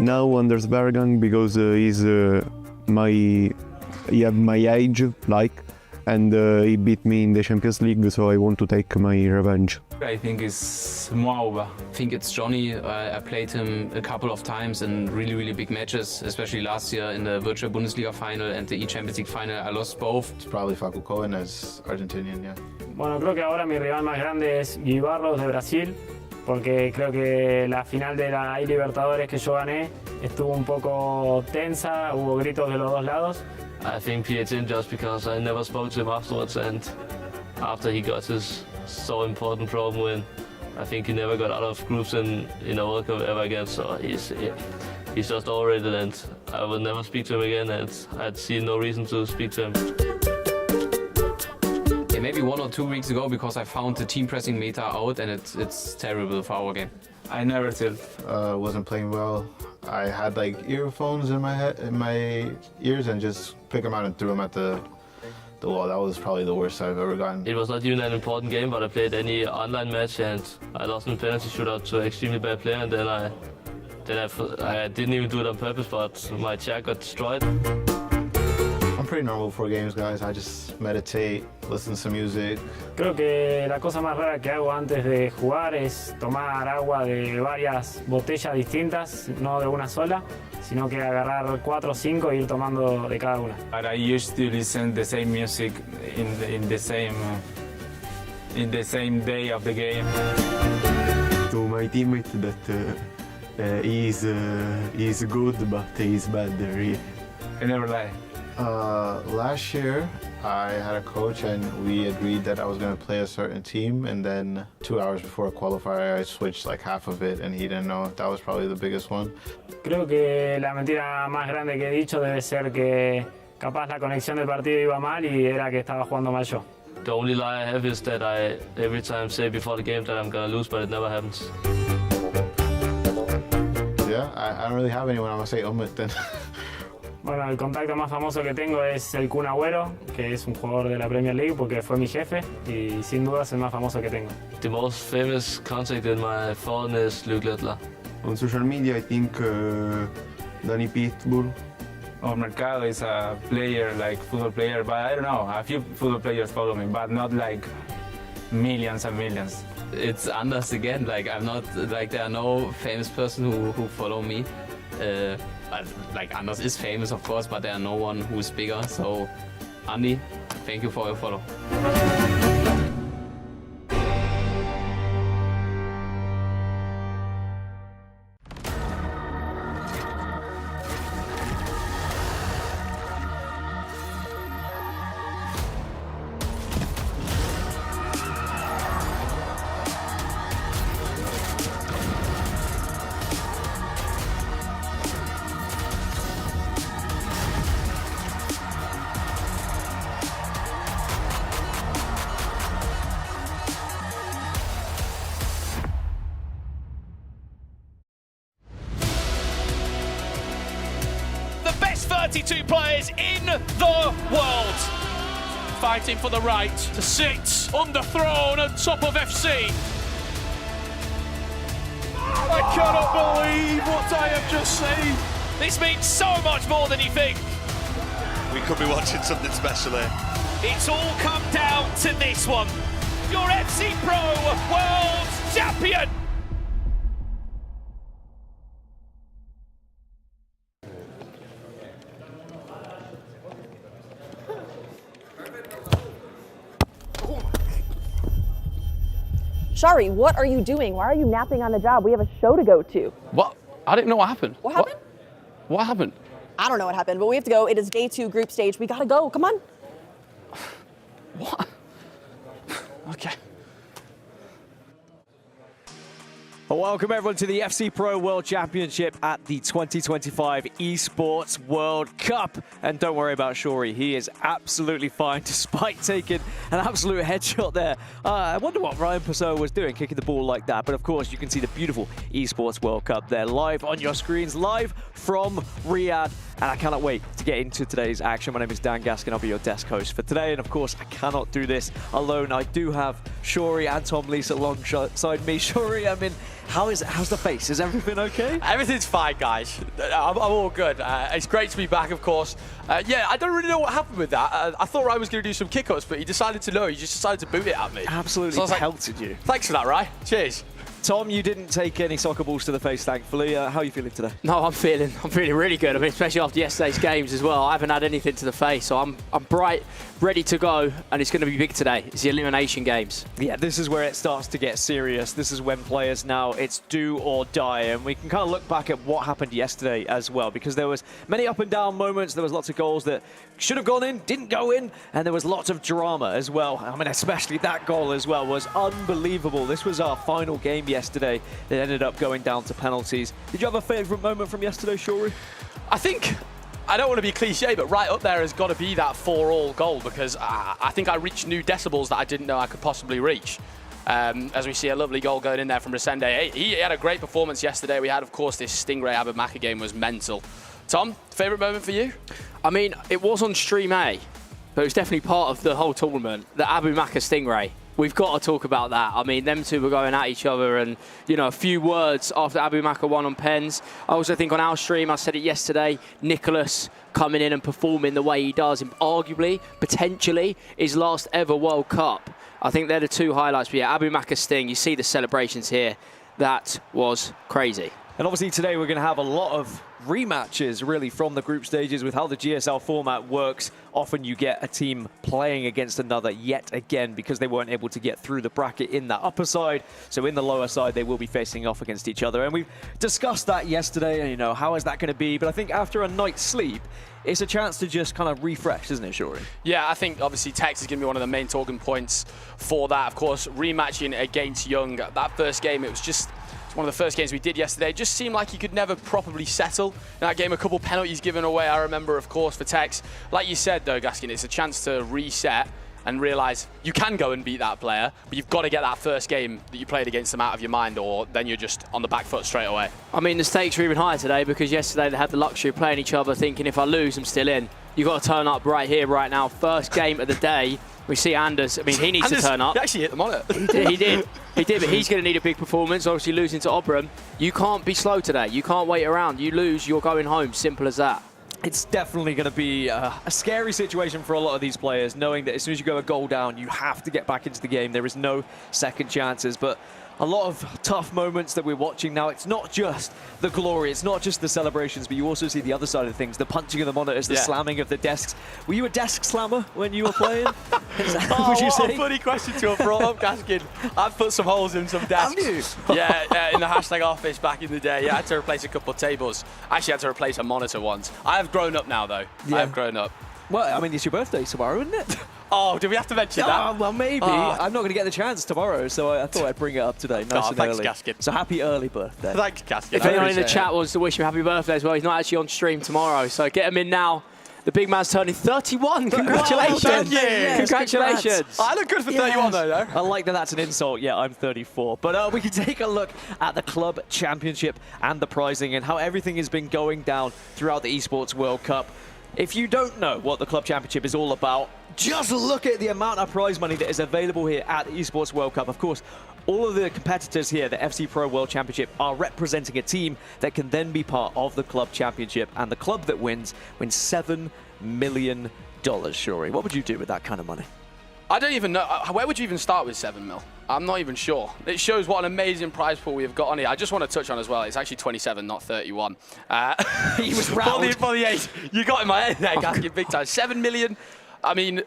now under Bergan because he have my age, like, and he beat me in the Champions League, so I want to take my revenge. I think it's Moauba. I think it's Johnny. I played him a couple of times in really, really big matches, especially last year in the Virtual Bundesliga final and the E-Champions League final. I lost both. It's probably Fakhr as Argentinian, yeah. Bueno, creo que ahora mi rival más grande es Guiobarros de Brasil, porque creo que la final de la Libertadores que yo gané estuvo un poco tensa, hubo gritos de los dos lados. I think Pietin just because I never spoke to him afterwards, and after he got his so important problem win, I think he never got out of groups in a World Cup ever again. So he's just overrated, and I will never speak to him again, and I'd see no reason to speak to him. Yeah, maybe 1 or 2 weeks ago, because I found the team pressing meta out, and it's terrible for our game. I never did. Wasn't playing well. I had like earphones in my ears, and just pick them out and threw them at the wall. That was probably the worst I've ever gotten. It was not even an important game, but I played any online match, and I lost in penalty shootout to an extremely bad player, and then I didn't even do it on purpose, but my chair got destroyed. I'm pretty normal before games, guys. I just meditate, listen to some music. Creo que la cosa más rara que hago antes de jugar es tomar agua de varias botellas distintas, no de una sola, sino que agarrar 4 o 5 e ir tomando de cada una. But I used to listen the same music in the same day of the game. To my teammate that he's good, but he's bad. Really. I never lie. Last year, I had a coach and we agreed that I was going to play a certain team, and then 2 hours before a qualifier, I switched like half of it, and he didn't know. That was probably the biggest one. Creo que la mentira más grande que he dicho debe ser que capaz la conexión del partido iba mal y era que estaba jugando mal yo. The only lie I have is that I every time say before the game that I'm gonna lose, but it never happens. Yeah, I don't really have anyone. I'm going to say Umit then. Bueno, el contacto más famoso que tengo es el Kun Agüero, que es un jugador de la Premier League porque fue mi jefe y sin duda es el más famoso que tengo. The most famous contact in my phone is Luke Littler. On social media, I think Dani Pitbull. On Mercado is a player, like football player, but I don't know. A few football players follow me, but not like millions and millions. It's Anders again. Like I'm not like there are no famous person who follow me. But like Anders is famous, of course, but there are no one who's bigger. So, Andy, thank you for your follow. The best 32 players in the world. Fighting for the right to sit on the throne on top of FC. I cannot believe what I have just seen. This means so much more than you think. We could be watching something special here. It's all come down to this one. Your FC Pro World Champion. Shari, what are you doing? Why are you napping on the job? We have a show to go to. What? I didn't know what happened. What happened? What happened? I don't know what happened, but we have to go. It is day 2 group stage. We gotta go. Come on. What? Okay. Well, welcome everyone to the FC Pro World Championship at the 2025 Esports World Cup. And don't worry about Shori, he is absolutely fine despite taking an absolute headshot there. I wonder what Rampazzo was doing, kicking the ball like that. But of course, you can see the beautiful Esports World Cup there live on your screens, live from Riyadh. and I cannot wait to get into today's action. My name is Dan Gaskin, I'll be your desk host for today, and of course, I cannot do this alone. I do have Shori and Tom Lees alongside me. Shori, I mean, how's the face? Is everything okay? Everything's fine, guys. I'm all good. It's great to be back, of course. Yeah, I don't really know what happened with that. I thought I was going to do some kick-ups, but he decided to He just decided to boot it at me. Absolutely so I was pelted you. Thanks for that, Rye. Cheers. Tom, you didn't take any soccer balls to the face, thankfully. How are you feeling today? No, I'm feeling really good. I mean, especially after yesterday's games as well. I haven't had anything to the face, so I'm bright, ready to go, and it's going to be big today. It's the elimination games. Yeah, this is where it starts to get serious. This is when players now, it's do or die, and we can kind of look back at what happened yesterday as well, because there was many up and down moments. There was lots of goals that should have gone in, didn't go in, and there was lots of drama as well. I mean, especially that goal as well was unbelievable. This was our final game yesterday. It ended up going down to penalties. Did you have a favourite moment from yesterday, Shori? I think, I don't want to be cliche, but right up there has got to be that 4-all goal, because I think I reached new decibels that I didn't know I could possibly reach. As we see a lovely goal going in there from Resende. He had a great performance yesterday. We had, of course, this Stingray Abimaka game was mental. Tom, favourite moment for you? I mean, it was on Stream A, but it was definitely part of the whole tournament. The Abimaka Stingray. We've got to talk about that. I mean, them two were going at each other, and, you know, a few words after Abimaka won on pens. I also think on our stream, I said it yesterday, Nicholas coming in and performing the way he does, and arguably, potentially, his last ever World Cup. I think they're the two highlights. But yeah, Abimaka Sting, you see the celebrations here. That was crazy. And obviously today we're going to have a lot of rematches really from the group stages. With how the GSL format works, often you get a team playing against another yet again because they weren't able to get through the bracket in that upper side. So in the lower side, they will be facing off against each other. And we've discussed that yesterday, and you know, how is that going to be? But I think after a night's sleep, it's a chance to just kind of refresh, isn't it, Shori? Yeah, I think obviously Tekkz is going to be one of the main talking points for that. Of course, rematching against Young. That first game, it was just one of the first games we did yesterday. It just seemed like he could never properly settle. In that game, a couple penalties given away, I remember, of course, for Tekkz. Like you said, though, Gaskin, it's a chance to reset and realise you can go and beat that player, but you've got to get that first game that you played against them out of your mind, or then you're just on the back foot straight away. I mean, the stakes are even higher today because yesterday they had the luxury of playing each other thinking if I lose, I'm still in. You've got to turn up right here, right now. First game of the day. We see Anders. I mean, he needs to turn up. He actually hit them on it. He did, but he's going to need a big performance. Obviously, losing to Obram. You can't be slow today. You can't wait around. You lose, you're going home. Simple as that. It's definitely going to be a scary situation for a lot of these players, knowing that as soon as you go a goal down, you have to get back into the game. There is no second chances, but a lot of tough moments that we're watching now. It's not just the glory, it's not just the celebrations, but you also see the other side of things, the punching of the monitors, the slamming of the desks. Were you a desk slammer when you were playing? Would you say? What a funny question to have brought up, Gaskin. I've put some holes in some desks. Have you? Yeah, in the hashtag office back in the day. Yeah, I had to replace a couple of tables. I actually had to replace a monitor once. I have grown up now, though. Yeah. I have grown up. Well, I mean, it's your birthday tomorrow, isn't it? Oh, do we have to mention that? Well, maybe. I'm not going to get the chance tomorrow, so I thought I'd bring it up today, nice and early. Thanks, Gaskin. So happy early birthday. Thanks, Gaskin. If anyone in the chat wants to wish him happy birthday as well, he's not actually on stream tomorrow, so get him in now. The big man's turning 31. Congratulations. Well, thank you. Congratulations. I look good for 31, though. I like that that's an insult. Yeah, I'm 34. But we can take a look at the Club Championship and the prizing and how everything has been going down throughout the Esports World Cup. If you don't know what the Club Championship is all about, just look at the amount of prize money that is available here at the Esports World Cup. Of course, all of the competitors here, the FC Pro World Championship, are representing a team that can then be part of the Club Championship. And the club that wins $7 million, Shori. What would you do with that kind of money? I don't even know. Where would you even start with 7 mil? I'm not even sure. It shows what an amazing prize pool we have got on here. I just want to touch on as well, it's actually 27, not 31. He was rattled. For the 8. You got in my head there, Gaskin, big time. 7 million. I mean,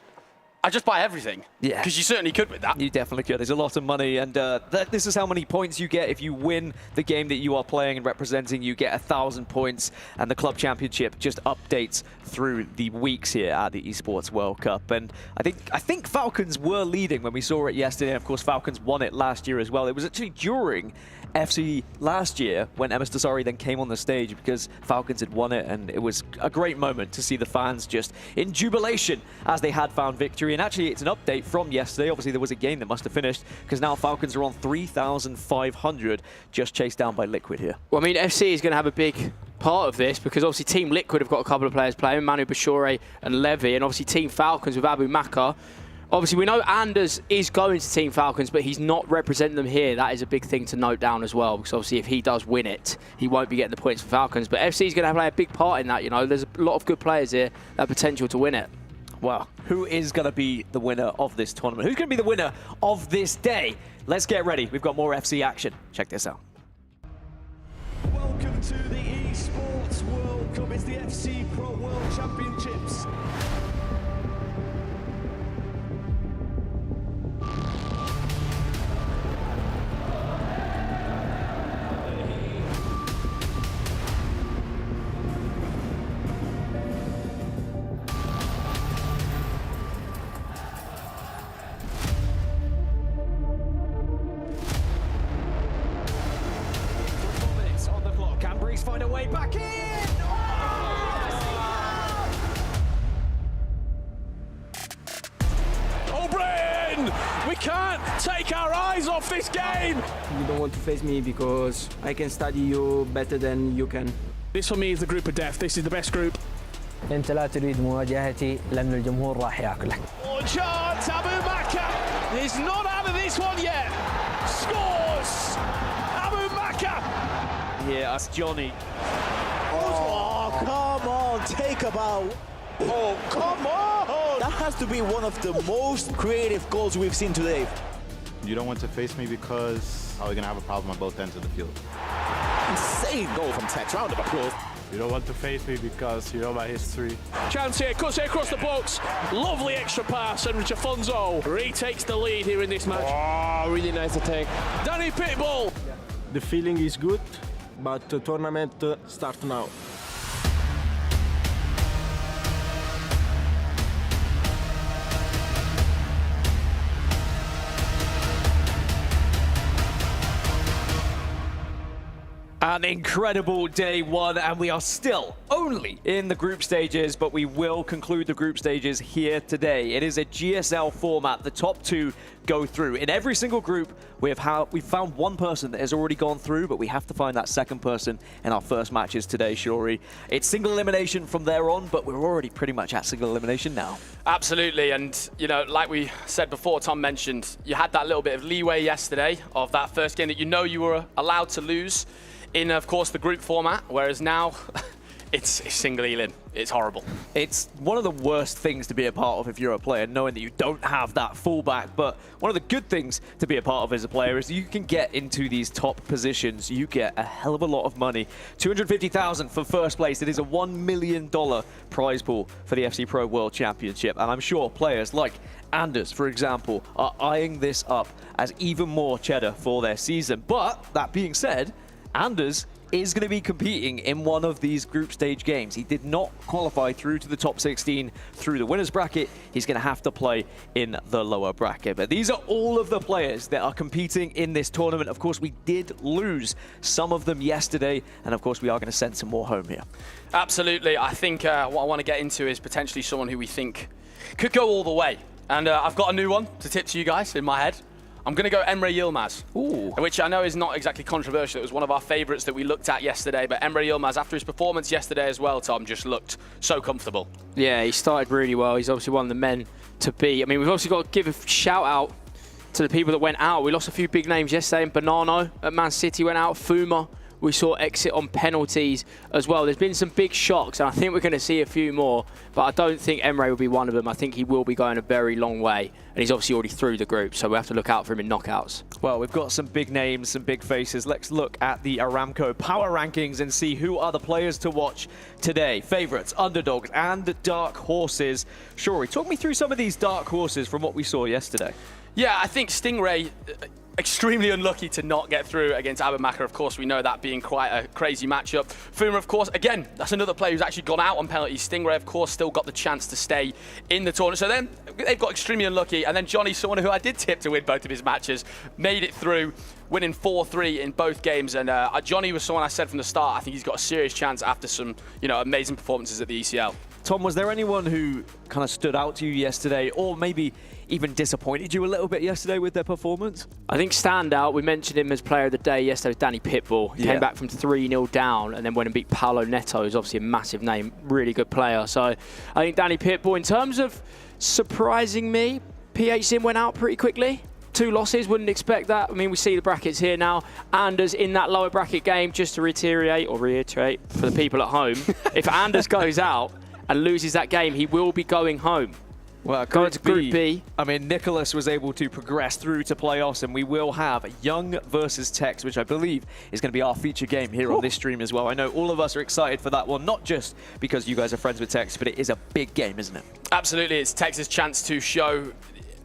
I just buy everything. Yeah. Because you certainly could with that. You definitely could. There's a lot of money, and this is how many points you get if you win the game that you are playing and representing. You get 1,000 points, and the Club Championship just updates through the weeks here at the Esports World Cup. And I think Falcons were leading when we saw it yesterday. And of course, Falcons won it last year as well. It was actually during FC last year when Emis Dasari then came on the stage because Falcons had won it, and it was a great moment to see the fans just in jubilation as they had found victory. And actually, it's an update from yesterday. Obviously, there was a game that must have finished because now Falcons are on 3,500, just chased down by Liquid here. Well, I mean, FC is going to have a big part of this, because obviously Team Liquid have got a couple of players playing, Manu Bashore and Levi, and obviously Team Falcons with Abu Makar. Obviously, we know Anders is going to Team Falcons, but he's not representing them here. That is a big thing to note down as well, because obviously if he does win it, he won't be getting the points for Falcons. But FC is going to play a big part in that, you know. There's a lot of good players here that have potential to win it. Well, who is going to be the winner of this tournament? Who's going to be the winner of this day? Let's get ready. We've got more FC action. Check this out. Welcome to the Esports World Cup. It's the FC Pro World Championships. Find a way back in! O'Brien! We can't take our eyes off this game! You don't want to face me because I can study you better than you can. This for me is the group of death. This is the best group. أنت لا تريد مواجهتي لأن الجمهور راح ياكلك. Oh, chance! Abu Makar is not out of this one yet. Scores! Abu Makar! Yeah, that's Johnny. Oh, come on, take a bow. Oh, come on! That has to be one of the most creative goals we've seen today. You don't want to face me because are we going to have a problem on both ends of the field? Insane goal from Tekkz. Round of applause. You don't want to face me because you know my history. Chance here, cuts it across the box. Lovely extra pass, and Jafonzo retakes the lead here in this match. Oh, really nice attack. Dani Pitbull. The feeling is good, but the tournament starts now. An incredible day one, and we are still only in the group stages, but we will conclude the group stages here today. It is a GSL format. The top two go through. In every single group, we've found one person that has already gone through, but we have to find that second person in our first matches today, Shuri. It's single elimination from there on, but we're already pretty much at single elimination now. Absolutely, and you know, like we said before, Tom mentioned, you had that little bit of leeway yesterday of that first game that you know you were allowed to lose in, of course, the group format, whereas now it's single elim. It's horrible. It's one of the worst things to be a part of if you're a player, knowing that you don't have that fullback. But one of the good things to be a part of as a player is you can get into these top positions. You get a hell of a lot of money. $250,000 for first place. It is a $1 million prize pool for the FC Pro World Championship. And I'm sure players like Anders, for example, are eyeing this up as even more cheddar for their season. But that being said, Anders is going to be competing in one of these group stage games. He did not qualify through to the top 16 through the winners bracket. He's going to have to play in the lower bracket. But these are all of the players that are competing in this tournament. Of course, we did lose some of them yesterday, and of course, we are going to send some more home here. Absolutely. I think what I want to get into is potentially someone who we think could go all the way. And I've got a new one to tip to you guys in my head. I'm going to go Emre Yilmaz, which I know is not exactly controversial. It was one of our favourites that we looked at yesterday, but Emre Yilmaz, after his performance yesterday as well, Tom, just looked so comfortable. Yeah, he started really well. He's obviously one of the men to beat. I mean, we've also got to give a shout-out to the people that went out. We lost a few big names yesterday. Bonano at Man City went out. Fuma, we saw exit on penalties as well. There's been some big shocks, and I think we're going to see a few more, but I don't think Emre will be one of them. I think he will be going a very long way, and he's obviously already through the group, so we have to look out for him in knockouts. Well, we've got some big names, some big faces. Let's look at the Aramco power rankings and see who are the players to watch today. Favorites, underdogs, and dark horses. Shuri, talk me through some of these dark horses from what we saw yesterday. Yeah, I think Stingray, extremely unlucky to not get through against Abu Makar. Of course, we know that being quite a crazy matchup. Fuma, of course, again, that's another player who's actually gone out on penalties. Stingray, of course, still got the chance to stay in the tournament. So then they've got extremely unlucky. And then Johnny, someone who I did tip to win both of his matches, made it through, winning 4-3 in both games. And Johnny was someone I said from the start, I think he's got a serious chance after some, amazing performances at the ECL. Tom, was there anyone who kind of stood out to you yesterday, or maybe even disappointed you a little bit yesterday with their performance? I think standout, we mentioned him as player of the day yesterday, Dani Pitbull. He came back from 3-0 down and then went and beat Paulo Neto, who's obviously a massive name, really good player. So I think Dani Pitbull, in terms of surprising me, PH Sim went out pretty quickly. 2 losses, wouldn't expect that. I mean, we see the brackets here now. Anders in that lower bracket game, just to reiterate for the people at home, if Anders goes out and loses that game, he will be going home. Well, going to Group B. I mean, Nicholas was able to progress through to playoffs, and we will have Young versus Tekkz, which I believe is going to be our feature game here on this stream as well. I know all of us are excited for that one, not just because you guys are friends with Tekkz, but it is a big game, isn't it? Absolutely, it's Tekkz' chance to show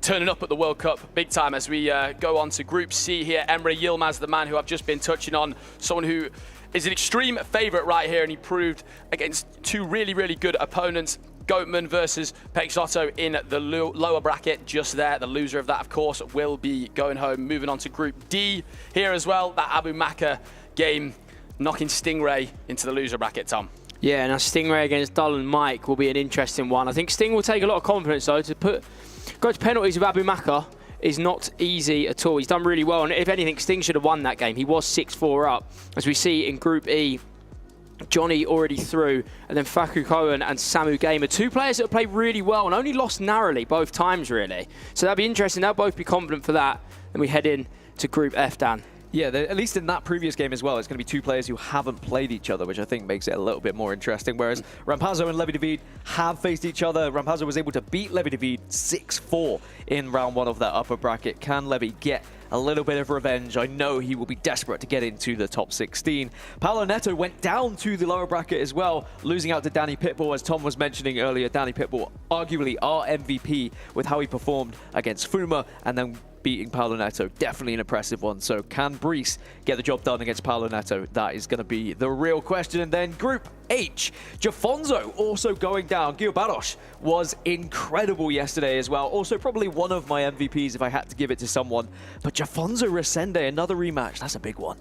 turning up at the World Cup big time as we go on to Group C here. Emre Yilmaz, the man who I've just been touching on, someone who is an extreme favourite right here, and he proved against 2 really, really good opponents. Goatman versus Peixotto in the lower bracket, just there. The loser of that, of course, will be going home. Moving on to Group D here as well. That Abu Maka game knocking Stingray into the loser bracket, Tom. Yeah, now Stingray against Dull and Mike will be an interesting one. I think Sting will take a lot of confidence, though, to go to penalties with Abu Maka is not easy at all. He's done really well, and if anything, Sting should have won that game. He was 6-4 up. As we see in Group E, Johnny already through, and then Fakhr Cohen and Samu Gamer, 2 players that have played really well and only lost narrowly both times, really. So that'll be interesting. They'll both be confident for that. Then we head in to Group F, Dan. Yeah, at least in that previous game as well, it's going to be 2 players who haven't played each other, which I think makes it a little bit more interesting. Whereas Rampazzo and Levi David have faced each other. Rampazzo was able to beat Levi David 6-4 in round 1 of that upper bracket. Can Levi get a little bit of revenge? I know he will be desperate to get into the top 16. Paulo Neto went down to the lower bracket as well, losing out to Dani Pitbull. As Tom was mentioning earlier, Dani Pitbull, arguably our MVP with how he performed against Fuma, and then beating Paulo Neto. Definitely an impressive one. So can Brees get the job done against Paulo Neto? That is going to be the real question. And then Group H, Jafonzo also going down. Guiobarros was incredible yesterday as well. Also probably one of my MVPs if I had to give it to someone. But Jafonzo Resende, another rematch. That's a big one.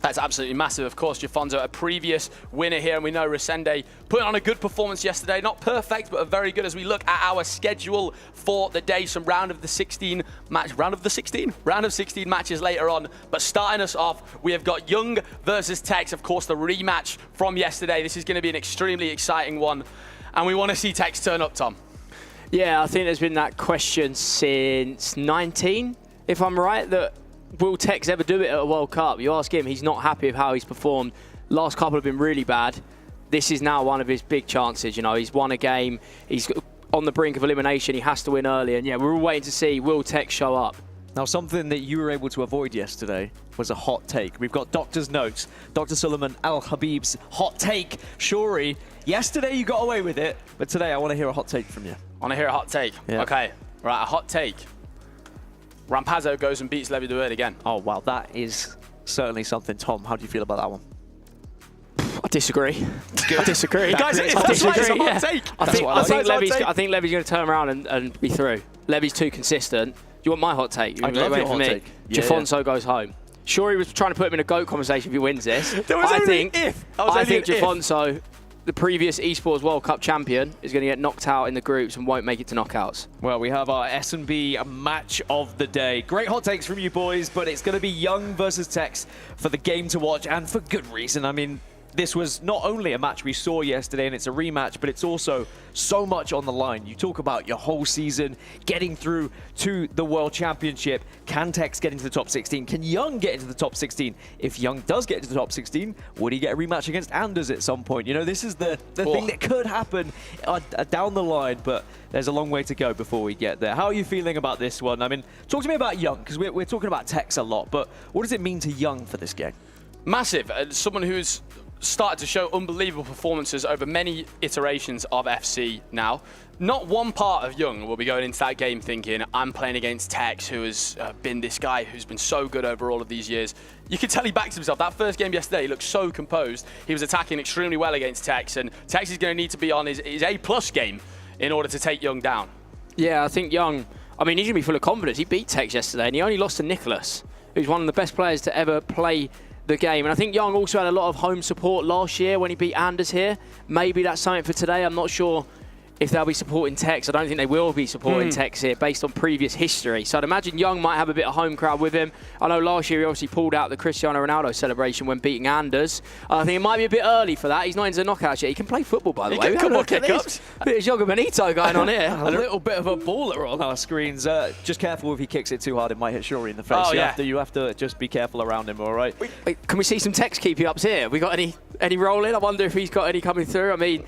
That's absolutely massive. Of course, Jafonzo, a previous winner here, and we know Resende putting on a good performance yesterday. Not perfect, but a very good as we look at our schedule for the day. Some round of 16 matches later on. But starting us off, we have got Young versus Tekkz. Of course, the rematch from yesterday. This is going to be an extremely exciting one, and we want to see Tekkz turn up, Tom. Yeah, I think there's been that question since 19, if I'm right, that will Tekkz ever do it at a World Cup? You ask him, he's not happy with how he's performed. Last couple have been really bad. This is now one of his big chances. You know, he's won a game. He's on the brink of elimination. He has to win early. And yeah, we're all waiting to see, will Tekkz show up? Now, something that you were able to avoid yesterday was a hot take. We've got Doctor's notes, Dr. Suleiman Al-Habib's hot take. Shuri, yesterday you got away with it, but today I want to hear a hot take from you. I want to hear a hot take? Yeah. Okay, right, a hot take. Rampazzo goes and beats Levi David again. Oh, wow, that is certainly something. Tom, how do you feel about that one? I disagree. I disagree. Guys, I disagree. Hot take. I think Levy's going to turn around and be through. Levy's too consistent. Do you want my hot take? I'd love your hot take. Jafonzo goes home. Shuri was trying to put him in a GOAT conversation if he wins this. I think Jafonzo, the previous Esports World Cup champion, is going to get knocked out in the groups and won't make it to knockouts. Well, we have our S&B match of the day. Great hot takes from you boys, but it's going to be Young versus Tekkz for the game to watch, and for good reason. I mean, this was not only a match we saw yesterday, and it's a rematch, but it's also so much on the line. You talk about your whole season, getting through to the World Championship. Can Tekkz get into the top 16? Can Young get into the top 16? If Young does get into the top 16, would he get a rematch against Anders at some point? You know, this is the thing that could happen down the line, but there's a long way to go before we get there. How are you feeling about this one? I mean, talk to me about Young, because we're talking about Tekkz a lot, but what does it mean to Young for this game? Massive. Someone who's started to show unbelievable performances over many iterations of FC now. Not one part of Young will be going into that game thinking, I'm playing against Tekkz, who has been this guy who's been so good over all of these years. You could tell he backs himself. That first game yesterday, he looked so composed. He was attacking extremely well against Tekkz, and Tekkz is going to need to be on his A+ game in order to take Young down. Yeah, I think Young, I mean, he's going to be full of confidence. He beat Tekkz yesterday, and he only lost to Nicholas, who's one of the best players to ever play the game. And I think Young also had a lot of home support last year when he beat Anders here. Maybe that's something for today. I'm not sure if they'll be supporting Tekkz. I don't think they will be supporting Tekkz here based on previous history. So I'd imagine Young might have a bit of home crowd with him. I know last year he obviously pulled out the Cristiano Ronaldo celebration when beating Anders. I think it might be a bit early for that. He's not into the knockouts yet. He can play football, by the way. He can couple kick-ups. Bit of Yoga Benito going on here. A little bit of a baller on our screens. Just careful if he kicks it too hard, it might hit Shuri in the face. Oh, yeah. You have to just be careful around him, all right? Wait, can we see some Tekkz keepy ups here? We got any rolling? I wonder if he's got any coming through. I mean,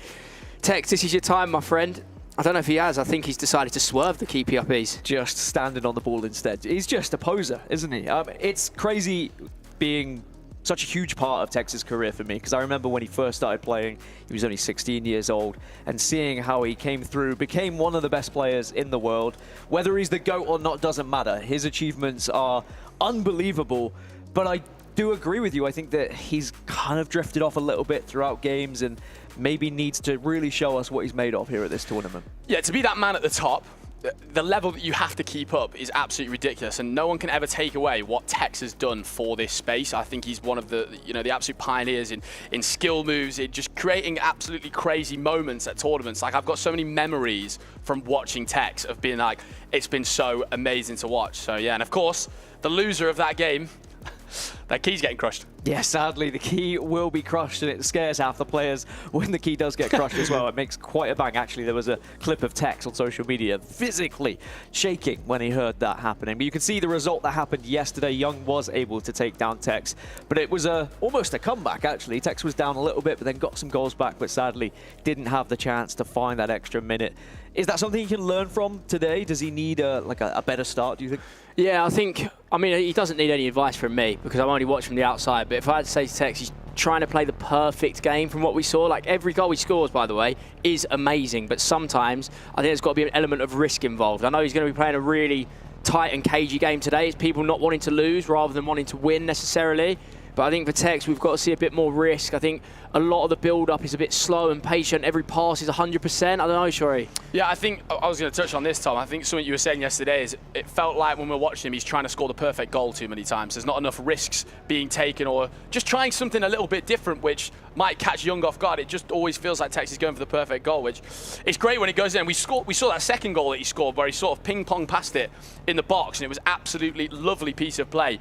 Tekkz, this is your time, my friend. I don't know if he has. I think he's decided to swerve the keepy uppies. Just standing on the ball instead. He's just a poser, isn't he? It's crazy being such a huge part of Tektz's career for me, because I remember when he first started playing, he was only 16 years old, and seeing how he came through, became one of the best players in the world. Whether he's the GOAT or not doesn't matter. His achievements are unbelievable, but I do agree with you. I think that he's kind of drifted off a little bit throughout games and maybe needs to really show us what he's made of here at this tournament. Yeah, to be that man at the top, the level that you have to keep up is absolutely ridiculous, and no one can ever take away what Tekkz has done for this space. I think he's one of the, the absolute pioneers in skill moves, in just creating absolutely crazy moments at tournaments. Like, I've got so many memories from watching Tekkz of being like, it's been so amazing to watch. So yeah, and of course, the loser of that game, that key's getting crushed. Yeah, sadly, the key will be crushed, and it scares half the players when the key does get crushed as well. It makes quite a bang. Actually, there was a clip of Tekkz on social media physically shaking when he heard that happening. But you can see the result that happened yesterday. Young was able to take down Tekkz, but it was almost a comeback, actually. Tekkz was down a little bit, but then got some goals back, but sadly didn't have the chance to find that extra minute. Is that something he can learn from today? Does he need a better start, do you think? Yeah, I mean, he doesn't need any advice from me because I'm only watching from the outside. But if I had to say to Tekkz, he's trying to play the perfect game from what we saw. Like, every goal he scores, by the way, is amazing. But sometimes I think there's got to be an element of risk involved. I know he's going to be playing a really tight and cagey game today. It's people not wanting to lose rather than wanting to win necessarily. But I think for Tekkz, we've got to see a bit more risk. I think a lot of the build-up is a bit slow and patient. Every pass is 100%. I don't know, Shuri. Yeah, I think I was going to touch on this, Tom. I think something you were saying yesterday is it felt like when we were watching him, he's trying to score the perfect goal too many times. There's not enough risks being taken or just trying something a little bit different, which might catch Young off guard. It just always feels like Tekkz is going for the perfect goal, which is great when it goes in. We saw that second goal that he scored where he sort of ping-pong past it in the box, and it was absolutely lovely piece of play.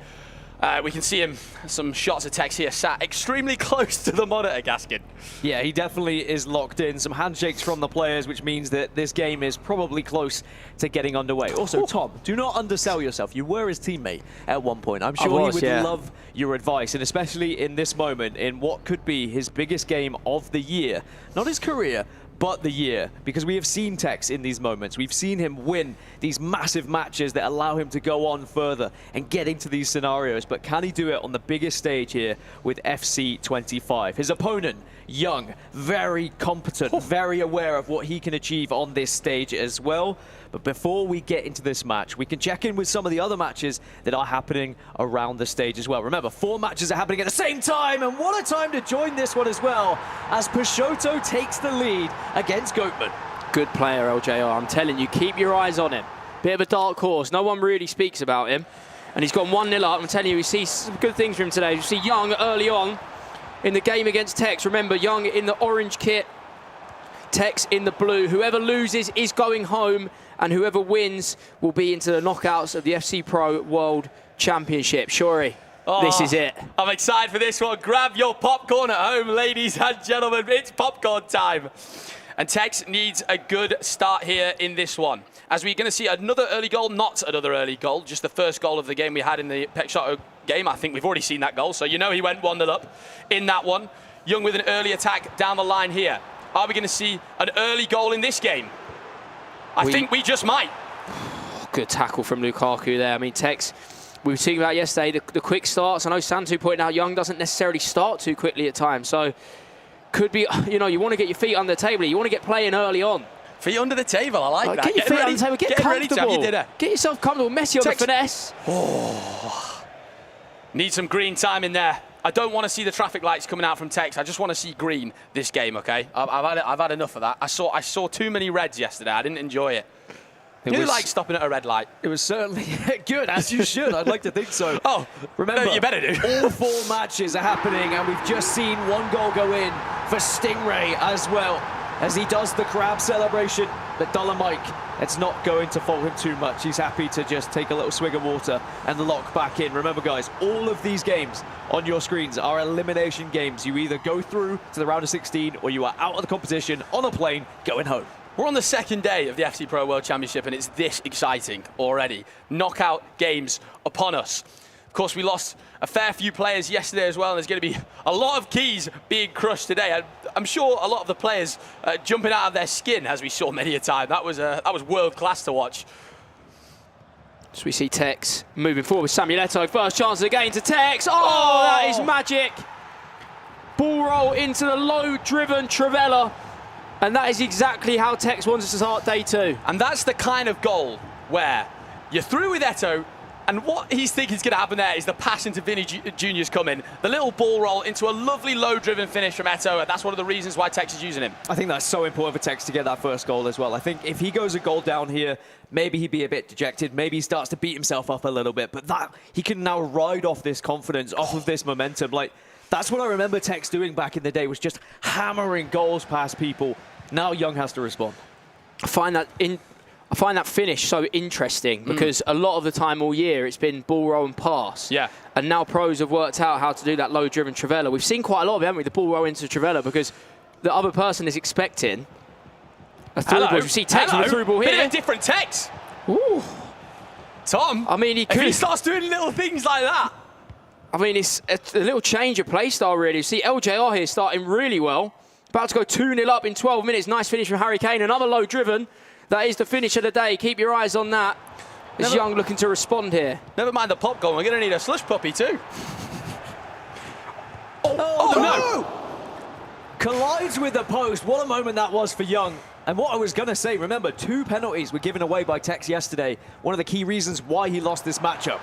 We can see him, some shots of Tekkz here, sat extremely close to the monitor, Gaskin. Yeah, he definitely is locked in. Some handshakes from the players, which means that this game is probably close to getting underway. Also, Tom, do not undersell yourself. You were his teammate at one point. I'm sure he would love your advice, and especially in this moment, in what could be his biggest game of the year. Not his career, but the year, because we have seen Tekkz in these moments. We've seen him win these massive matches that allow him to go on further and get into these scenarios. But can he do it on the biggest stage here with FC 25? His opponent, Young, very competent, very aware of what he can achieve on this stage as well. But before we get into this match, we can check in with some of the other matches that are happening around the stage as well. Remember, 4 matches are happening at the same time, and what a time to join this one as well, as Peixoto takes the lead against Goatman. Good player, LJR. I'm telling you, keep your eyes on him. Bit of a dark horse. No one really speaks about him. And he's gone 1-0 up. I'm telling you, we see some good things from him today. You see Young early on in the game against Tekkz. Remember, Young in the orange kit, Tekkz in the blue. Whoever loses is going home, and whoever wins will be into the knockouts of the FC Pro World Championship. Shuri, this is it. I'm excited for this one. Grab your popcorn at home, ladies and gentlemen. It's popcorn time. And Tekkz needs a good start here in this one. As we're going to see another early goal, not another early goal, just the first goal of the game we had in the Peixoto game. I think we've already seen that goal, so you know he went 1-0 up in that one. Young with an early attack down the line here. Are we going to see an early goal in this game? I think we just might. Good tackle from Lukaku there. I mean, Tekkz, we were talking about yesterday, the quick starts. I know Santu pointed out Young doesn't necessarily start too quickly at times, so could be, you want to get your feet under the table. You want to get playing early on. Feet under the table, I like that. Get your feet under the table, get comfortable. Get yourself comfortable. Messi on the finesse. Oh. Need some green time in there. I don't want to see the traffic lights coming out from Tekkz. I just want to see green this game, okay? I've had enough of that. I saw too many reds yesterday. I didn't enjoy it. You like stopping at a red light? It was certainly good, as you should. I'd like to think so. Oh, remember, no, you better do. All 4 matches are happening, and we've just seen 1 goal go in for Stingray as well. as he does the crab celebration. But Dolomite, it's not going to fault him too much. He's happy to just take a little swig of water and lock back in. Remember, guys, all of these games on your screens are elimination games. You either go through to the round of 16 or you are out of the competition on a plane going home. We're on the second day of the FC Pro World Championship and it's this exciting already. Knockout games upon us. Of course, we lost a fair few players yesterday as well, and there's going to be a lot of keys being crushed today. I'm sure a lot of the players jumping out of their skin, as we saw many a time. That was world class to watch. So we see Tekkz moving forward with Samuel Eto'o. First chance again to Tekkz. Oh, that is magic. Ball roll into the low-driven Trivela. And that is exactly how Tekkz wants us to start day 2. And that's the kind of goal where you're through with Eto'o, and what he's thinking is going to happen there is the pass into Vinny Jr.'s coming. The little ball roll into a lovely low-driven finish from Eto'o, and that's one of the reasons why Tekkz is using him. I think that's so important for Tekkz to get that first goal as well. I think if he goes a goal down here, maybe he'd be a bit dejected. Maybe he starts to beat himself up a little bit. But that he can now ride off this confidence, off of this momentum. Like, that's what I remember Tekkz doing back in the day, was just hammering goals past people. Now Young has to respond. I find that finish so interesting because a lot of the time all year it's been ball roll and pass. Yeah. And now pros have worked out how to do that low-driven Trivela. We've seen quite a lot of it, haven't we? The ball roll into Trivela because the other person is expecting a through ball. You see Tekkz with a through ball here. Bit of a different Tekkz. Ooh. Tom, I mean, if he starts doing little things like that. I mean, it's a little change of play style, really. You see LJR here starting really well. About to go 2-0 up in 12 minutes. Nice finish from Harry Kane. Another low-driven. That is the finish of the day. Keep your eyes on that. Is Young looking to respond here? Never mind the popcorn. We're going to need a slush puppy too. Oh no! Collides with the post. What a moment that was for Young. And what I was going to say, remember, 2 penalties were given away by Tekkz yesterday. One of the key reasons why he lost this matchup.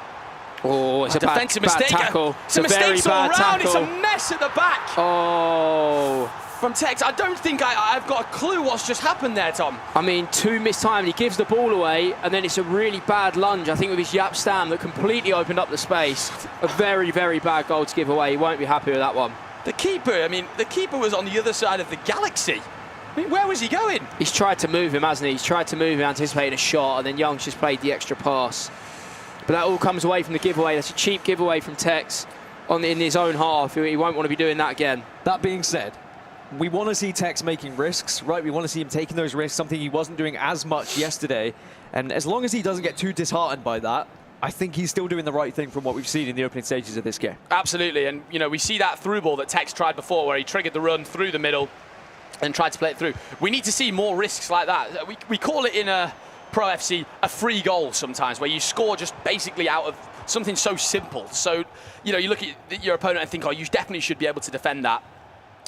Oh, it's a defensive bad mistake. tackle. It's a very bad tackle. It's a mess at the back. Oh. From Tekkz, I don't think I've got a clue what's just happened there, Tom. I mean, 2 missed time. He gives the ball away, and then it's a really bad lunge, I think, with his Yap Stam that completely opened up the space. A very, very bad goal to give away. He won't be happy with that one. The keeper was on the other side of the galaxy. I mean, where was he going? He's tried to move him, hasn't he? He's tried to move him, anticipating a shot, and then Young's just played the extra pass. But that all comes away from the giveaway. That's a cheap giveaway from Tekkz in his own half. He won't want to be doing that again. That being said, we want to see Tekkz making risks, right? We want to see him taking those risks, something he wasn't doing as much yesterday. And as long as he doesn't get too disheartened by that, I think he's still doing the right thing from what we've seen in the opening stages of this game. Absolutely, and you know, we see that through ball that Tekkz tried before where he triggered the run through the middle and tried to play it through. We need to see more risks like that. We call it in Pro FC a free goal sometimes, where you score just basically out of something so simple. So, you know, you look at your opponent and think, oh, you definitely should be able to defend that.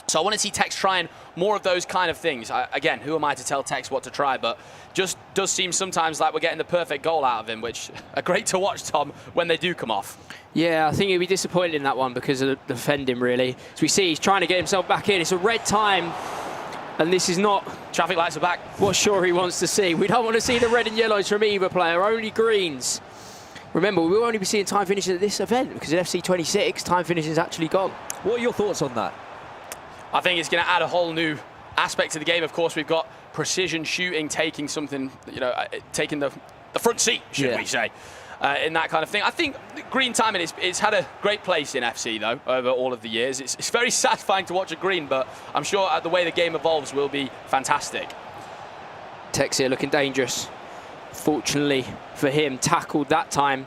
So I want to see Tekkz trying more of those kind of things. Again, who am I to tell Tekkz what to try? But just does seem sometimes like we're getting the perfect goal out of him, which are great to watch, Tom, when they do come off. Yeah, I think he'll be disappointed in that one because of the defending, really. As we see, he's trying to get himself back in. It's a red time, and this is not... Traffic lights are back. What sure he wants to see. We don't want to see the red and yellows from either player, only greens. Remember, we will only be seeing time finishes at this event because at FC 26, time finish is actually gone. What are your thoughts on that? I think it's going to add a whole new aspect to the game. Of course, we've got precision shooting taking something, you know, taking the front seat, should we say, in that kind of thing. I think green timing it's had a great place in FC, though, over all of the years. It's very satisfying to watch a green, but I'm sure the way the game evolves will be fantastic. Tekkz here looking dangerous. Fortunately for him, tackled that time.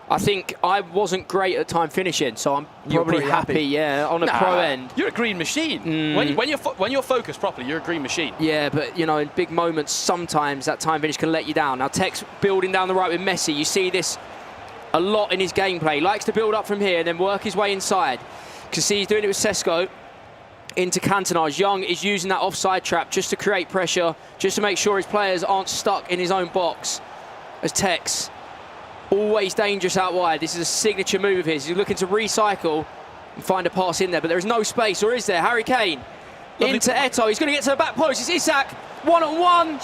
I think I wasn't great at time finishing, so I'm probably happy, yeah, on a pro end. You're a green machine. When you're focused properly, you're a green machine. Yeah, but you know, in big moments, sometimes that time finish can let you down. Now, Tekkz building down the right with Messi. You see this a lot in his gameplay. He likes to build up from here and then work his way inside. You can see he's doing it with Sesko into Cantona. Young is using that offside trap just to create pressure, just to make sure his players aren't stuck in his own box. As Tekkz, always dangerous out wide. This is a signature move of his. He's looking to recycle and find a pass in there, but there is no space, or is there? Harry Kane into Eto'o. He's going to get to the back post. It's Isak, one-on-one.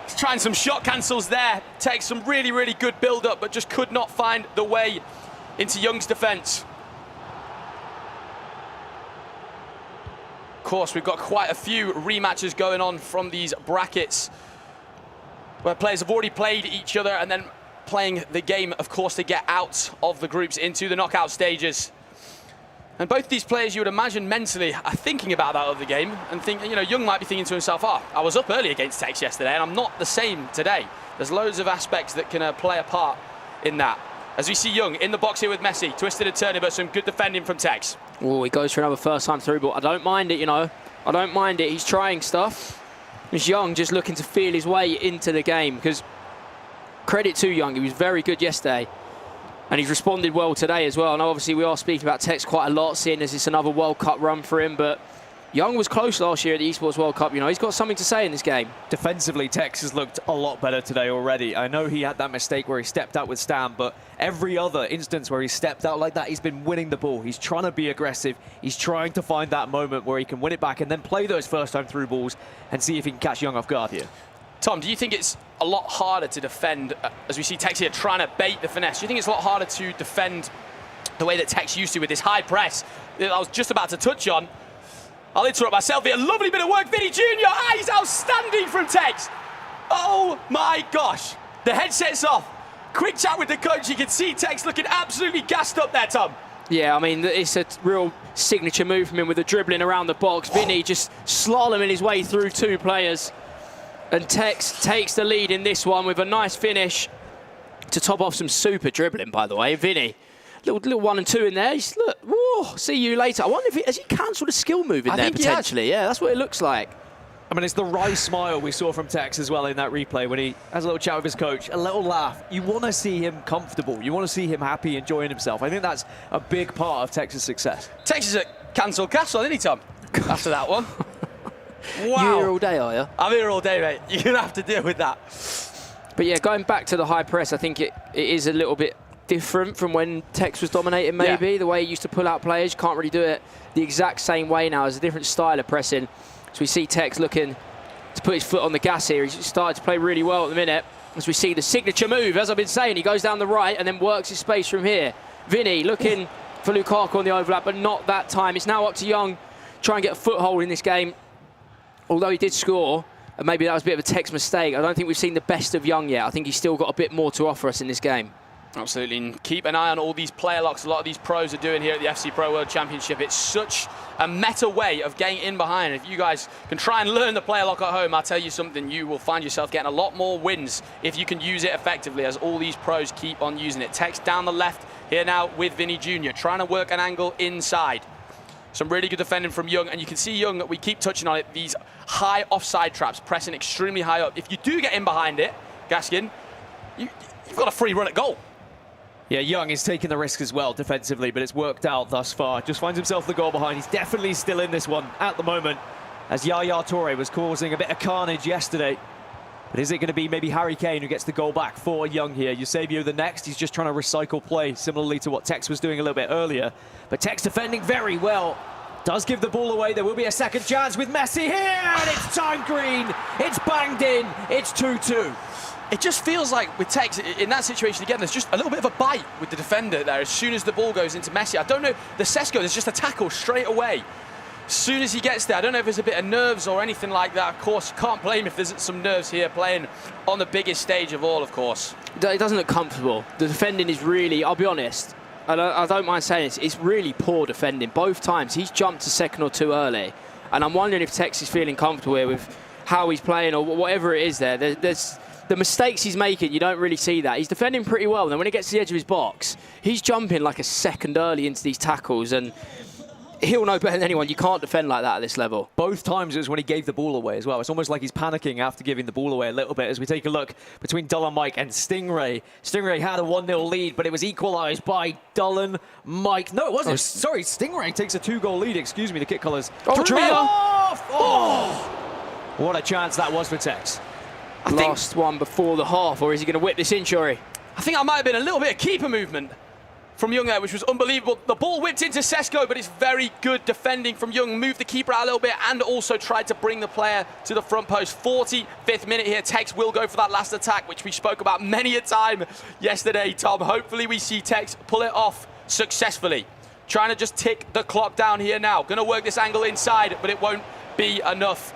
He's trying some shot cancels there. Takes some really, really good build-up, but just could not find the way into Young's defence. course, we've got quite a few rematches going on from these brackets where players have already played each other and then playing the game, of course, to get out of the groups into the knockout stages. And both these players, you would imagine, mentally are thinking about that other game and think, you know, Young might be thinking to himself, I was up early against Tekkz yesterday and I'm not the same today. There's loads of aspects that can play a part in that. As we see Young in the box here with Messi, twisted and turning, but some good defending from Tekkz. Oh, he goes for another first time through, but I don't mind it, you know. I don't mind it. He's trying stuff. It's Young just looking to feel his way into the game, because credit to Young, he was very good yesterday. And he's responded well today as well. And obviously we are speaking about Tekkz quite a lot, seeing as it's another World Cup run for him. But Young was close last year at the Esports World Cup. You know, he's got something to say in this game. Defensively, Tekkz has looked a lot better today already. I know he had that mistake where he stepped out with Stam, but every other instance where he stepped out like that, he's been winning the ball. He's trying to be aggressive. He's trying to find that moment where he can win it back and then play those first time through balls and see if he can catch Young off guard here. Tom, do you think it's a lot harder to defend, as we see Tekkz here trying to bait the finesse? Do you think it's a lot harder to defend the way that Tekkz used to with this high press that I was just about to touch on? I'll interrupt myself here. Lovely bit of work, Vinny Jr. He's outstanding from Tekkz. Oh my gosh. The headset's off. Quick chat with the coach. You can see Tekkz looking absolutely gassed up there, Tom. Yeah, I mean, it's a real signature move from him with the dribbling around the box. Vinny just slaloming his way through two players. And Tekkz takes the lead in this one with a nice finish to top off some super dribbling, by the way. Vinny, little 1 and 2 in there. He's, look, whoa, see you later. I wonder if has he cancelled a skill move in there potentially? Yeah, that's what it looks like. I mean, it's the wry smile we saw from Tekkz as well in that replay when he has a little chat with his coach, a little laugh. You want to see him comfortable. You want to see him happy, enjoying himself. I think that's a big part of Tekkz's success. Tekkz is at cancelled castle, isn't he, Tom? After that one. Wow. You here all day, are you? I'm here all day, mate. You're going to have to deal with that. But yeah, going back to the high press, I think it is a little bit different from when Tekkz was dominating, maybe. Yeah. The way he used to pull out players, you can't really do it the exact same way now. There's a different style of pressing. So we see Tekkz looking to put his foot on the gas here. He's started to play really well at the minute. As we see the signature move, as I've been saying, he goes down the right and then works his space from here. Vinny looking for Lukaku on the overlap, but not that time. It's now up to Young, try and get a foothold in this game. Although he did score, and maybe that was a bit of a Tekkz mistake, I don't think we've seen the best of Young yet. I think he's still got a bit more to offer us in this game. Absolutely, and keep an eye on all these player locks a lot of these pros are doing here at the FC Pro World Championship. It's such a meta way of getting in behind. If you guys can try and learn the player lock at home, I'll tell you something, you will find yourself getting a lot more wins if you can use it effectively, as all these pros keep on using it. Tekkz down the left here now with Vinny Jr., trying to work an angle inside. Some really good defending from Young, and you can see Young, we keep touching on it, these high offside traps, pressing extremely high up. If you do get in behind it, Gaskin, you've got a free run at goal. Yeah, Young is taking the risk as well defensively, but it's worked out thus far. Just finds himself the goal behind. He's definitely still in this one at the moment, as Yaya Toure was causing a bit of carnage yesterday. But is it going to be maybe Harry Kane who gets the goal back for Young here? Eusebio the next. He's just trying to recycle play, similarly to what Tekkz was doing a little bit earlier. But Tekkz defending very well. Does give the ball away. There will be a second chance with Messi here, and it's time green. It's banged in. It's 2-2. It just feels like with Tekkz, in that situation again, there's just a little bit of a bite with the defender there as soon as the ball goes into Messi. I don't know, the Sesko, there's just a tackle straight away. As soon as he gets there, I don't know if there's a bit of nerves or anything like that. Of course, you can't blame if there's some nerves here playing on the biggest stage of all, of course. It doesn't look comfortable. The defending is really, I'll be honest, I don't mind saying this, it's really poor defending. Both times, he's jumped a second or two early. And I'm wondering if Tekkz is feeling comfortable here with how he's playing or whatever it is there. There's the mistakes he's making, you don't really see that. He's defending pretty well. And then when he gets to the edge of his box, he's jumping like a second early into these tackles. And he'll know better than anyone. You can't defend like that at this level. Both times it was when he gave the ball away as well. It's almost like he's panicking after giving the ball away a little bit as we take a look between Dullen Mike and Stingray. Stingray had a 1-0 lead, but it was equalised by Dullen Mike. No, it wasn't. Sorry, Stingray takes a 2-goal lead. Excuse me, the kick colours. What a chance that was for Tekkz. Last one before the half, or is he going to whip this in, Shuri? I think that might have been a little bit of keeper movement from Young there, which was unbelievable. The ball whipped into Sesko, but it's very good defending from Young. Moved the keeper out a little bit and also tried to bring the player to the front post. 45th minute here. Tekkz will go for that last attack, which we spoke about many a time yesterday, Tom. Hopefully we see Tekkz pull it off successfully. trying to just tick the clock down here now. Going to work this angle inside, but it won't be enough.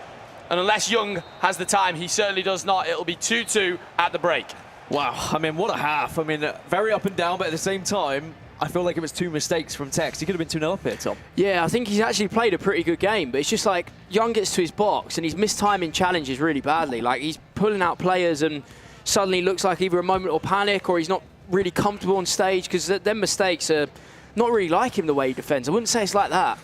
And unless Young has the time, he certainly does not. It'll be 2-2 at the break. Wow, I mean, what a half. I mean, very up and down, but at the same time, I feel like it was 2 mistakes from Tekkz. He could have been 2-0 up here, Tom. Yeah, I think he's actually played a pretty good game, but it's just like Young gets to his box and he's mistiming challenges really badly. Like, he's pulling out players and suddenly looks like either a moment of panic or he's not really comfortable on stage, because them mistakes are not really like him the way he defends. I wouldn't say it's like that.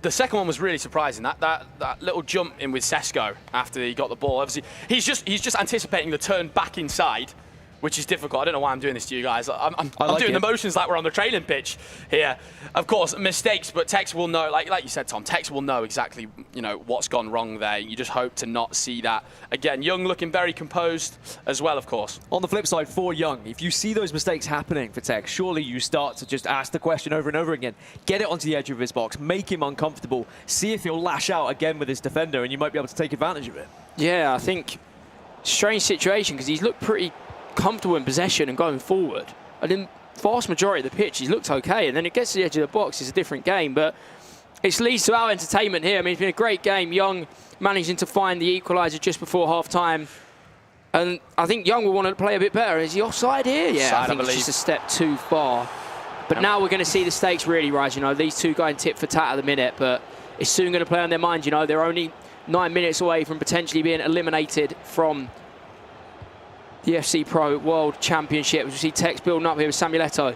The second one was really surprising. That little jump in with Sesko after he got the ball. Obviously, he's just anticipating the turn back inside, which is difficult. I don't know why I'm doing this to you guys. I'm doing the motions like we're on the training pitch here. Of course, mistakes, but Tekkz will know, like you said, Tom, Tekkz will know exactly, you know, what's gone wrong there. You just hope to not see that again. Young looking very composed as well, of course. On the flip side, for Young, if you see those mistakes happening for Tekkz, surely you start to just ask the question over and over again. Get it onto the edge of his box, make him uncomfortable, see if he'll lash out again with his defender, and you might be able to take advantage of it. Yeah, I think strange situation, because he's looked pretty comfortable in possession and going forward, and in vast majority of the pitch he's looked okay, and then it gets to the edge of the box, it's a different game. But it leads to our entertainment here. I mean, it's been a great game. Young managing to find the equaliser just before half-time, and I think Young will want to play a bit better. Is he offside here? Yeah, I think it's just a step too far. But now we're going to see the stakes really rise. You know, these two going tit for tat at the minute, but it's soon going to play on their mind. You know, they're only 9 minutes away from potentially being eliminated from the FC Pro World Championship. We see Tekkz building up here with Samuel Eto'o.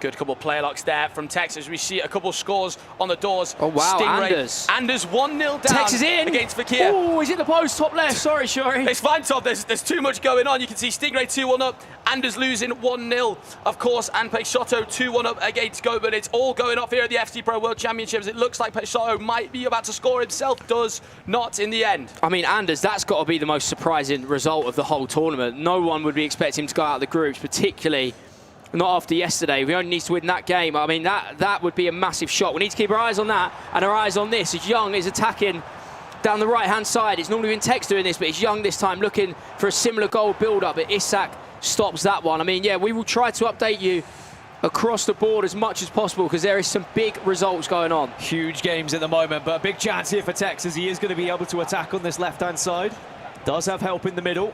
Good couple of player locks there from Tekkz as we see a couple of scores on the doors. Oh, wow, Stingray. Anders 1-0 down. Tekkz is in. Against Fakhr. Oh, he's in the post, top left. Sorry, Shuri. It's fine, Tom. There's too much going on. You can see Stingray 2-1 up. Anders losing 1-0, of course. And Peixoto 2-1 up against Guiobarros. It's all going off here at the FC Pro World Championships. It looks like Peixoto might be about to score himself. Does not in the end. I mean, Anders, that's got to be the most surprising result of the whole tournament. No one would be expecting him to go out of the groups, particularly not after yesterday. We only need to win that game. I mean, that would be a massive shock. We need to keep our eyes on that and our eyes on this, as Young is attacking down the right-hand side. It's normally been Tekkz doing this, but it's Young this time looking for a similar goal build-up, but Isak stops that one. I mean, yeah, we will try to update you across the board as much as possible, because there is some big results going on. Huge games at the moment, but a big chance here for Tekkz, as he is going to be able to attack on this left-hand side. Does have help in the middle.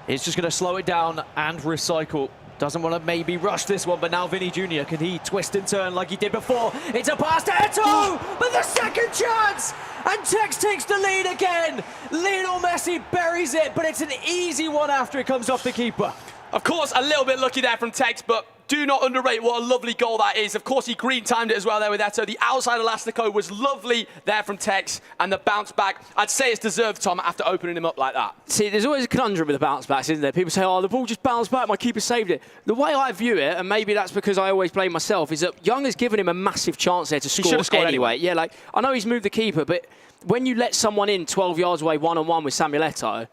He's just going to slow it down and recycle. Doesn't want to maybe rush this one, but now Vinny Jr., can he twist and turn like he did before? It's a pass to Eto'o, but the second chance! And Tekkz takes the lead again. Lionel Messi buries it, but it's an easy one after it comes off the keeper. Of course, a little bit lucky there from Tekkz, but do not underrate what a lovely goal that is. Of course, he green-timed it as well there with Eto'o. The outside elastico was lovely there from Tekkz, and the bounce back, I'd say it's deserved, Tom, after opening him up like that. See, there's always a conundrum with the bounce backs, isn't there? People say, oh, the ball just bounced back, my keeper saved it. The way I view it, and maybe that's because I always blame myself, is that Young has given him a massive chance there to score anyway. Yeah, like, I know he's moved the keeper, but when you let someone in 12 yards away one-on-one with Samuel Eto'o,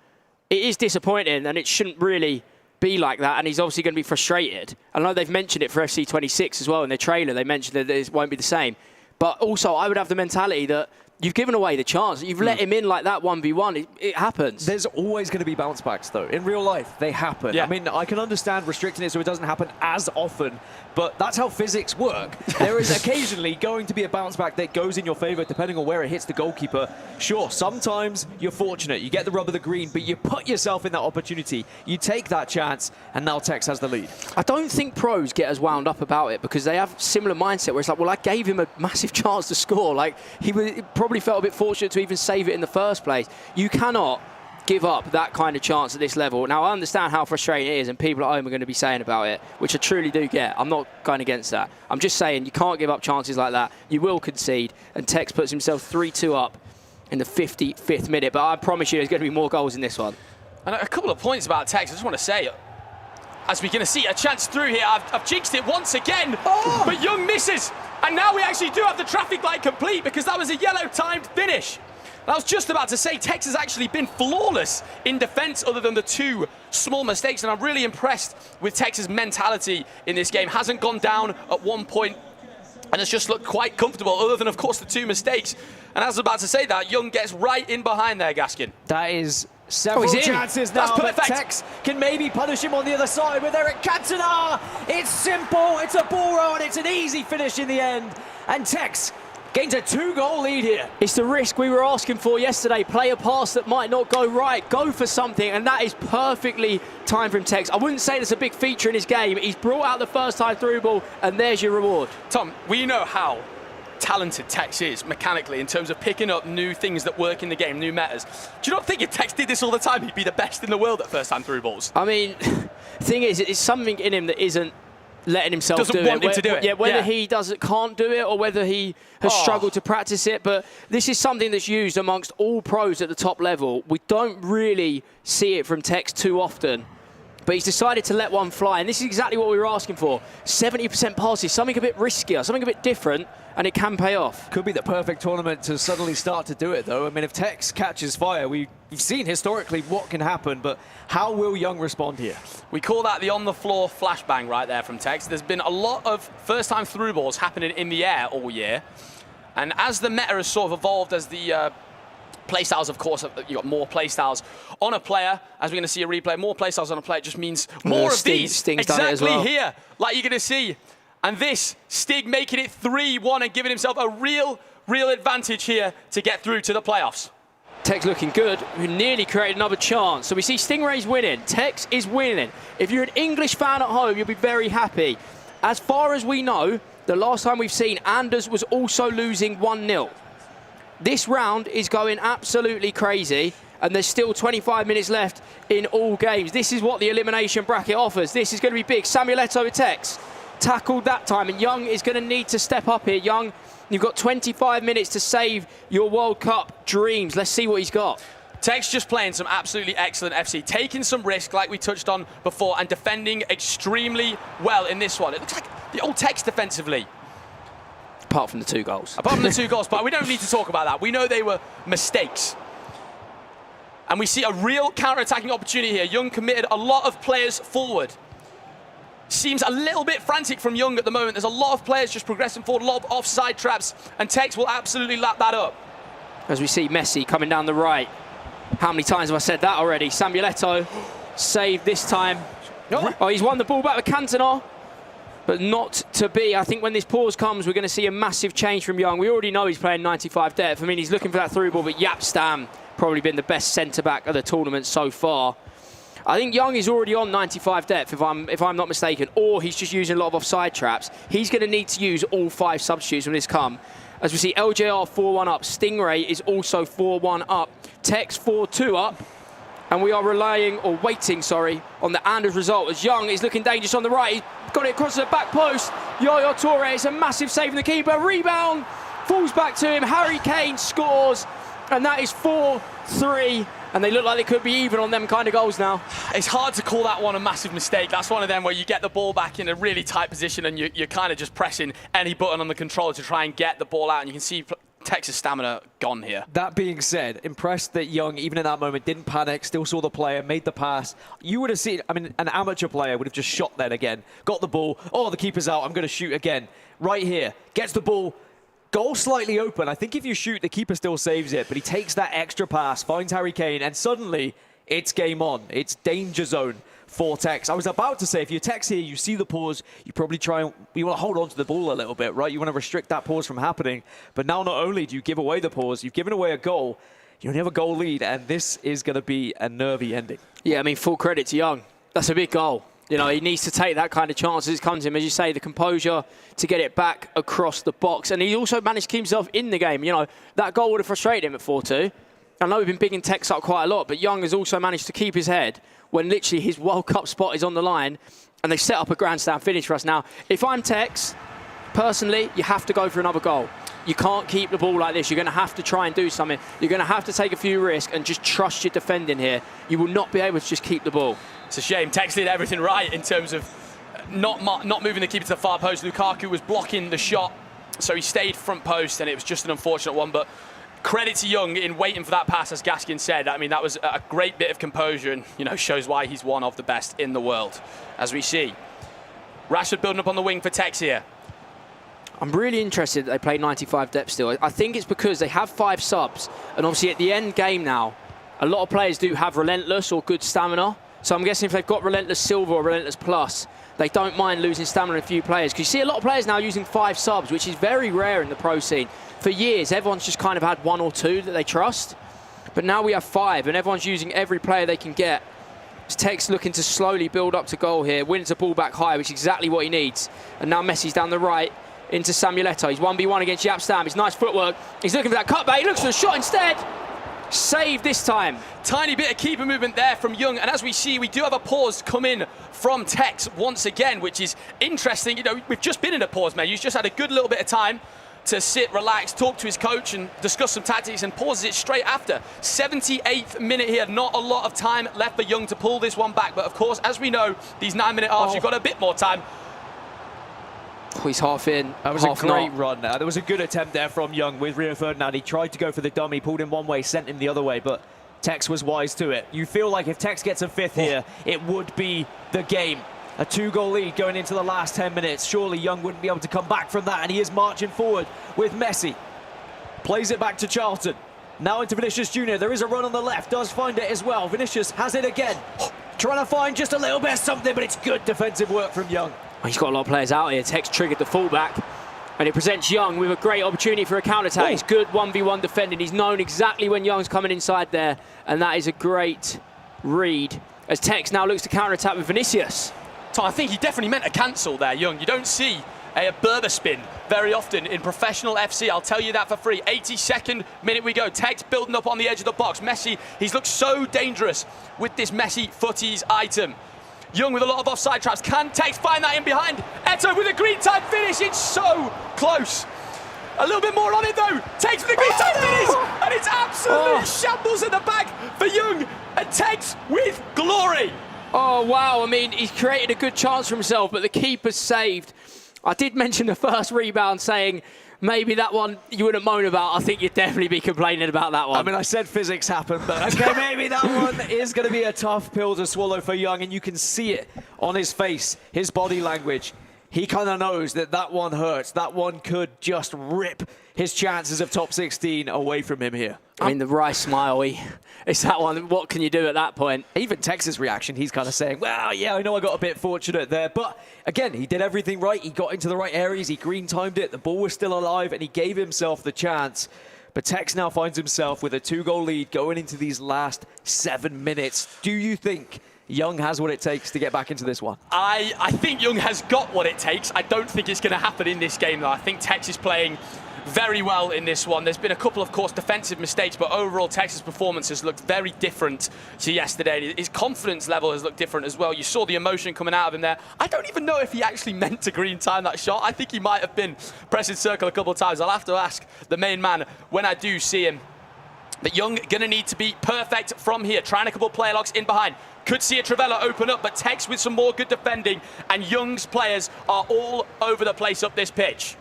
it is disappointing, and it shouldn't really be like that, and he's obviously going to be frustrated. I know they've mentioned it for FC 26 as well in their trailer. They mentioned that it won't be the same. But also, I would have the mentality that you've given away the chance. You've let him in like that 1v1. It happens. There's always going to be bounce backs, though. In real life, they happen. Yeah. I mean, I can understand restricting it so it doesn't happen as often, but that's how physics work. There is occasionally going to be a bounce back that goes in your favor, depending on where it hits the goalkeeper. Sure, sometimes you're fortunate. You get the rub of the green, but you put yourself in that opportunity. You take that chance, and now Tekkz has the lead. I don't think pros get as wound up about it, because they have similar mindset where it's like, well, I gave him a massive chance to score. Like, he probably felt a bit fortunate to even save it in the first place. You cannot give up that kind of chance at this level. Now, I understand how frustrating it is, and people at home are going to be saying about it, which I truly do get. I'm not going against that. I'm just saying you can't give up chances like that. You will concede, and Tekkz puts himself 3-2 up in the 55th minute. But I promise you there's going to be more goals in this one. And a couple of points about Tekkz. I just want to say, as we're going to see a chance through here, I've jinxed it once again, but Young misses. And now we actually do have the traffic light complete, because that was a yellow-timed finish. I was just about to say, Tekkz has actually been flawless in defence other than the two small mistakes, and I'm really impressed with Tekkz's mentality in this game. Hasn't gone down at one point and has just looked quite comfortable, other than, of course, the two mistakes. And as I was about to say that, Young gets right in behind there, Gaskin. That is Several he's in. chances That's now, but perfect. Tekkz can maybe punish him on the other side with Eric Cantona. It's simple, it's a ball roll, and it's an easy finish in the end. And Tekkz gains a 2-goal lead here. It's the risk we were asking for yesterday. Play a pass that might not go right. Go for something, and that is perfectly timed from Tekkz. I wouldn't say that's a big feature in his game. He's brought out the first time through ball, and there's your reward. Tom, we know how talented Tekkz is mechanically in terms of picking up new things that work in the game, new metas. Do you not think if Tekkz did this all the time, he'd be the best in the world at first time through balls? I mean, the thing is, it's something in him that isn't letting himself Doesn't do it. want him to do it. Yeah, whether Yeah. he can't do it or whether he has struggled to practice it. But this is something that's used amongst all pros at the top level. We don't really see it from Tekkz too often. But he's decided to let one fly, and this is exactly what we were asking for. 70% passes, something a bit riskier, something a bit different, and it can pay off. Could be the perfect tournament to suddenly start to do it, though. I mean, if Tekkz catches fire, we've seen historically what can happen, but how will Young respond here? We call that the on-the-floor flashbang right there from Tekkz. There's been a lot of first-time through balls happening in the air all year, and as the meta has sort of evolved, as the playstyles, of course, you've got more playstyles on a player. As we're going to see a replay, more playstyles on a player just means more of these. Sting's done it as well. Here, like you're going to see. And this, Stig making it 3-1 and giving himself a real advantage here to get through to the playoffs. Tekkz looking good, who nearly created another chance. So we see Stingray's winning, Tekkz is winning. If you're an English fan at home, you'll be very happy. As far as we know, the last time we've seen, Anders was also losing 1-0. This round is going absolutely crazy, and there's still 25 minutes left in all games. This is what the elimination bracket offers. This is going to be big. Samuel Eto'o with Tekkz tackled that time, and Young is going to need to step up here. Young, you've got 25 minutes to save your World Cup dreams. Let's see what he's got. Tekkz just playing some absolutely excellent FC, taking some risk like we touched on before, and defending extremely well in this one. It looks like the old Tekkz defensively. Apart from the 2 goals. Apart from the 2 goals, but we don't need to talk about that. We know they were mistakes. And we see a real counter-attacking opportunity here. Young committed a lot of players forward. Seems a little bit frantic from Young at the moment. There's a lot of players just progressing forward, a lot of offside traps, and Tekkz will absolutely lap that up. As we see Messi coming down the right. How many times have I said that already? Samuel Eto'o saved this time. Oh, he's won the ball back with Cantona. But not to be. I think when this pause comes, we're going to see a massive change from Young. We already know he's playing 95 depth. I mean, he's looking for that through ball, but Jaap Stam probably been the best centre-back of the tournament so far. I think Young is already on 95 depth, if I'm not mistaken, or he's just using a lot of offside traps. He's going to need to use all 5 substitutes when this come. As we see LJR 4-1 up, Stingray is also 4-1 up, Tekkz 4-2 up, and we are relying, or waiting, sorry, on the Anders result as Young is looking dangerous on the right. He's got it across the back post. Yaya Toure, it's a massive save from the keeper. Rebound, falls back to him. Harry Kane scores, and that is 4-3. And they look like they could be even on them kind of goals now. It's hard to call that one a massive mistake. That's one of them where you get the ball back in a really tight position and you're kind of just pressing any button on the controller to try and get the ball out. And you can see Tekkz' stamina gone here. That being said, impressed that Young, even in that moment, didn't panic, still saw the player, made the pass. You would have seen, I mean, an amateur player would have just shot then again. Got the ball, oh, the keeper's out, I'm going to shoot again. Right here, gets the ball, goal slightly open. I think if you shoot, the keeper still saves it, but he takes that extra pass, finds Harry Kane, and suddenly it's game on. It's danger zone for Tekkz. I was about to say, if you're Tekkz here, you see the pause, you probably you want to hold on to the ball a little bit, right? You want to restrict that pause from happening. But now not only do you give away the pause, you've given away a goal, you only have a goal lead, and this is going to be a nervy ending. Yeah, I mean, full credit to Young. That's a big goal. You know, he needs to take that kind of chance as it comes to him. As you say, the composure to get it back across the box. And he also managed to keep himself in the game. You know, that goal would have frustrated him at 4-2. I know we've been bigging Tekkz up quite a lot, but Young has also managed to keep his head when literally his World Cup spot is on the line, and they set up a grandstand finish for us. Now, if I'm Tekkz, personally, you have to go for another goal. You can't keep the ball like this. You're going to have to try and do something. You're going to have to take a few risks and just trust your defending here. You will not be able to just keep the ball. It's a shame. Tekkz did everything right in terms of not moving the keeper to the far post. Lukaku was blocking the shot, so he stayed front post, and it was just an unfortunate one. But credit to Young in waiting for that pass, as Gaskin said. I mean, that was a great bit of composure and, you know, shows why he's one of the best in the world, as we see. Rashford building up on the wing for Tekkz here. I'm really interested that they play 95 depth still. I think it's because they have 5 subs, and obviously at the end game now, A lot of players do have Relentless or good stamina. So I'm guessing if they've got Relentless Silver or Relentless Plus, they don't mind losing stamina in a few players. Because you see a lot of players now using 5 subs, which is very rare in the pro scene. For years, everyone's just kind of had 1 or 2 that they trust. But now we have 5, and everyone's using every player they can get. Tekkz looking to slowly build up to goal here. Wins the ball back high, which is exactly what he needs. And now Messi's down the right into Samueletto. He's 1v1 against Yapstam. It's nice footwork. He's looking for that cutback. He looks for the shot instead. Save this time. Tiny bit of keeper movement there from Young, and as we see, we do have a pause come in from Tekkz once again, which is interesting. You know, we've just been in a pause, man. He's just had a good little bit of time to sit, relax, talk to his coach and discuss some tactics, and pauses it straight after. 78th minute here, not a lot of time left for Young to pull this one back, but of course, as we know, these 9-minute halves, you've got a bit more time. Oh, he's half in. That was a great run. There was a good attempt there from Young with Rio Ferdinand. He tried to go for the dummy, pulled him one way, sent him the other way, but Tekkz was wise to it. You feel like if Tekkz gets a 5th here, it would be the game. A 2-goal lead going into the last 10 minutes. Surely Young wouldn't be able to come back from that, and he is marching forward with Messi. Plays it back to Charlton. Now into Vinicius Jr. There is a run on the left, does find it as well. Vinicius has it again. Trying to find just a little bit of something, but it's good defensive work from Young. He's got a lot of players out here. Tekkz triggered the fullback, and it presents Young with a great opportunity for a counter-attack. It's good 1v1 defending. He's known exactly when Young's coming inside there, and that is a great read as Tekkz now looks to counter-attack with Vinicius. Tom, I think he definitely meant a cancel there, Young. You don't see a Berber spin very often in professional FC. I'll tell you that for free. 82nd minute we go. Tekkz building up on the edge of the box. Messi, he's looked so dangerous with this Messi footies item. Young with a lot of offside traps. Can Tekkz find that in behind? Eto with a green time finish. It's so close. A little bit more on it though. Tekkz with a green time finish. And it's absolute shambles at the back for Young. And Tekkz with glory. Oh, wow. I mean, he's created a good chance for himself, but the keeper's saved. I did mention the first rebound saying maybe that one you wouldn't moan about. I think you'd definitely be complaining about that one. I mean, I said physics happen, but okay, maybe that one is going to be a tough pill to swallow for Young, and you can see it on his face, his body language. He kind of knows that that one hurts. That one could just rip his chances of top 16 away from him here. I mean, the Rice smile, it's that one. What can you do at that point? Even Tekkz's reaction, he's kind of saying, well, yeah, I know I got a bit fortunate there. But again, he did everything right. He got into the right areas. He green timed it. The ball was still alive, and he gave himself the chance. But Tekkz now finds himself with a 2-goal lead going into these last 7 minutes. Do you think Young has what it takes to get back into this one? I think Young has got what it takes. I don't think it's going to happen in this game, though. I think Tekkz is playing very well in this one. There's been a couple, of course, defensive mistakes, but overall Tekkz's performance has looked very different to yesterday. His confidence level has looked different as well. You saw the emotion coming out of him there. I don't even know if he actually meant to green time that shot. I think he might have been pressing circle a couple of times. I'll have to ask the main man when I do see him. But Young going to need to be perfect from here. Trying a couple of player locks in behind. Could see a Travella open up, but Tekkz with some more good defending, and Young's players are all over the place up this pitch.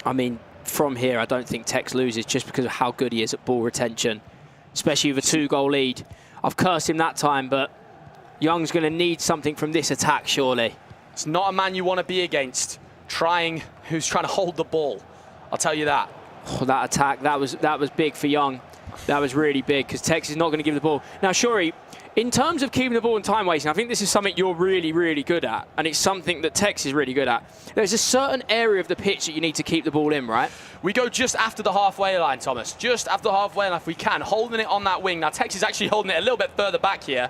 I mean, from here, I don't think Tekkz loses just because of how good he is at ball retention, especially with a 2-goal lead. I've cursed him that time, but Young's going to need something from this attack, surely. It's not a man you want to be against, who's trying to hold the ball. I'll tell you that. Oh, that attack, that was big for Young. That was really big, because Tekkz is not going to give the ball. Now, Shuri, in terms of keeping the ball and time wasting, I think this is something you're really, really good at, and it's something that Tekkz is really good at. There's a certain area of the pitch that you need to keep the ball in, right? We go just after the halfway line, Thomas. Just after the halfway line, if we can, holding it on that wing. Now, Tekkz is actually holding it a little bit further back here,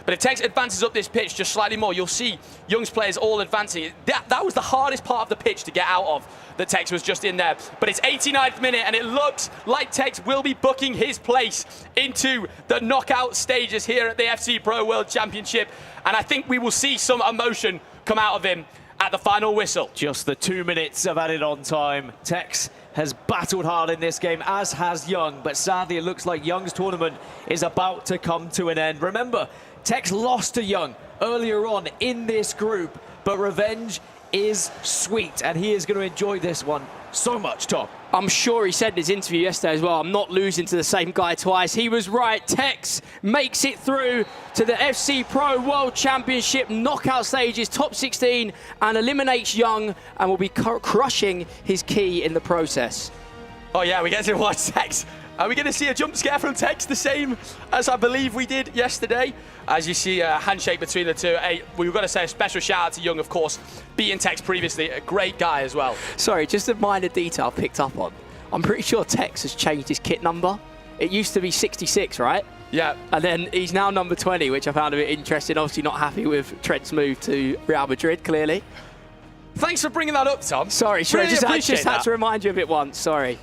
but if Tekkz advances up this pitch just slightly more, you'll see Young's players all advancing. That was the hardest part of the pitch to get out of, that Tekkz was just in there. But it's 89th minute, and it looks like Tekkz will be booking his place into the knockout stages here at the FC Pro World Championship. And I think we will see some emotion come out of him at the final whistle. Just the 2 minutes of added on time. Tekkz has battled hard in this game, as has Young, but sadly it looks like Young's tournament is about to come to an end. Remember, Tekkz lost to Young earlier on in this group, but revenge is sweet, and he is going to enjoy this one so much, Tom. I'm sure he said in his interview yesterday as well, I'm not losing to the same guy twice. He was right. Tekkz makes it through to the FC Pro World Championship knockout stages, top 16, and eliminates Young, and will be crushing his key in the process. Oh yeah, we get to watch Tekkz Are we going to see a jump scare from Tekkz, the same as I believe we did yesterday? As you see a handshake between the two. Hey, we've got to say a special shout out to Young, of course, beating Tekkz previously. A great guy as well. Sorry, just a minor detail I picked up on. I'm pretty sure Tekkz has changed his kit number. It used to be 66, right? Yeah. And then he's now number 20, which I found a bit interesting. Obviously not happy with Trent's move to Real Madrid, clearly. Thanks for bringing that up, Tom. Sorry, Trent, Really just had to remind you of it once. Sorry.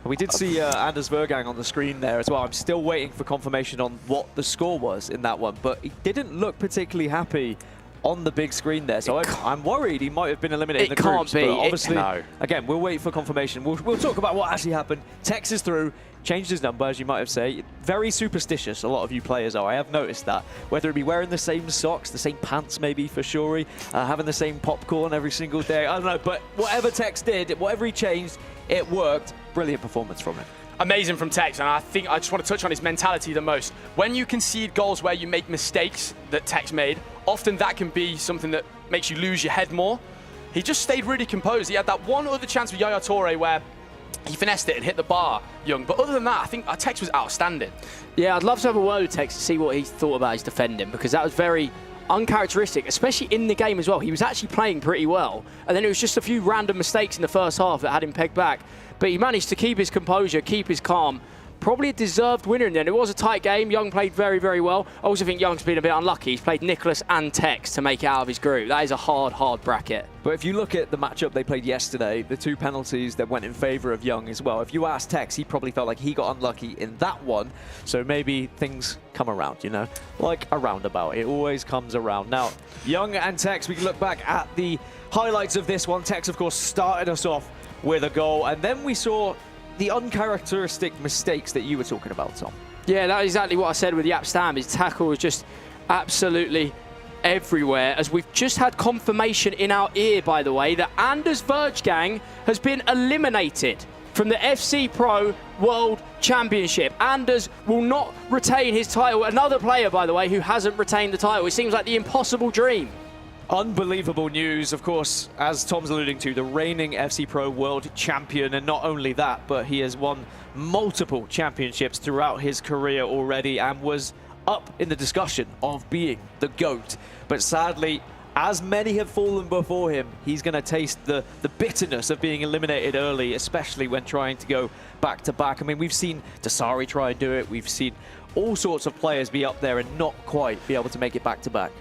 We did see Anders Vergang on the screen there as well. I'm still waiting for confirmation on what the score was in that one, but he didn't look particularly happy on the big screen there. So I'm worried he might have been eliminated in the groups. It can't be. But obviously, No. again, we'll wait for confirmation. We'll talk about what actually happened. Tekkz is through. Changed his number, as you might have said. Very superstitious, a lot of you players are. I have noticed that. Whether it be wearing the same socks, the same pants maybe for Shuri, having the same popcorn every single day. I don't know, but whatever Tekkz did, whatever he changed, it worked. Brilliant performance from him. Amazing from Tekkz, and I think I just want to touch on his mentality the most. When you concede goals where you make mistakes that Tekkz made, often that can be something that makes you lose your head more. He just stayed really composed. He had that one other chance with Yaya Toure where he finessed it and hit the bar, Young. But other than that, I think Tekkz was outstanding. Yeah, I'd love to have a word with Tekkz to see what he thought about his defending, because that was very uncharacteristic, especially in the game as well. He was actually playing pretty well, and then it was just a few random mistakes in the first half that had him pegged back. But he managed to keep his composure, keep his calm. Probably a deserved winner in the end. It was a tight game. Young played very, very well. I also think Young's been a bit unlucky. He's played Nicholas and Tekkz to make it out of his group. That is a hard, hard bracket. But if you look at the matchup they played yesterday, the two penalties that went in favour of Young as well, if you ask Tekkz, he probably felt like he got unlucky in that one. So maybe things come around, you know, like a roundabout. It always comes around. Now, Young and Tekkz, we can look back at the highlights of this one. Tekkz, of course, started us off with a goal, and then we saw the uncharacteristic mistakes that you were talking about, Tom. Yeah, that is exactly what I said with Jaap Stam. His tackle was just absolutely everywhere, as we've just had confirmation in our ear, by the way, that Anders Vergang has been eliminated from the FC Pro World Championship. Anders will not retain his title. Another player, by the way, who hasn't retained the title. It seems like the impossible dream. Unbelievable news, of course, as Tom's alluding to, the reigning FC Pro World Champion, and not only that, but he has won multiple championships throughout his career already and was up in the discussion of being the GOAT. But sadly, as many have fallen before him, he's going to taste the bitterness of being eliminated early, especially when trying to go back-to-back. I mean, we've seen Dasari try and do it. We've seen all sorts of players be up there and not quite be able to make it back-to-back.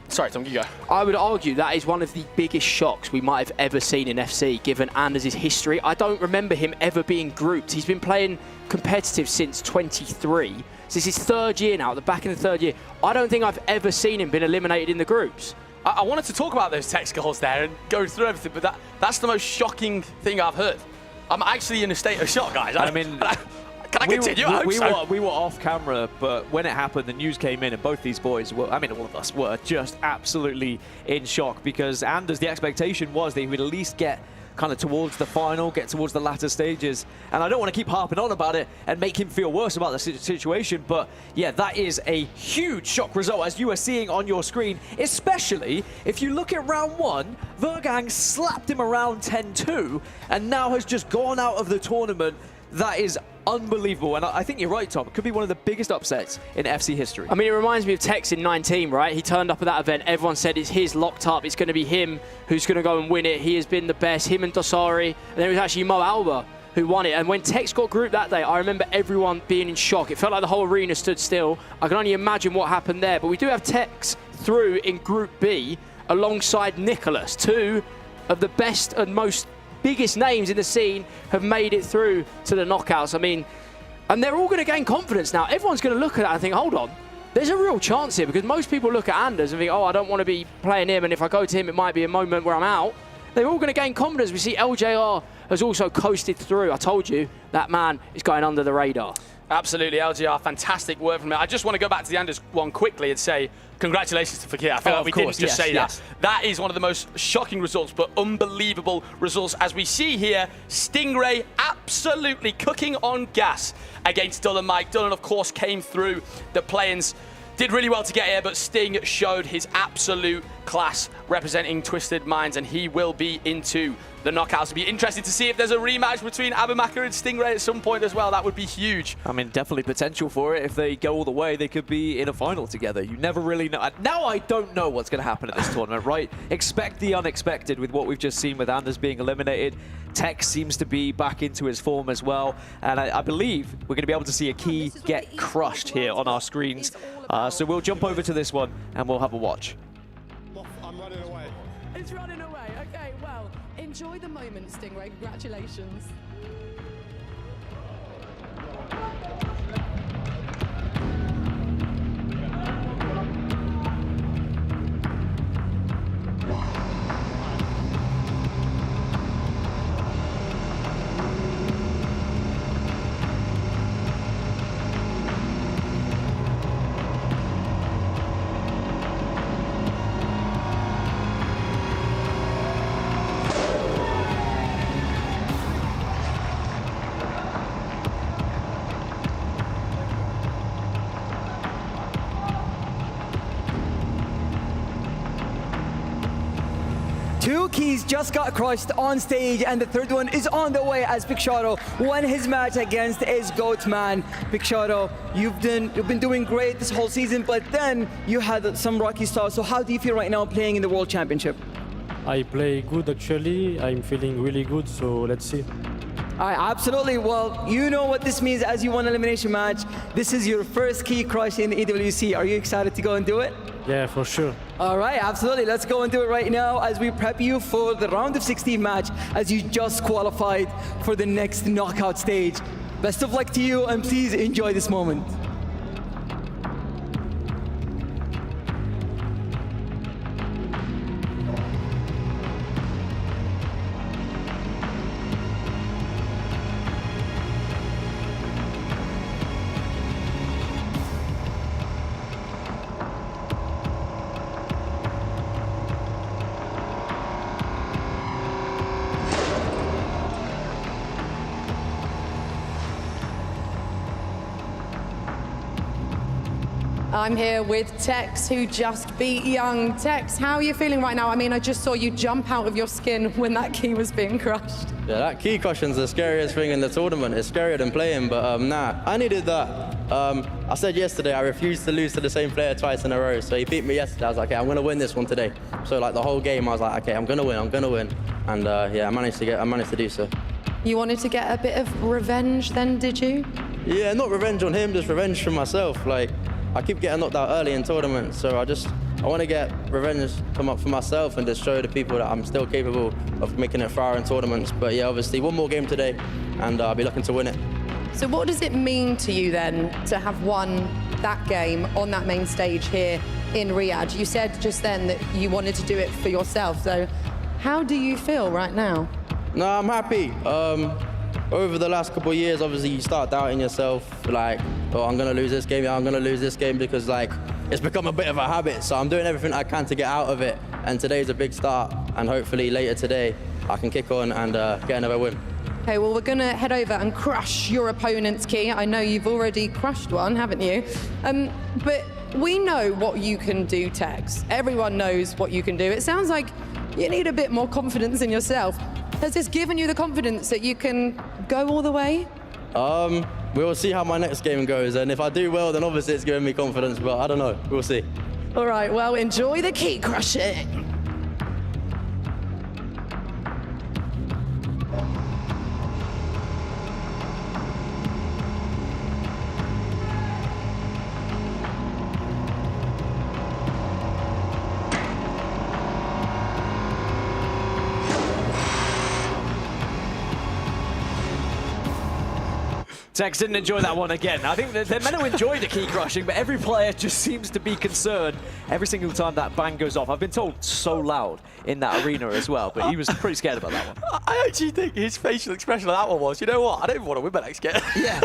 Sorry, Tom, you go. I would argue that is one of the biggest shocks we might have ever seen in FC, given Anders' history. I don't remember him ever being grouped. He's been playing competitive since 23. This is his third year now, the back in the third year. I don't think I've ever seen him been eliminated in the groups. I wanted to talk about those Tekkz goals there and go through everything, but that's the most shocking thing I've heard. I'm actually in a state of shock, guys. I mean, can I continue? We were off camera, but when it happened, the news came in, and both these boys were, I mean, all of us were just absolutely in shock, because Anders, the expectation was that he would at least get kind of towards the final, get towards the latter stages. And I don't want to keep harping on about it and make him feel worse about the situation, but yeah, that is a huge shock result, as you are seeing on your screen, especially if you look at round one. Vergang slapped him around 10-2 and now has just gone out of the tournament. That is unbelievable, and I think you're right, Tom. It could be one of the biggest upsets in FC history. I mean, it reminds me of Tekkz in 19, right? He turned up at that event. Everyone said it's his locked up. It's going to be him who's going to go and win it. He has been the best, him and Dasari. And then it was actually Mo Alba who won it. And when Tekkz got grouped that day, I remember everyone being in shock. It felt like the whole arena stood still. I can only imagine what happened there. But we do have Tekkz through in Group B alongside Nicholas. Two of the best and most biggest names in the scene have made it through to the knockouts. I mean, and they're all going to gain confidence now. Everyone's going to look at that and think, hold on, there's a real chance here, because most people look at Anders and think, oh, I don't want to be playing him, and if I go to him, it might be a moment where I'm out. They're all going to gain confidence. We see LJR has also coasted through. I told you, that man is going under the radar. Absolutely, LGR, fantastic work from him. I just want to go back to the Anders one quickly and say congratulations to Fakhr. I feel like we didn't just say that. That is one of the most shocking results, but unbelievable results. As we see here, Stingray absolutely cooking on gas against Dull and Mike. Dull, of course, came through the play-ins Did really well to get here, but Sting showed his absolute class representing Twisted Minds, and he will be into the knockouts. It'll be interesting to see if there's a rematch between Abimaka and Stingray at some point as well. That would be huge. I mean, definitely potential for it. If they go all the way, they could be in a final together. You never really know. Now I don't know what's going to happen at this tournament, right? Expect the unexpected with what we've just seen with Anders being eliminated. Tekkz seems to be back into his form as well. And I believe we're going to be able to see a key get crushed here on our screens. So we'll jump over to this one and we'll have a watch. I'm running away. It's running away. Okay, well, enjoy the moment, Stingray. Congratulations. Two keys just got crushed on stage, and the third one is on the way as Picciotto won his match against his GOAT man. Picciotto, you've been doing great this whole season, but then you had some rocky start. So how do you feel right now playing in the World Championship? I play good actually. I'm feeling really good, so let's see. All right, absolutely. Well, you know what this means as you won an elimination match. This is your first key crush in the EWC. Are you excited to go and do it? Yeah, for sure. All right, absolutely. Let's go and do it right now as we prep you for the round of 16 match as you just qualified for the next knockout stage. Best of luck to you, and please enjoy this moment. I'm here with Tekkz, who just beat Young. Tekkz, how are you feeling right now? I mean, I just saw you jump out of your skin when that key was being crushed. Yeah, that key crushing's the scariest thing in the tournament. It's scarier than playing, but nah, I needed that. I said yesterday I refused to lose to the same player twice in a row, so he beat me yesterday. I was like, okay, I'm gonna win this one today. So like the whole game, I was like, okay, I'm gonna win, and yeah, I managed to do so. You wanted to get a bit of revenge then, did you? Yeah, not revenge on him, just revenge for myself. Like, I keep getting knocked out early in tournaments, so I want to get revenge come up for myself and just show the people that I'm still capable of making it far in tournaments. But yeah, obviously one more game today, and I'll be looking to win it. So what does it mean to you then to have won that game on that main stage here in Riyadh? You said just then that you wanted to do it for yourself, so how do you feel right now? No, I'm happy. Over the last couple of years, obviously you start doubting yourself, like, oh, I'm gonna lose this game, yeah, I'm gonna lose this game, because like, it's become a bit of a habit. So I'm doing everything I can to get out of it. And today's a big start, and hopefully later today, I can kick on and get another win. Okay, well, we're gonna head over and crush your opponent's key. I know you've already crushed one, haven't you? But we know what you can do, Tekkz. Everyone knows what you can do. It sounds like you need a bit more confidence in yourself. Has this given you the confidence that you can go all the way? We'll see how my next game goes, and if I do well, then obviously it's giving me confidence, but I don't know, we'll see. All right, well, enjoy the key crushing. Tekkz didn't enjoy that one again. I think they're meant to enjoy the key crushing, but every player just seems to be concerned every single time that bang goes off. I've been told so loud in that arena as well, but he was pretty scared about that one. I actually think his facial expression on that one was, you know what, I don't even want to win my next game. Yeah,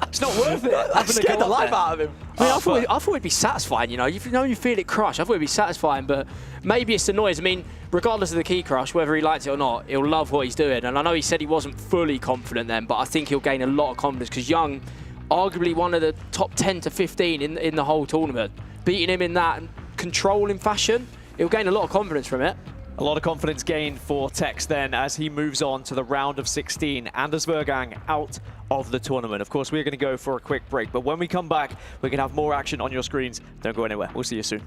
it's not worth it. That scared the life out of him. I mean, I thought it'd be satisfying, you know. You know, you feel it crush. I thought it'd be satisfying, but maybe it's the noise. I mean, regardless of the key crush, whether he likes it or not, he'll love what he's doing. And I know he said he wasn't fully confident then, but I think he'll gain a lot of confidence because Young, arguably one of the top 10 to 15 in the whole tournament. beating him in that controlling fashion, he'll gain a lot of confidence from it. A lot of confidence gained for Tekkz then as he moves on to the round of 16. Anders Vergang out of the tournament. Of course, we're going to go for a quick break, but when we come back, we're going to have more action on your screens. Don't go anywhere. We'll see you soon.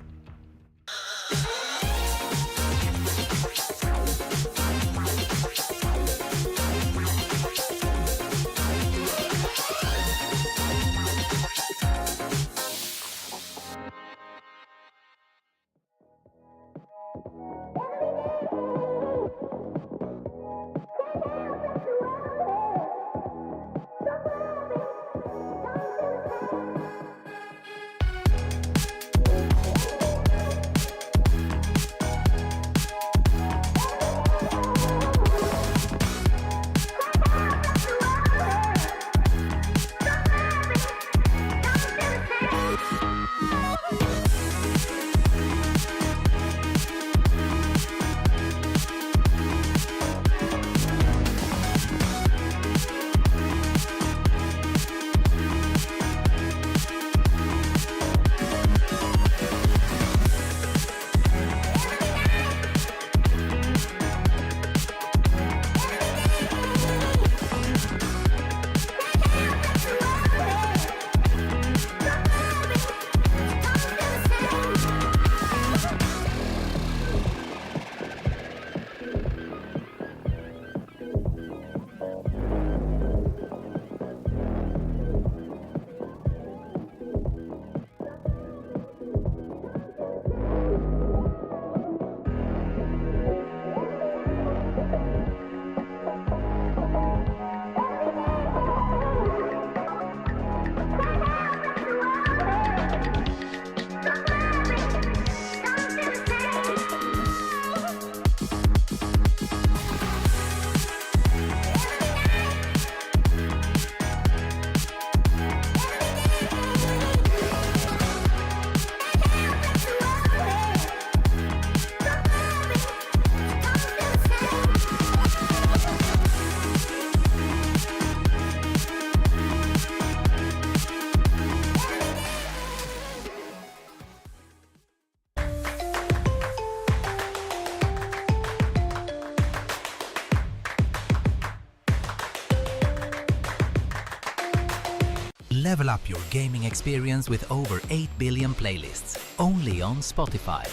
Level up your gaming experience with over 8 billion playlists, only on Spotify,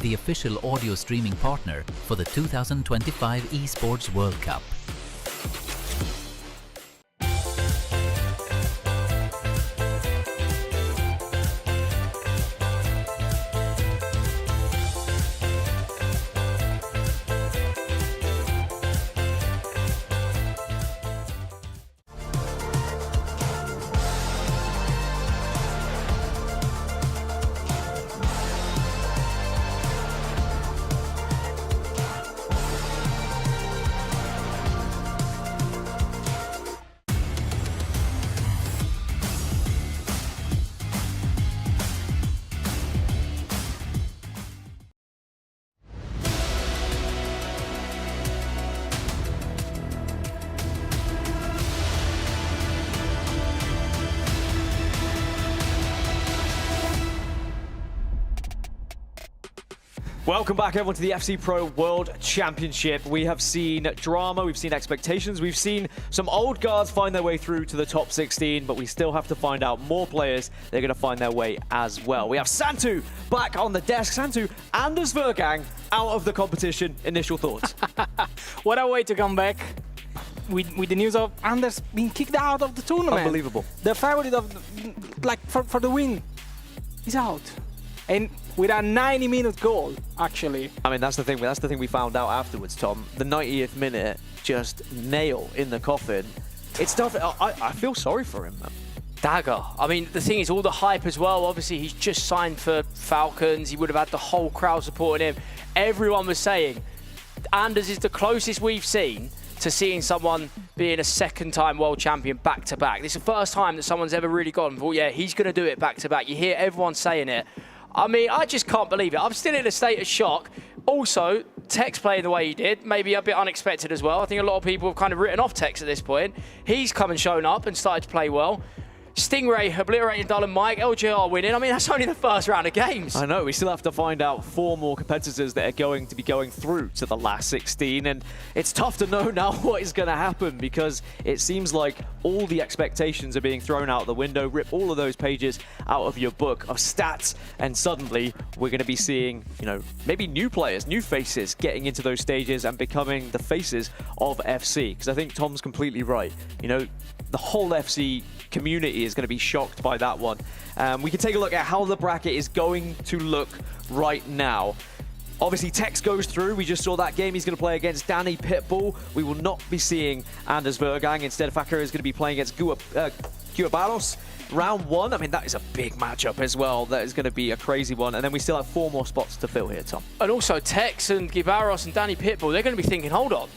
the official audio streaming partner for the 2025 Esports World Cup. Welcome back, everyone, to the FC Pro World Championship. We have seen drama, we've seen expectations, we've seen some old guards find their way through to the top 16, but we still have to find out more players. They're going to find their way as well. We have Santu back on the desk. Santu, Anders Vergang out of the competition. Initial thoughts? What a way to come back with the news of Anders being kicked out of the tournament. Unbelievable. The favorite of for the win is out. And with a 90-minute goal, actually. I mean, that's the thing. That's the thing we found out afterwards, Tom. The 90th minute, just nail in the coffin. It's tough. I feel sorry for him, man. Dagger. I mean, the thing is, all the hype as well. Obviously, he's just signed for Falcons. He would have had the whole crowd supporting him. Everyone was saying Anders is the closest we've seen to seeing someone being a second-time world champion back-to-back. This is the first time that someone's ever really gone and thought, yeah, he's going to do it back-to-back. You hear everyone saying it. I mean, I just can't believe it. I'm still in a state of shock. Also, Tekkz playing the way he did, maybe a bit unexpected as well. I think a lot of people have kind of written off Tekkz at this point. He's come and shown up and started to play well. Stingray obliterating Dull and Mike, LJR winning. I mean, that's only the first round of games. I know, we still have to find out 4 more competitors that are going to be going through to the last 16, and it's tough to know now what is going to happen because it seems like all the expectations are being thrown out the window. Rip all of those pages out of your book of stats, and suddenly we're going to be seeing, you know, maybe new players, new faces getting into those stages and becoming the faces of FC. Because I think Tom's completely right. You know, the whole FC community is going to be shocked by that one. We can take a look at how the bracket is going to look right now. Obviously, Tekkz goes through. We just saw that game. He's going to play against Dani, Pitbull. We will not be seeing Anders Vergang. Instead, Fakhr is going to be playing against Guiobarros. Round 1, I mean, that is a big matchup as well. That is going to be a crazy one. And then we still have 4 more spots to fill here, Tom. And also, Tekkz and Guiobarros and Dani, Pitbull, they're going to be thinking, hold on,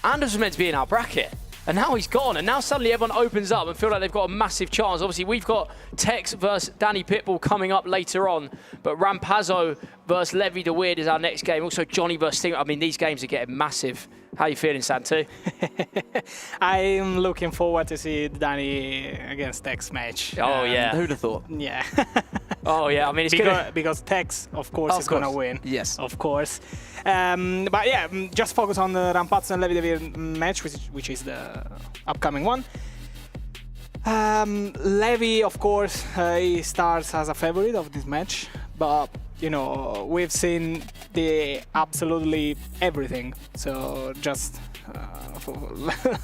Anders was meant to be in our bracket. And now he's gone, and now suddenly everyone opens up and feel like they've got a massive chance. Obviously, we've got Tekkz versus Dani Pitbull coming up later on, but Rampazzo versus Levi the Weird is our next game. Also, Johnny versus Sting. I mean, these games are getting massive. How are you feeling, Santu? I'm looking forward to see Dani against Tekkz match. Oh, yeah. Who'd have thought? Yeah. Oh, yeah. I mean, it's because Tekkz, of course, is going to win. Yes. Of course. But yeah, just focus on the Rampazzo and Levi the Weird match, which is the upcoming one. Levi, of course, he starts as a favorite of this match, but you know, we've seen the absolutely everything. So just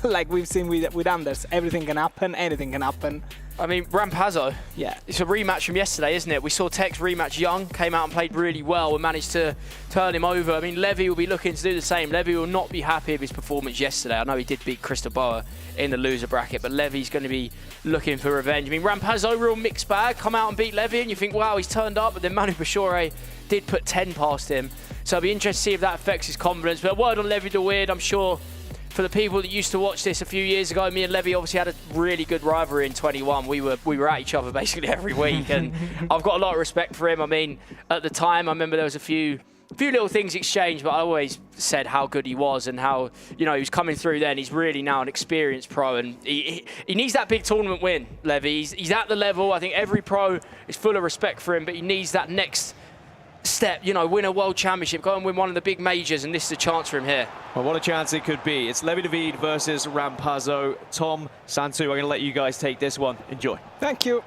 like we've seen with Anders, everything can happen, anything can happen. I mean, Rampazzo, yeah, it's a rematch from yesterday, isn't it? We saw Tekkz rematch Young, came out and played really well and managed to turn him over. I mean, Levi will be looking to do the same. Levi will not be happy with his performance yesterday. I know he did beat Cristobal in the loser bracket, but Levi's going to be looking for revenge. I mean, Rampazzo, real mixed bag, come out and beat Levi, and you think, wow, he's turned up, but then Manu Bashore did put 10 past him. So I'll be interested to see if that affects his confidence. But a word on Levi the Weird, I'm sure for the people that used to watch this a few years ago, me and Levi obviously had a really good rivalry in 21. We were at each other basically every week, and I've got a lot of respect for him. I mean, at the time, I remember there was a few little things exchanged, but I always said how good he was and how, you know, he was coming through then. He's really now an experienced pro, and he needs that big tournament win, Levi. He's at the level. I think every pro is full of respect for him, but he needs that next step, you know, win a world championship, go and win one of the big majors, and this is a chance for him here. Well, what a chance it could be. It's Levi the Weird versus Rampazzo. Tom, Santu, I'm going to let you guys take this one. Enjoy. Thank you.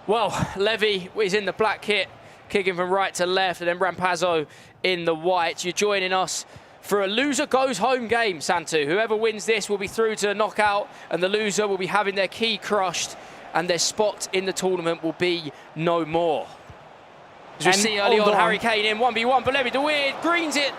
Well, Levi is in the black kit, kicking from right to left, and then Rampazzo in the white. You're joining us for a loser goes home game, Santu. Whoever wins this will be through to the knockout, and the loser will be having their key crushed, and their spot in the tournament will be no more. As we see early on, Harry Kane in 1v1, but Levi the Weird greens it.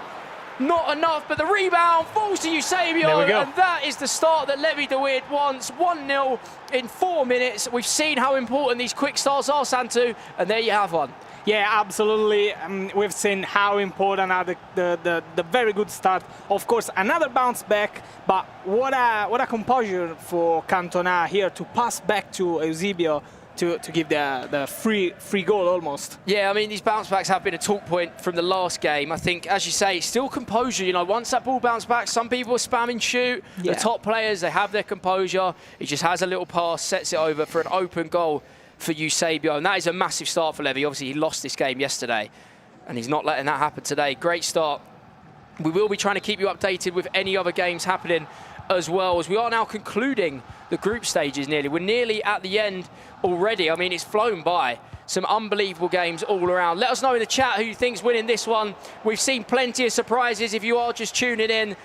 Not enough, but the rebound falls to Eusebio, and that is the start that Levi the Weird wants. 1-0 in 4 minutes. We've seen how important these quick starts are, Santu, and there you have one. Yeah, absolutely. We've seen how important are the very good start. Of course, another bounce back, but what a composure for Cantona here to pass back to Eusebio to give the free goal almost. Yeah, I mean, these bounce backs have been a talk point from the last game. I think, as you say, still composure. You know, once that ball bounced back, some people are spamming shoot. Yeah. The top players, they have their composure. He just has a little pass, sets it over for an open goal for Eusebio. And that is a massive start for Levi. Obviously, he lost this game yesterday, and he's not letting that happen today. Great start. We will be trying to keep you updated with any other games happening as well, as we are now concluding the group stages nearly. We're nearly at the end already. I mean, it's flown by. Some unbelievable games all around. Let us know in the chat who you think's winning this one. We've seen plenty of surprises if you are just tuning in.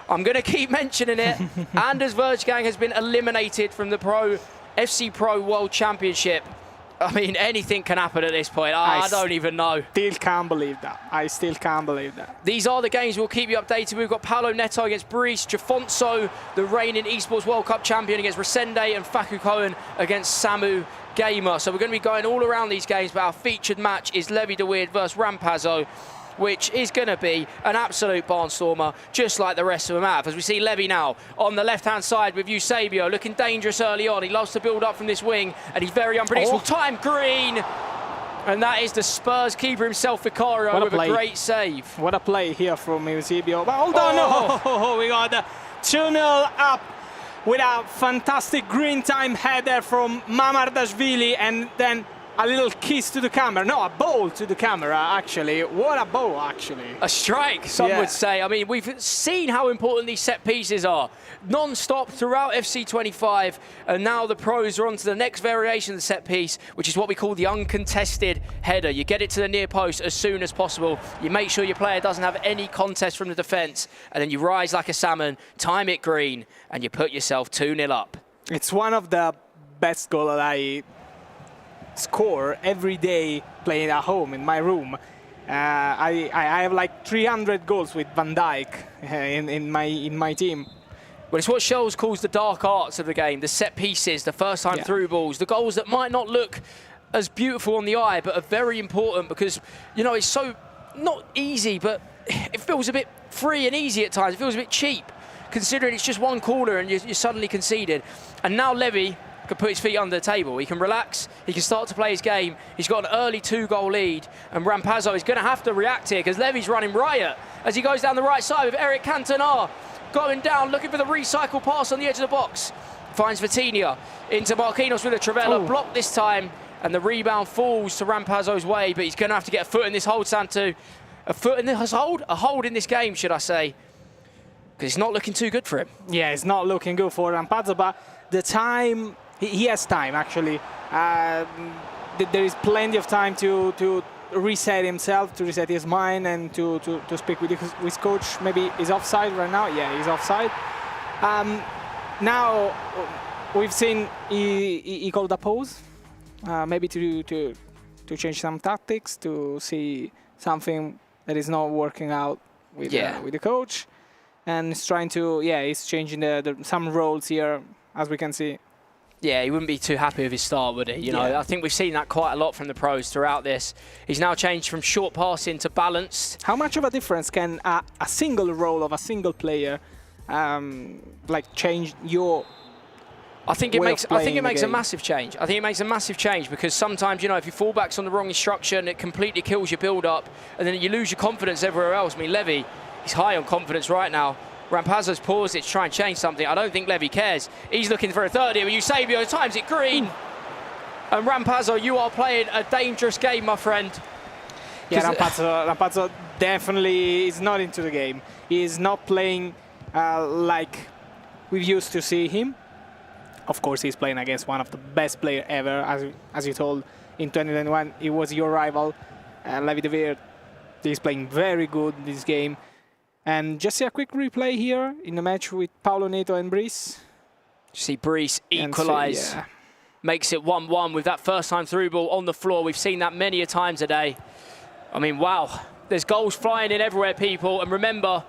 I'm going to keep mentioning it. Anders Vergang has been eliminated from the FC Pro World Championship. I mean, anything can happen at this point. I don't even know. Still can't believe that. I still can't believe that. These are the games we'll keep you updated. We've got Paolo Neto against Brice, Jafonso, the reigning Esports World Cup champion, against Resende, and Fakhr Cohen against Samu Gamer. So we're going to be going all around these games, but our featured match is Levi the Weird versus Rampazzo, which is going to be an absolute barnstormer, just like the rest of them have. As we see Levi now on the left-hand side with Eusebio, looking dangerous early on. He loves to build up from this wing, and he's very unpredictable. Time green, and that is the Spurs keeper himself, Vicario, with a great save. What a play here from Eusebio. But hold on, we got 2-0 up with a fantastic green time header from Mamardashvili, and then a little kiss to the camera. No, a ball to the camera, actually. What a ball, actually. A strike, some would say. I mean, we've seen how important these set pieces are. Non-stop throughout FC25, and now the pros are on to the next variation of the set piece, which is what we call the uncontested header. You get it to the near post as soon as possible. You make sure your player doesn't have any contest from the defence, and then you rise like a salmon, time it green, and you put yourself 2-0 up. It's one of the best goals that I score every day playing at home in my room. I have like 300 goals with Van Dijk in my team. Well, it's what Scholes calls the dark arts of the game, the set pieces, the first time through balls, the goals that might not look as beautiful on the eye, but are very important because, you know, it's so not easy, but it feels a bit free and easy at times. It feels a bit cheap, considering it's just one corner and you're suddenly conceded. And now Levi can put his feet under the table. He can relax, he can start to play his game. He's got an early 2-goal lead, and Rampazzo is going to have to react here because Levy's running riot as he goes down the right side with Eric Cantona going down, looking for the recycle pass on the edge of the box. Finds Vitinha into Marquinhos with a Trivela, blocked this time, and the rebound falls to Rampazzo's way, but he's going to have to get a foot in this hold, Santu. A foot in this hold? A hold in this game, should I say, because it's not looking too good for him. Yeah, it's not looking good for Rampazzo, but the time, he has time, actually. There is plenty of time to reset himself, to reset his mind, and to speak with his coach. Maybe he's offside right now. Yeah, he's offside. Now we've seen he called a pause, maybe to change some tactics, to see something that is not working out with the coach, and he's trying to he's changing some roles here, as we can see. Yeah, he wouldn't be too happy with his start, would he? You know, I think we've seen that quite a lot from the pros throughout this. He's now changed from short passing to balanced. How much of a difference can a single role of a single player like change your? I think it makes a massive change. I think it makes a massive change because sometimes, you know, if your fullback's on the wrong instruction, it completely kills your build-up, and then you lose your confidence everywhere else. I mean, Levi, he's high on confidence right now. Rampazzo's paused it to try and change something. I don't think Levi cares. He's looking for a third here. Eusebio times it green. And Rampazzo, you are playing a dangerous game, my friend. Yeah, Rampazzo definitely is not into the game. He is not playing like we used to see him. Of course, he's playing against one of the best players ever. As you told, in 2021, he was your rival. Levi de Veer is playing very good this game. And just see a quick replay here in the match with Paulo Neto and Brice. See Brice equalise, makes it 1-1 with that first time through ball on the floor. We've seen that many a time today. I mean, wow, there's goals flying in everywhere, people. And remember,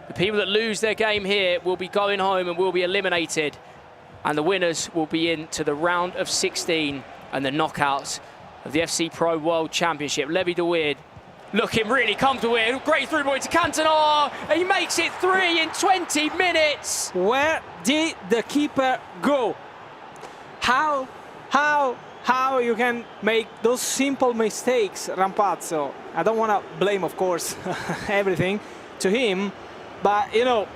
the people that lose their game here will be going home and will be eliminated. And the winners will be into the round of 16 and the knockouts of the FC Pro World Championship. Levi de Weerd looking really comfortable here. Great through ball to Cantona. He makes it 3 in 20 minutes. Where did the keeper go? How you can make those simple mistakes, Rampazzo? I don't want to blame, of course, everything to him, but, you know,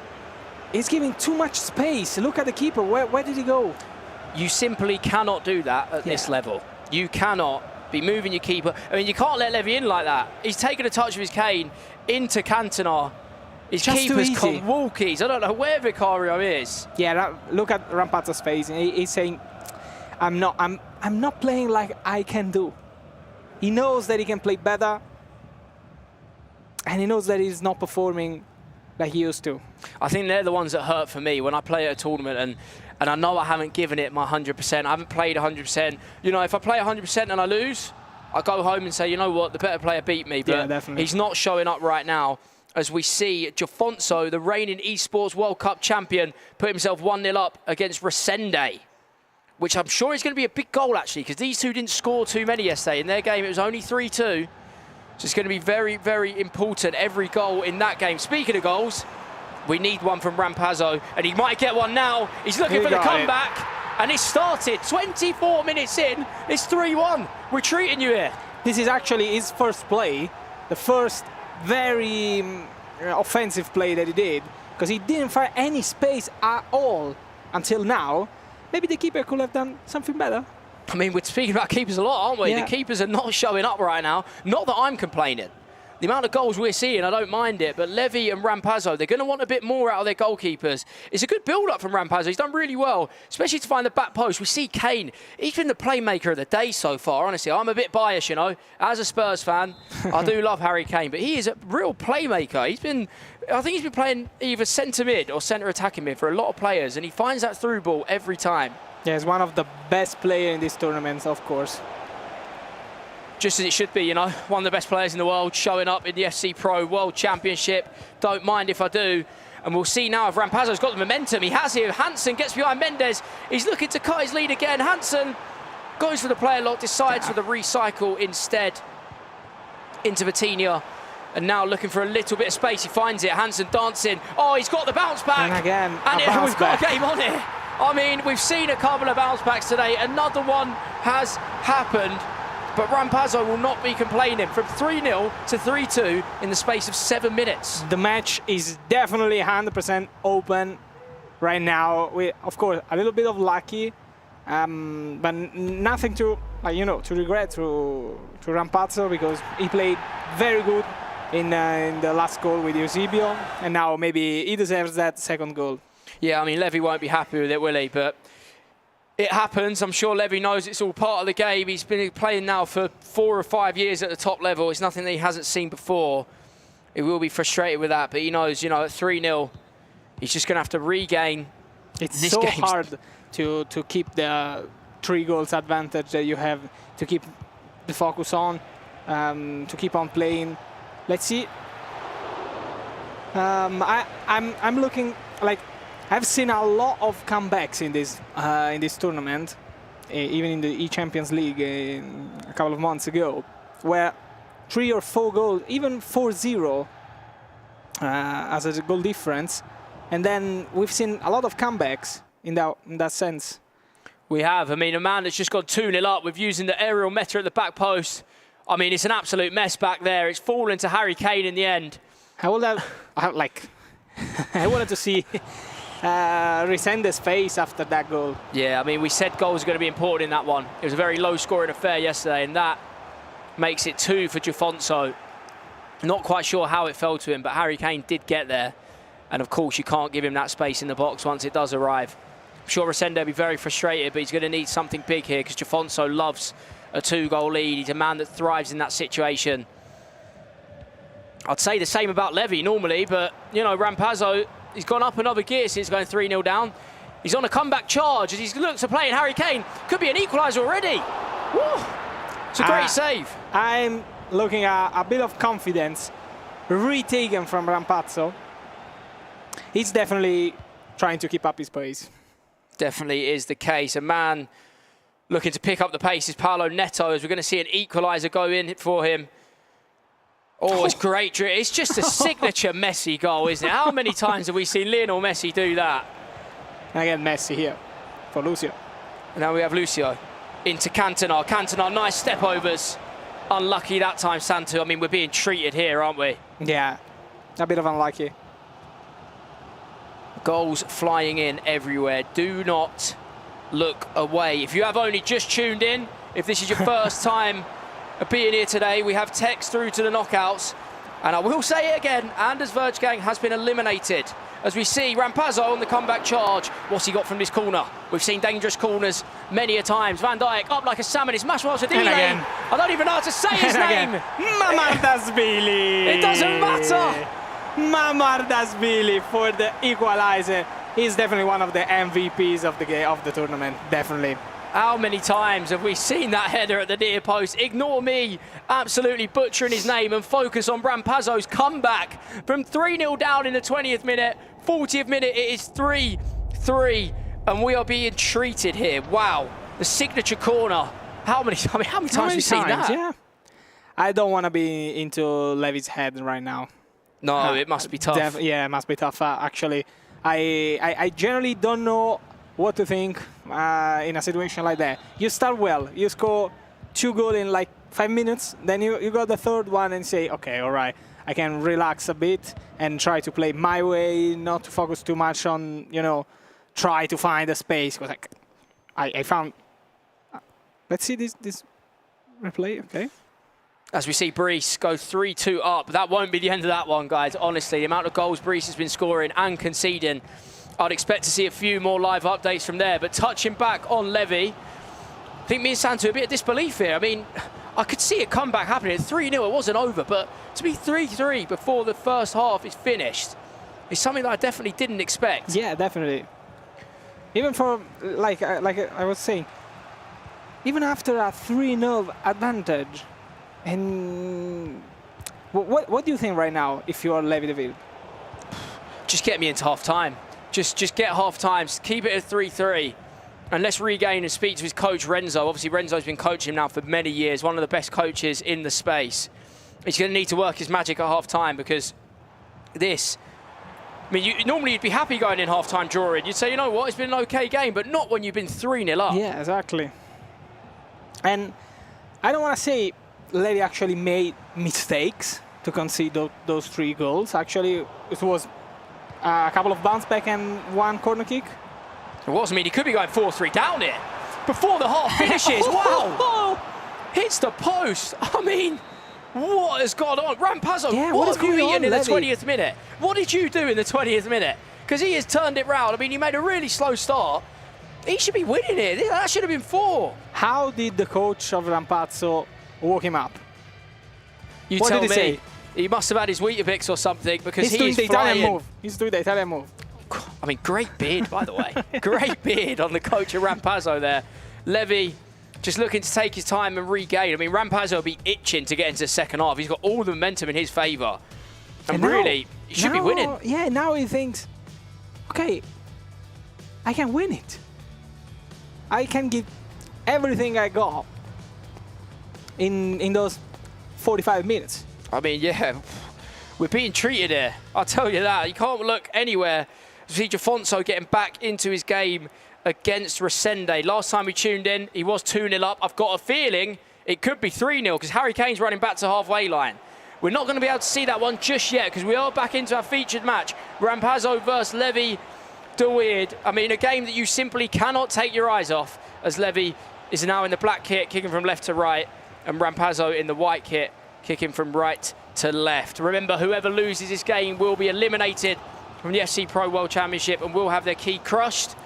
he's giving too much space. Look at the keeper. Where did he go? You simply cannot do that at this level. You cannot be moving your keeper. I mean, you can't let Levi in like that. He's taken a touch of his cane into Cantona. His keeper's called walkies. I don't know where Vicario is. Yeah, look at Rampazzo's face. He's saying, I'm not playing like I can do. He knows that he can play better, and he knows that he's not performing like he used to. I think they're the ones that hurt for me when I play at a tournament and I know I haven't given it my 100%. I haven't played 100%. You know, if I play 100% and I lose, I go home and say, you know what, the better player beat me. But definitely. He's not showing up right now as we see Jofonso, the reigning Esports World Cup champion, put himself 1-0 up against Resende, which I'm sure is going to be a big goal, actually, because these two didn't score too many yesterday. In their game, it was only 3-2. So it's going to be very, very important, every goal in that game. Speaking of goals, we need one from Rampazzo, and he might get one now. He's looking for the comeback, and it started 24 minutes in. It's 3-1. We're treating you here. This is actually his first play, the first very offensive play that he did, because he didn't find any space at all until now, maybe the keeper could have done something better. I mean, we're speaking about keepers a lot, aren't we? Yeah. The keepers are not showing up right now. Not that I'm complaining. The amount of goals we're seeing, I don't mind it. But Levi and Rampazzo, they're going to want a bit more out of their goalkeepers. It's a good build-up from Rampazzo. He's done really well, especially to find the back post. We see Kane. He's been the playmaker of the day so far, honestly. I'm a bit biased, you know. As a Spurs fan, I do love Harry Kane. But he is a real playmaker. I think he's been playing either centre mid or centre attacking mid for a lot of players. And he finds that through ball every time. Yeah, he's one of the best players in this tournament, of course. Just as it should be, you know, one of the best players in the world showing up in the FC Pro World Championship. Don't mind if I do. And we'll see now if Rampazzo's got the momentum. He has here. Hansen gets behind Mendes. He's looking to cut his lead again. Hansen goes for the player lock, decides for the recycle instead into Vitinha. And now looking for a little bit of space. He finds it. Hansen dancing. Oh, he's got the bounce back. And again, and we've got a game on it. I mean, we've seen a couple of bounce backs today. Another one has happened. But Rampazzo will not be complaining. From 3-0 to 3-2 in the space of 7 minutes. The match is definitely 100% open right now. We, of course, a little bit of lucky, but nothing to, to regret to Rampazzo, because he played very good in the last goal with Eusebio, and now maybe he deserves that second goal. Yeah, I mean, Levi won't be happy with it, will he? But it happens. I'm sure Levi knows it's all part of the game. He's been playing now for 4 or 5 years at the top level. It's nothing that he hasn't seen before. He will be frustrated with that, but he knows, at 3-0, he's just going to have to regain. It's so hard to keep the 3 goals advantage that you have, to keep the focus on, to keep on playing. Let's see. I'm looking like, I've seen a lot of comebacks in this tournament, even in the Champions League a couple of months ago, where 3 or 4 goals, even 4-0 as a goal difference, and then we've seen a lot of comebacks in that sense. We have. I mean, a man that's just gone 2-0 up with using the aerial meta at the back post. I mean, it's an absolute mess back there. It's fallen to Harry Kane in the end. I wanted to see Resende's face after that goal. Yeah, I mean, we said goals are going to be important in that one. It was a very low-scoring affair yesterday, and that makes it 2 for Giofonso. Not quite sure how it fell to him, but Harry Kane did get there. And, of course, you can't give him that space in the box once it does arrive. I'm sure Resende will be very frustrated, but he's going to need something big here, because Giofonso loves a 2-goal lead. He's a man that thrives in that situation. I'd say the same about Levi normally, but, Rampazzo, he's gone up another gear since going 3-0 down. He's on a comeback charge as he looks to play, and Harry Kane could be an equaliser already. Woo. It's a great save. I'm looking at a bit of confidence retaken from Rampazzo. He's definitely trying to keep up his pace. Definitely is the case. A man looking to pick up the pace is Paolo Neto, as we're going to see an equaliser go in for him. Oh, it's great. It's just a signature Messi goal, isn't it? How many times have we seen Lionel Messi do that? And again, Messi here for Lucio. And now we have Lucio into Cantona. Cantona, nice step-overs. Unlucky that time, Santu. I mean, we're being treated here, aren't we? Yeah, a bit of unlucky. Goals flying in everywhere. Do not look away. If you have only just tuned in, if this is your first time being here today, we have Tekkz through to the knockouts. And I will say it again, Anders Verjgang has been eliminated. As we see Rampazzo on the comeback charge. What's he got from this corner? We've seen dangerous corners many a times. Van Dijk up like a salmon. It's Massimiliano Adile. I don't even know how to say his name. Mamardashvili. It doesn't matter. Mamardashvili for the equalizer. He's definitely one of the MVPs of the tournament. Definitely. How many times have we seen that header at the near post? Ignore me absolutely butchering his name and focus on Rampazzo's comeback from 3-0 down in the 20th minute. 40th minute, it is 3-3, and we are being treated here. Wow, the signature corner. How many times have we seen that? Yeah. I don't want to be into Levi's head right now. No, it must be tough. Yeah, it must be tough. Actually, I generally don't know what to think in a situation like that. You start well, you score 2 goals in like 5 minutes, then you got the third one and say, okay, all right, I can relax a bit and try to play my way, not to focus too much on, try to find a space. Because I found. Let's see this replay. Okay. As we see Brees go 3-2 up. That won't be the end of that one, guys. Honestly, the amount of goals Brees has been scoring and conceding, I'd expect to see a few more live updates from there. But touching back on Levi, I think me and Santu are a bit of disbelief here. I mean, I could see a comeback happening at 3-0. It wasn't over, but to be 3-3 before the first half is finished is something that I definitely didn't expect. Yeah, definitely. Even for, like I was saying, even after a 3-0 advantage, and what do you think right now if you are Levi Deville? Just get me into half-time. Just get half-time. Keep it at 3-3. And let's regain and speak to his coach, Renzo. Obviously, Renzo's been coaching him now for many years, one of the best coaches in the space. He's going to need to work his magic at half-time because this... I mean, normally you'd be happy going in half-time drawing. You'd say, you know what, it's been an okay game, but not when you've been 3-0 up. Yeah, exactly. And I don't want to say Levi actually made mistakes to concede those 3 goals. Actually, it was a couple of bounce back and 1 corner kick. It was. I mean, he could be going 4-3 down here before the half finishes. Wow! Hits the post. I mean, what has gone on? Rampazzo, yeah, what have you eaten in the Levi? 20th minute? What did you do in the 20th minute? Because he has turned it round. I mean, he made a really slow start. He should be winning here. That should have been 4. How did the coach of Rampazzo woke him up? You what tell did he me. say? He must have had his Weetabix or something because He's doing the flying. Italian move. He's doing the Italian move. I mean, great beard, by the way. Great beard on the coach of Rampazzo there. Levi just looking to take his time and regain. I mean, Rampazzo will be itching to get into the second half. He's got all the momentum in his favour. And really, he should be winning. Yeah, now he thinks, okay, I can win it. I can give everything I got in those 45 minutes. I mean, yeah, we're being treated here. I'll tell you that. You can't look anywhere to see Jafonso getting back into his game against Resende. Last time we tuned in, he was 2-0 up. I've got a feeling it could be 3-0 because Harry Kane's running back to halfway line. We're not going to be able to see that one just yet because we are back into our featured match. Rampazzo versus Levi de Weird. I mean, a game that you simply cannot take your eyes off as Levi is now in the black kit, kicking from left to right, and Rampazzo in the white kit, kicking from right to left. Remember, whoever loses this game will be eliminated from the FC Pro World Championship and will have their key crushed.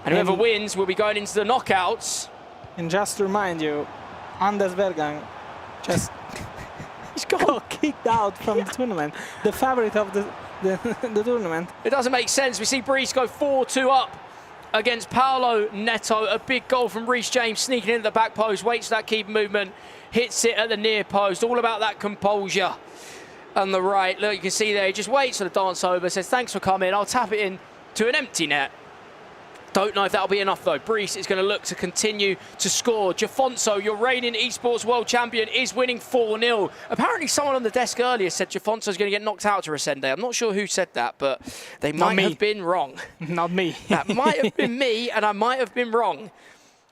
And whoever wins will be going into the knockouts. And just to remind you, Anders Bergang just got kicked out from the tournament. The favorite of the tournament. It doesn't make sense. We see Brees go 4-2 up against Paolo Neto. A big goal from Reece James sneaking into the back post, waits for that keeper movement, hits it at the near post. All about that composure on the right. Look, you can see there, he just waits for the dance over, says, thanks for coming. I'll tap it in to an empty net. Don't know if that'll be enough, though. Brees is going to look to continue to score. Jafonso, your reigning Esports World Champion, is winning 4-0. Apparently, someone on the desk earlier said Jafonso's going to get knocked out to Resende. I'm not sure who said that, but they might have been wrong. Not me. That might have been me, and I might have been wrong.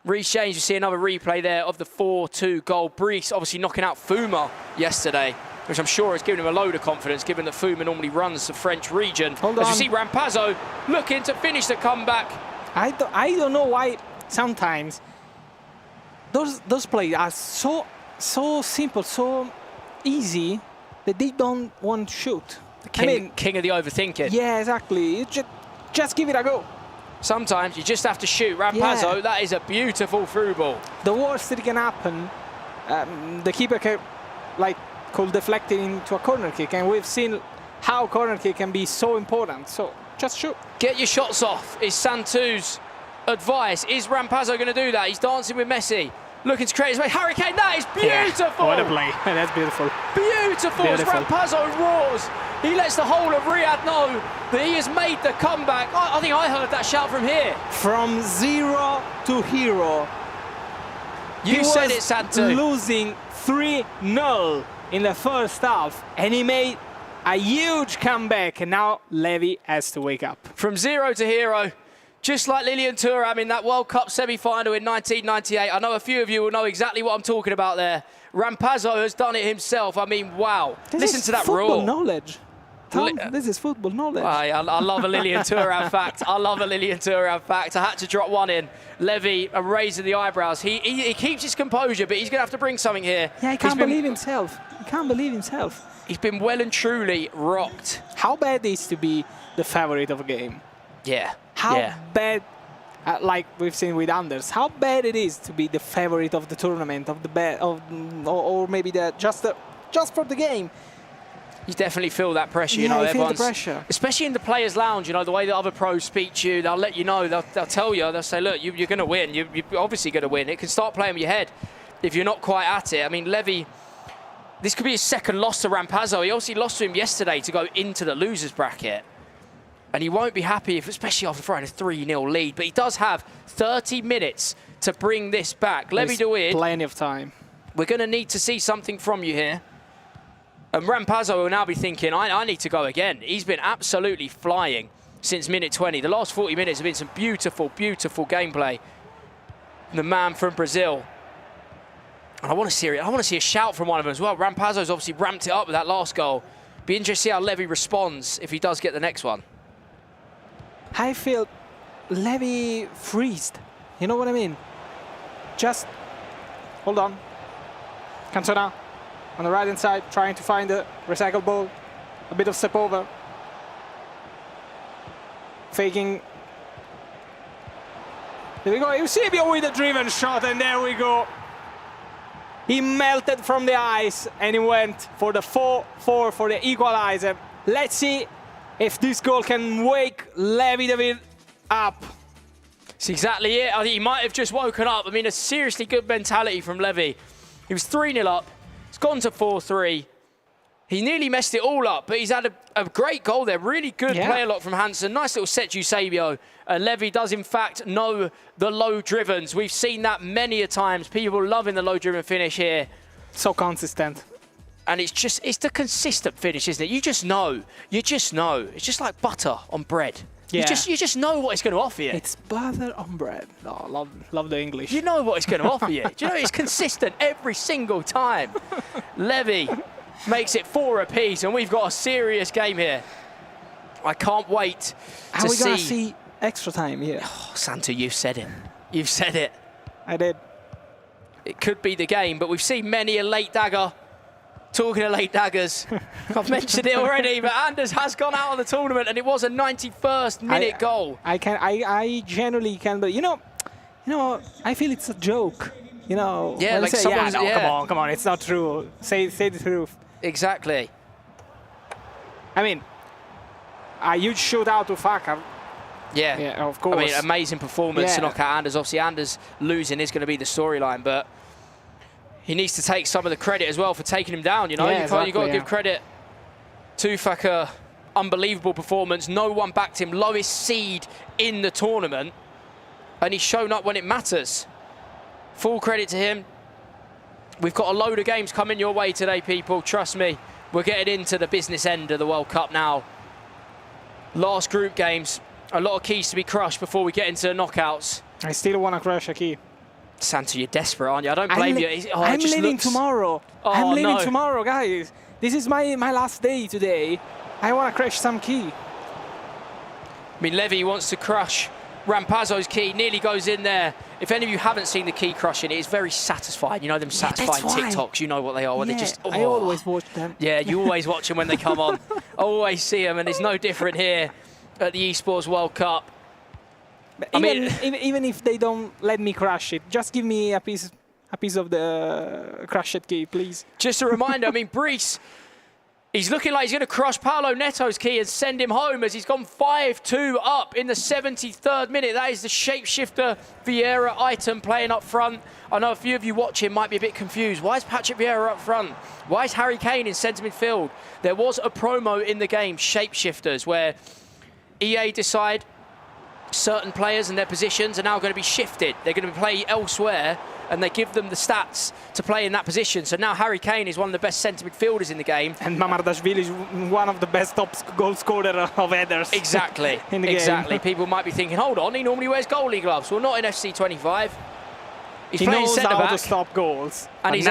Reece James, you see another replay there of the 4-2 goal. Brees obviously knocking out Fuma yesterday, which I'm sure has given him a load of confidence, given that Fuma normally runs the French region. Hold As on. you see Rampazzo looking to finish the comeback. I don't know why sometimes those plays are so simple, so easy that they don't want to shoot. The king of the overthinking. Yeah, exactly. You just give it a go. Sometimes you just have to shoot. Rampazzo, that is a beautiful through ball. The worst that can happen, the keeper could deflect it into a corner kick, and we've seen how corner kick can be so important. So just shoot. Get your shots off is Santu's advice. Is Rampazzo going to do that? He's dancing with Messi, looking to create his way. Harry Kane, that is beautiful. Yeah, what a play. That's beautiful. Beautiful. As Rampazzo roars, he lets the whole of Riyadh know that he has made the comeback. I think I heard that shout from here. From 0 to hero. You said it, Santu. Losing 3-0 in the first half, and he made a huge comeback, and now Levi has to wake up. From 0 to hero, just like Lilian Thuram in that World Cup semi-final in 1998. I know a few of you will know exactly what I'm talking about there. Rampazzo has done it himself. I mean, wow. Listen to that roar. Knowledge. Tom, this is football knowledge. I love a Lilian Thuram fact. I love a Lilian Thuram fact. I had to drop one in. Levi, raising the eyebrows. He keeps his composure, but he's going to have to bring something here. Yeah, he can't believe himself. He can't believe himself. He's been well and truly rocked. How bad is to be the favorite of a game? Yeah. How bad, like we've seen with Anders, how bad it is to be the favorite of the tournament, of the or maybe just for the game. You definitely feel that pressure, yeah, you know. I feel Everyone's, the pressure. Especially in the players' lounge, you know, the way that other pros speak to you, they'll let you know, they'll tell you, they'll say, look, you're going to win. You're obviously going to win. It can start playing with your head if you're not quite at it. I mean, Levi, this could be his second loss to Rampazzo. He obviously lost to him yesterday to go into the losers bracket. And he won't be happy, especially after throwing a 3-0 lead. But he does have 30 minutes to bring this back. Levi DeWeerd, plenty of time. We're going to need to see something from you here. And Rampazzo will now be thinking, I need to go again. He's been absolutely flying since minute 20. The last 40 minutes have been some beautiful, beautiful gameplay. The man from Brazil. And I want to see a shout from one of them as well. Rampazzo's obviously ramped it up with that last goal. Be interested to see how Levi responds if he does get the next one. I feel Levi freezed. You know what I mean? Just hold on. Cantona on the right-hand side, trying to find the recycled ball. A bit of step over. Faking. There we go. Eusebio with a driven shot, and there we go. He melted from the ice, and he went for the 4-4 for the equalizer. Let's see if this goal can wake Levi DeWeerd up. That's exactly it. I think he might have just woken up. I mean, a seriously good mentality from Levi. He was 3-0 up. It's gone to 4-3. He nearly messed it all up, but he's had a great goal there. Really good player lock from Hansen. Nice little set Eusebio. And Levi does, in fact, know the low-drivens. We've seen that many a times. People loving the low-driven finish here. So consistent. And it's the consistent finish, isn't it? You just know. You just know. It's just like butter on bread. Yeah. You just know what it's going to offer you. It's butter on bread. Oh, love the English. You know what it's going to offer you. Do you know it's consistent every single time? Levi makes it 4 apiece, and we've got a serious game here. I can't wait Are we going to see extra time here? Oh, Santo, you've said it. You've said it. I did. It could be the game, but we've seen many a late dagger. Talking of late daggers, I've mentioned it already, but Anders has gone out of the tournament, and it was a 91st minute goal. I genuinely can, but you know, I feel it's a joke. You know, yeah, like someone's, come on, it's not true. Say the truth. Exactly. I mean, a huge shootout to Fakhr. Yeah, of course. I mean, amazing performance to knock out Anders. Obviously, Anders losing is going to be the storyline, but he needs to take some of the credit as well for taking him down, you know? You've got to give credit to Fakhr. Unbelievable performance. No one backed him. Lowest seed in the tournament. And he's shown up when it matters. Full credit to him. We've got a load of games coming your way today, people. Trust me. We're getting into the business end of the World Cup now. Last group games. A lot of keys to be crushed before we get into the knockouts. I still want to crush a key. Santo, you're desperate, aren't you? I don't blame you. I'm leaving tomorrow. I'm leaving tomorrow, guys. This is my last day today. I want to crush some key. I mean, Levi wants to crush Rampazzo's key. Nearly goes in there. If any of you haven't seen the key crushing, it is very satisfying. You know them satisfying TikToks. You know what they are. When they just. Oh. I always watch them. Yeah, you always watch them when they come on. Always see them, and it's no different here at the Esports World Cup. Even if they don't let me crush it, just give me a piece of the crushed key, please. Just a reminder, I mean, Brees, he's looking like he's going to crush Paulo Neto's key and send him home as he's gone 5-2 up in the 73rd minute. That is the shapeshifter Vieira item playing up front. I know a few of you watching might be a bit confused. Why is Patrick Vieira up front? Why is Harry Kane in centre midfield? There was a promo in the game, Shapeshifters, where EA decide certain players and their positions are now going to be shifted. They're going to play elsewhere, and they give them the stats to play in that position. So now Harry Kane is one of the best centre midfielders in the game. And Mamardashvili is one of the best top goal scorers of headers. Exactly. in the exactly. game. People might be thinking, hold on, he normally wears goalie gloves. Well, not in FC 25. He knows how to stop goals. And he's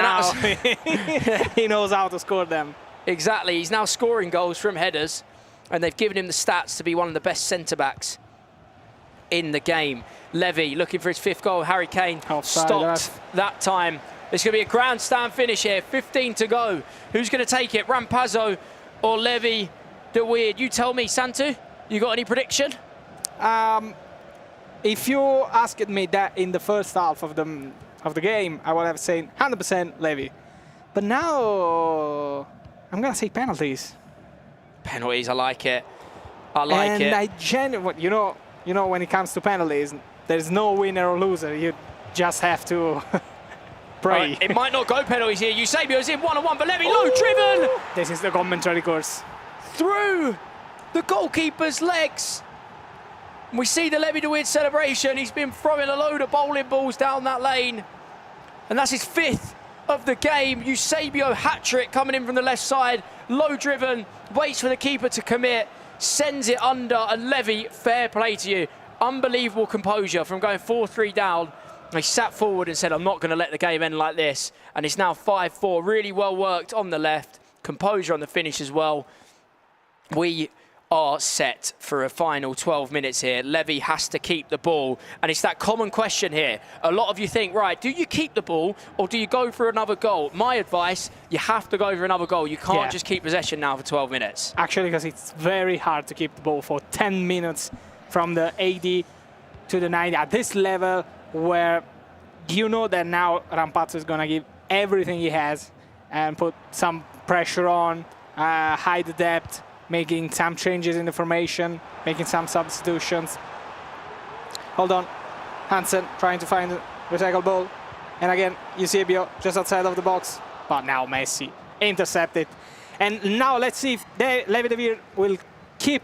he knows how to score them. Exactly. He's now scoring goals from headers. and they've given him the stats to be one of the best centre-backs in the game. Levi looking for his 5th goal. Harry Kane stopped that time. It's going to be a grandstand finish here. 15 to go. Who's going to take it? Rampazzo or Levi the Weird? You tell me, Santu. You got any prediction? If you asked me that in the first half of the game, I would have said 100% Levi. But now I'm going to say penalties. Penalties, I like it. I like it. And I genuinely, you know, when it comes to penalties, there's no winner or loser. You just have to pray. It might not go penalties here. Eusebio's in one-on-one, but Levi low driven. This is the commentary course. Through the goalkeeper's legs. We see the Levi the Weird celebration. He's been throwing a load of bowling balls down that lane. And that's his 5th of the game. Eusebio hat-trick coming in from the left side. Low driven, waits for the keeper to commit, sends it under, and Levi, fair play to you. Unbelievable composure from going 4-3 down. He sat forward and said, I'm not going to let the game end like this. And it's now 5-4, really well worked on the left. Composure on the finish as well. We are set for a final 12 minutes here. Levi has to keep the ball, and it's that common question here. A lot of you think, right, do you keep the ball or do you go for another goal? My advice, you have to go for another goal. You can't just keep possession now for 12 minutes. Actually, because it's very hard to keep the ball for 10 minutes from the 80 to the 90 at this level, where you know that now Rampazzo is going to give everything he has and put some pressure on, hide the depth, making some changes in the formation, making some substitutions. Hold on. Hansen trying to find the tackle ball. And again, Eusebio just outside of the box. But now Messi intercepted. And now let's see if Levi the Weird will keep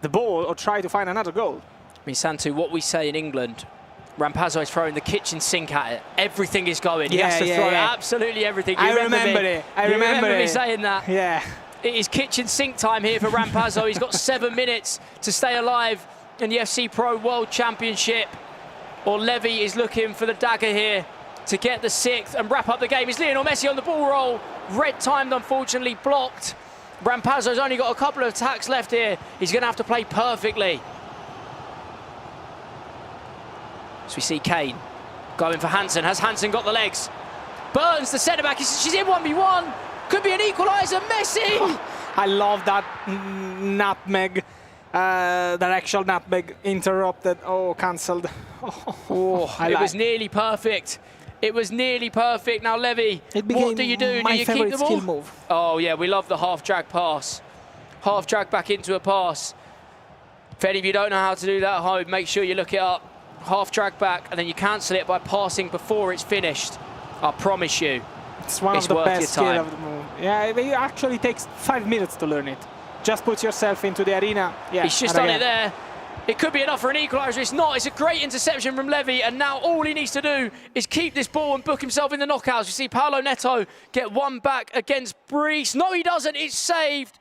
the ball or try to find another goal. I mean, Santu, what we say in England, Rampazzo is throwing the kitchen sink at it. Everything is going. He has to throw absolutely everything. I remember it. I remember me saying that. Yeah. It is kitchen sink time here for Rampazzo. He's got 7 minutes to stay alive in the FC Pro World Championship. Or Levi is looking for the dagger here to get the 6th and wrap up the game. It's Lionel Messi on the ball roll. Red timed, unfortunately, blocked. Rampazzo's only got a couple of attacks left here. He's going to have to play perfectly. So we see Kane going for Hansen. Has Hansen got the legs? Burns, the centre-back, she's in 1v1. Could be an equaliser, Messi! I love that nutmeg, that actual nutmeg interrupted. Oh, cancelled. It was nearly perfect. It was nearly perfect. Now, Levi, what do you do? Do you keep the ball? Skill move. Oh, yeah, we love the half-drag pass. Half-drag back into a pass. If any of you don't know how to do that at home, make sure you look it up. Half-drag back, and then you cancel it by passing before it's finished. I promise you. It's one of the best skills of the move. Yeah, it actually takes 5 minutes to learn it. Just put yourself into the arena. Yeah, he's just done it there. It could be enough for an equaliser. It's not. It's a great interception from Levi, and now all he needs to do is keep this ball and book himself in the knockouts. You see Paolo Neto get one back against Brees. No, he doesn't. It's saved.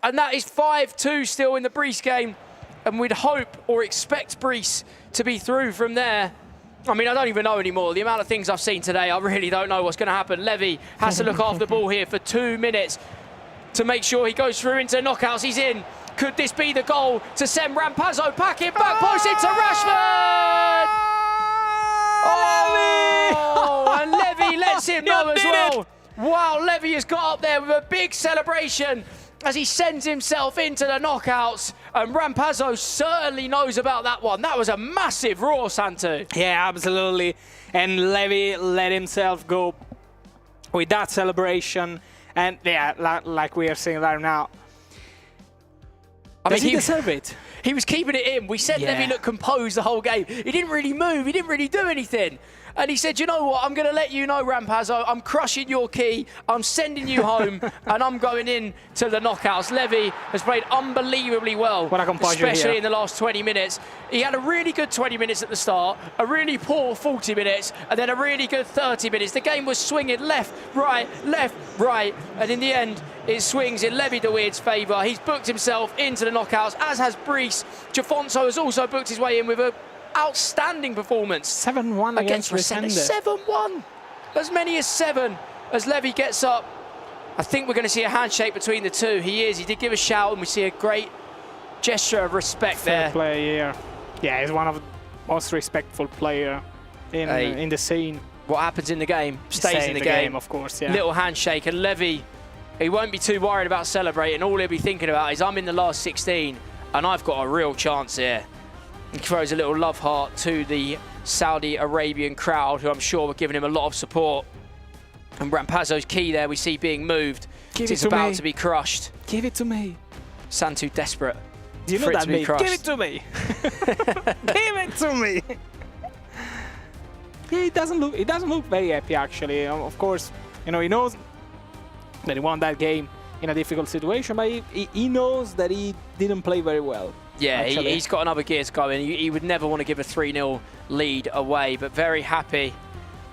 And that is 5-2 still in the Brees game. And we'd hope or expect Brees to be through from there. I mean, I don't even know anymore. The amount of things I've seen today, I really don't know what's going to happen. Levi has to look after the ball here for 2 minutes to make sure he goes through into knockouts. He's in. Could this be the goal to send Rampazzo packing back post into Rashford? Oh, and Levi lets him know as well. Wow, Levi has got up there with a big celebration as he sends himself into the knockouts. And Rampazzo certainly knows about that one. That was a massive roar, Santu. Yeah, absolutely. And Levi let himself go with that celebration. And yeah, like we are seeing right now. Does he deserve it? He was keeping it in. We said Levi looked composed the whole game. He didn't really move. He didn't really do anything. And he said, you know what, I'm going to let you know, Rampazzo, I'm crushing your key, I'm sending you home, and I'm going in to the knockouts. Levi has played unbelievably well, what a composure especially here in the last 20 minutes. He had a really good 20 minutes at the start, a really poor 40 minutes, and then a really good 30 minutes. The game was swinging left, right, and in the end, it swings in Levi the Weird's favour. He's booked himself into the knockouts, as has Brees. Jafonso has also booked his way in with a outstanding performance. 7-1 against Resende. 7-1. As many as 7 as Levi gets up I think we're going to see a handshake between the two. He did give a shout, and we see a great gesture of respect there. Fair play here. Yeah, he's one of the most respectful player in the scene. What happens in the game stays in the game. Of course, yeah. Little handshake, and Levi, he won't be too worried about celebrating. All he'll be thinking about is, I'm in the last 16, and I've got a real chance here. He throws a little love heart to the Saudi Arabian crowd, who I'm sure were giving him a lot of support. And Rampazzo's key there we see being moved. It's about to be crushed. Give it to me. Santu desperate. Do you know that mate? Give it to me. Give it to me. Yeah, it doesn't look very happy actually. Of course, you know, he knows that he won that game in a difficult situation, but he knows that he didn't play very well. Yeah, he's got another gear to go in. He would never want to give a 3-0 lead away, but very happy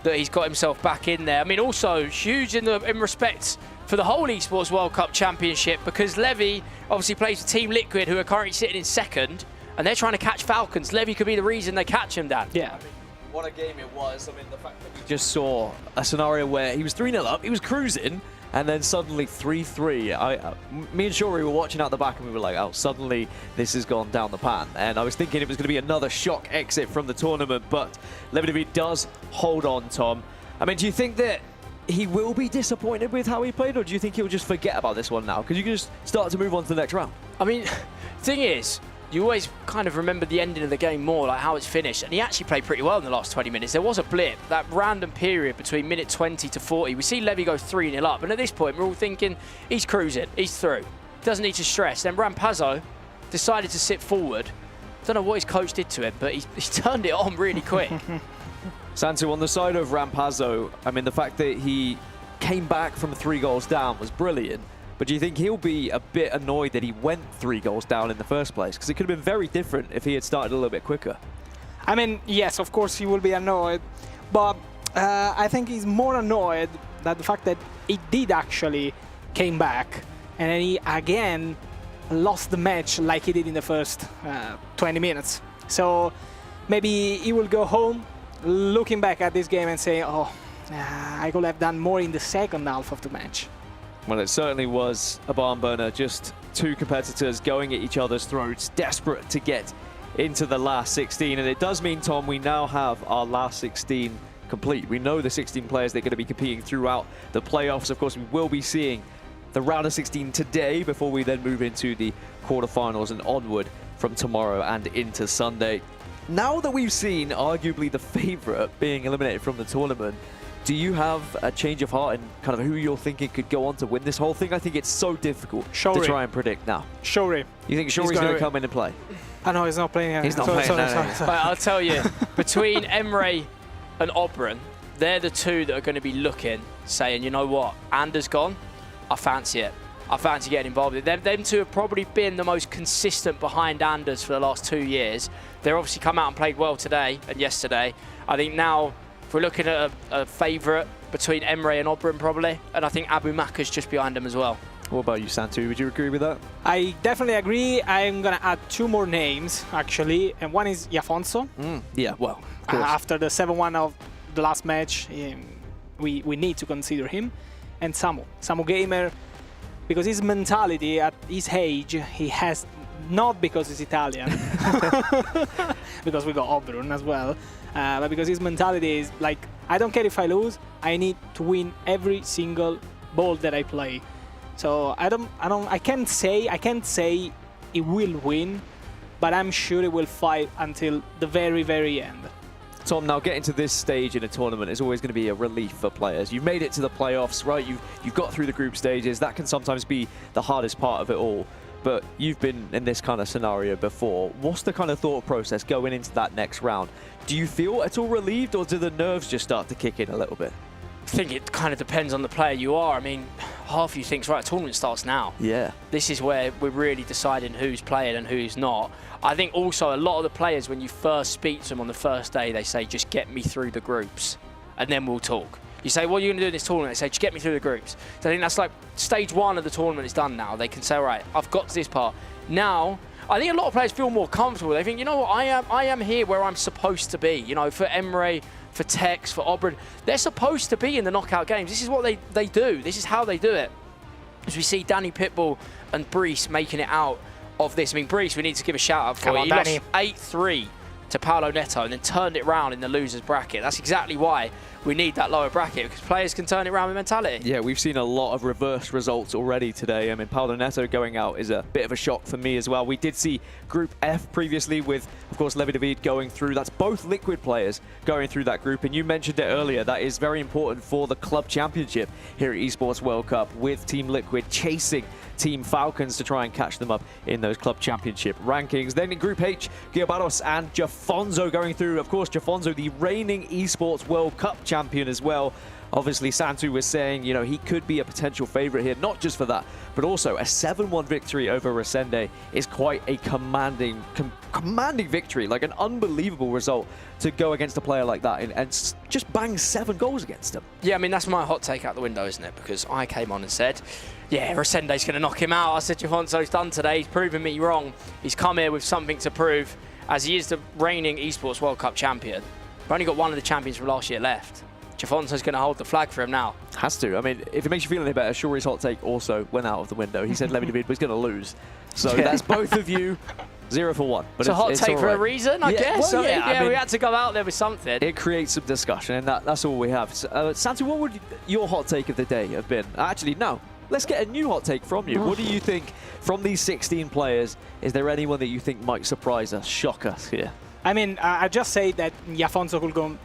that he's got himself back in there. I mean, also huge in respect for the whole Esports World Cup Championship, because Levi obviously plays with Team Liquid, who are currently sitting in second, and they're trying to catch Falcons. Levi could be the reason they catch him, Dan. Yeah. What a game it was. I mean, the fact that we just saw a scenario where he was 3-0 up, he was cruising, and then suddenly 3-3. Me and Shori were watching out the back, and we were like, oh, suddenly this has gone down the pan. And I was thinking it was going to be another shock exit from the tournament, but Levi does hold on, Tom. I mean, do you think that he will be disappointed with how he played, or do you think he'll just forget about this one now? Because you can just start to move on to the next round. I mean, thing is, you always kind of remember the ending of the game more, like how it's finished. And he actually played pretty well in the last 20 minutes. There was a blip, that random period between minute 20 to 40. We see Levi go 3-0 up, and at this point, we're all thinking, he's cruising, he's through. Doesn't need to stress. Then Rampazzo decided to sit forward. Don't know what his coach did to him, but he turned it on really quick. Santu, on the side of Rampazzo, I mean, the fact that he came back from 3 goals down was brilliant. But do you think he'll be a bit annoyed that he went 3 goals down in the first place? Because it could have been very different if he had started a little bit quicker. I mean, yes, of course he will be annoyed. But I think he's more annoyed that the fact that he did actually came back. And then he, again, lost the match like he did in the first 20 minutes. So maybe he will go home looking back at this game and say, oh, I could have done more in the second half of the match. Well, it certainly was a barn burner. Just 2 competitors going at each other's throats, desperate to get into the last 16. And it does mean, Tom, we now have our last 16 complete. We know the 16 players that are going to be competing throughout the playoffs. Of course, we will be seeing the round of 16 today before we then move into the quarterfinals and onward from tomorrow and into Sunday. Now that we've seen arguably the favorite being eliminated from the tournament, do you have a change of heart in kind of who you're thinking could go on to win this whole thing? I think it's so difficult to try and predict now. Shori. You think Shori's going to come in and play? I know he's not playing. He's not playing. Sorry. But I'll tell you, between Emre and Oberon, they're the 2 that are going to be looking, saying, you know what, Anders gone, I fancy it. I fancy getting involved with it. Them 2 have probably been the most consistent behind Anders for the last 2 years. They're obviously come out and played well today and yesterday. I think now, if we're looking at a favourite between Emre and Oberon probably, and I think Abu Maka's just behind him as well. What about you, Santu? Would you agree with that? I definitely agree. I'm going to add 2 more names, actually. And one is Yafonso. Yeah, well, of course. After the 7-1 of the last match, we need to consider him. And Samu Gamer, because his mentality at his age, he has, not because he's Italian, because we got Oberon as well, but because his mentality is like, I don't care if I lose, I need to win every single ball that I play. So I can't say he will win, but I'm sure he will fight until the very, very end. Tom, now getting to this stage in a tournament is always going to be a relief for players. You've made it to the playoffs, right? You've got through the group stages. That can sometimes be the hardest part of it all. But you've been in this kind of scenario before. What's the kind of thought process going into that next round? Do you feel at all relieved, or do the nerves just start to kick in a little bit? I think it kind of depends on the player you are. I mean, half you think, right, tournament starts now. Yeah. This is where we're really deciding who's playing and who's not. I think also a lot of the players, when you first speak to them on the first day, they say, just get me through the groups and then we'll talk. You say, what are you going to do in this tournament? They say, just get me through the groups. So I think that's like stage 1 of the tournament is done now. They can say, all right, I've got to this part. Now, I think a lot of players feel more comfortable. They think, you know what, I am here where I'm supposed to be. You know, for Emre, for Tekkz, for Oberon, they're supposed to be in the knockout games. This is what they do. This is how they do it. as we see Dani, Pitbull and Brees making it out of this. I mean, Brees, we need to give a shout out for. Come on, He Dani. lost 8-3 to Paolo Neto and then turned it round in the losers bracket. That's exactly why we need that lower bracket, because players can turn it around with mentality. Yeah, we've seen a lot of reverse results already today. I mean, Paolo Neto going out is a bit of a shock for me as well. We did see Group F previously with, of course, Levi David going through. That's both Liquid players going through that group. And you mentioned it earlier, that is very important for the Club Championship here at Esports World Cup, with Team Liquid chasing Team Falcons to try and catch them up in those Club Championship rankings. Then in Group H, Guiobarros and Jafonzo going through. Of course, Jafonzo, the reigning Esports World Cup champion as well. Obviously, Santu was saying, you know, he could be a potential favorite here, not just for that, but also a 7-1 victory over Resende is quite a commanding victory, like an unbelievable result to go against a player like that and just bang 7 goals against him. Yeah, I mean, that's my hot take out the window, isn't it? Because I came on and said, yeah, Resende's going to knock him out. I said, Jafonzo's done today. He's proven me wrong. He's come here with something to prove, as he is the reigning Esports World Cup champion. We've only got one of the champions from last year left. Jafonzo's going to hold the flag for him now. Has to. I mean, if it makes you feel any better, Shuri's hot take also went out of the window. He said Levi David was going to lose. So that's both of you 0 for 1. But it's a hot take for a reason, I guess. Well, I mean, we had to go out there with something. It creates some discussion, and that's all we have. Santu, what would your hot take of the day have been? Actually, no. Let's get a new hot take from you. What do you think from these 16 players? Is there anyone that you think might surprise us, shock us here? I mean, I just say that Jafonzo could go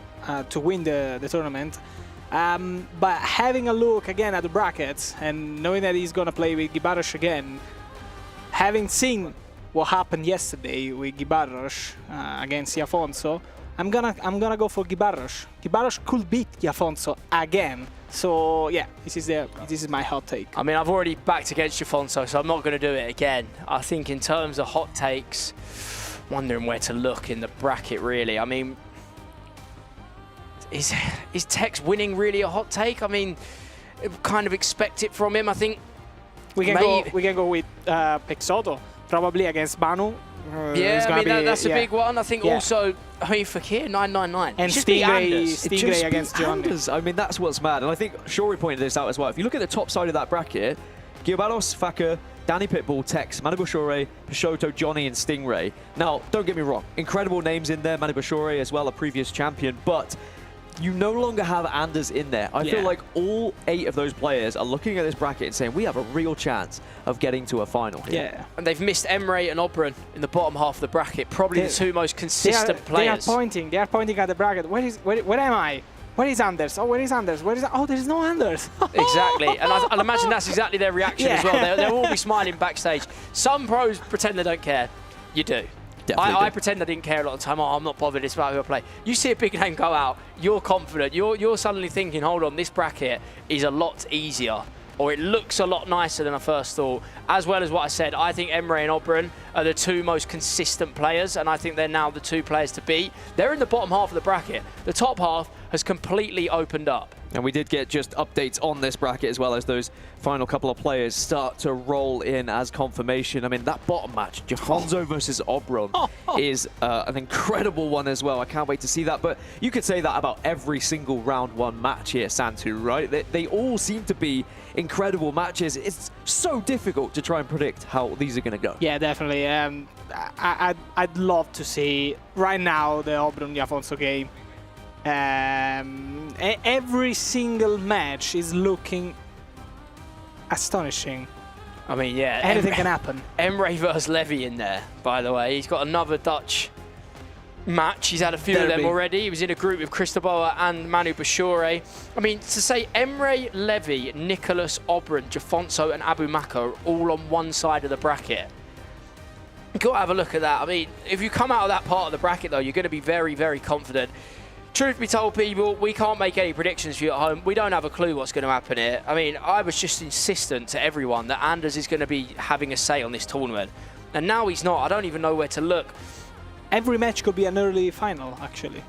to win the tournament. But having a look again at the brackets and knowing that he's going to play with Guiobarros again, having seen what happened yesterday with Guiobarros against Jafonzo, I'm gonna go for Guiobarros. Guiobarros could beat Jafonzo again. So yeah, this is my hot take. I mean, I've already backed against Jafonzo, so I'm not going to do it again. I think in terms of hot takes, wondering where to look in the bracket really. I mean, is Tekkz winning really a hot take? I mean, kind of expect it from him. I think we can go with Pexoto, probably against Manu. Yeah, I mean, that's a big one. I think also, I mean, Fakhr, 999. And Stingray against John. I mean, that's what's mad. And I think Shuri pointed this out as well. If you look at the top side of that bracket, Guiobarros, Fakhr, Dani, Pitbull, Tekkz, Manu Bashore, Peixoto, Johnny, and Stingray. Now, don't get me wrong. Incredible names in there. Manu Bashore as well, a previous champion. But you no longer have Anders in there. I feel like all 8 of those players are looking at this bracket and saying, we have a real chance of getting to a final here. Yeah. And they've missed Emre and Oberon in the bottom half of the bracket. Probably the 2 most consistent players. They are pointing at the bracket. Where am I? Where is Anders? Oh, where is Anders? Oh, there's no Anders. Exactly. And I'd imagine that's exactly their reaction as well. They'll all be smiling backstage. Some pros pretend they don't care. You do. I pretend I didn't care a lot of the time. Oh, I'm not bothered. It's about who I play. You see a big name go out, you're confident. You're suddenly thinking, hold on, this bracket is a lot easier, or it looks a lot nicer than I first thought. As well as what I said, I think Emre and Oberon are the 2 most consistent players, and I think they're now the 2 players to beat. They're in the bottom half of the bracket. The top half has completely opened up. And we did get just updates on this bracket as well as those final couple of players start to roll in as confirmation. I mean, that bottom match, Jafonzo versus Oberon, is an incredible one as well. I can't wait to see that. But you could say that about every single round 1 match here, Santu, right? They all seem to be incredible matches. It's so difficult to try and predict how these are going to go. Yeah, definitely. I'd love to see right now the Oberon-Jafonzo game. Every single match is looking astonishing. I mean, yeah. Anything can happen. Emre versus Levi in there, by the way. He's got another Dutch match. He's had a few of them already. He was in a group with Cristobal and Manu Bashore. I mean, to say Emre, Levi, Nicholas, Oberon, Jafonzo and Abu Maka are all on one side of the bracket. You've got to have a look at that. I mean, if you come out of that part of the bracket, though, you're going to be very, very confident. Truth be told, people, we can't make any predictions for you at home. We don't have a clue what's going to happen here. I mean, I was just insistent to everyone that Anders is going to be having a say on this tournament. And now he's not. I don't even know where to look. Every match could be an early final, actually.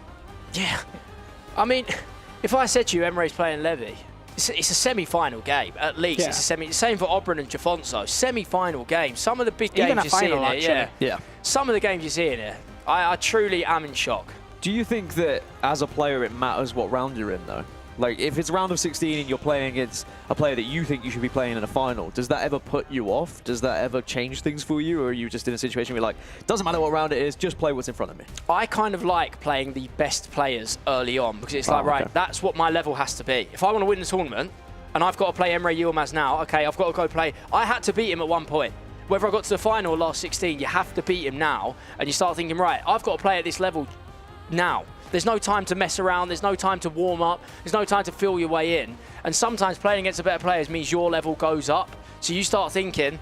Yeah. I mean, if I said to you Emre's playing Levi, it's a semi-final game, at least. Yeah. It's a semi. Same for Oberon and Jafonzo. Semi-final game. Some of the big games you see in here, yeah. Some of the games you see in here, I truly am in shock. Do you think that, as a player, it matters what round you're in, though? Like, if it's round of 16 and you're playing against a player that you think you should be playing in a final, does that ever put you off? Does that ever change things for you? Or are you just in a situation where you're like, doesn't matter what round it is, just play what's in front of me? I kind of like playing the best players early on because it's like, right, that's what my level has to be. If I want to win the tournament and I've got to play Emre Yilmaz now, okay, I've got to go play. I had to beat him at one point. Whether I got to the final or last 16, you have to beat him now. And you start thinking, right, I've got to play at this level now. There's no time to mess around. There's no time to warm up. There's no time to feel your way in. And sometimes playing against the better players means your level goes up. So you start thinking,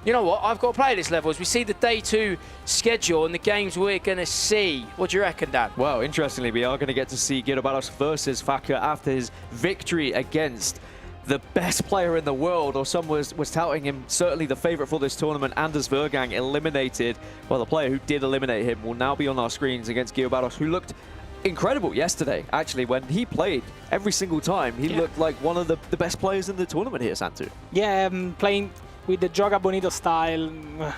you know what, I've got to play at this level. As we see the day 2 schedule and the games we're going to see. What do you reckon, Dan? Well, interestingly, we are going to get to see Guiobarros versus Fakhr after his victory against the best player in the world, or some was touting him certainly the favourite for this tournament. Anders Vergang eliminated, well, the player who did eliminate him will now be on our screens against Guiobarros, who looked incredible yesterday, actually. When he played, every single time, he looked like one of the best players in the tournament here, Santu. Yeah, playing with the Joga Bonito style.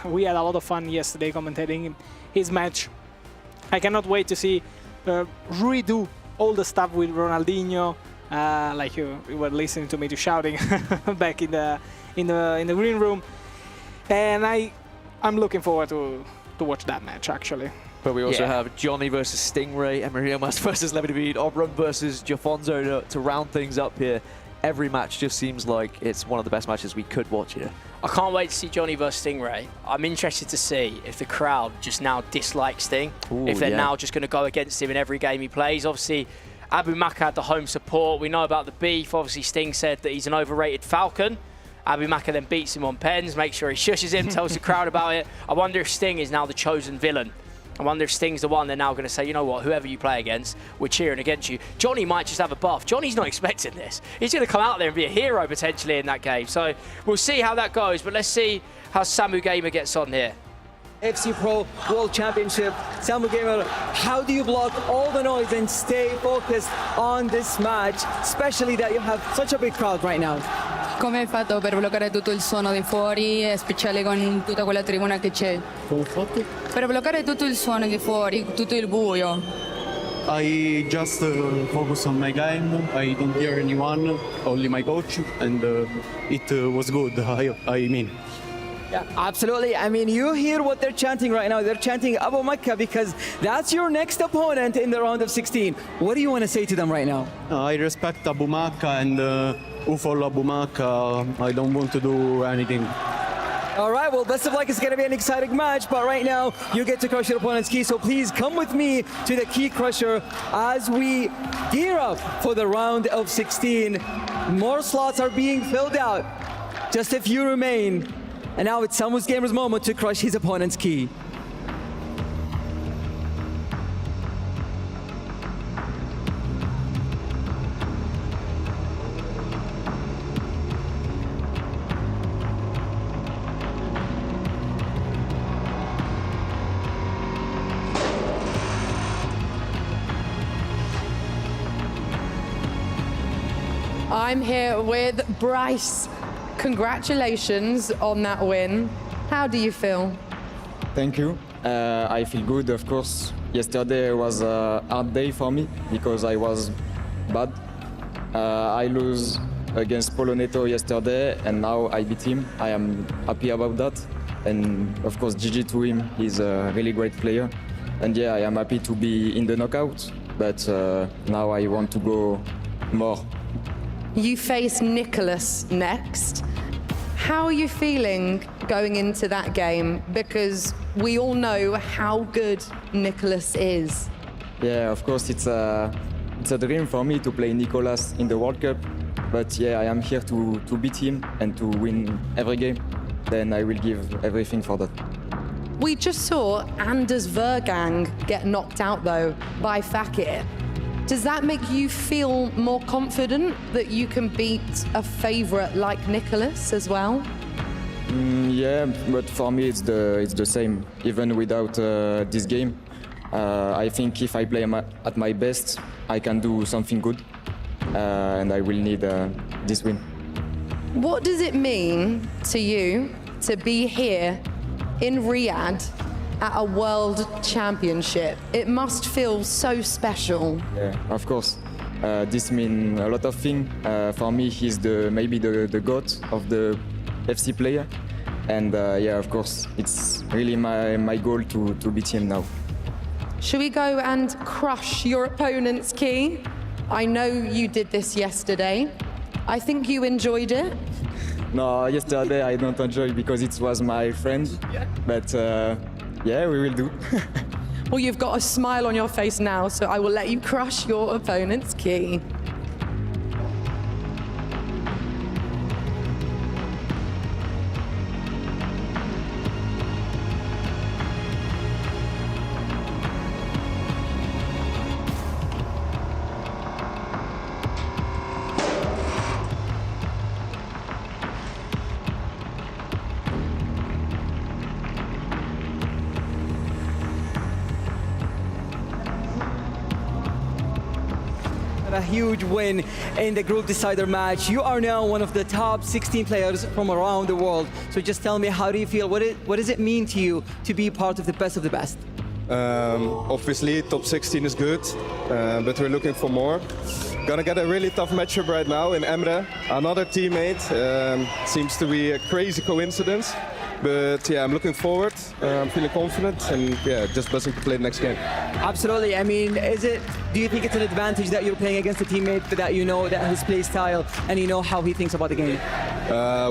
We had a lot of fun yesterday commentating his match. I cannot wait to see Rui do all the stuff with Ronaldinho. Like you were listening to me shouting back in the green room, and I'm looking forward to watch that match actually. But we also have Johnny versus Stingray, Emre Yilmaz versus Levi, Obram versus Jafonzo to round things up here. Every match just seems like it's one of the best matches we could watch here. I can't wait to see Johnny versus Stingray. I'm interested to see if the crowd just now dislikes Sting, if they're now just going to go against him in every game he plays. Obviously, Abu Makr had the home support. We know about the beef. Obviously, Sting said that he's an overrated Falcon. Abu Makr then beats him on pens, makes sure he shushes him, tells the crowd about it. I wonder if Sting is now the chosen villain. I wonder if Sting's the one they're now going to say, you know what, whoever you play against, we're cheering against you. Johnny might just have a buff. Johnny's not expecting this. He's going to come out there and be a hero potentially in that game. So we'll see how that goes, but let's see how Samu Gamer gets on here. FC Pro World Championship. Samu Gamer, how do you block all the noise and stay focused on this match, especially that you have such a big crowd right now? Come hai fatto per bloccare tutto il suono di fuori, speciale con tutta quella tribuna che c'è? Come ho fatto? Per bloccare tutto il suono di fuori, tutto il buio. I just focus on my game. I don't hear anyone, only my coach, and it was good. I mean. Yeah, absolutely. I mean, you hear what they're chanting right now. They're chanting Abu Makr because that's your next opponent in the round of 16. What do you want to say to them right now? I respect Abu Makr and who follow Abu Makr. I don't want to do anything. All right, well, best of luck. It's going to be an exciting match, but right now you get to crush your opponent's key. So please come with me to the key crusher as we gear up for the round of 16. More slots are being filled out. Just a few remain. And now it's Samu Gamer's moment to crush his opponent's key. I'm here with Bryce. Congratulations on that win. How do you feel? Thank you. I feel good, of course. Yesterday was a hard day for me because I was bad. I lose against Polo Neto yesterday and now I beat him. I am happy about that. And of course, GG to him. He's a really great player. And yeah, I am happy to be in the knockout, but now I want to go more. You face Nicholas next. How are you feeling going into that game? Because we all know how good Nicholas is. Yeah, of course, it's a dream for me to play Nicolas in the World Cup. But yeah, I am here to beat him and to win every game. Then I will give everything for that. We just saw Anders Vergang get knocked out, though, by Fakhr. Does that make you feel more confident that you can beat a favourite like Nicholas as well? Yeah, but for me it's the same. Even without this game, I think if I play at my best, I can do something good, and I will need this win. What does it mean to you to be here in Riyadh at a World Championship? It must feel so special. Yeah, of course. this means a lot of things. For me, he's maybe the GOAT of the FC player. And yeah, of course, it's really my goal to beat him now. Should we go and crush your opponent's key? I know you did this yesterday. I think you enjoyed it. No, yesterday I don't enjoy because it was my friend. But yeah, we will do. Well, you've got a smile on your face now, so I will let you crush your opponent's key. A huge win in the group decider match. You are now one of the top 16 players from around the world. So just tell me, how do you feel? What does it mean to you to be part of the best of the best? Obviously, top 16 is good, but we're looking for more. Gonna get a really tough matchup right now in Emre, another teammate. Seems to be a crazy coincidence. But yeah, I'm looking forward. I'm feeling confident, and yeah, just buzzing to play the next game. Absolutely. I mean, do you think it's an advantage that you're playing against a teammate that you know that his play style and you know how he thinks about the game?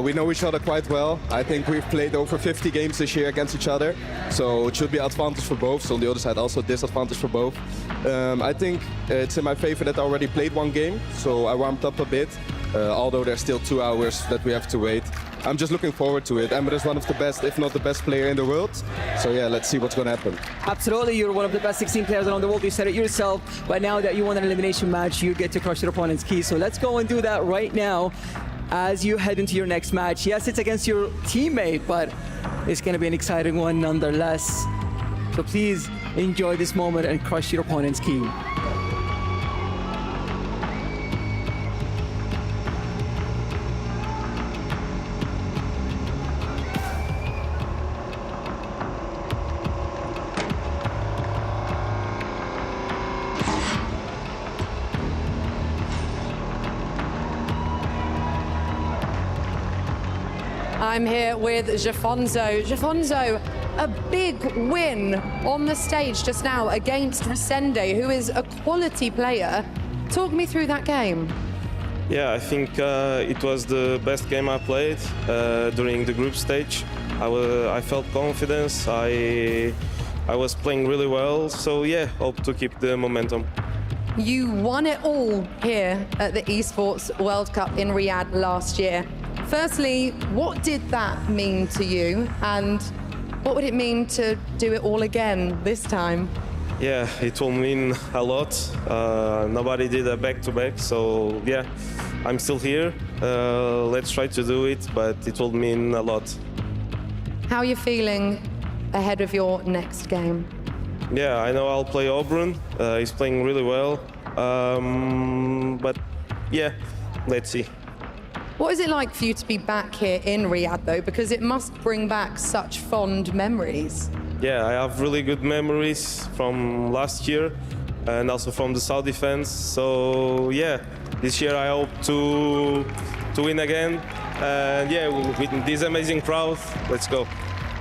We know each other quite well. I think we've played over 50 games this year against each other, so it should be advantage for both. So on the other side, also disadvantage for both. I think it's in my favor that I already played one game, so I warmed up a bit. Although there's still 2 hours that we have to wait. I'm just looking forward to it. Emre is one of the best, if not the best player in the world. So yeah, let's see what's going to happen. Absolutely, you're one of the best 16 players around the world. You said it yourself, but now that you won an elimination match, you get to crush your opponent's key. So let's go and do that right now as you head into your next match. Yes, it's against your teammate, but it's going to be an exciting one nonetheless. So please enjoy this moment and crush your opponent's key. I'm here with Jafonzo. Jafonzo, a big win on the stage just now against Resende, who is a quality player. Talk me through that game. Yeah, I think it was the best game I played during the group stage. I felt confidence. I was playing really well, so yeah, hope to keep the momentum. You won it all here at the Esports World Cup in Riyadh last year. Firstly, what did that mean to you, and what would it mean to do it all again this time? Yeah, it will mean a lot. Nobody did a back-to-back, so yeah, I'm still here. Let's try to do it, but it will mean a lot. How are you feeling ahead of your next game? Yeah, I know I'll play Obrun. He's playing really well, but yeah, let's see. What is it like for you to be back here in Riyadh, though? Because it must bring back such fond memories. Yeah, I have really good memories from last year and also from the Saudi fans. So yeah, this year I hope to win again. And yeah, with this amazing crowd, let's go.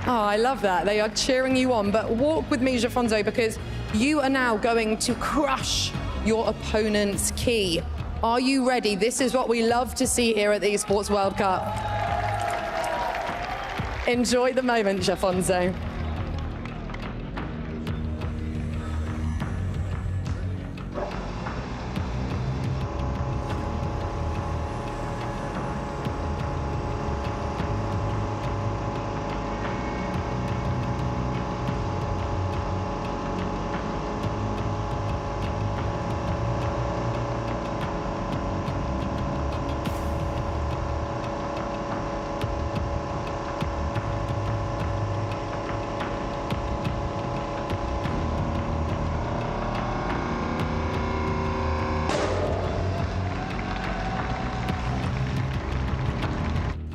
Oh, I love that. They are cheering you on. But walk with me, Jafonzo, because you are now going to crush your opponent's key. Are you ready? This is what we love to see here at the Esports World Cup. Enjoy the moment, Jafonzo.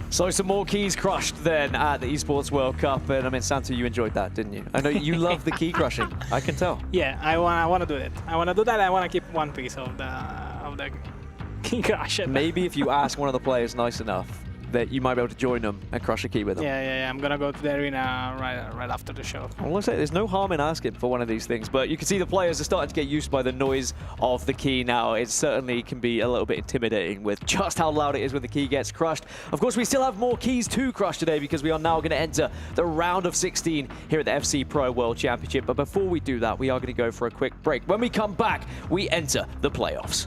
So some more keys crushed then at the Esports World Cup, and I mean, Santo, you enjoyed that, didn't you? I know you love the key crushing. I can tell. Yeah, I want to do it. I want to do that. I want to keep one piece of the key crusher. Maybe if you ask one of the players nice enough, that you might be able to join them and crush a key with them. Yeah. I'm gonna go to the arena right after the show. I want to say there's no harm in asking for one of these things, but you can see the players are starting to get used by the noise of the key now. It certainly can be a little bit intimidating with just how loud it is when the key gets crushed. Of course, we still have more keys to crush today because we are now going to enter the round of 16 here at the FC Pro World Championship. But before we do that, we are going to go for a quick break. When we come back, we enter the playoffs.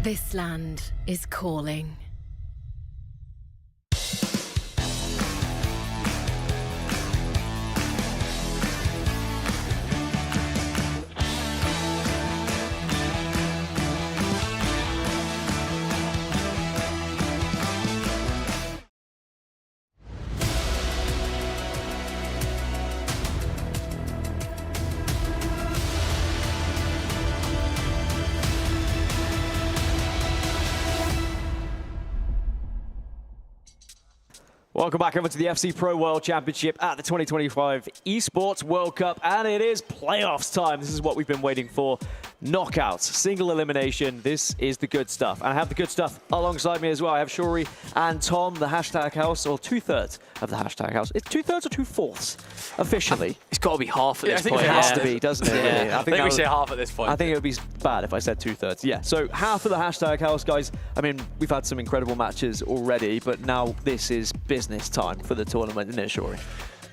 This land is calling. Welcome back over to the FC Pro World Championship at the 2025 Esports World Cup, and it is playoffs time. This is what we've been waiting for. Knockouts, single elimination. This is the good stuff. And I have the good stuff alongside me as well. I have Shuri and Tom, the hashtag house, or 2/3 of the hashtag house. It's 2/3 or 2/4 officially. It's got to be half at this point. It has to be, doesn't it? Yeah. Really? I think we say half at this point. I think it would be bad if I said 2/3. Yeah, so half of the hashtag house, guys. I mean, we've had some incredible matches already, but now this is business time for the tournament, isn't it, Shuri?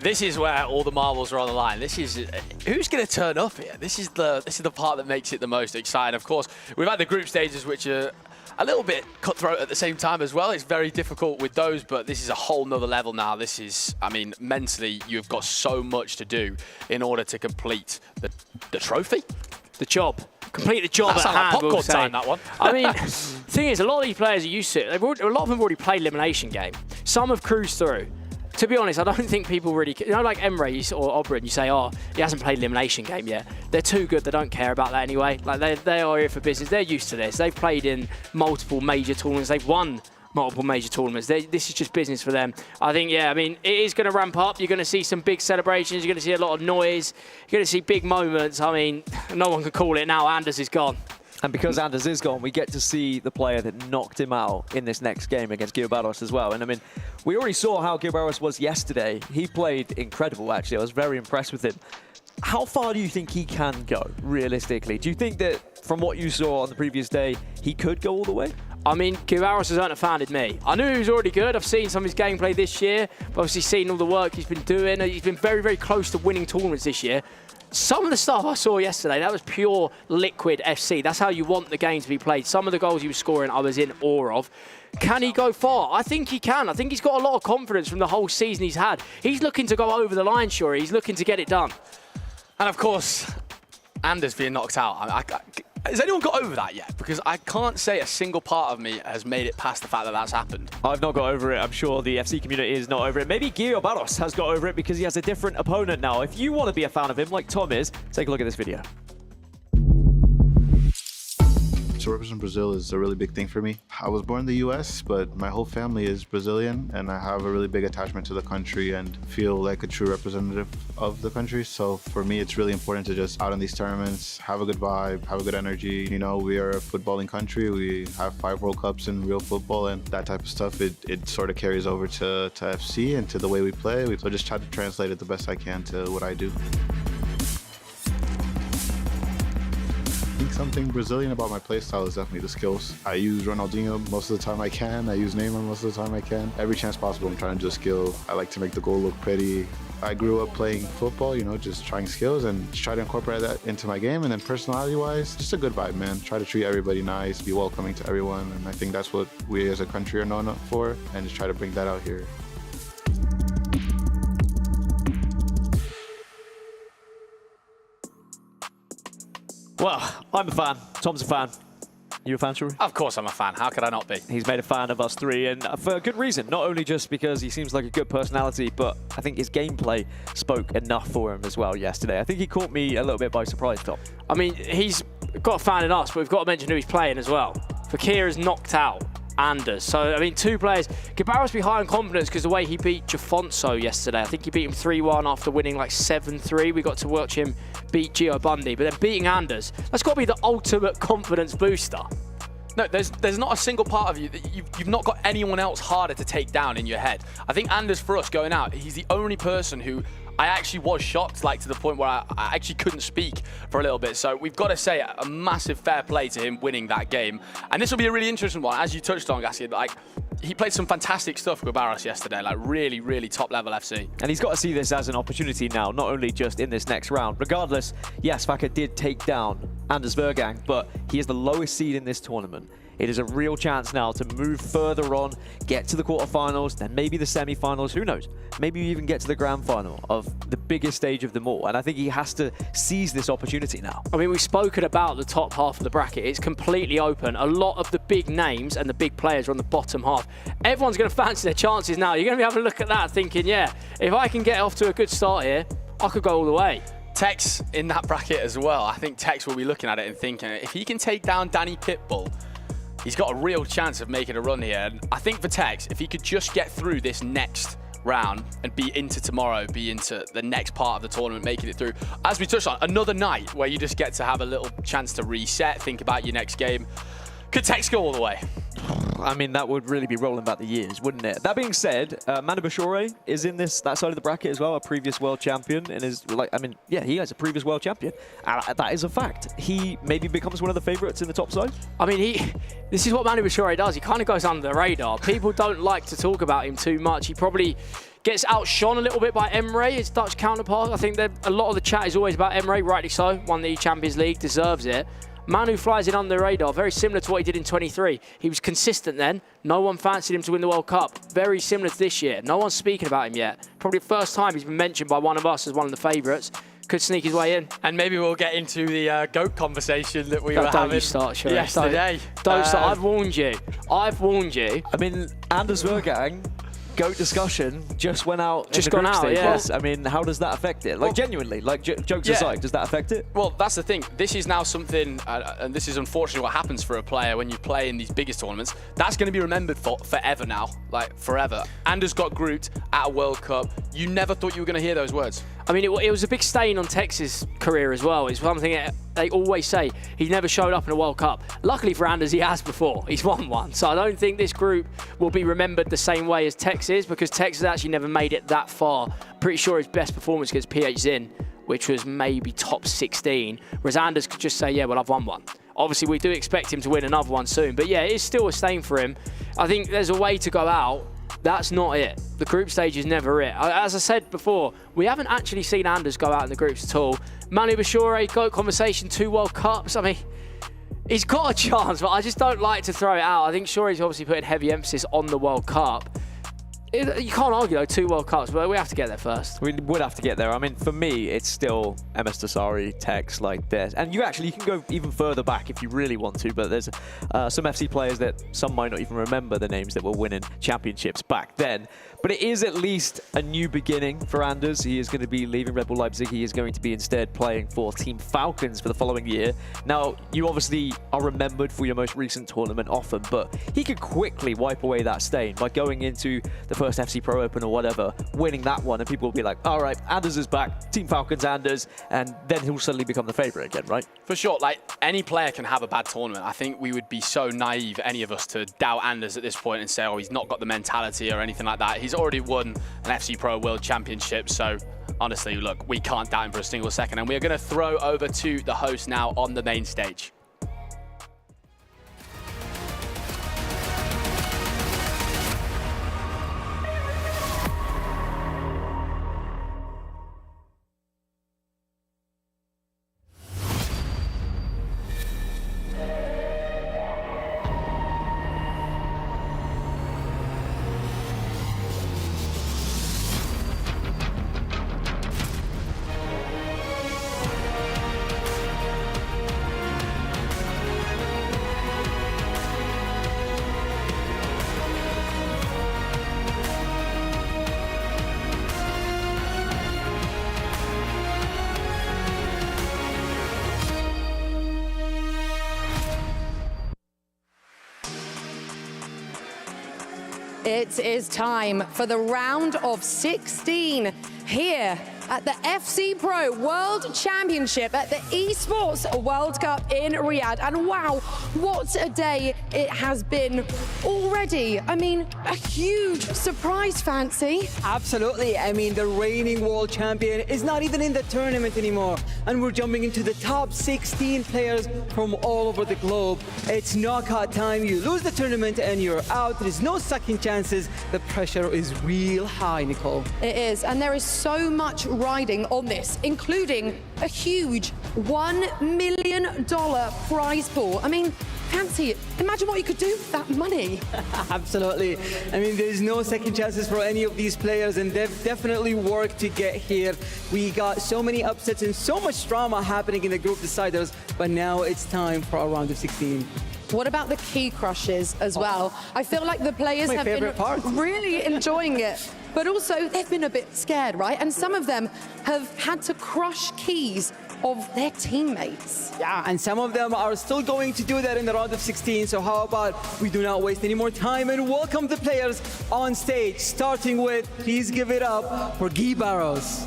This is where all the marbles are on the line. This is who's going to turn up here. This is the part that makes it the most exciting. Of course, we've had the group stages, which are a little bit cutthroat at the same time as well. It's very difficult with those, but this is a whole nother level now. This is, I mean, mentally, you've got so much to do in order to complete the trophy. The job. complete the job That at sounded like hand. popcorn we'll say. time, that one. I mean, the thing is, a lot of these players are used to it. A lot of them have already played elimination game. Some have cruised through. To be honest, I don't think people really, like Emre or Oberyn, you say, oh, he hasn't played elimination game yet. They're too good, they don't care about that anyway. Like, they are here for business, they're used to this. They've played in multiple major tournaments, they've won multiple major tournaments. This is just business for them. I think, yeah, I mean, it is going to ramp up. You're going to see some big celebrations, you're going to see a lot of noise, you're going to see big moments. I mean, no one can call it now, Anders is gone. And because Anders is gone, we get to see the player that knocked him out in this next game against Guiobarros as well. And I mean, we already saw how Guiobarros was yesterday. He played incredible, actually. I was very impressed with him. How far do you think he can go, realistically? Do you think that from what you saw on the previous day, he could go all the way? I mean, Guiobarros has outfounded me. I knew he was already good. I've seen some of his gameplay this year. I've obviously seen all the work he's been doing. He's been very, very close to winning tournaments this year. Some of the stuff I saw yesterday, that was pure liquid FC. That's how you want the game to be played. Some of the goals he was scoring, I was in awe of. Can he go far? I think he can. I think he's got a lot of confidence from the whole season he's had. He's looking to go over the line, sure. He's looking to get it done. And of course, Anders being knocked out. Has anyone got over that yet? Because I can't say a single part of me has made it past the fact that that's happened. I've not got over it. I'm sure the FC community is not over it. Maybe Guiobarros has got over it because he has a different opponent now. If you want to be a fan of him, like Tom is, take a look at this video. To represent Brazil is a really big thing for me. I was born in the US, but my whole family is Brazilian, and I have a really big attachment to the country and feel like a true representative of the country. So for me, it's really important to just out in these tournaments, have a good vibe, have a good energy. You know, we are a footballing country. We have 5 World Cups in real football, and that type of stuff, it sort of carries over to FC and to the way we play. So just try to translate it the best I can to what I do. I think something Brazilian about my playstyle is definitely the skills. I use Ronaldinho most of the time I can. I use Neymar most of the time I can. Every chance possible, I'm trying to just skill. I like to make the goal look pretty. I grew up playing football, you know, just trying skills and try to incorporate that into my game. And then personality-wise, just a good vibe, man. Try to treat everybody nice, be welcoming to everyone. And I think that's what we as a country are known for, and just try to bring that out here. Well, I'm a fan. Tom's a fan. You a fan, Shuri? Of course I'm a fan. How could I not be? He's made a fan of us three, and for good reason. Not only just because he seems like a good personality, but I think his gameplay spoke enough for him as well yesterday. I think he caught me a little bit by surprise, Tom. I mean, he's got a fan in us, but we've got to mention who he's playing as well. Fakhr is knocked out Anders. So, I mean, 2 players. Guiobarros be high in confidence because the way he beat Jafonso yesterday. I think he beat him 3-1 after winning like 7-3. We got to watch him beat Gio Bundy. But then beating Anders, that's got to be the ultimate confidence booster. No, there's not a single part of you that you've not got anyone else harder to take down in your head. I think Anders, for us going out, he's the only person who I actually was shocked, like to the point where I actually couldn't speak for a little bit. So we've got to say a massive fair play to him winning that game. And this will be a really interesting one, as you touched on, Gassi. Like, he played some fantastic stuff with Guiobarros yesterday, like really, really top-level FC. And he's got to see this as an opportunity now, not only just in this next round. Regardless, yes, Fakhr did take down Anders Vergang, but he is the lowest seed in this tournament. It is a real chance now to move further on, get to the quarterfinals, then maybe the semi-finals, who knows? Maybe you even get to the grand final of the biggest stage of them all. And I think he has to seize this opportunity now. I mean, we've spoken about the top half of the bracket. It's completely open. A lot of the big names and the big players are on the bottom half. Everyone's going to fancy their chances now. You're going to be having a look at that thinking, yeah, if I can get off to a good start here, I could go all the way. Tekkz in that bracket as well. I think Tekkz will be looking at it and thinking, if he can take down Dani Pitbull, he's got a real chance of making a run here. And I think for Tekkz, if he could just get through this next round and be into tomorrow, be into the next part of the tournament, making it through, as we touched on, another night where you just get to have a little chance to reset, think about your next game. Could Tekkz go all the way? I mean, that would really be rolling back the years, wouldn't it? That being said, Manu Bashore is in that side of the bracket as well, a previous world champion, and is like, I mean, yeah, he is a previous world champion, and that is a fact. He maybe becomes one of the favourites in the top side. I mean, this is what Manu Bashore does. He kind of goes under the radar. People don't like to talk about him too much. He probably gets outshone a little bit by Emre, his Dutch counterpart. I think a lot of the chat is always about Emre, rightly so. Won the Champions League, deserves it. Manu flies in under the radar, very similar to what he did in 23. He was consistent then. No one fancied him to win the World Cup. Very similar to this year. No one's speaking about him yet. Probably the first time he's been mentioned by one of us as one of the favourites. could sneak his way in. And maybe we'll get into the GOAT conversation that we were Don't having you start, Shuri. yesterday. Don't start. I've warned you. I've warned you. I mean, Anders Vergang, GOAT discussion just went out. Just in the gone group out, stages. yeah. I mean, how does that affect it? Like, genuinely, like, jokes Yeah. aside, does that affect it? Well, that's the thing. This is now something, and this is unfortunately what happens for a player when you play in these biggest tournaments. That's going to be remembered for forever now, like forever. Anders got grouped at a World Cup. You never thought you were going to hear those words. I mean, it was a big stain on Tekkz's career as well. It's something that they always say. He's never showed up in a World Cup. Luckily for Anders, he has before. He's won one. So I don't think this group will be remembered the same way as Tekkz is, because Tekkz has actually never made it that far. Pretty sure his best performance against PH Zin, which was maybe top 16, whereas Anders could just say, yeah, well, I've won one. Obviously, we do expect him to win another one soon. But yeah, it's still a stain for him. I think there's a way to go out. That's not it. The group stage is never it. As I said before, we haven't actually seen Anders go out in the groups at all. Manu Bashore, GOAT conversation, 2 World Cups. I mean, he's got a chance, but I just don't like to throw it out. I think Shore's obviously putting heavy emphasis on the World Cup. You can't argue, though, 2 World Cups, but we have to get there first. We would have to get there. I mean, for me, it's still MS Dasari, Tekkz, like this. And you can go even further back if you really want to, but there's some FC players that some might not even remember the names that were winning championships back then. But it is at least a new beginning for Anders. He is going to be leaving Red Bull Leipzig. He is going to be instead playing for Team Falcons for the following year. Now, you obviously are remembered for your most recent tournament often, but he could quickly wipe away that stain by going into the first FC Pro Open or whatever, winning that one, and people will be like, all right, Anders is back, Team Falcons Anders, and then he'll suddenly become the favorite again, right? For sure, like, any player can have a bad tournament. I think we would be so naive, any of us, to doubt Anders at this point and say, oh, he's not got the mentality or anything like that. He's already won an FC Pro World Championship, so honestly, look, we can't doubt him for a single second. And we are going to throw over to the host now on the main stage. It is time for the round of 16 here at the FC Pro World Championship at the Esports World Cup in Riyadh. And wow, what a day it has been already. I mean, a huge surprise, Fancy. Absolutely. I mean, the reigning world champion is not even in the tournament anymore. And we're jumping into the top 16 players from all over the globe. It's knockout time. You lose the tournament and you're out. There's no second chances. The pressure is real high, Nicole. It is, and there is so much riding on this, including a huge $1 million prize pool. I mean, Fancy, imagine what you could do with that money. Absolutely. I mean, there's no second chances for any of these players, and they've definitely worked to get here. We got so many upsets and so much drama happening in the group deciders, but now it's time for a round of 16. What about the key crushes as well? I feel like the players have been really enjoying it, but also they've been a bit scared, right? And some of them have had to crush keys of their teammates. Yeah, and some of them are still going to do that in the round of 16, so how about we do not waste any more time and welcome the players on stage, starting with, please give it up for Guiobarros.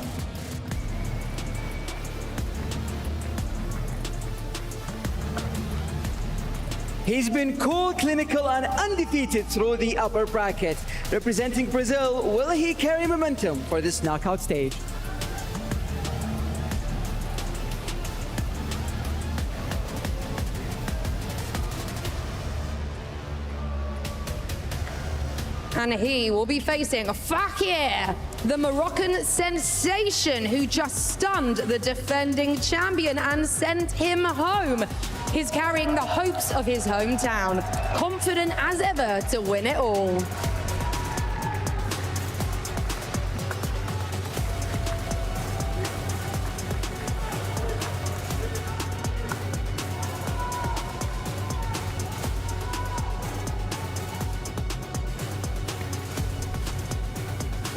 He's been cool, clinical, and undefeated through the upper bracket. Representing Brazil, will he carry momentum for this knockout stage? And he will be facing Fakhr, the Moroccan sensation who just stunned the defending champion and sent him home. He's carrying the hopes of his hometown, confident as ever to win it all.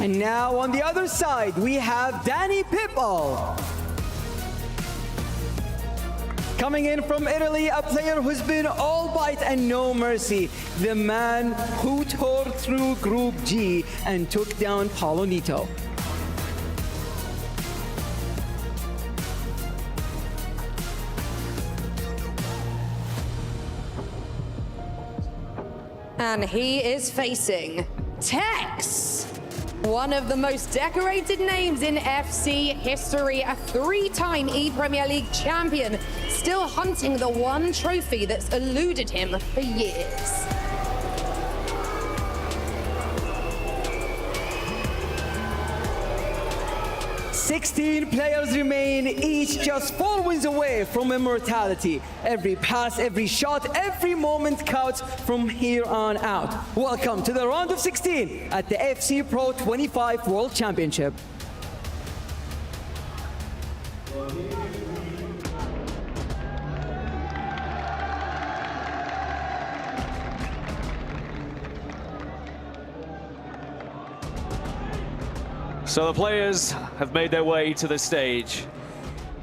And now on the other side, we have Dani Pitbull. Coming in from Italy, a player who's been all bite and no mercy. The man who tore through Group G and took down Paulo Nito. And he is facing Tekkz, one of the most decorated names in FC history, a 3-time E-Premier League champion, still hunting the one trophy that's eluded him for years. "16 players remain, each just 4 wins away from immortality. Every pass, every shot, every moment counts from here on out. Welcome to the round of 16 at the FC Pro 25 World Championship." So the players have made their way to the stage,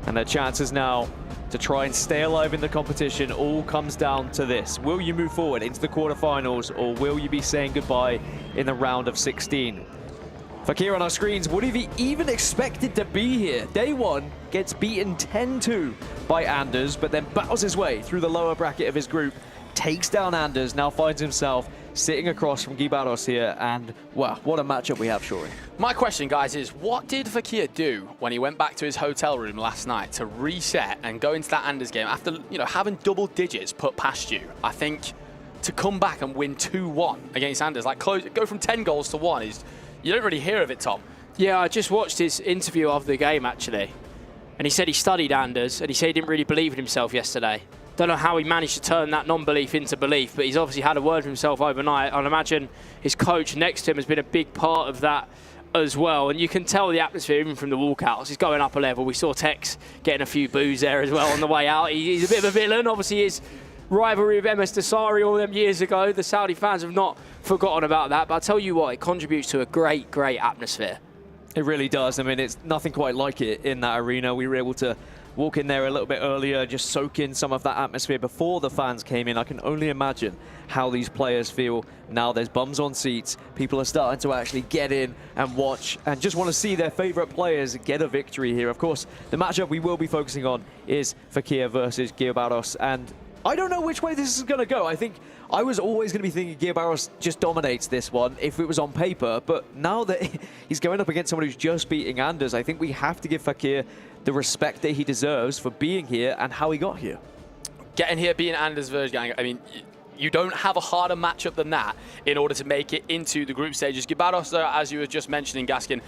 and their chances now to try and stay alive in the competition all comes down to this. Will you move forward into the quarterfinals, or will you be saying goodbye in the round of 16? Fakhr on our screens, would he even expected to be here? Day one, gets beaten 10-2 by Anders, but then battles his way through the lower bracket of his group, takes down Anders, now finds himself sitting across from Guiobarros here, and wow, what a matchup we have, Shori. My question, guys, is what did Fakhr do when he went back to his hotel room last night to reset and go into that Anders game after, you know, having double digits put past you? I think to come back and win 2-1 against Anders, like go from 10 goals to 1 is, you don't really hear of it, Tom. Yeah, I just watched his interview of the game, actually. And he said he studied Anders, and he said he didn't really believe in himself yesterday. Don't know how he managed to turn that non-belief into belief, but he's obviously had a word with himself overnight. I'd imagine his coach next to him has been a big part of that as well. And you can tell the atmosphere even from the walkouts. He's going up a level. We saw Tekkz getting a few boos there as well on the way out. He's a bit of a villain. Obviously, his rivalry with MS Desari all them years ago, the Saudi fans have not forgotten about that. But I'll tell you what, it contributes to a great, great atmosphere. It really does. I mean, it's nothing quite like it in that arena. We were able to walk in there a little bit earlier, just soak in some of that atmosphere before the fans came in. I can only imagine how these players feel now. There's bums on seats. People are starting to actually get in and watch and just want to see their favorite players get a victory here. Of course, the matchup we will be focusing on is Fakhr versus Guiobarros, and I don't know which way this is going to go. I think I was always going to be thinking Guiobarros just dominates this one if it was on paper, but now that he's going up against someone who's just beating Anders, I think we have to give Fakhr the respect that he deserves for being here and how he got here. Getting here, being Anders Verjgang, I mean, you don't have a harder matchup than that in order to make it into the group stages. Guiobarros, though, as you were just mentioning, Gaskin,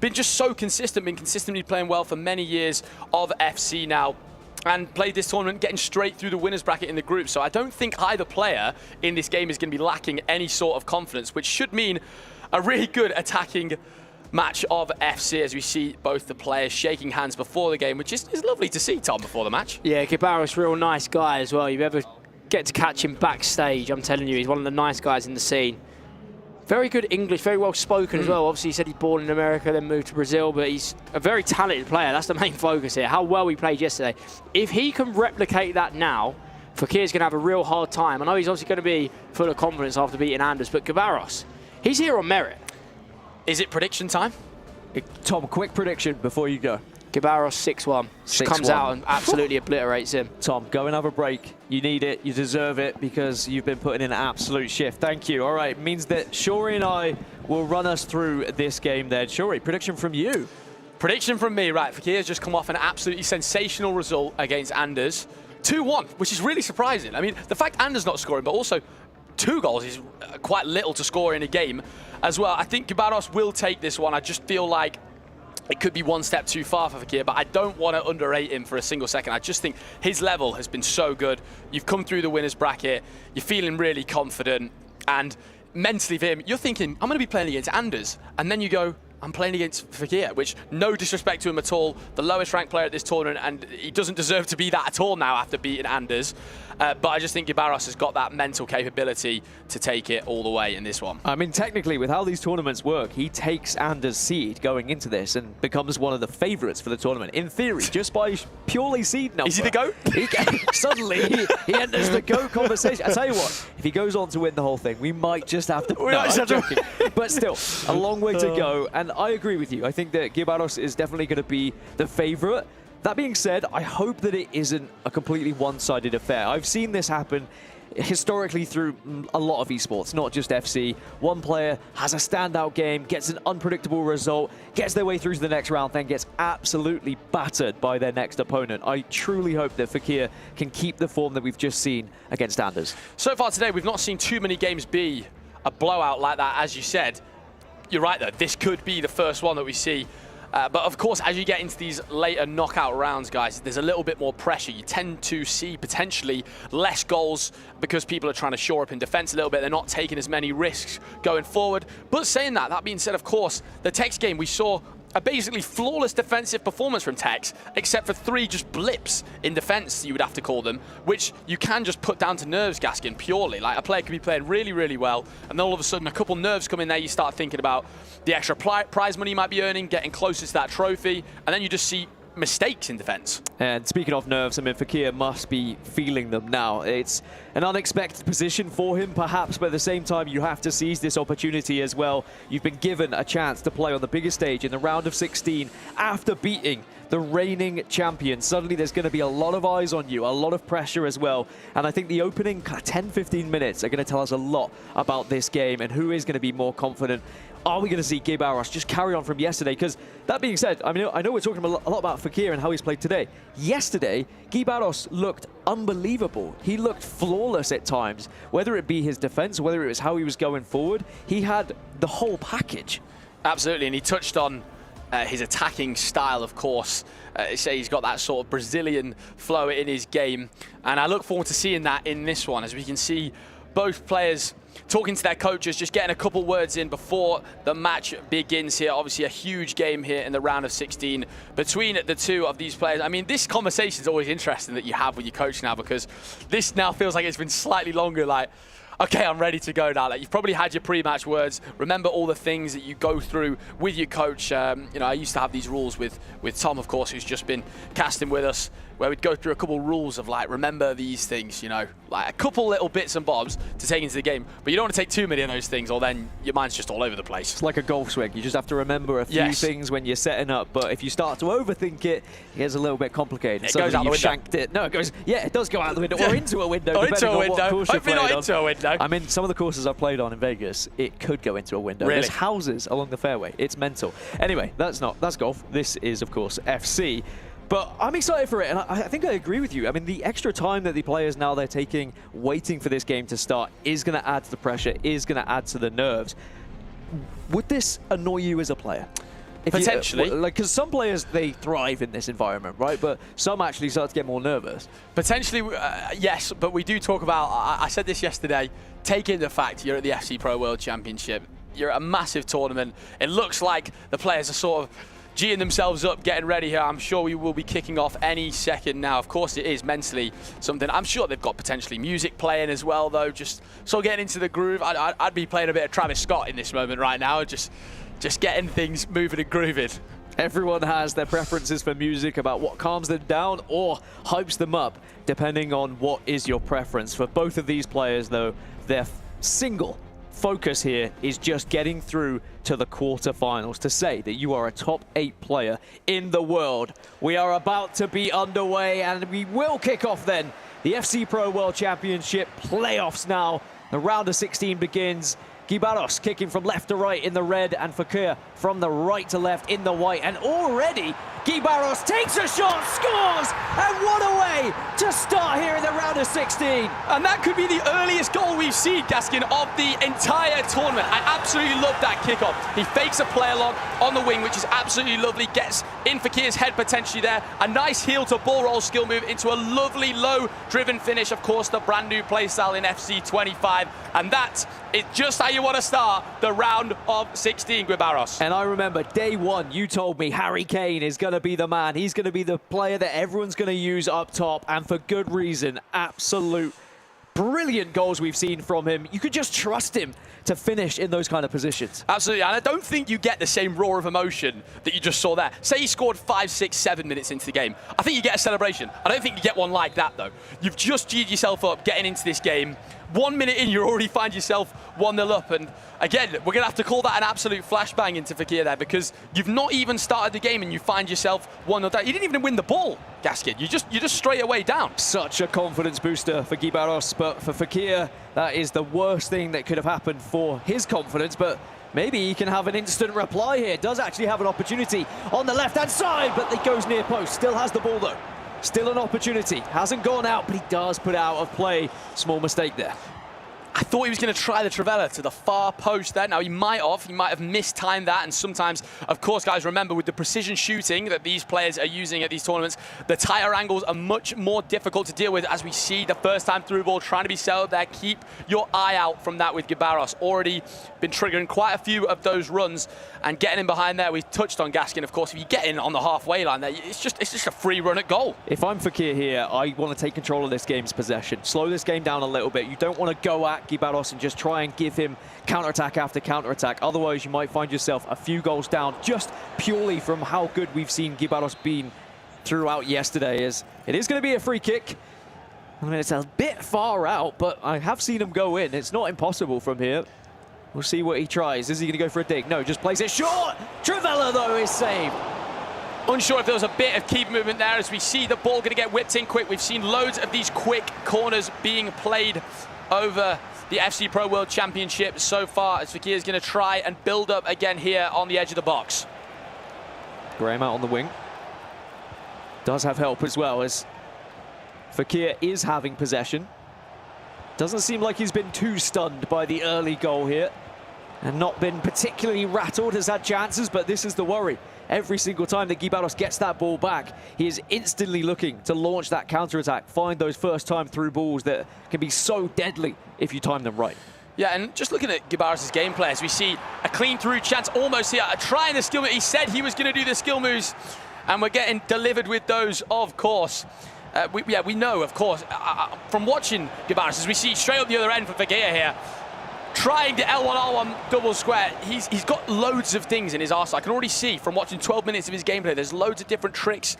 been just so consistent, been consistently playing well for many years of FC now, and played this tournament getting straight through the winners bracket in the group. So I don't think either player in this game is going to be lacking any sort of confidence, which should mean a really good attacking match of FC as we see both the players shaking hands before the game, which is lovely to see, Tom, before the match. Yeah, Guiobarros, real nice guy as well. You ever get to catch him backstage, I'm telling you, he's one of the nice guys in the scene. Very good English, very well spoken as well. Obviously, he said he's born in America, then moved to Brazil, but he's a very talented player. That's the main focus here, how well he played yesterday. If he can replicate that now, Fakhir's going to have a real hard time. I know he's obviously going to be full of confidence after beating Anders, but Guiobarros, he's here on merit. Is it prediction time? Tom, quick prediction before you go. Guiobarros 6-1. Just comes out and absolutely obliterates him. Tom, go and have a break. You need it. You deserve it because you've been putting in an absolute shift. Thank you. All right, means that Shori and I will run us through this game then. Shori, prediction from you. Prediction from me, right. Fakhr has just come off an absolutely sensational result against Anders. 2-1, which is really surprising. I mean, the fact Anders not scoring, but also 2 goals is quite little to score in a game as well. I think Guiobarros will take this one. I just feel like it could be one step too far for Fakhr, but I don't want to underrate him for a single second. I just think his level has been so good. You've come through the winners bracket, you're feeling really confident, and mentally for him, you're thinking, I'm going to be playing against Anders, and then you go, I'm playing against Fakhr, which, no disrespect to him at all, the lowest ranked player at this tournament, and he doesn't deserve to be that at all now after beating Anders. But I just think Guiobarros has got that mental capability to take it all the way in this one. I mean, technically, with how these tournaments work, he takes Anders' seed going into this and becomes one of the favourites for the tournament. In theory, just by purely seed number. Is he the GOAT? Suddenly, he enters the GOAT conversation. I tell you what, if he goes on to win the whole thing, we might just have to... No, I'm joking. But still, a long way to go. And I agree with you. I think that Guiobarros is definitely going to be the favourite. That being said, I hope that it isn't a completely one-sided affair. I've seen this happen historically through a lot of esports, not just FC. One player has a standout game, gets an unpredictable result, gets their way through to the next round, then gets absolutely battered by their next opponent. I truly hope that Fakhr can keep the form that we've just seen against Anders. So far today, we've not seen too many games be a blowout like that, as you said. You're right, though. This could be the first one that we see. But of course, as you get into these later knockout rounds, guys, there's a little bit more pressure. You tend to see potentially less goals because people are trying to shore up in defense a little bit. They're not taking as many risks going forward. But saying that, that being said, of course, the Tekkz game, we saw a basically flawless defensive performance from Tekkz, except for 3 just blips in defense, you would have to call them, which you can just put down to nerves, Gaskin, purely. Like, a player could be playing really, really well, and then all of a sudden a couple nerves come in there, you start thinking about the extra prize money you might be earning, getting closer to that trophy, and then you just see mistakes in defense. And speaking of nerves, I mean, Fakhr must be feeling them now. It's an unexpected position for him, perhaps, but at the same time, you have to seize this opportunity as well. You've been given a chance to play on the biggest stage in the round of 16 after beating the reigning champion. Suddenly, there's going to be a lot of eyes on you, a lot of pressure as well. And I think the opening 10-15 minutes are going to tell us a lot about this game and who is going to be more confident. Are we going to see Guiobarros just carry on from yesterday? Because that being said, I mean, I know we're talking a lot about Fakhr and how he's played today. Yesterday, Guiobarros looked unbelievable. He looked flawless at times, whether it be his defense, whether it was how he was going forward. He had the whole package. Absolutely, and he touched on his attacking style, of course. Say he's got that sort of Brazilian flow in his game, and I look forward to seeing that in this one, as we can see both players talking to their coaches, just getting a couple words in before the match begins here. Obviously a huge game here in the round of 16 between the two of these players. I mean, this conversation is always interesting that you have with your coach now, because this now feels like it's been slightly longer, like, okay, I'm ready to go now. Like, you've probably had your pre-match words. Remember all the things that you go through with your coach. You know, I used to have these rules with Tom, of course, who's just been casting with us, where we'd go through a couple rules of, like, remember these things, you know, like a couple little bits and bobs to take into the game. But you don't want to take too many of those things, or then your mind's just all over the place. It's like a golf swing. You just have to remember a few things when you're setting up. But if you start to overthink it, it gets a little bit complicated. It goes out the window. Shanked it. No, it goes, yeah, it does go out the window, or into a window, depending on what course you're playing on. Into a window. I mean, some of the courses I've played on in Vegas, it could go into a window. Really? There's houses along the fairway. It's mental. Anyway, that's golf. This is, of course, FC. But I'm excited for it, and I think I agree with you. I mean, the extra time that the players now they're taking, waiting for this game to start, is going to add to the pressure, is going to add to the nerves. Would this annoy you as a player? Potentially. Because some players, they thrive in this environment, right? But some actually start to get more nervous. Potentially, yes, but we do talk about, I said this yesterday, taking the fact you're at the FC Pro World Championship, you're at a massive tournament. It looks like the players are sort of G'ing themselves up, getting ready here. I'm sure we will be kicking off any second now. Of course, it is mentally something. I'm sure they've got potentially music playing as well, though. Just so getting into the groove. I'd be playing a bit of Travis Scott in this moment right now, just getting things moving and grooving. Everyone has their preferences for music about what calms them down or hypes them up, depending on what is your preference. For both of these players, though, their single focus here is just getting through to the quarterfinals. To say that you are a top 8 player in the world. We are about to be underway, and we will kick off then the FC Pro World Championship playoffs now. The round of 16 begins. Guiobarros kicking from left to right in the red, and Fakhr from the right to left in the white. And already Guiobarros takes a shot, scores, and what a way to start here in the round of 16. And that could be the earliest goal we've seen, Gaskin, of the entire tournament. I absolutely love that kickoff. He fakes a play along on the wing, which is absolutely lovely. Gets in Fakhir's head potentially there. A nice heel to ball roll skill move into a lovely low-driven finish. Of course, the brand new playstyle in FC 25. And that is just how you want to start the round of 16, Guiobarros. And I remember day one, you told me Harry Kane is going to be the man. He's going to be the player that everyone's going to use up top, and for good reason. Absolute brilliant goals we've seen from him. You could just trust him to finish in those kind of positions. Absolutely, and I don't think you get the same roar of emotion that you just saw there. Say he scored 5, 6, 7 minutes into the game. I think you get a celebration. I don't think you get one like that, though. You've just G'd yourself up getting into this game. 1 minute in, you already find yourself 1-0 up. And again, we're going to have to call that an absolute flashbang into Fakhr there, because you've not even started the game and you find yourself 1-0 down. You didn't even win the ball, Gaskin. You're just straight away down. Such a confidence booster for Guiobarros, but for Fakhr, that is the worst thing that could have happened for his confidence. But maybe he can have an instant reply here. Does actually have an opportunity on the left-hand side, but it goes near post. Still has the ball, though. Still an opportunity. Hasn't gone out, but he does put out of play. Small mistake there. I thought he was going to try the Trivela to the far post there. Now, he might have mistimed that. And sometimes, of course, guys, remember, with the precision shooting that these players are using at these tournaments, the tighter angles are much more difficult to deal with, as we see the first time through ball trying to be settled there. Keep your eye out from that with Guiobarros. Already been triggering quite a few of those runs and getting in behind there. We've touched on Gaskin, of course. If you get in on the halfway line there, it's just a free run at goal. If I'm Fakhr here, I want to take control of this game's possession. Slow this game down a little bit. You don't want to go at Guiobarros and just try and give him counter-attack after counter-attack. Otherwise, you might find yourself a few goals down just purely from how good we've seen Guiobarros being throughout yesterday. As it is going to be a free kick. I mean, it's a bit far out, but I have seen him go in. It's not impossible from here. We'll see what he tries. Is he going to go for a dig? No, just plays it short. Trivela, though, is saved. Unsure if there was a bit of keep movement there, as we see the ball going to get whipped in quick. We've seen loads of these quick corners being played over the FC Pro World Championship so far, as Fakhr is going to try and build up again here on the edge of the box. Graham out on the wing. Does have help as well, as Fakhr is having possession. Doesn't seem like he's been too stunned by the early goal here, and not been particularly rattled, has had chances, but this is the worry. Every single time that Guiobarros gets that ball back, he is instantly looking to launch that counter-attack, find those first-time through balls that can be so deadly if you time them right. Yeah, and just looking at Guiobarros' gameplay, as we see a clean through chance almost here, trying the skill move. He said he was going to do the skill moves, and we're getting delivered with those, of course. We know, of course, from watching Guiobarros, as we see straight up the other end for Fakhr here, trying the L1R1 double square. He's got loads of things in his arsenal. I can already see from watching 12 minutes of his gameplay, there's loads of different tricks,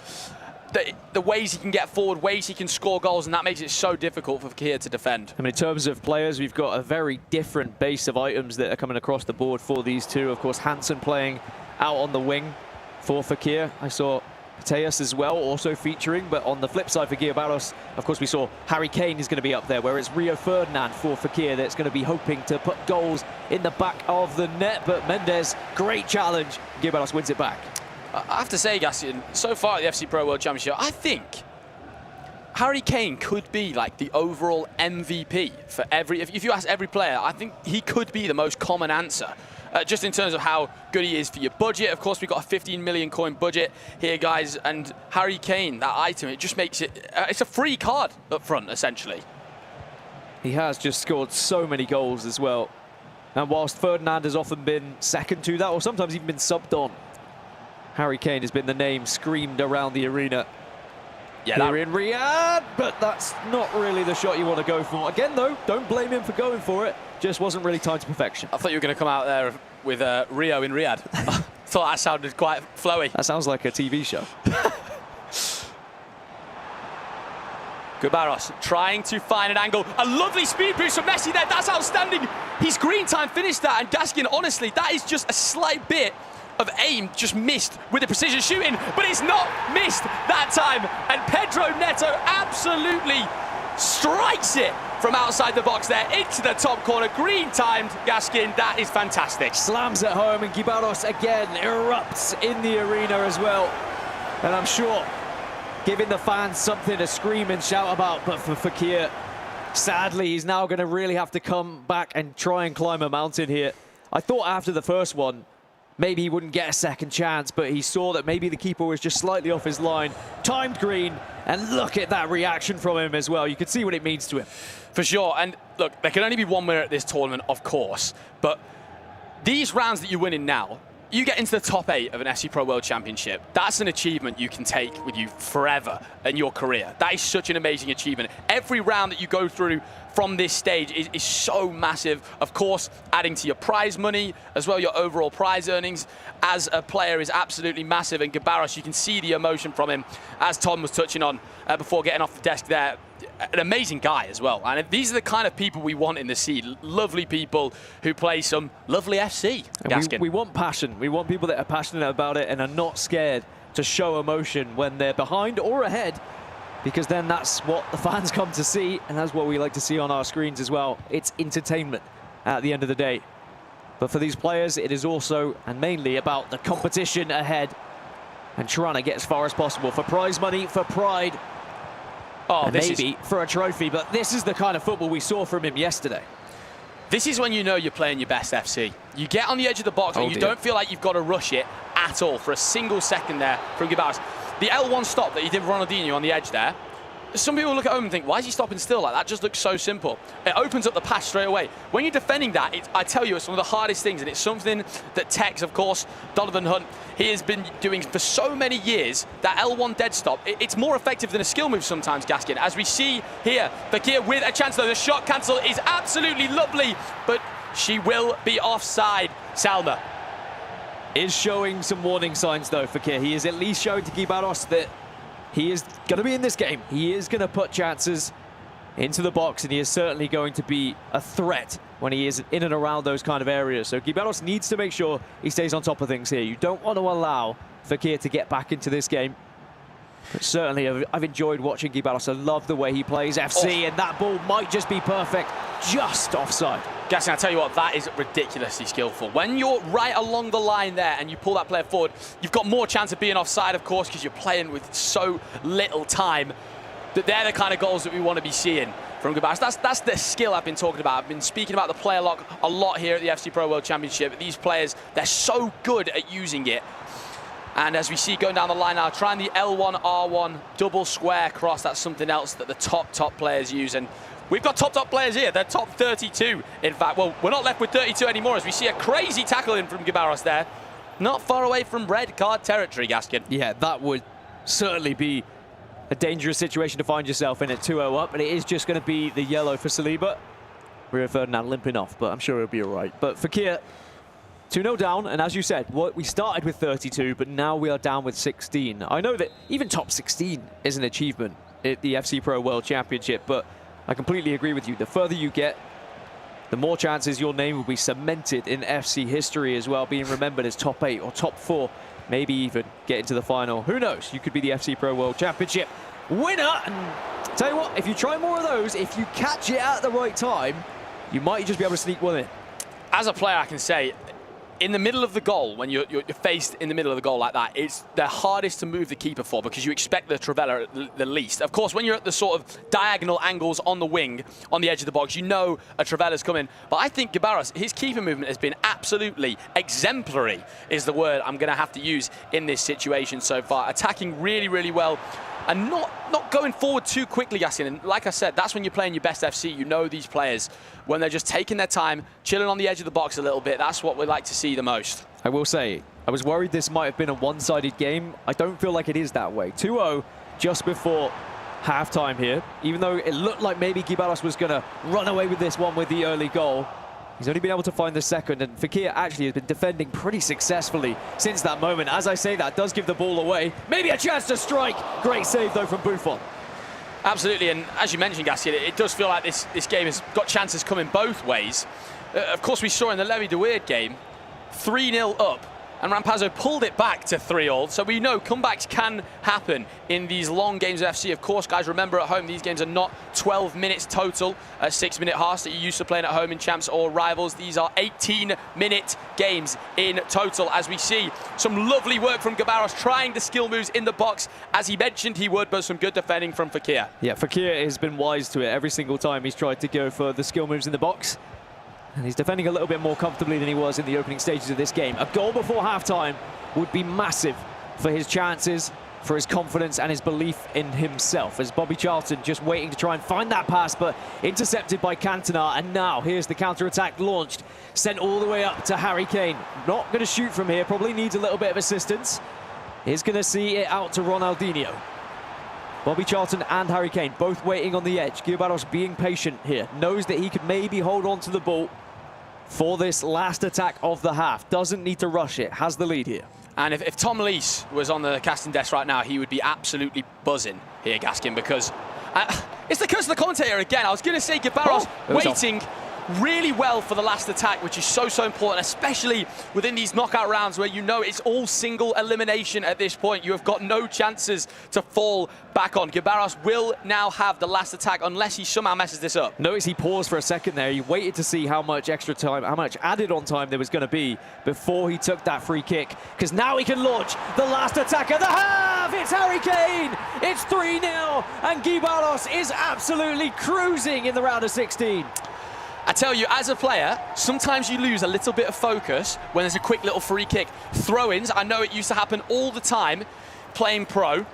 the ways he can get forward, ways he can score goals, and that makes it so difficult for Fakhr to defend. I mean, in terms of players, we've got a very different base of items that are coming across the board for these two. Of course, Hansen playing out on the wing for Fakhr. I saw Tekkz as well, also featuring, but on the flip side for Guiobarros, of course, we saw Harry Kane is going to be up there, where it's Rio Ferdinand for Fakhr that's going to be hoping to put goals in the back of the net. But Mendes, great challenge. Guiobarros wins it back. I have to say, Gaston, so far at the FC Pro World Championship, I think Harry Kane could be like the overall MVP for every. If you ask every player, I think he could be the most common answer. Just in terms of how good he is for your budget. Of course, we've got a 15 million coin budget here, guys, and Harry Kane, that item, it just makes it, it's a free card up front, essentially. He has just scored so many goals as well. And whilst Ferdinand has often been second to that, or sometimes even been subbed on, Harry Kane has been the name screamed around the arena. Yeah, here in Riyadh, but that's not really the shot you want to go for. Again, though, don't blame him for going for it. Just wasn't really timed to perfection. I thought you were going to come out there with Rio in Riyadh. Thought that sounded quite flowy. That sounds like a TV show. Guiobarros trying to find an angle. A lovely speed boost from Messi there. That's outstanding. His green time finished that. And Gaskin, honestly, that is just a slight bit of aim just missed with the precision shooting, but it's not missed that time. And Pedro Neto absolutely strikes it from outside the box there into the top corner. Green timed, Gaskin, that is fantastic. Slams it home, and Guiobarros again erupts in the arena as well. And I'm sure giving the fans something to scream and shout about, but for Fakhr, sadly, he's now going to really have to come back and try and climb a mountain here. I thought after the first one, maybe he wouldn't get a second chance, but he saw that maybe the keeper was just slightly off his line, timed green, and look at that reaction from him as well. You could see what it means to him. For sure, and look, there can only be one winner at this tournament, of course, but these rounds that you're winning now, you get into the top 8 of an FC Pro World Championship. That's an achievement you can take with you forever in your career. That is such an amazing achievement. Every round that you go through from this stage is so massive. Of course, adding to your prize money as well, your overall prize earnings as a player is absolutely massive. And Guiobarros, you can see the emotion from him, as Tom was touching on before getting off the desk there. An amazing guy as well. And these are the kind of people we want in the scene. Lovely people who play some lovely FC. We want passion. We want people that are passionate about it and are not scared to show emotion when they're behind or ahead, because then that's what the fans come to see, and that's what we like to see on our screens as well. It's entertainment at the end of the day. But for these players, it is also and mainly about the competition ahead and trying to get as far as possible for prize money, for pride, and maybe for a trophy. But this is the kind of football we saw from him yesterday. This is when you know you're playing your best FC. You get on the edge of the box and you don't feel like you've got to rush it at all for a single second there from Guiobarros. The L1 stop that he did with Ronaldinho on the edge there, some people look at home and think, why is he stopping still like that? Just looks so simple. It opens up the pass straight away. When you're defending that, I tell you, it's one of the hardest things, and it's something that Tekkz, of course, Donovan Hunt, he has been doing for so many years. That L1 dead stop, it's more effective than a skill move sometimes, Gaskin. As we see here, Fakhr with a chance, though. The shot cancel is absolutely lovely, but she will be offside. Salma is showing some warning signs, though, Fakhr. He is at least showing to Guiobarros that he is going to be in this game. He is going to put chances into the box, and he is certainly going to be a threat when he is in and around those kind of areas. So Guiobarros needs to make sure he stays on top of things here. You don't want to allow Fakhr to get back into this game. But certainly, I've enjoyed watching Guiobarros. I love the way he plays FC, and that ball might just be perfect, just offside. Gaskin, I tell you what, that is ridiculously skillful. When you're right along the line there and you pull that player forward, you've got more chance of being offside, of course, because you're playing with so little time. They're the kind of goals that we want to be seeing from Guiobarros. That's the skill I've been talking about. I've been speaking about the player lock a lot here at the FC Pro World Championship. These players, they're so good at using it. And as we see going down the line now, trying the L1, R1, double square cross, that's something else that the top players use. And we've got top players here. They're top 32, in fact. Well, we're not left with 32 anymore, as we see a crazy tackle in from Guiobarros there. Not far away from red card territory, Gaskin. Yeah, that would certainly be a dangerous situation to find yourself in at 2-0 up, and it is just going to be the yellow for Saliba. Rio Ferdinand limping off, but I'm sure he'll be all right. But Fakhr, 2-0 down, and as you said, we started with 32, but now we are down with 16. I know that even top 16 is an achievement at the FC Pro World Championship, but I completely agree with you. The further you get, the more chances your name will be cemented in FC history as well, being remembered as top 8 or top 4, maybe even get into the final. Who knows? You could be the FC Pro World Championship winner. And tell you what, if you try more of those, if you catch it at the right time, you might just be able to sneak one in. As a player, I can say, in the middle of the goal, when you're faced in the middle of the goal like that, it's the hardest to move the keeper for, because you expect the Trivela the least. Of course, when you're at the sort of diagonal angles on the wing, on the edge of the box, you know a Trivela's coming. But I think Guiobarros, his keeper movement has been absolutely exemplary, is the word I'm going to have to use in this situation so far. Attacking really, really well, and not going forward too quickly, Gaskin. And like I said, that's when you're playing your best FC. You know these players, when they're just taking their time, chilling on the edge of the box a little bit. That's what we like to see the most. I will say, I was worried this might have been a one-sided game. I don't feel like it is that way. 2-0 just before halftime here. Even though it looked like maybe Guiobarros was going to run away with this one with the early goal, he's only been able to find the second, and Fakhr actually has been defending pretty successfully since that moment. As I say, that does give the ball away. Maybe a chance to strike. Great save, though, from Buffon. Absolutely, and as you mentioned, Gaskin, it does feel like this game has got chances coming both ways. Of course, we saw in the Levi de Weird game, 3-0 up and Rampazzo pulled it back to 3-all. So we know comebacks can happen in these long games of FC. Of course, guys, remember at home, these games are not 12 minutes total, 6-minute halves that you're used to playing at home in champs or rivals. These are 18-minute games in total, as we see some lovely work from Guiobarros, trying the skill moves in the box, as he mentioned he would, but some good defending from Fakhr. Yeah, Fakhr has been wise to it every single time he's tried to go for the skill moves in the box. And he's defending a little bit more comfortably than he was in the opening stages of this game. A goal before halftime would be massive for his chances, for his confidence and his belief in himself. As Bobby Charlton just waiting to try and find that pass, but intercepted by Cantona. And now here's the counter-attack launched, sent all the way up to Harry Kane. Not going to shoot from here, probably needs a little bit of assistance. He's going to see it out to Ronaldinho. Bobby Charlton and Harry Kane both waiting on the edge. Guiobarros being patient here, knows that he could maybe hold on to the ball for this last attack of the half. Doesn't need to rush it, has the lead here. And if Tom Lees was on the casting desk right now, he would be absolutely buzzing here, Gaskin, because it's the curse of the commentator again. I was going to say Guiobarros waiting really well for the last attack, which is so important, especially within these knockout rounds where you know it's all single elimination at this point. You have got no chances to fall back on. Guiobarros will now have the last attack unless he somehow messes this up. Notice he paused for a second there. He waited to see how much extra time, how much added on time there was going to be before he took that free kick, because now he can launch the last attack of the half. It's Harry Kane. It's 3-0, and Guiobarros is absolutely cruising in the round of 16. I tell you, as a player, sometimes you lose a little bit of focus when there's a quick little free kick. Throw-ins, I know it used to happen all the time playing pro.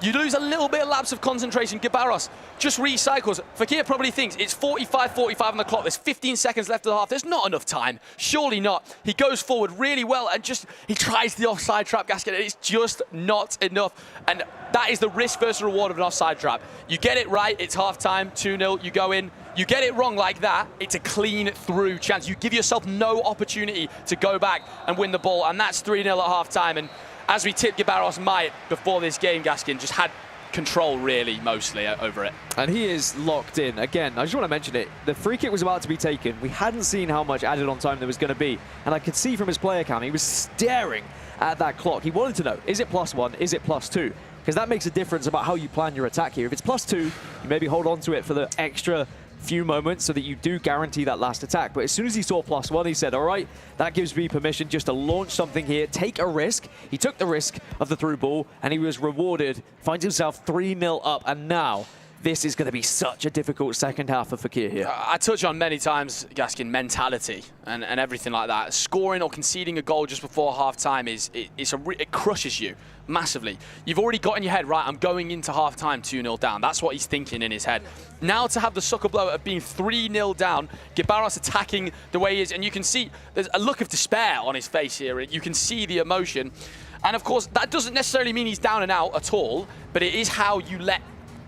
You lose a little bit of lapse of concentration. Guiobarros just recycles. Fakhr probably thinks it's 45 on the clock. There's 15 seconds left of the half. There's not enough time. Surely not. He goes forward really well and he tries the offside trap, Gaskin, and it's just not enough. And that is the risk versus reward of an offside trap. You get it right, it's half-time, 2-0, you go in. You get it wrong like that, it's a clean through chance. You give yourself no opportunity to go back and win the ball, and that's 3-0 at half-time. And as we tipped Guiobarros might before this game, Gaskin just had control really mostly over it. And he is locked in. Again, I just want to mention it. The free kick was about to be taken. We hadn't seen how much added on time there was going to be. And I could see from his player cam, he was staring at that clock. He wanted to know, is it +1, is it +2? Because that makes a difference about how you plan your attack here. If it's +2, you maybe hold on to it for the extra few moments so that you do guarantee that last attack. But as soon as he saw +1, he said, all right, that gives me permission just to launch something here, take a risk. He took the risk of the through ball, and he was rewarded, finds himself 3-0 up, and now this is going to be such a difficult second half for Fakhr here. I touch on many times, Gaskin, mentality and everything like that. Scoring or conceding a goal just before half-time it crushes you massively. You've already got in your head, right, I'm going into half-time 2-0 down. That's what he's thinking in his head. Now to have the sucker blow of being 3-0 down, Guiobarros attacking the way he is, and you can see there's a look of despair on his face here. You can see the emotion. And of course, that doesn't necessarily mean he's down and out at all, but it is how you let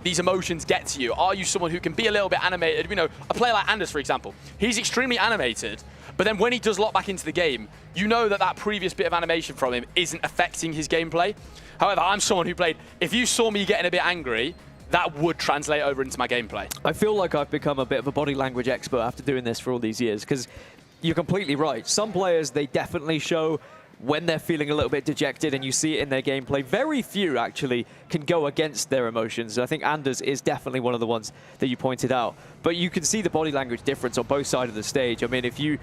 these emotions get to you. Are you someone who can be a little bit animated? You know, a player like Anders, for example, he's extremely animated, but then when he does lock back into the game, you know that that previous bit of animation from him isn't affecting his gameplay. However, I'm someone who played, if you saw me getting a bit angry, that would translate over into my gameplay. I feel like I've become a bit of a body language expert after doing this for all these years, because you're completely right. Some players, they definitely show when they're feeling a little bit dejected, and you see it in their gameplay. Very few actually can go against their emotions. I think Anders is definitely one of the ones that you pointed out. But you can see the body language difference on both sides of the stage. I mean, if you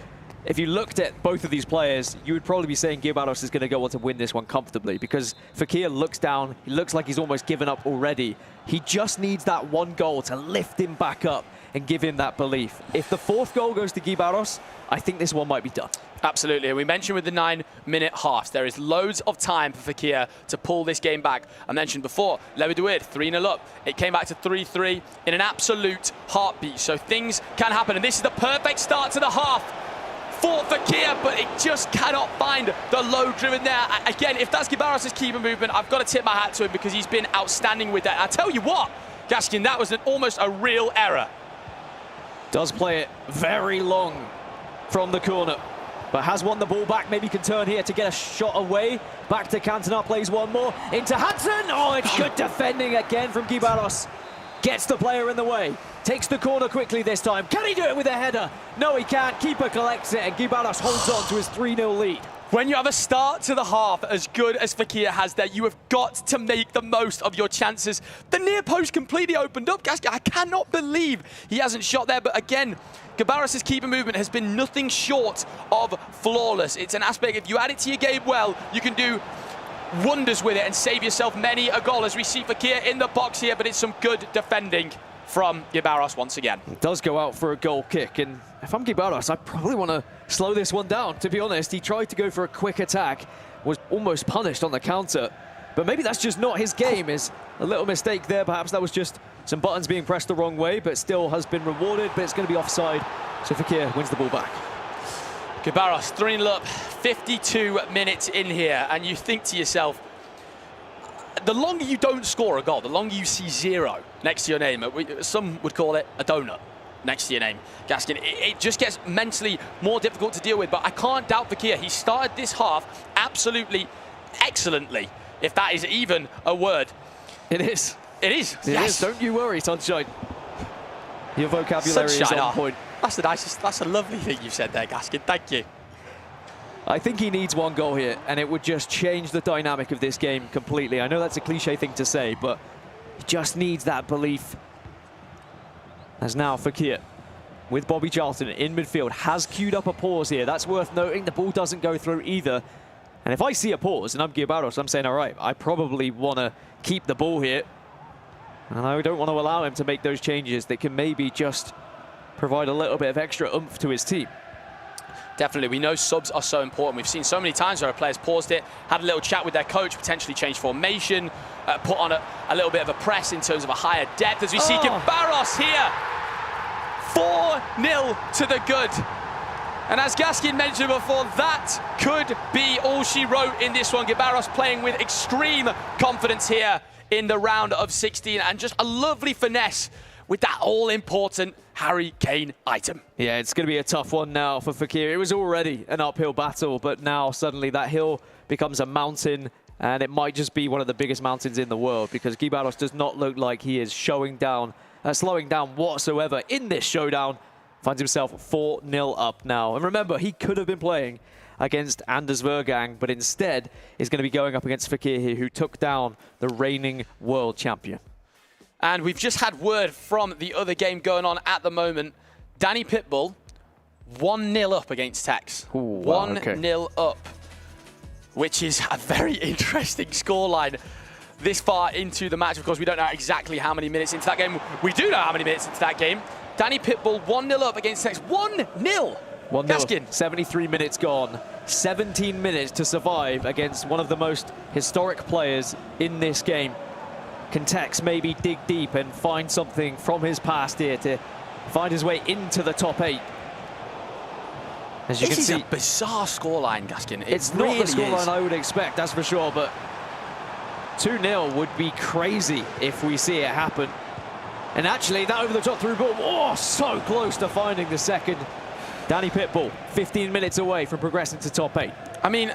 looked at both of these players, you would probably be saying Guiobarros is going to go on to win this one comfortably, because Fakhr looks down, he looks like he's almost given up already. He just needs that one goal to lift him back up and give him that belief. If the fourth goal goes to Guiobarros, I think this one might be done. Absolutely. We mentioned with the 9-minute halves, there is loads of time for Fakhr to pull this game back. I mentioned before, Levi 3-0 up. It came back to 3-3 in an absolute heartbeat. So things can happen. And this is the perfect start to the half for Fakhr, but it just cannot find the low driven there. Again, if that's Guiobarros' keeper movement, I've got to tip my hat to him, because he's been outstanding with that. And I tell you what, Gaskin, that was almost a real error. Does play it very long from the corner, but has won the ball back. Maybe can turn here to get a shot away. Back to Cantona, plays one more into Hansen. Oh, it's good defending again from Guiobarros. Gets the player in the way. Takes the corner quickly this time. Can he do it with a header? No, he can't. Keeper collects it, and Guiobarros holds on to his 3-0 lead. When you have a start to the half as good as Fakhr has there, you have got to make the most of your chances. The near post completely opened up. Gaskin, I cannot believe he hasn't shot there. But again, Guiobarros' keeper movement has been nothing short of flawless. It's an aspect, if you add it to your game well, you can do wonders with it and save yourself many a goal, as we see Fakhr in the box here, but it's some good defending from Guiobarros once again. It does go out for a goal kick, and if I'm Guiobarros, I probably want to slow this one down, to be honest. He tried to go for a quick attack, was almost punished on the counter, but maybe that's just not his game. Is a little mistake there. Perhaps that was just some buttons being pressed the wrong way, but still has been rewarded, but it's going to be offside, so Fakhr wins the ball back. Guiobarros 3-0 up, 52 minutes in here, and you think to yourself, the longer you don't score a goal, the longer you see 0 next to your name, some would call it a donut next to your name, Gaskin, it just gets mentally more difficult to deal with. But I can't doubt Fakhr. He started this half absolutely excellently, if that is even a word. It is. It is. It Yes. is. Don't you worry, Sunshine. Your vocabulary Sunshine, is on point. That's the nicest, that's a lovely thing you said there, Gaskin. Thank you. I think he needs one goal here, and it would just change the dynamic of this game completely. I know that's a cliche thing to say, but he just needs that belief. As now Fakhr, with Bobby Charlton in midfield, has queued up a pause here. That's worth noting. The ball doesn't go through either. And if I see a pause, and I'm Guiobarros, I'm saying, all right, I probably want to keep the ball here. And I don't want to allow him to make those changes that can maybe just provide a little bit of extra oomph to his team. Definitely, we know subs are so important. We've seen so many times where a player's paused it, had a little chat with their coach, potentially changed formation, put on a little bit of a press in terms of a higher depth, as we see Guiobarros here. 4-0 to the good. And as Gaskin mentioned before, that could be all she wrote in this one. Guiobarros playing with extreme confidence here in the round of 16, and just a lovely finesse with that all-important Harry Kane item. Yeah, it's going to be a tough one now for Fakhr. It was already an uphill battle, but now suddenly that hill becomes a mountain, and it might just be one of the biggest mountains in the world, because Guiobarros does not look like he is slowing down whatsoever in this showdown. Finds himself 4-0 up now. And remember, he could have been playing against Anders Vergang, but instead is going to be going up against Fakhr here, who took down the reigning world champion. And we've just had word from the other game going on at the moment. Dani Pitbull, 1-0 up against Tekkz. 1-0 up, which is a very interesting scoreline this far into the match. Of course, we don't know exactly how many minutes into that game. We do know how many minutes into that game. Dani Pitbull, 1-0 up against Tekkz. 1-0! 1-0. Gaskin. 73 minutes gone. 17 minutes to survive against one of the most historic players in this game. Can Tekkz maybe dig deep and find something from his past here to find his way into the top 8? As you can see, this is a bizarre scoreline, Gaskin. It's really not the scoreline I would expect, that's for sure, but 2-0 would be crazy if we see it happen. And actually, that over-the-top through ball, oh, so close to finding the second. Dani Pitbull, 15 minutes away from progressing to top 8. I mean,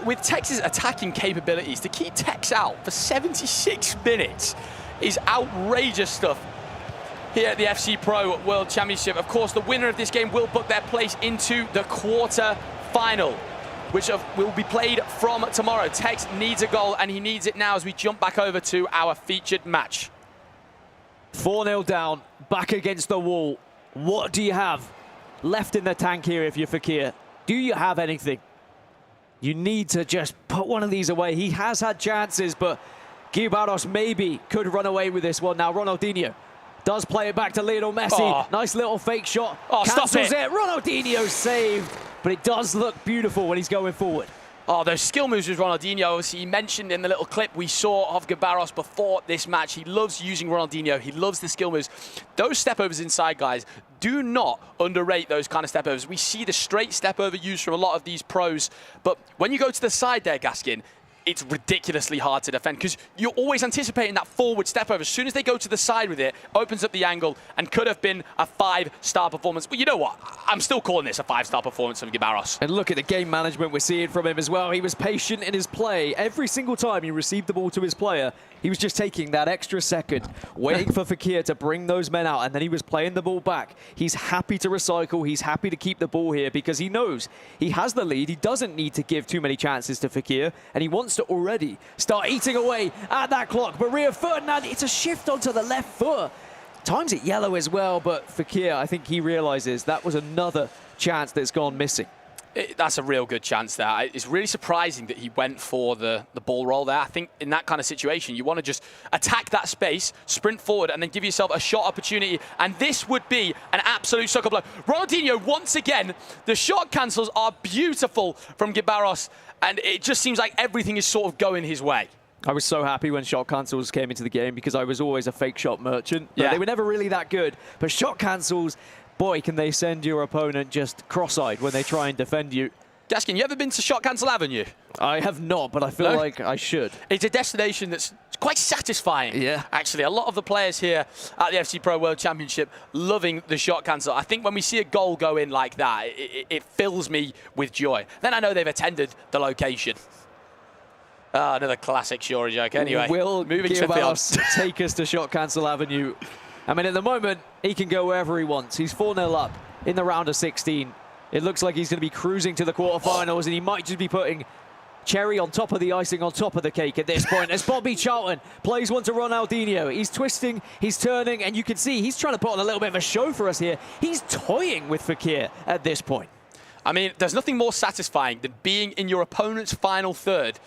with Tekkz's attacking capabilities, to keep Tekkz out for 76 minutes is outrageous stuff here at the FC Pro World Championship. Of course, the winner of this game will book their place into the quarter-final, which will be played from tomorrow. Tekkz needs a goal, and he needs it now as we jump back over to our featured match. 4-0 down, back against the wall. What do you have left in the tank here if you're Fakhr? Do you have anything? You need to just put one of these away. He has had chances, but Guiobarros maybe could run away with this one. Now Ronaldinho does play it back to Lionel Messi. Nice little fake shot. Cancels stop it. Ronaldinho saved, but it does look beautiful when he's going forward. Oh, those skill moves with Ronaldinho, obviously, he mentioned in the little clip we saw of Guiobarros before this match. He loves using Ronaldinho. He loves the skill moves. Those step-overs inside, guys, do not underrate those kind of step-overs. We see the straight step-over used from a lot of these pros, but when you go to the side there, Gaskin, it's ridiculously hard to defend because you're always anticipating that forward step over. As soon as they go to the side with it, opens up the angle and could have been a 5-star performance. But you know what? I'm still calling this a 5-star performance from Guiobarros. And look at the game management we're seeing from him as well. He was patient in his play. Every single time he received the ball to his player, he was just taking that extra second, waiting for Fakhr to bring those men out, and then he was playing the ball back. He's happy to recycle. He's happy to keep the ball here because he knows he has the lead. He doesn't need to give too many chances to Fakhr, and he wants to already start eating away at that clock. But Rio Ferdinand, it's a shift onto the left foot. Times it yellow as well, but Fakhr, I think he realizes that was another chance that's gone missing. That's a real good chance there. It's really surprising that he went for the ball roll there. I think in that kind of situation, you want to just attack that space, sprint forward, and then give yourself a shot opportunity. And this would be an absolute sucker blow. Ronaldinho, once again, the shot cancels are beautiful from Guiobarros, and it just seems like everything is sort of going his way. I was so happy when shot cancels came into the game because I was always a fake shot merchant. Yeah. They were never really that good, but shot cancels, boy, can they send your opponent just cross-eyed when they try and defend you. Gaskin, you ever been to Shot Cancel Avenue? I have not, but I feel like I should. It's a destination that's quite satisfying, actually. A lot of the players here at the FC Pro World Championship loving the shot cancel. I think when we see a goal go in like that, it fills me with joy. Then I know they've attended the location. Another classic Shuri joke. Anyway, will moving to Guiobarros take us to Shot Cancel Avenue? I mean, at the moment, he can go wherever he wants. He's 4-0 up in the round of 16. It looks like he's going to be cruising to the quarterfinals, and he might just be putting cherry on top of the icing on top of the cake at this point. As Bobby Charlton plays one to Ronaldinho. He's twisting, he's turning, and you can see he's trying to put on a little bit of a show for us here. He's toying with Fakhr at this point. I mean, there's nothing more satisfying than being in your opponent's final third,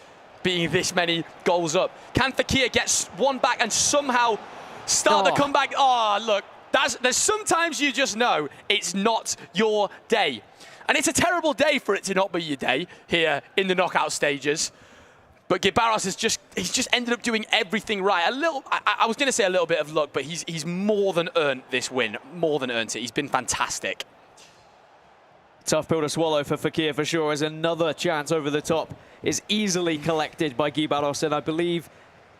being this many goals up. Can Fakhr get one back and somehow start the comeback? Oh, look, there's sometimes you just know it's not your day. And it's a terrible day for it to not be your day here in the knockout stages. But Guiobarros has just ended up doing everything right. I was going to say a little bit of luck, but he's more than earned this win, more than earned it. He's been fantastic. Tough pill to swallow for Fakhr for sure, as another chance over the top is easily collected by Guiobarros, and I believe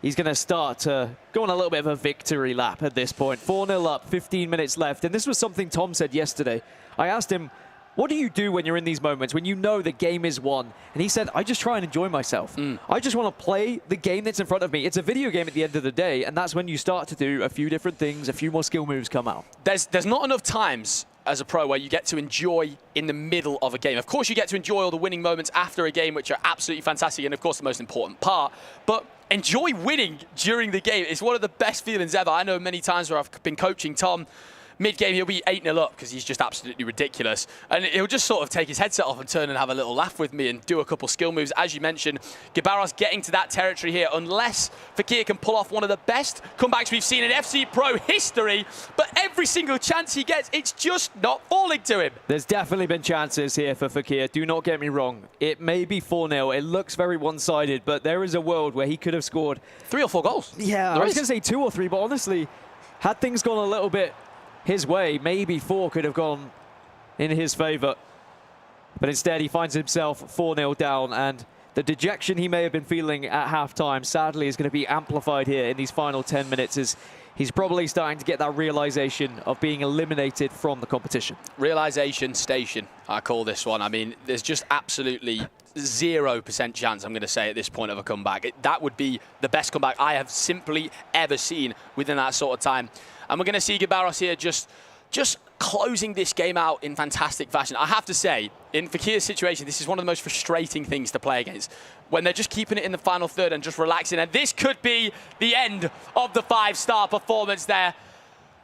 he's going to start to go on a little bit of a victory lap at this point. 4-0 up, 15 minutes left, and this was something Tom said yesterday. I asked him, what do you do when you're in these moments, when you know the game is won? And he said, I just try and enjoy myself. I just want to play the game that's in front of me. It's a video game at the end of the day, and that's when you start to do a few different things, a few more skill moves come out. There's not enough times as a pro where you get to enjoy in the middle of a game. Of course, you get to enjoy all the winning moments after a game, which are absolutely fantastic, and of course, the most important part. But enjoy winning during the game. It's one of the best feelings ever. I know many times where I've been coaching Tom, mid-game, he'll be 8-0 up because he's just absolutely ridiculous. And he'll just sort of take his headset off and turn and have a little laugh with me and do a couple skill moves. As you mentioned, Guiobarros getting to that territory here, unless Fakhr can pull off one of the best comebacks we've seen in FC Pro history. But every single chance he gets, it's just not falling to him. There's definitely been chances here for Fakhr. Do not get me wrong. It may be 4-0. It looks very one-sided, but there is a world where he could have scored 3 or 4 goals. Yeah, I was going to say 2 or 3, but honestly, had things gone a little bit his way, maybe 4 could have gone in his favour. But instead, he finds himself 4-0 down, and the dejection he may have been feeling at half-time, sadly, is going to be amplified here in these final 10 minutes as he's probably starting to get that realisation of being eliminated from the competition. Realisation station, I call this one. I mean, there's just absolutely 0% chance, I'm going to say, at this point of a comeback. That would be the best comeback I have simply ever seen within that sort of time. And we're going to see Guiobarros here just closing this game out in fantastic fashion. I have to say, in Fakhir's situation, this is one of the most frustrating things to play against, when they're just keeping it in the final third and just relaxing. And this could be the end of the 5-star performance there.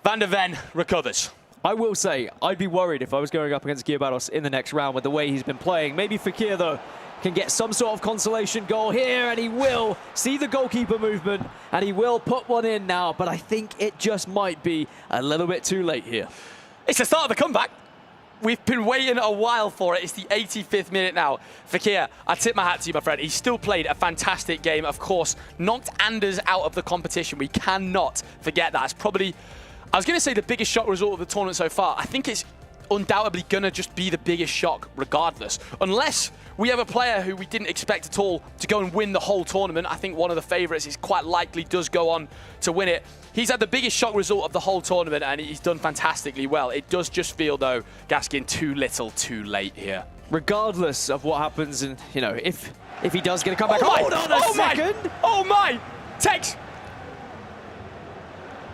Van der Ven recovers. I will say, I'd be worried if I was going up against Guiobarros in the next round with the way he's been playing. Maybe Fakhr, though, can get some sort of consolation goal here, and he will see the goalkeeper movement, and he will put one in now, but I think it just might be a little bit too late here. It's the start of the comeback. We've been waiting a while for it. It's the 85th minute now. Fakhr, I tip my hat to you, my friend. He still played a fantastic game. Of course, knocked Anders out of the competition. We cannot forget that. It's probably, I was going to say, the biggest shock result of the tournament so far. I think it's undoubtedly going to just be the biggest shock regardless. Unless we have a player who we didn't expect at all to go and win the whole tournament. I think one of the favourites is quite likely does go on to win it. He's had the biggest shock result of the whole tournament, and he's done fantastically well. It does just feel, though, Gaskin, too little, too late here. Regardless of what happens, and you know, if he does get a comeback, hold on a second! Oh my! Tekkz!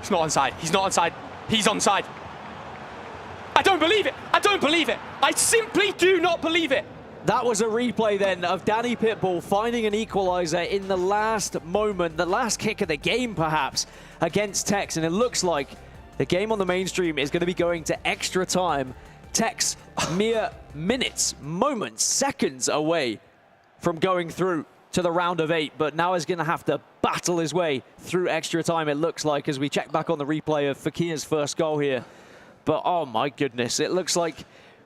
He's not onside. He's not onside. He's onside. I don't believe it. I don't believe it. I simply do not believe it. That was a replay then of Dani Pitbull finding an equalizer in the last moment, the last kick of the game perhaps, against Tekkz. And it looks like the game on the mainstream is going to be going to extra time. Tekkz mere minutes, moments, seconds away from going through to the round of 8, but now is going to have to battle his way through extra time, it looks like, as we check back on the replay of Fakhir's first goal here. But oh my goodness, it looks like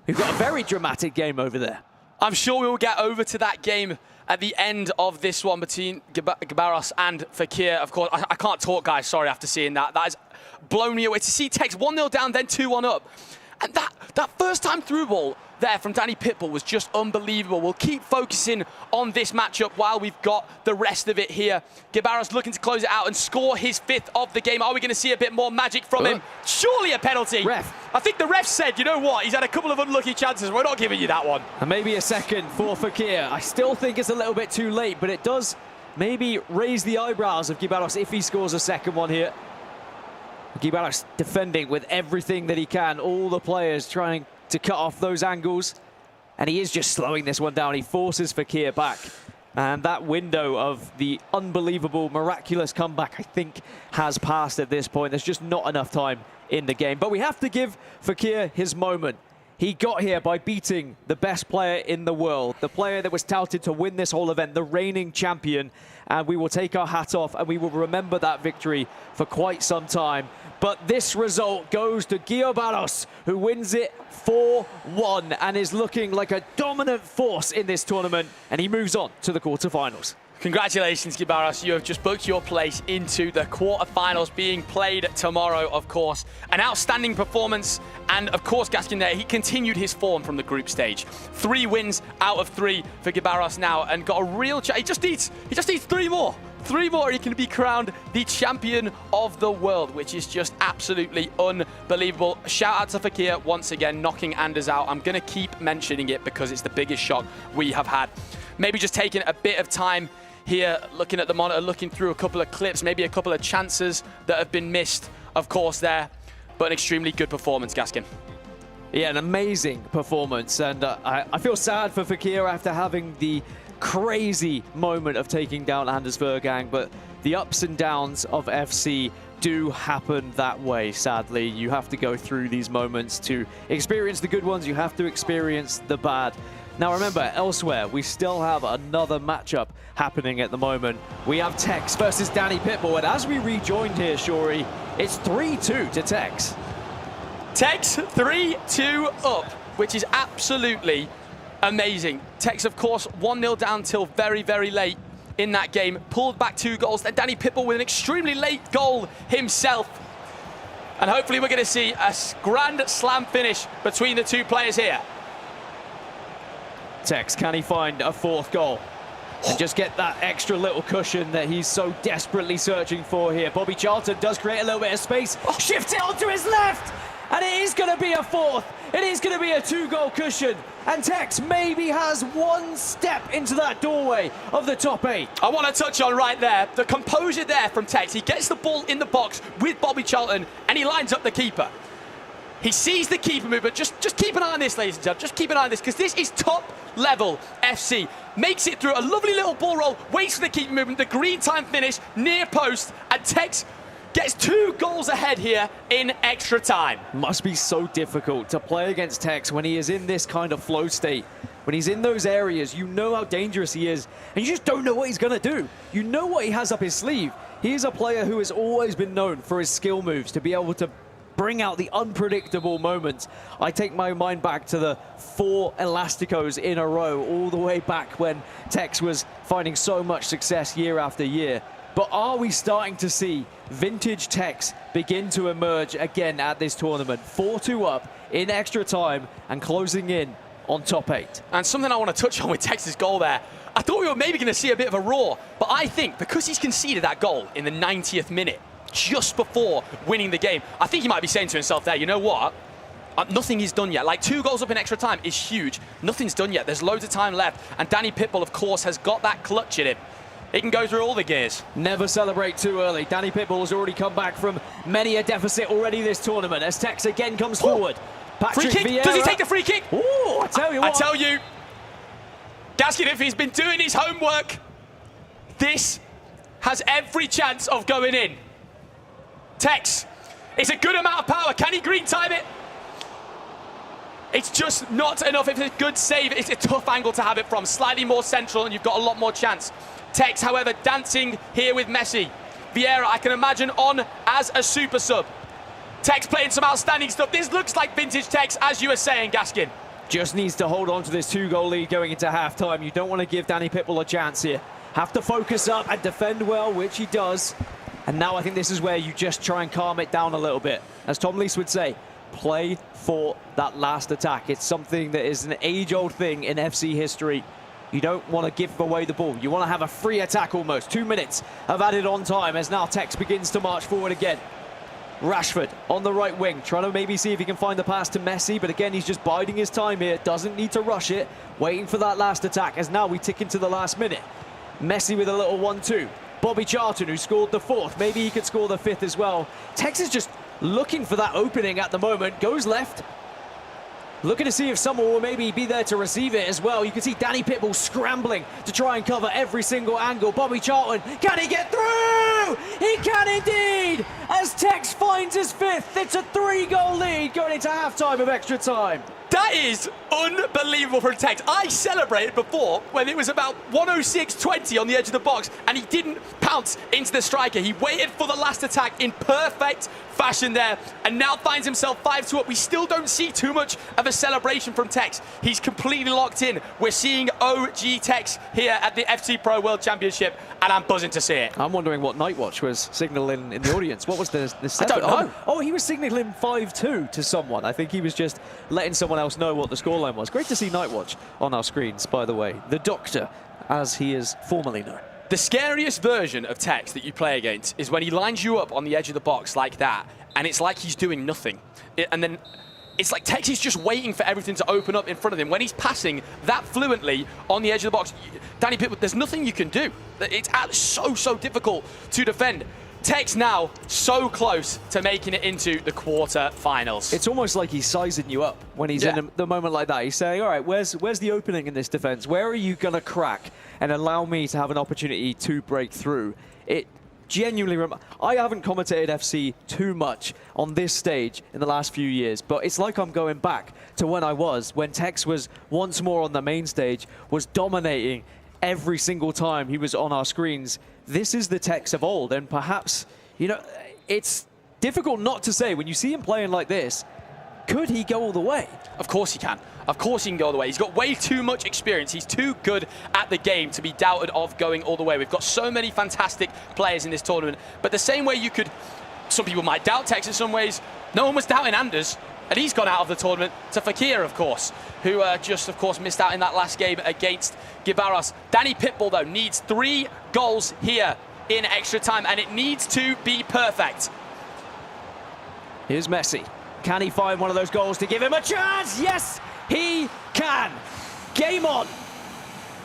we've got a very dramatic game over there. I'm sure we will get over to that game at the end of this one between Guiobarros and Fakhr. Of course, I can't talk, guys, sorry, after seeing that. That has blown me away. To see Tekkz 1-0 down, then 2-1 up. And that first time through ball there from Dani Pitbull was just unbelievable. We'll keep focusing on this matchup while we've got the rest of it here. Guiobarros looking to close it out and score his 5th of the game. Are we going to see a bit more magic from him? Surely a penalty. Ref. I think the ref said, you know what, he's had a couple of unlucky chances. We're not giving you that one. And maybe a second for Fakhr. I still think it's a little bit too late, but it does maybe raise the eyebrows of Guiobarros if he scores a second one here. Guiobarros defending with everything that he can. All the players trying to cut off those angles. And he is just slowing this one down. He forces Fakhr back. And that window of the unbelievable, miraculous comeback, I think, has passed at this point. There's just not enough time in the game. But we have to give Fakhr his moment. He got here by beating the best player in the world, the player that was touted to win this whole event, the reigning champion. And we will take our hat off and we will remember that victory for quite some time. But this result goes to Guiobarros, who wins it 4-1 and is looking like a dominant force in this tournament. And he moves on to the quarterfinals. Congratulations, Guiobarros. You have just booked your place into the quarterfinals being played tomorrow, of course. An outstanding performance. And, of course, Gaskin there, he continued his form from the group stage. 3 wins out of 3 for Guiobarros now and got a real chance. He just needs 3 more. 3 more, he can be crowned the champion of the world, which is just absolutely unbelievable. Shout out to Fakhr once again, knocking Anders out. I'm going to keep mentioning it because it's the biggest shock we have had. Maybe just taking a bit of time here, looking at the monitor, looking through a couple of clips, maybe a couple of chances that have been missed, of course, there. But an extremely good performance, Gaskin. Yeah, an amazing performance. And I feel sad for Fakhr after having the crazy moment of taking down Anders Vergang, but the ups and downs of FC do happen that way, sadly. You have to go through these moments to experience the good ones. You have to experience the bad. Now remember, elsewhere, we still have another matchup happening at the moment. We have Tekkz versus Dani Pitbull, and as we rejoined here, Shori, it's 3-2 to Tekkz. Tekkz 3-2 up, which is absolutely amazing. Tekkz, of course, 1-0 down till very, very late in that game. Pulled back 2 goals. Then Dani Pitbull with an extremely late goal himself. And hopefully we're going to see a grand slam finish between the 2 players here. Tekkz, can he find a 4th goal? And just get that extra little cushion that he's so desperately searching for here. Bobby Charlton does create a little bit of space. Shifts it onto his left! And it is going to be a 4th. It is going to be a 2-goal cushion. And Tekkz maybe has 1 step into that doorway of the top 8. I want to touch on right there, the composure there from Tekkz. He gets the ball in the box with Bobby Charlton and he lines up the keeper. He sees the keeper movement. Just keep an eye on this, ladies and gentlemen. Just keep an eye on this, because this is top-level FC. Makes it through a lovely little ball roll, waits for the keeper movement, the green time finish, near post, and Tekkz gets 2 goals ahead here in extra time. Must be so difficult to play against Tekkz when he is in this kind of flow state. When he's in those areas, you know how dangerous he is, and you just don't know what he's going to do. You know what he has up his sleeve. He is a player who has always been known for his skill moves, to be able to bring out the unpredictable moments. I take my mind back to the 4 Elasticos in a row, all the way back when Tekkz was finding so much success year after year. but are we starting to see vintage Tekkz begin to emerge again at this tournament? 4-2 up in extra time and closing in on top 8. And something I want to touch on with Tekkz's goal there, I thought we were maybe going to see a bit of a roar, but I think because he's conceded that goal in the 90th minute, just before winning the game, I think he might be saying to himself there, you know what? Nothing is done yet. Like 2 goals up in extra time is huge. Nothing's done yet. There's loads of time left. And Dani Pitbull, of course, has got that clutch in him. He can go through all the gears. Never celebrate too early. Dani Pitbull has already come back from many a deficit already this tournament as Tekkz again comes forward. Free kick. Vieira. Does he take the free kick? Ooh, I tell you what. I tell you, Gaskin, if he's been doing his homework, this has every chance of going in. Tekkz, it's a good amount of power. Can he green time it? It's just not enough. If it's a good save, it's a tough angle to have it from. Slightly more central and you've got a lot more chance. Tekkz, however, dancing here with Messi. Vieira, I can imagine, on as a super sub. Tekkz playing some outstanding stuff. This looks like vintage Tekkz, as you were saying, Gaskin. Just needs to hold on to this 2-goal lead going into half-time. You don't want to give Dani Pitbull a chance here. Have to focus up and defend well, which he does. And now I think this is where you just try and calm it down a little bit. As Tom Lees would say, play for that last attack. It's something that is an age-old thing in FC history. You don't want to give away the ball. You want to have a free attack almost. 2 minutes of added on time as now Tekkz begins to march forward again. Rashford on the right wing, trying to maybe see if he can find the pass to Messi, but again, he's just biding his time here. Doesn't need to rush it. Waiting for that last attack as now we tick into the last minute. Messi with a little 1-2. Bobby Charlton, who scored the 4th. Maybe he could score the 5th as well. Tekkz is just looking for that opening at the moment. Goes left. Looking to see if someone will maybe be there to receive it as well. You can see Dani Pitbull scrambling to try and cover every single angle. Bobby Charlton, can he get through? He can indeed! As Tekkz finds his 5th. It's a 3-goal lead going into half-time of extra time. That is unbelievable from Tekkz. I celebrated before when it was about 106-20 on the edge of the box and he didn't pounce into the striker. He waited for the last attack in perfect fashion there and now finds himself 5-2 up. We still don't see too much of a celebration from Tekkz. He's completely locked in. We're seeing OG Tekkz here at the FC Pro World Championship and I'm buzzing to see it. I'm wondering what Nightwatch was signalling in the audience. What was the I don't know. Oh, he was signalling 5-2 to someone. I think he was just letting someone else know what the scoreline was. Great to see Nightwatch on our screens, by the way. The Doctor, as he is formerly known. The scariest version of Tekkz that you play against is when he lines you up on the edge of the box like that, and it's like he's doing nothing. And then it's like Tekkz is just waiting for everything to open up in front of him. When he's passing that fluently on the edge of the box, Dani Pitbull, there's nothing you can do. It's so difficult to defend. Tekkz now so close to making it into the quarter-finals. It's almost like he's sizing you up when he's in the moment like that. He's saying, all right, where's the opening in this defense? Where are you going to crack and allow me to have an opportunity to break through? It genuinely, I haven't commentated FC too much on this stage in the last few years, but it's like I'm going back to when Tekkz was once more on the main stage, was dominating every single time he was on our screens. This is the Tekkz of old, and perhaps, you know, it's difficult not to say when you see him playing like this, could he go all the way? Of course he can. Of course he can go all the way. He's got way too much experience. He's too good at the game to be doubted of going all the way. We've got so many fantastic players in this tournament, but the same way you could, some people might doubt Tekkz in some ways, no one was doubting Anders. And he's gone out of the tournament to Fakhr, of course, who just, of course, missed out in that last game against Guiobarros. Dani Pitbull, though, needs 3 goals here in extra time, and it needs to be perfect. Here's Messi. Can he find one of those goals to give him a chance? Yes, he can. Game on.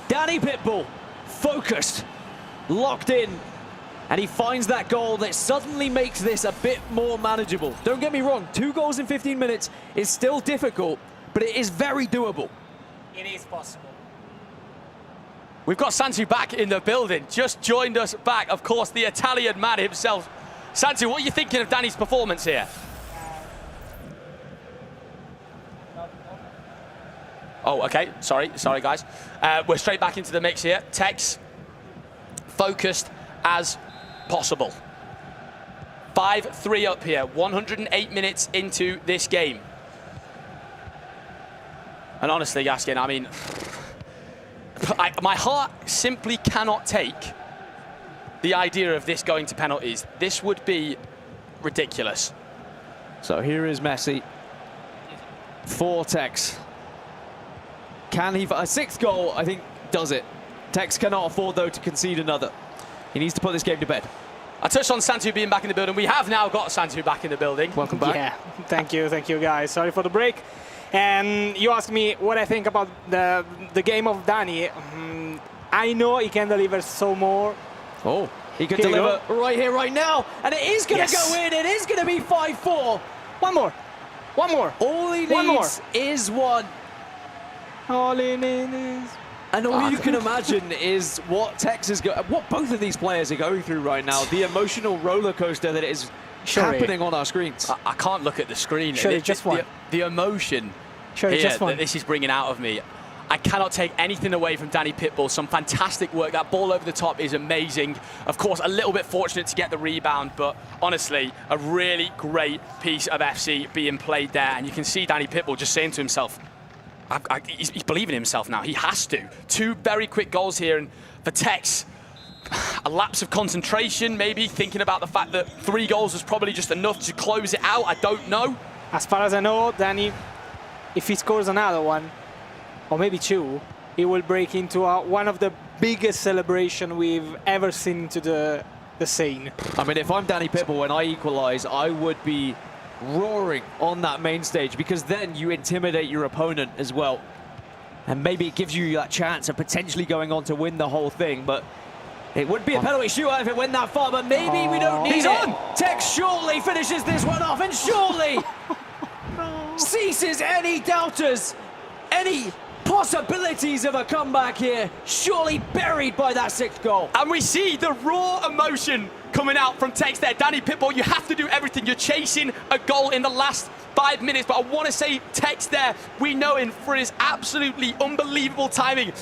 Dani Pitbull, focused, locked in. And he finds that goal that suddenly makes this a bit more manageable. Don't get me wrong, 2 goals in 15 minutes is still difficult, but it is very doable. It is possible. We've got Santu back in the building, just joined us back. Of course, the Italian man himself. Santu, what are you thinking of Dani's performance here? Oh, okay, sorry guys. We're straight back into the mix here. Tekkz, focused as possible. 5-3 up here, 108 minutes into this game. And honestly, Gaskin, I mean, my heart simply cannot take the idea of this going to penalties. This would be ridiculous. So here is Messi for Tekkz. Can he, a sixth goal, I think, does it. Tekkz cannot afford, though, to concede another. He needs to put this game to bed. I touched on Santu being back in the building. We have now got Santu back in the building. Welcome back. Yeah, thank you, guys. Sorry for the break. And you asked me what I think about the game of Dani. I know he can deliver so more. Oh, he can deliver right here, right now. And it is going to go in. It is going to be 5-4. One more. All he needs is one. All he needs is... And all you can imagine is what Tekkz is what both of these players are going through right now. The emotional roller coaster that is happening on our screens. I can't look at the screen. Just one. The emotion just one. that this is bringing out of me. I cannot take anything away from Dani Pitbull. Some fantastic work. That ball over the top is amazing. Of course, a little bit fortunate to get the rebound, but honestly, a really great piece of FC being played there. And you can see Dani Pitbull just saying to himself, he's believing in himself now. He has to. 2 very quick goals here. And for Tekkz, a lapse of concentration, maybe thinking about the fact that 3 goals was probably just enough to close it out. I don't know. As far as I know, Dani, if he scores another one, or maybe 2, he will break into one of the biggest celebrations we've ever seen to the scene. I mean, if I'm Dani Pitbull, when I equalise, I would be roaring on that main stage, because then you intimidate your opponent as well. And maybe it gives you that chance of potentially going on to win the whole thing, but it would be a penalty shootout if it went that far, but maybe we don't need it. Tekkz surely finishes this one off, and surely ceases any doubters, any possibilities of a comeback here, surely buried by that 6th goal. And we see the raw emotion coming out from Tekkz there. Dani Pitbull, you have to do everything. You're chasing a goal in the last 5 minutes, but I want to say Tekkz there, we know him for his absolutely unbelievable timing.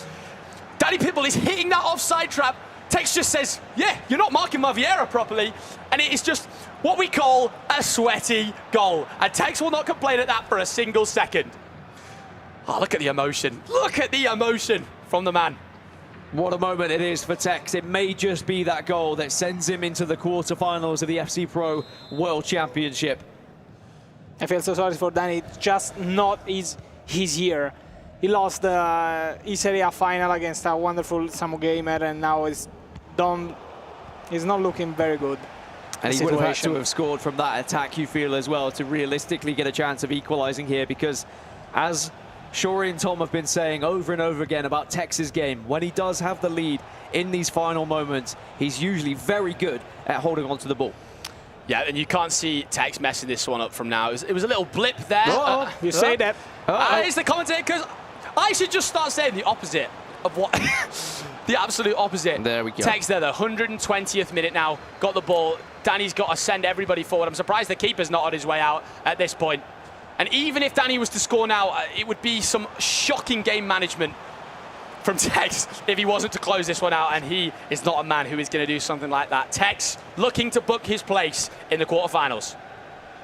Dani Pitbull is hitting that offside trap. Tekkz just says, yeah, you're not marking my Vieira properly. And it is just what we call a sweaty goal. And Tekkz will not complain at that for a single second. Oh, look at the emotion. Look at the emotion from the man. What a moment it is for Tekkz. It may just be that goal that sends him into the quarterfinals of the FC Pro World Championship. I feel so sorry for Dani. It's just not his year. He lost the Serie A final against a wonderful Samu Gamer, and now he's not looking very good. And he would have had to have scored from that attack, you feel, as well, to realistically get a chance of equalising here, because as Shori and Tom have been saying over and over again about Tekkz's game, when he does have the lead in these final moments, he's usually very good at holding on to the ball. Yeah, and you can't see Tekkz messing this one up from now. It was a little blip there. You say that. It's the commentator, because I should just start saying the opposite of what... the absolute opposite. There we go. Tekkz there, the 120th minute now, got the ball. Dani's got to send everybody forward. I'm surprised the keeper's not on his way out at this point. And even if Dani was to score now, it would be some shocking game management from Tekkz if he wasn't to close this one out, and he is not a man who is going to do something like that. Tekkz looking to book his place in the quarterfinals.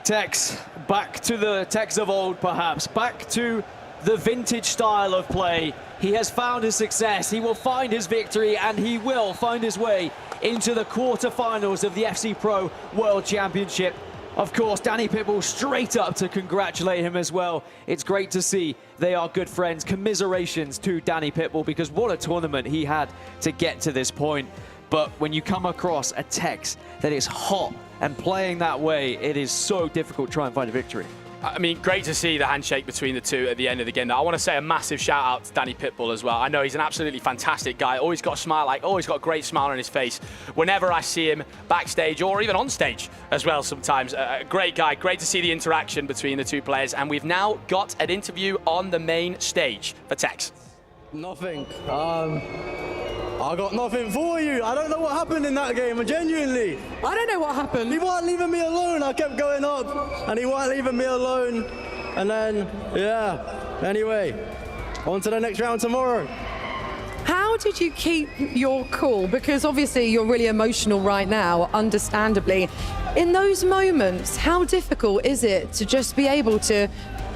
Tekkz, back to the Tekkz of old, perhaps. Back to the vintage style of play. He has found his success. He will find his victory, and he will find his way into the quarterfinals of the FC Pro World Championship. Of course, Dani Pitbull straight up to congratulate him as well. It's great to see they are good friends. Commiserations to Dani Pitbull, because what a tournament he had to get to this point. But when you come across a Tekkz that is hot and playing that way, it is so difficult to try and find a victory. I mean, great to see the handshake between the two at the end of the game. Now, I want to say a massive shout out to Dani Pitbull as well. I know he's an absolutely fantastic guy. Always got a smile, always got a great smile on his face whenever I see him backstage or even on stage as well sometimes. A great guy. Great to see the interaction between the two players. And we've now got an interview on the main stage for Tekkz. Nothing. I got nothing for you. I don't know what happened in that game, genuinely. I don't know what happened. He weren't leaving me alone. I kept going up, and he weren't leaving me alone. And then, yeah. Anyway, on to the next round tomorrow. How did you keep your cool? Because obviously you're really emotional right now, understandably. In those moments, how difficult is it to just be able to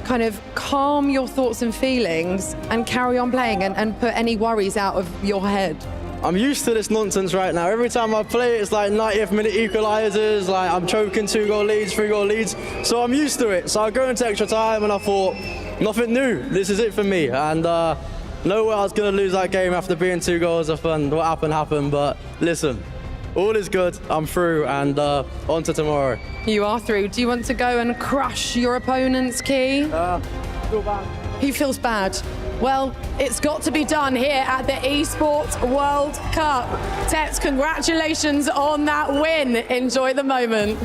kind of calm your thoughts and feelings and carry on playing and put any worries out of your head? I'm used to this nonsense right now. Every time I play, it's like 90th minute equalizers, like I'm choking 2-goal leads, 3-goal leads. So I'm used to it. So I go into extra time and I thought, nothing new. This is it for me. And no way I was going to lose that game after being 2 goals up, and what happened. But listen, all is good. I'm through, and on to tomorrow. You are through. Do you want to go and crush your opponent's key? Feel bad. He feels bad. Well, it's got to be done here at the Esports World Cup. Tekkz, congratulations on that win. Enjoy the moment.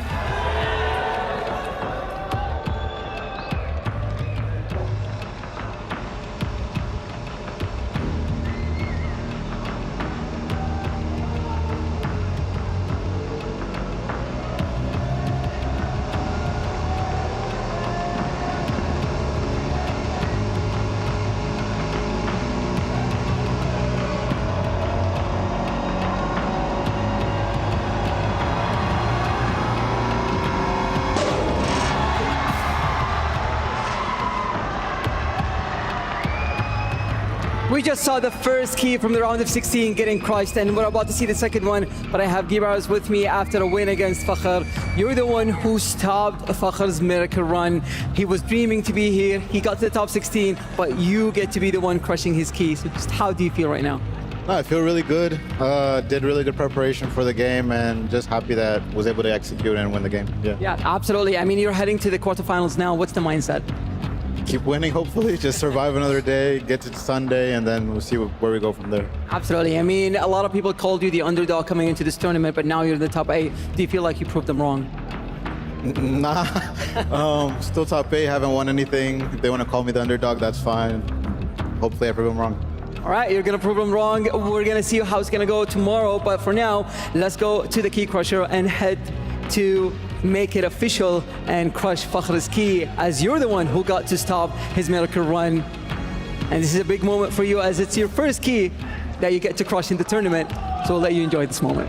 We just saw the first key from the round of 16 getting crushed, and we're about to see the second one, but I have Guiobarros with me after a win against Fakhr. You're the one who stopped Fakhr's miracle run. He was dreaming to be here. He got to the top 16, but you get to be the one crushing his key. So just how do you feel right now? No, I feel really good. Did really good preparation for the game, and just happy that was able to execute and win the game. Yeah, absolutely. I mean, you're heading to the quarterfinals now. What's the mindset? Keep winning, hopefully. Just survive another day, get to Sunday, and then we'll see where we go from there. Absolutely. I mean, a lot of people called you the underdog coming into this tournament, but now you're in the top 8. Do you feel like you proved them wrong? Nah. Still top 8, haven't won anything. If they want to call me the underdog, that's fine. Hopefully I prove them wrong. All right, you're going to prove them wrong. We're going to see how it's going to go tomorrow, but for now, let's go to the key crusher and head to make it official and crush Fakhr's key, as you're the one who got to stop his miracle run. And this is a big moment for you, as it's your first key that you get to crush in the tournament. So we'll let you enjoy this moment.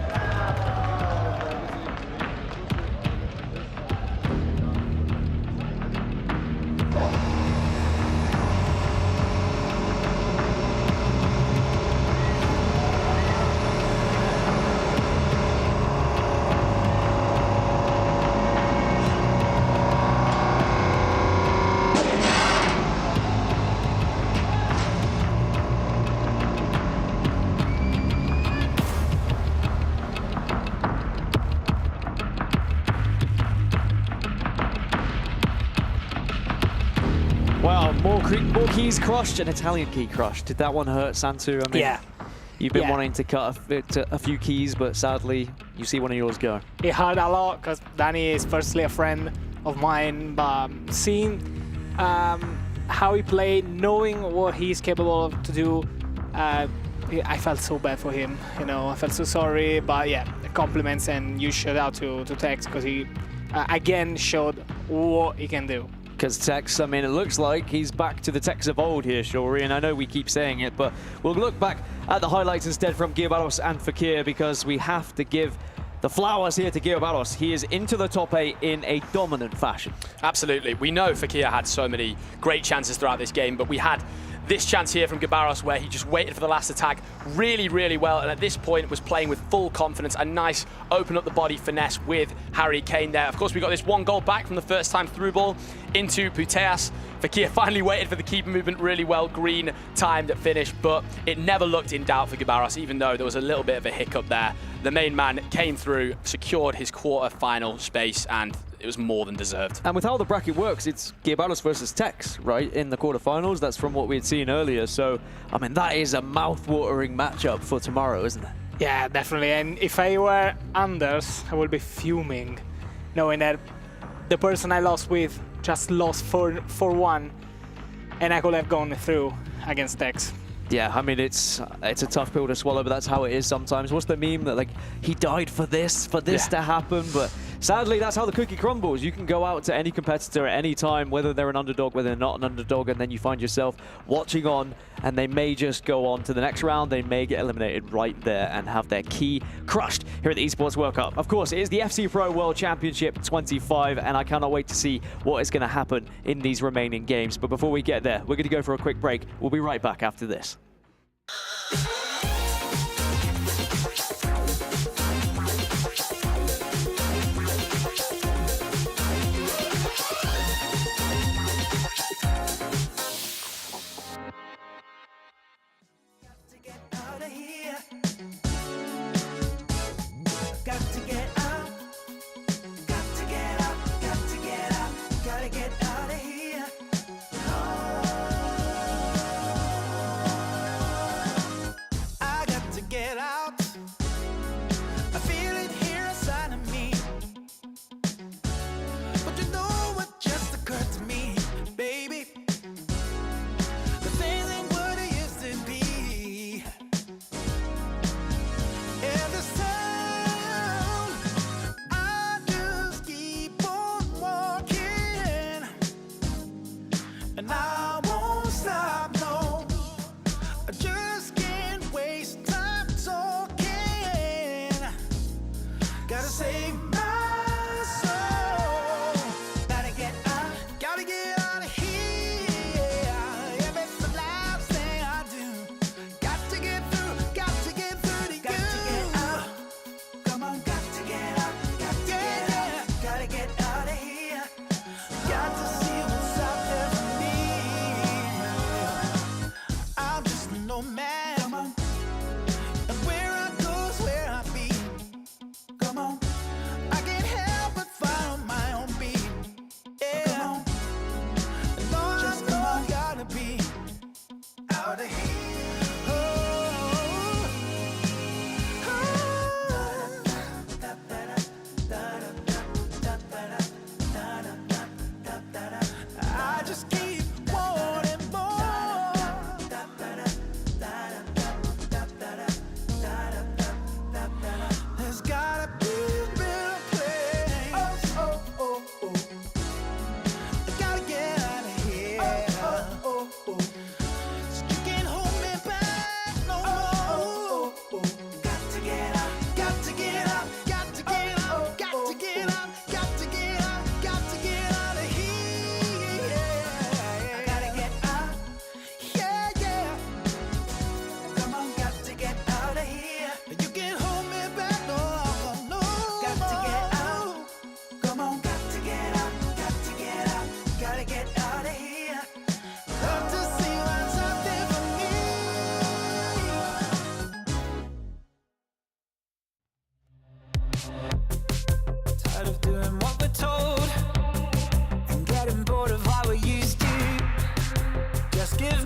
Wow, more keys crushed, an Italian key crushed. Did that one hurt, Santu? I mean, yeah. You've been wanting to cut a few keys, but sadly, you see one of yours go. It hurt a lot because Dani is firstly a friend of mine, but seeing how he played, knowing what he's capable of to do, I felt so bad for him. You know, I felt so sorry. But yeah, compliments and huge shout out to Tekkz, because he again showed what he can do. Because Tekkz, I mean, it looks like he's back to the Tekkz of old here, Shori, and I know we keep saying it, but we'll look back at the highlights instead from Guiobarros and Fakhr, because we have to give the flowers here to Guiobarros. He is into the top 8 in a dominant fashion. Absolutely. We know Fakhr had so many great chances throughout this game, but we had this chance here from Guiobarros where he just waited for the last attack really, really well, and at this point was playing with full confidence. A nice open up the body finesse with Harry Kane there. Of course, we got this 1 goal back from the first time through ball into Pitbull. Fakhr finally waited for the keeper movement really well, green timed finish, but it never looked in doubt for Guiobarros, even though there was a little bit of a hiccup there. The main man came through, secured his quarter-final space, and it was more than deserved. And with how the bracket works, it's Guiobarros versus Tekkz, right, in the quarterfinals. That's from what we had seen earlier. So, I mean, that is a mouth-watering matchup for tomorrow, isn't it? Yeah, definitely. And if I were Anders, I would be fuming, knowing that the person I lost with just lost 4-1, and I could have gone through against Tekkz. Yeah, I mean, it's a tough pill to swallow, but that's how it is sometimes. What's the meme that, like, he died for this to happen? But sadly, that's how the cookie crumbles. You can go out to any competitor at any time, whether they're an underdog, whether they're not an underdog, and then you find yourself watching on, and they may just go on to the next round. They may get eliminated right there and have their key crushed here at the Esports World Cup. Of course, it is the FC Pro World Championship 25, and I cannot wait to see what is going to happen in these remaining games. But before we get there, we're going to go for a quick break. We'll be right back after this.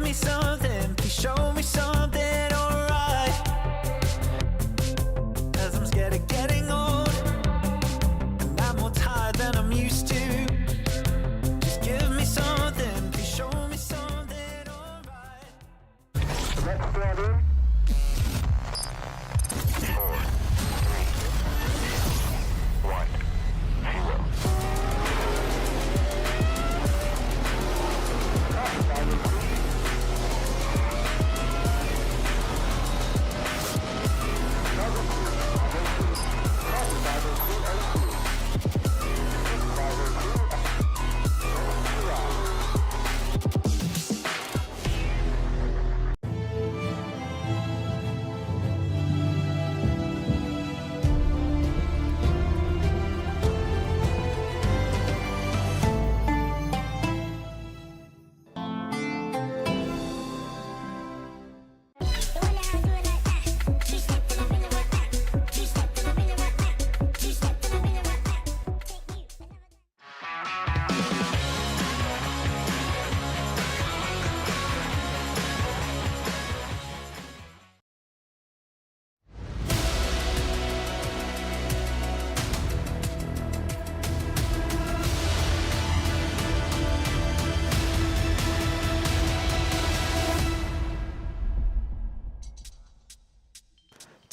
me something, please show me something alright. As I'm scared of getting old, and I'm more tired than I'm used to. Just give me something, please show me something alright. Let's start in. 4, 3, 1, 0.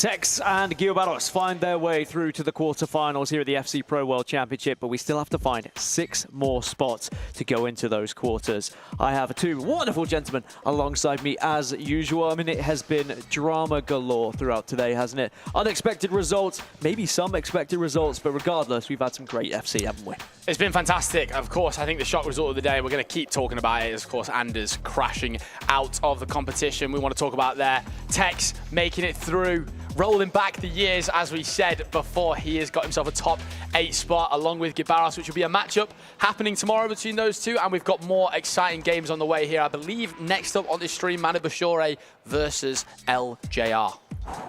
Tekkz and Guiobarros find their way through to the quarterfinals here at the FC Pro World Championship, but we still have to find 6 more spots to go into those quarters. I have 2 wonderful gentlemen alongside me as usual. I mean, it has been drama galore throughout today, hasn't it? Unexpected results, maybe some expected results, but regardless, we've had some great FC, haven't we? It's been fantastic. Of course, I think the shock result of the day, we're going to keep talking about it, is, of course, Anders crashing out of the competition. We want to talk about there. Tekkz making it through, rolling back the years, as we said before. He has got himself a top 8 spot along with Guiobarros, which will be a matchup happening tomorrow between those two. And we've got more exciting games on the way here. I believe next up on this stream, Manu Bashore versus LJR.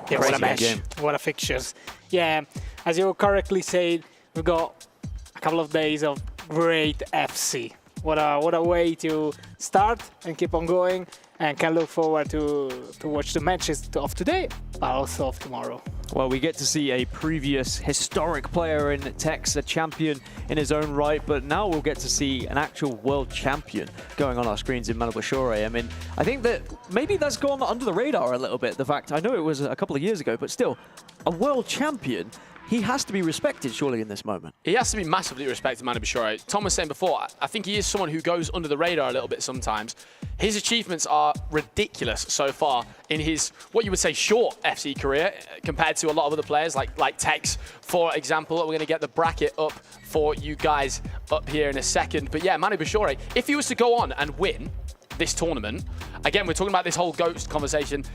Yeah, what a match. What a fixtures. Yeah, as you correctly said, we've got a couple of days of great FC. What a way to start and keep on going, and can look forward to watch the matches of today, but also of tomorrow. Well, we get to see a previous historic player in Tekkz, a champion in his own right, but now we'll get to see an actual world champion going on our screens in Manu Bashore. I mean, I think that maybe that's gone under the radar a little bit, the fact, I know it was a couple of years ago, but still, a world champion. He has to be respected, surely, in this moment. He has to be massively respected, Manu Bashore. Tom was saying before, I think he is someone who goes under the radar a little bit sometimes. His achievements are ridiculous so far in his, what you would say, short FC career compared to a lot of other players like Tekkz, for example. We're going to get the bracket up for you guys up here in a second. But yeah, Manu Bashore, if he was to go on and win this tournament, again, we're talking about this whole GOAT conversation.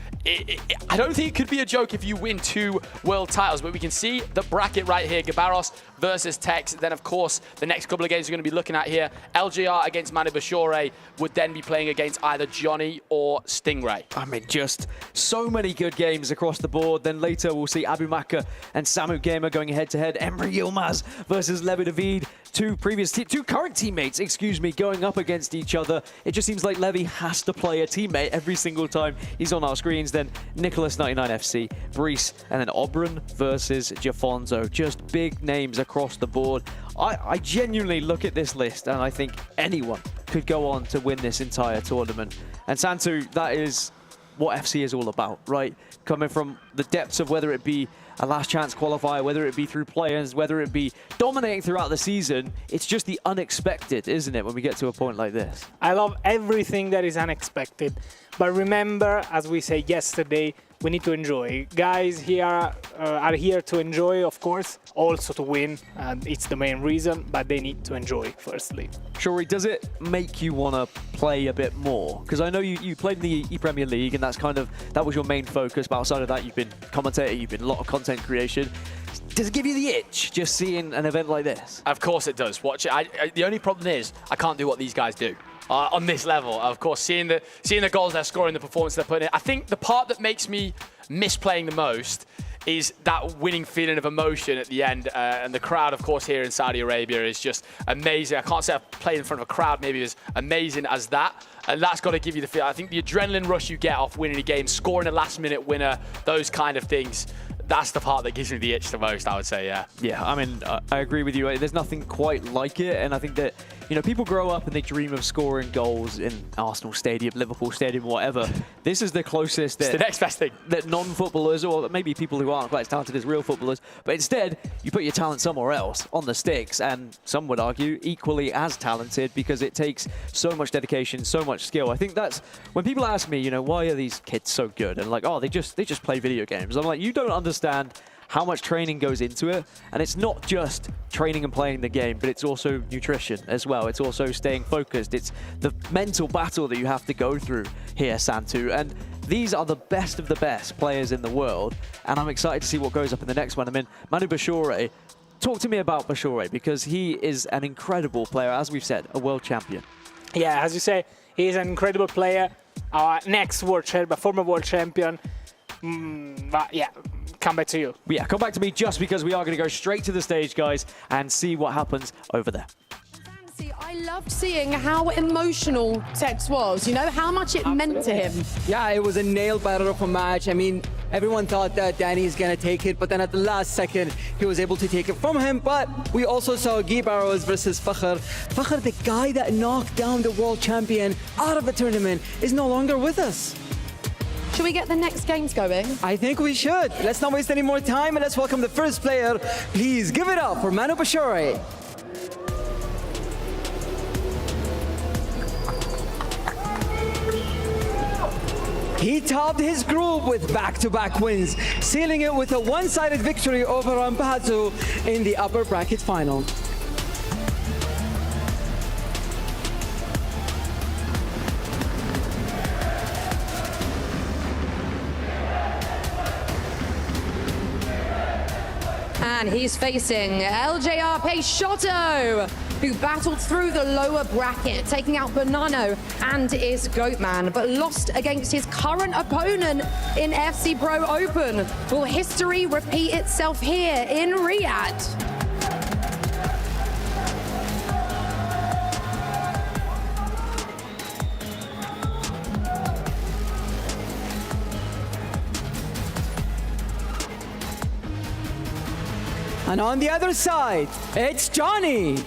I don't think it could be a joke if you win 2 world titles, but we can see the bracket right here. Guiobarros versus Tekkz. Then, of course, the next couple of games we're going to be looking at here, LJR against Manu Bashore would then be playing against either Johnny or Stingray. I mean, just so many good games across the board. Then later we'll see Abumaka and Samu Gamer going head-to-head. Emre Yilmaz versus Levi David. 2 current teammates, going up against each other. It just seems like Levi has to play a teammate every single time he's on our screens. Then Nicholas 99 FC, Brees, and then Oberon versus Jafonzo. Just big names across the board. I genuinely look at this list and I think anyone could go on to win this entire tournament. And Santu, that is what FC is all about, right? Coming from the depths of whether it be a last chance qualifier, whether it be through players, whether it be dominating throughout the season, it's just the unexpected, isn't it, when we get to a point like this? I love everything that is unexpected. But remember, as we said yesterday, we need to enjoy. Guys here are here to enjoy, of course, also to win, and it's the main reason, but they need to enjoy, firstly. Shuri, does it make you want to play a bit more? Because I know you played in the E-Premier League, and that was your main focus, but outside of that, you've been commentator, you've been a lot of content creation. Does it give you the itch, just seeing an event like this? Of course it does. Watch it. The only problem is, I can't do what these guys do. On this level, of course, seeing the goals they're scoring, the performance they're putting in. I think the part that makes me miss playing the most is that winning feeling of emotion at the end. And the crowd, of course, here in Saudi Arabia is just amazing. I can't say I've played in front of a crowd maybe as amazing as that. And that's got to give you the feel. I think the adrenaline rush you get off winning a game, scoring a last-minute winner, those kind of things, that's the part that gives me the itch the most, I would say, yeah. Yeah, I mean, I agree with you. There's nothing quite like it, and I think that, you know, people grow up and they dream of scoring goals in Arsenal Stadium, Liverpool Stadium, whatever. This is the closest It's the next best thing. That non-footballers, or maybe people who aren't quite as talented as real footballers, but instead, you put your talent somewhere else, on the sticks, and some would argue equally as talented because it takes so much dedication, so much skill. I think that's, when people ask me, you know, why are these kids so good? And like, oh, they just play video games. I'm like, you don't understand how much training goes into it, and it's not just training and playing the game, but it's also nutrition as well. It's also staying focused. It's the mental battle that you have to go through here, Santu, and these are the best of the best players in the world, and I'm excited to see what goes up in the next one. I mean, Manu Bashore, talk to me about Bashore, because he is an incredible player, as we've said, a world champion. Yeah, as you say, he's an incredible player, our next world champion, former world champion. But yeah, come back to you. Yeah, come back to me just because we are going to go straight to the stage, guys, and see what happens over there. I loved seeing how emotional Tekkz was, you know, how much it meant to him. Yeah, it was a nail-biter of a match. I mean, everyone thought that Dani is going to take it, but then at the last second, he was able to take it from him. But we also saw Guiobarros versus Fakhr. Fakhr, the guy that knocked down the world champion out of the tournament, is no longer with us. Should we get the next games going? I think we should. Let's not waste any more time and let's welcome the first player. Please give it up for Manu Bashore. He topped his group with back-to-back wins, sealing it with a one-sided victory over Rampazzo in the upper bracket final. And he's facing LJR Peixoto, who battled through the lower bracket, taking out Bonanno and is Goatman, but lost against his current opponent in FC Pro Open. Will history repeat itself here in Riyadh? And on the other side, it's Johnny.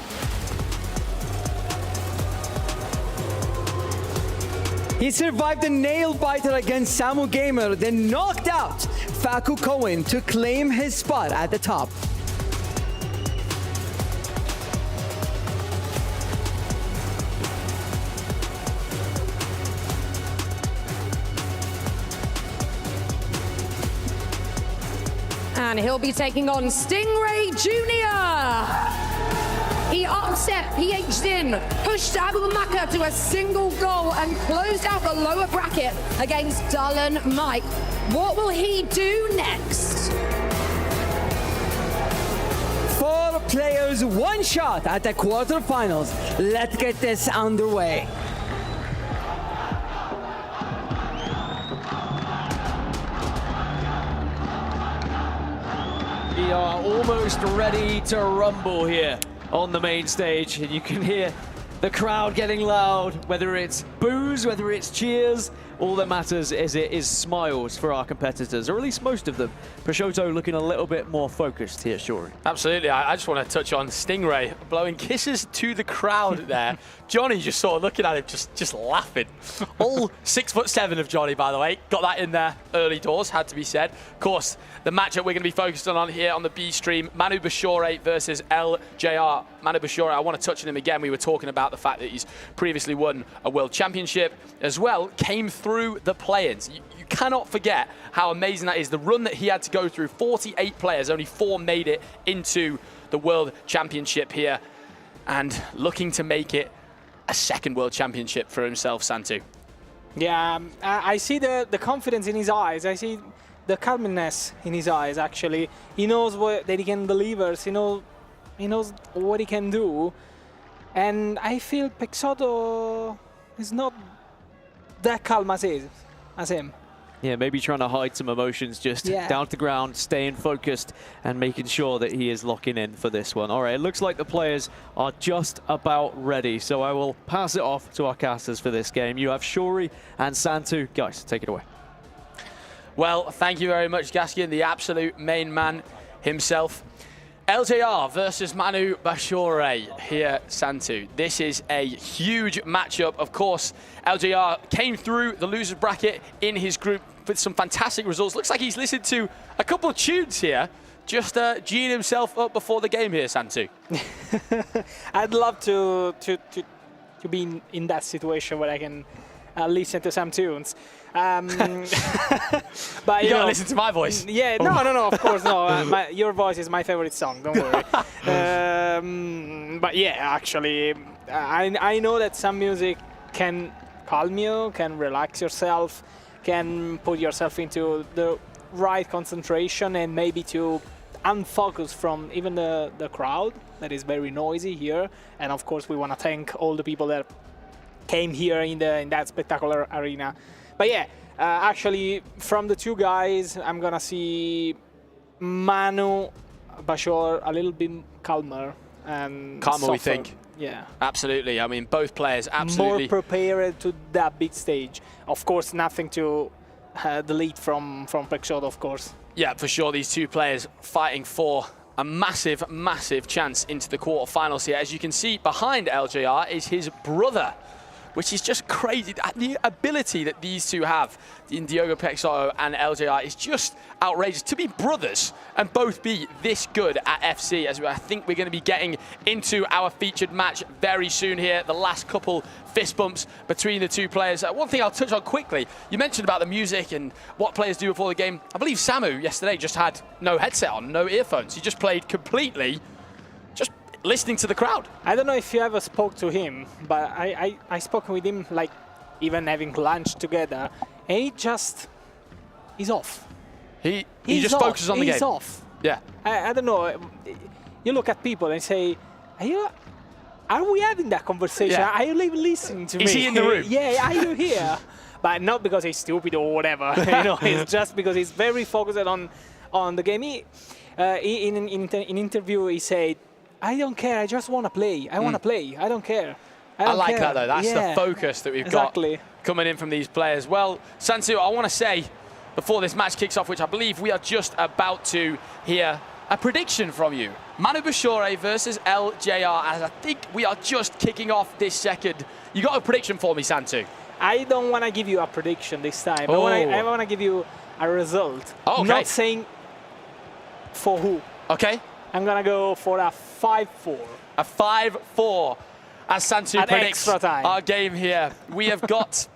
He survived a nail biter against Samu Gamer, then knocked out Fakhr Cohen to claim his spot at the top. And he'll be taking on Stingray Jr. He upset PH Din, pushed Abu Makka to a single goal and closed out the lower bracket against Dullen Mike. What will he do next? 4 players, 1 shot at the quarterfinals. Let's get this underway. We are almost ready to rumble here on the main stage, and you can hear the crowd getting loud, whether it's boos, whether it's cheers. All that matters is it is smiles for our competitors, or at least most of them. Peixoto looking a little bit more focused here, Shuri. Absolutely. I just want to touch on Stingray blowing kisses to the crowd there. Johnny just sort of looking at him, just laughing. All 6'7" of Johnny, by the way. Got that in there early doors, had to be said. Of course, the matchup we're going to be focused on here on the B stream, Manu Bashore versus LJR. Manu Bashore, I want to touch on him again. We were talking about the fact that he's previously won a world championship as well, came through the play-ins. You cannot forget how amazing that is. The run that he had to go through, 48 players, only 4 made it into the world championship here, and looking to make it a second world championship for himself, Santu. Yeah, I see the confidence in his eyes. I see the calmness in his eyes, actually. He knows that he can deliver. He knows what he can do. And I feel Peixoto is not that calm as him. Yeah, maybe trying to hide some emotions, just down to the ground, staying focused and making sure that he is locking in for this one. All right, it looks like the players are just about ready, so I will pass it off to our casters for this game. You have Shori and Santu. Guys, take it away. Well, thank you very much, Gaskian, the absolute main man himself. LJR versus Manu Bashore here, Santu. This is a huge matchup. Of course, LJR came through the loser's bracket in his group with some fantastic results. Looks like he's listened to a couple of tunes here, just G'ing himself up before the game here, Santu. I'd love to be in that situation where I can listen to some tunes. But you gotta listen to my voice. Yeah, no, of course no. Your voice is my favorite song. Don't worry. But yeah, actually, I know that some music can calm you, can relax yourself, can put yourself into the right concentration, and maybe to unfocus from even the crowd that is very noisy here. And of course, we want to thank all the people that came here in that spectacular arena. But yeah, actually, from the two guys, I'm gonna see Manu Bashore a little bit calmer and calmer, softer. we think. Yeah, absolutely. I mean, both players absolutely more prepared to that big stage. Of course, nothing to delete from Fakhr, of course. Yeah, for sure. These two players fighting for a massive, massive chance into the quarterfinals here. As you can see, behind LJR is his brother, which is just crazy. The ability that these two have in Diogo Peixoto and LJR is just outrageous. To be brothers and both be this good at FC, as I think we're going to be getting into our featured match very soon here. The last couple fist bumps between the two players. One thing I'll touch on quickly, you mentioned about the music and what players do before the game. I believe Samu yesterday just had no headset on, no earphones. He just played completely just listening to the crowd. I don't know if you ever spoke to him, but I spoke with him, like even having lunch together, and he's off. He just focuses on the game. He's off. Yeah. I don't know. You look at people and say, are we having that conversation? Yeah. Are you even listening to me? Is he in the room? Yeah, are you here? But not because he's stupid or whatever. It's just because he's very focused on the game. In an interview, he said, I don't care, I just want to play. I want to play, I don't care. I like that though, that's the focus that we've got coming in from these players. Well, Santu, I want to say, before this match kicks off, which I believe we are just about to hear a prediction from you. Manu Bashore versus LJR, as I think we are just kicking off this second. You got a prediction for me, Santu? I don't want to give you a prediction this time. I want to give you a result. Oh, okay. Not saying for who. Okay. I'm going to go for a 5-4. A 5-4, as Santu predicts our game here. We have got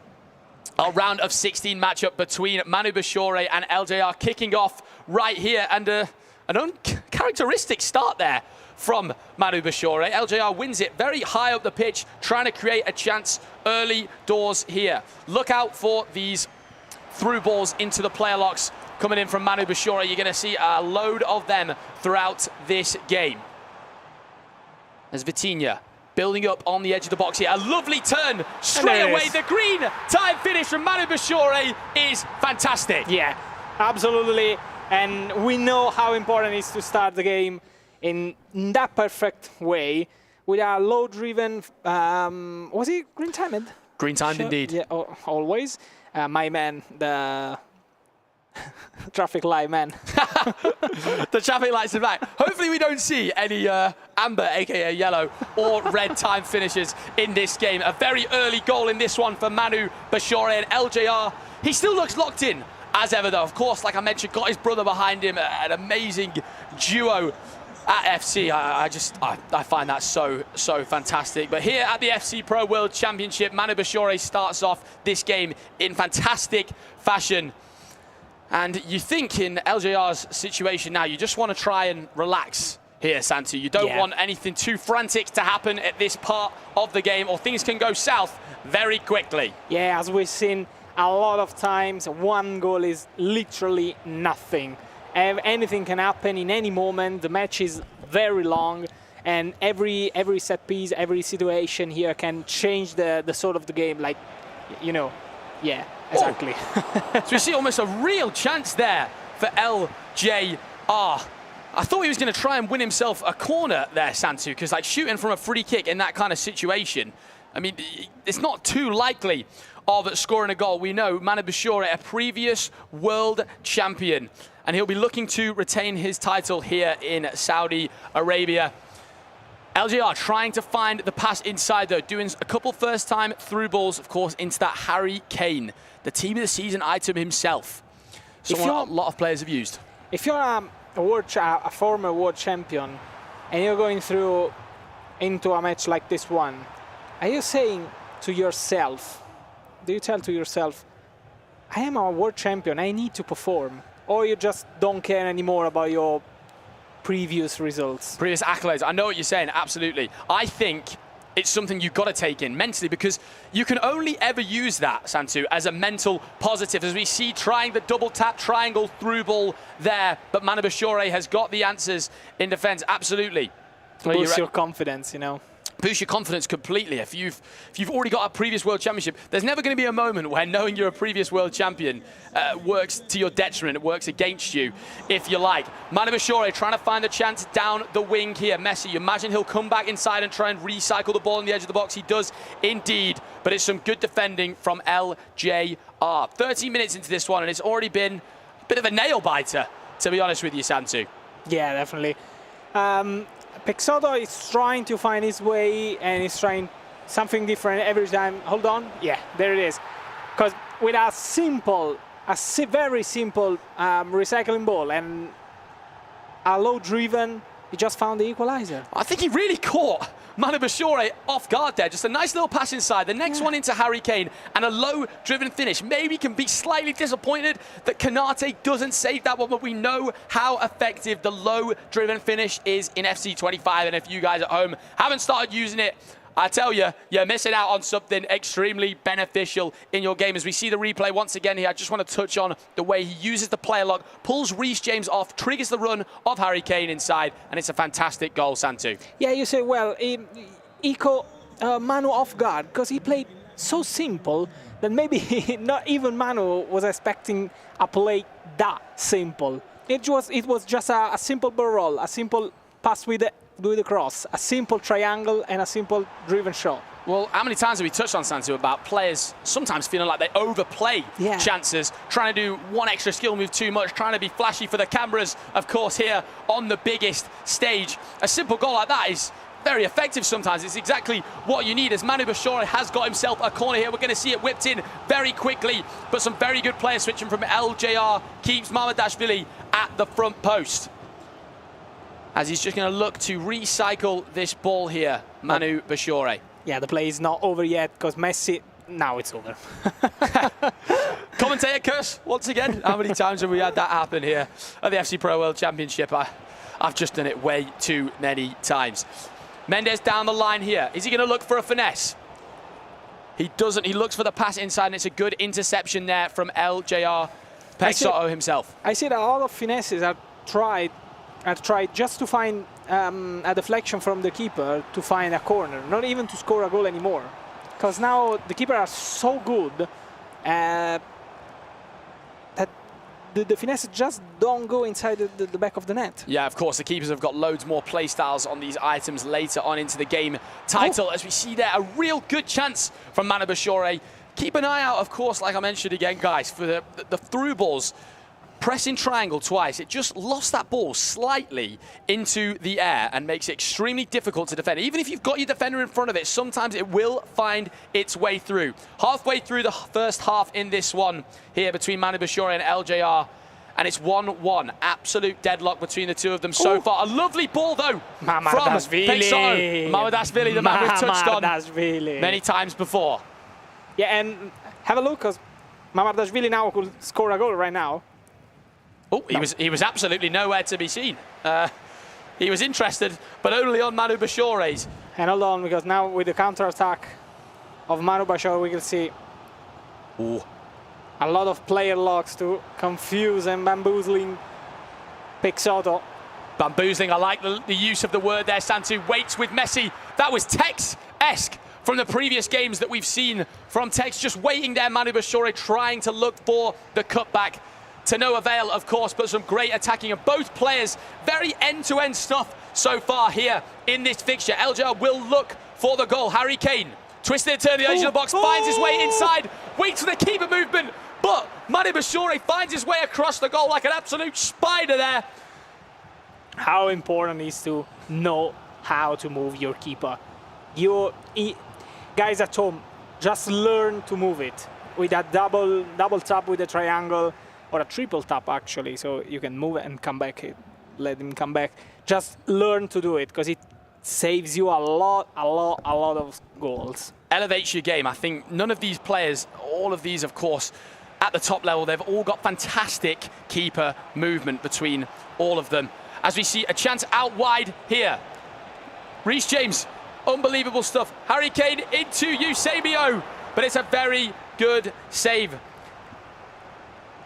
a round of 16 matchup between Manu Bashore and LJR kicking off right here, and an uncharacteristic start there from Manu Bashore. LJR wins it very high up the pitch, trying to create a chance early doors here. Look out for these through balls into the player locks coming in from Manu Bashore. You're going to see a load of them throughout this game. As Vitinha building up on the edge of the box here. A lovely turn straight away. The green time finish from Manu Bashore is fantastic. Yeah, absolutely. And we know how important it is to start the game in that perfect way with a low-driven, was he green-timed? Green-timed indeed. Yeah, always. My man, the traffic light man. The traffic lights are back. Hopefully we don't see any amber, aka yellow, or red time finishes in this game. A very early goal in this one for Manu Bashore, and LJR. He still looks locked in as ever though. Of course, like I mentioned, got his brother behind him, an amazing duo at FC. I find that so fantastic. But here at the FC Pro World Championship, Manu Bashore starts off this game in fantastic fashion. And you think in LJR's situation now, you just want to try and relax here, Santu. You don't want anything too frantic to happen at this part of the game, or things can go south very quickly. Yeah, as we've seen a lot of times, one goal is literally nothing. Anything can happen in any moment. The match is very long, and every set piece, every situation here can change the sort of the game. Like, yeah. Exactly. So we see almost a real chance there for LJR. I thought he was going to try and win himself a corner there, Santu, because like shooting from a free kick in that kind of situation, I mean, it's not too likely of scoring a goal. We know Manu Bashore, a previous world champion, and he'll be looking to retain his title here in Saudi Arabia. LJR trying to find the pass inside, though, doing a couple first-time through balls, of course, into that Harry Kane, the team of the season item himself. Someone a lot of players have used. If you're a former world champion and you're going through into a match like this one, are you saying to yourself, do you tell to yourself, I am a world champion, I need to perform? Or you just don't care anymore about your previous results? Previous accolades. I know what you're saying, absolutely. I think it's something you've got to take in mentally, because you can only ever use that, Santu, as a mental positive, as we see trying the double tap triangle through ball there, but Manu Bashore has got the answers in defense, absolutely. Boost your confidence, you know. Boost your confidence completely. If you've already got a previous world championship, there's never going to be a moment where knowing you're a previous world champion works to your detriment. It works against you, if you like. Manu Bashore trying to find a chance down the wing here. Messi, you imagine he'll come back inside and try and recycle the ball on the edge of the box. He does indeed, but it's some good defending from LJR. 13 minutes into this one, and it's already been a bit of a nail-biter, to be honest with you, Santu. Yeah, definitely. Pexoto is trying to find his way, and he's trying something different every time. Hold on. Yeah, there it is. Because with a very simple recycling ball and a low-driven, he just found the equalizer. I think he really caught Manu Bashore off guard there. Just a nice little pass inside. The next one into Harry Kane and a low-driven finish. Maybe can be slightly disappointed that Kanate doesn't save that one, but we know how effective the low-driven finish is in FC 25. And if you guys at home haven't started using it, I tell you, you're missing out on something extremely beneficial in your game. As we see the replay once again here, I just want to touch on the way he uses the player lock, pulls Reece James off, triggers the run of Harry Kane inside, and it's a fantastic goal, Santu. Yeah, you say, well, he caught Manu off guard because he played so simple that maybe not even Manu was expecting a play that simple. It was just a simple ball roll, a simple pass with the cross, a simple triangle and a simple driven shot. Well, how many times have we touched on, Santu, about players sometimes feeling like they overplay chances, trying to do one extra skill move too much, trying to be flashy for the cameras, of course, here on the biggest stage. A simple goal like that is very effective sometimes. It's exactly what you need, as Manu Bashore has got himself a corner here. We're going to see it whipped in very quickly, but some very good players switching from LJR. Keeps Mamardashvili at the front post, as he's just going to look to recycle this ball here, Manu Bashore. Yeah, the play is not over yet because Messi, now it's over. Commentator curse once again. How many times have we had that happen here at the FC Pro World Championship? I've just done it way too many times. Mendes down the line here. Is he going to look for a finesse? He doesn't. He looks for the pass inside, and it's a good interception there from LJR Pexoto himself. I see that a lot of finesses are tried just to find a deflection from the keeper to find a corner, not even to score a goal anymore. Because now the keeper are so good that the finesses just don't go inside the back of the net. Yeah, of course, the keepers have got loads more play styles on these items later on into the game title. As we see there, a real good chance from Manu Bashore. Keep an eye out, of course, like I mentioned again, guys, for the through balls. Pressing triangle twice, it just lost that ball slightly into the air and makes it extremely difficult to defend. Even if you've got your defender in front of it, sometimes it will find its way through. Halfway through the first half in this one here between Manu Bashore and LJR, and it's 1-1. Absolute deadlock between the two of them so far. A lovely ball, though, from Pexoto. Mamardashvili, the man we've touched on many times before. Yeah, and have a look, because Mamardashvili now could score a goal right now. Oh, he was absolutely nowhere to be seen. He was interested, but only on Manu Bashore's. And hold on, because now with the counter-attack of Manu Bashore, we can see a lot of player locks to confuse and bamboozling Pexoto. Bamboozling, I like the use of the word there, Santu. Waits with Messi. That was Tekkz-esque from the previous games that we've seen from Tekkz, just waiting there, Manu Bashore trying to look for the cutback. To no avail, of course, but some great attacking of both players. Very end-to-end stuff so far here in this fixture. LJR will look for the goal. Harry Kane, twisted to the edge of the box, finds his way inside, waits for the keeper movement, but Manu Bashore finds his way across the goal like an absolute spider there. How important is to know how to move your keeper. You guys at home, just learn to move it with that double tap with a triangle, or a triple tap actually, so you can move it and come back, let him come back. Just learn to do it, because it saves you a lot of goals. Elevates your game. I think none of these players, all of these of course, at the top level, they've all got fantastic keeper movement between all of them. As we see a chance out wide here. Reece James, unbelievable stuff. Harry Kane into Eusebio, but it's a very good save.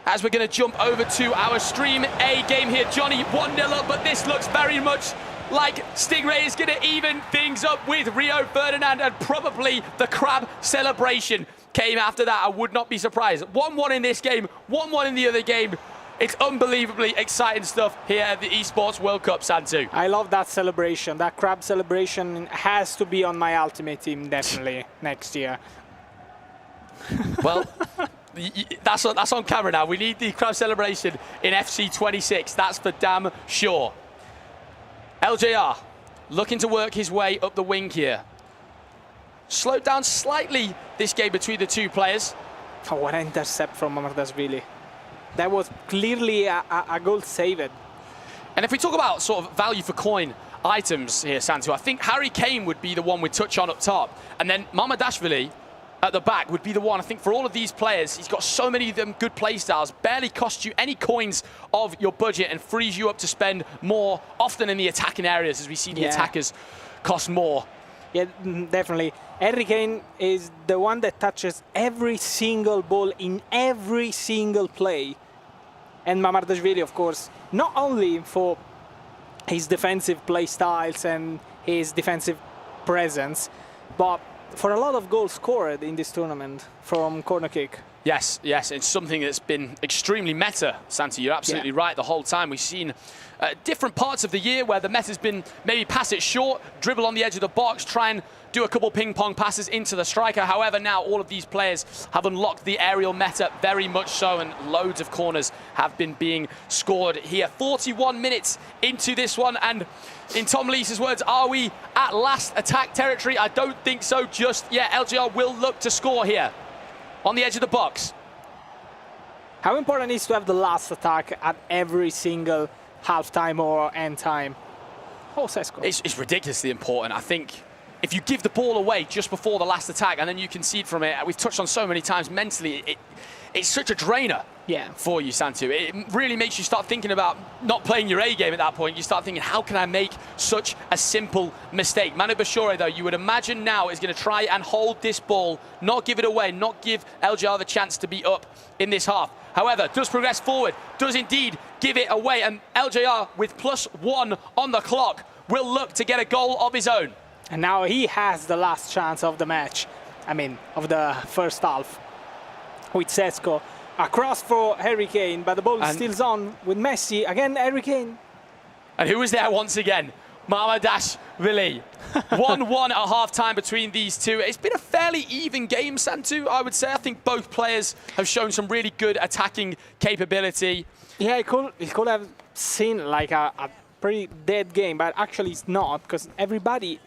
As we're going to jump over to our Stream A game here. Johnny 1-0 up, but this looks very much like Stingray is going to even things up with Rio Ferdinand, and probably the crab celebration came after that. I would not be surprised. 1-1 in this game, 1-1 in the other game. It's unbelievably exciting stuff here at the Esports World Cup, Santu. I love that celebration. That crab celebration has to be on my ultimate team, definitely, next year. Well, that's on camera now. We need the crowd celebration in FC 26. That's for damn sure. LJR looking to work his way up the wing here. Slowed down slightly this game between the two players. Oh, what an intercept from Mamardashvili. That was clearly a goal saved. And if we talk about sort of value for coin items here, Santu, I think Harry Kane would be the one we'd touch on up top. And then Mamardashvili at the back would be the one. I think for all of these players, he's got so many of them good play styles, barely costs you any coins of your budget and frees you up to spend more, often in the attacking areas, as we see the attackers cost more. Yeah, definitely. Harry Kane is the one that touches every single ball in every single play. And Mamardashvili, of course, not only for his defensive play styles and his defensive presence, but for a lot of goals scored in this tournament from corner kick. Yes, it's something that's been extremely meta, Santi. You're absolutely right the whole time. We've seen different parts of the year where the meta's been maybe pass it short, dribble on the edge of the box, try and do a couple ping-pong passes into the striker. However, now all of these players have unlocked the aerial meta very much so, and loads of corners have been being scored here. 41 minutes into this one, and in Tom Lee's words, are we at last attack territory? I don't think so just yet. LGR will look to score here on the edge of the box. How important is to have the last attack at every single half-time or end time? Oh, Sesko. It's ridiculously important. I think if you give the ball away just before the last attack and then you concede from it, we've touched on so many times mentally, it's such a drainer for you, Santu. It really makes you start thinking about not playing your A game at that point. You start thinking, how can I make such a simple mistake? Manu Bashore, though, you would imagine now is going to try and hold this ball, not give it away, not give LGR the chance to be up in this half. However, does progress forward, does indeed give it away, and LJR with +1 on the clock will look to get a goal of his own. And now he has the last chance of the match, of the first half, with Sesko. Across for Harry Kane, but the ball is still on with Messi. Again, Harry Kane. And who was there once again? Mamardashvili. 1-1 at half-time between these two. It's been a fairly even game, Santu, I would say. I think both players have shown some really good attacking capability. Yeah, it could have seemed like a pretty dead game, but actually it's not, because everybody,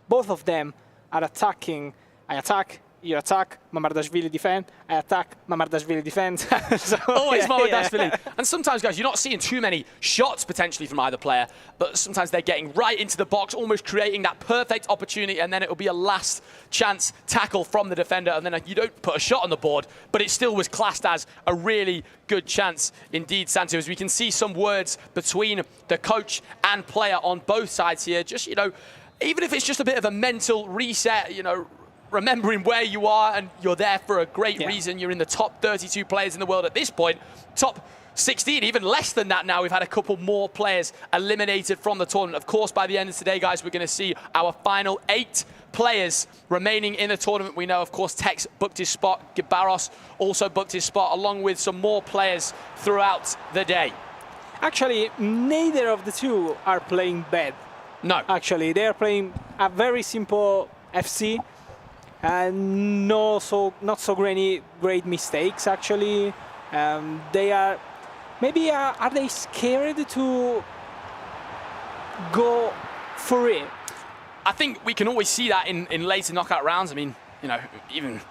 both of them, are attacking. I attack, you attack, Mamardashvili defend, I attack, Mamardashvili defend. So, always Mamardashvili. And sometimes, guys, you're not seeing too many shots potentially from either player, but sometimes they're getting right into the box, almost creating that perfect opportunity, and then it'll be a last chance tackle from the defender, and then you don't put a shot on the board, but it still was classed as a really good chance indeed, Santo, as we can see some words between the coach and player on both sides here. Just, even if it's just a bit of a mental reset, remembering where you are, and you're there for a great reason. You're in the top 32 players in the world at this point, top 16, even less than that now. We've had a couple more players eliminated from the tournament. Of course, by the end of today, guys, we're going to see our final 8 players remaining in the tournament. We know, of course, Tekkz booked his spot. Guiobarros also booked his spot, along with some more players throughout the day. Actually, neither of the two are playing bad. No. Actually, they are playing a very simple FC. And not so great mistakes, actually. They are... Maybe are they scared to go for it? I think we can always see that in later knockout rounds. I mean, you know, even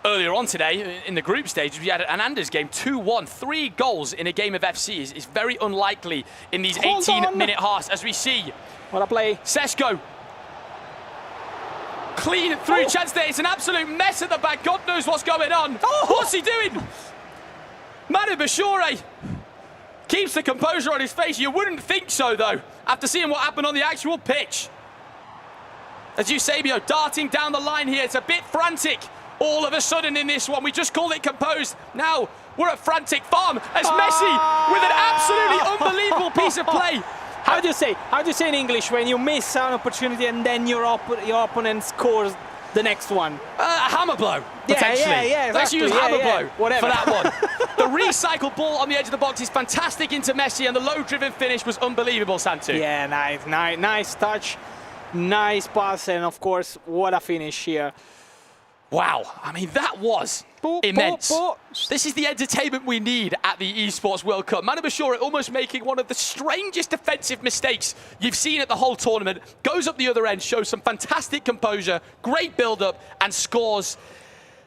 earlier on today in the group stage, we had an Anders game, 2-1, 3 goals in a game of FC is very unlikely in these 18-minute halves, as we see. What a play. Sesko. Clean through chance there. It's an absolute mess at the back. God knows what's going on. What's he doing? Manu Bashore keeps the composure on his face. You wouldn't think so, though, after seeing what happened on the actual pitch. As Eusebio darting down the line here. It's a bit frantic all of a sudden in this one. We just called it composed. Now we're at frantic farm as Messi with an absolutely unbelievable piece of play. How do you say in English when you miss an opportunity and then your opponent scores the next one? A hammer blow, potentially. Yeah, Let's use hammer blow for whatever. that one. The recycled ball on the edge of the box is fantastic into Messi, and the low-driven finish was unbelievable, Santu. Yeah, nice touch, nice pass, and of course, what a finish here. Wow, I mean, that was immense. This is the entertainment we need at the Esports World Cup. Manu Bashore almost making one of the strangest defensive mistakes you've seen at the whole tournament. Goes up the other end, shows some fantastic composure, great build-up, and scores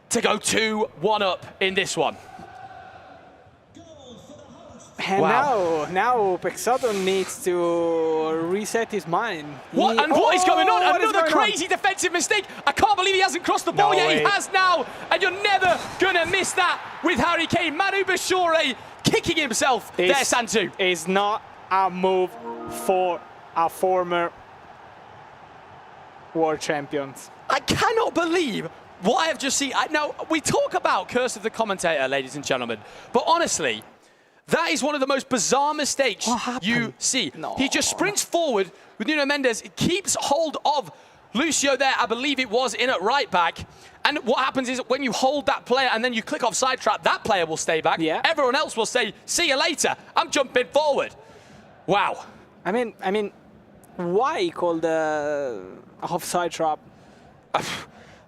to go 2-1 up in this one. And now Pexato needs to reset his mind. What is going on? Another crazy defensive mistake. I can't believe he hasn't crossed the ball yet. He has now, and you're never going to miss that with Harry Kane. Manu Bashore kicking himself there, Santu. Is not a move for a former world champion. I cannot believe what I have just seen. Now, we talk about curse of the commentator, ladies and gentlemen, but honestly, that is one of the most bizarre mistakes you see. No. He just sprints forward with Nuno Mendes. It keeps hold of Lucio there, I believe it was, in at right back. And what happens is when you hold that player and then you click off side trap, that player will stay back. Yeah. Everyone else will say, see you later. I'm jumping forward. Wow. I mean, why call the offside trap?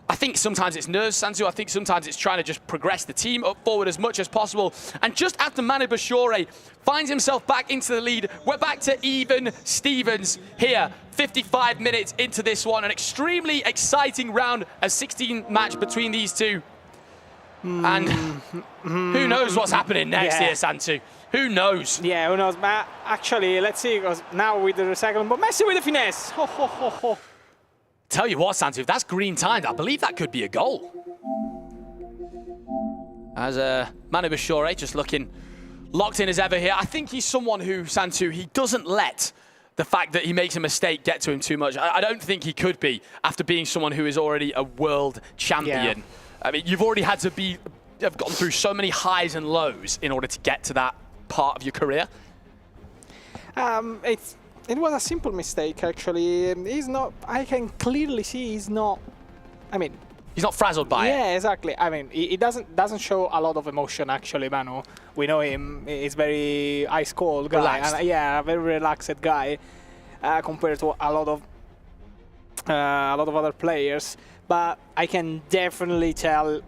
I think sometimes it's nerves, Santu. I think sometimes it's trying to just progress the team up forward as much as possible. And just after Manu Bashore finds himself back into the lead, we're back to even Stevens here. 55 minutes into this one. An extremely exciting round, a 16 match between these two. And who knows what's happening next here, Santu? Who knows? Yeah, who knows? But actually, let's see, because now with the recycling, but Messi with the finesse. Ho, ho, ho, ho. Tell you what, Santu, if that's green timed, I believe that could be a goal. As Manu Bashore just looking locked in as ever here. I think he's someone who, Santu, he doesn't let the fact that he makes a mistake get to him too much. I don't think he could be after being someone who is already a world champion. I mean, you've already had to have gone through so many highs and lows in order to get to that part of your career. It was a simple mistake, actually. He's not. I can clearly see he's not. I mean, he's not frazzled by it. Yeah, exactly. I mean, he doesn't show a lot of emotion, actually, Manu. We know him. He's very ice cold guy. Relaxed. And, yeah, a very relaxed guy compared to a lot of other players. But I can definitely tell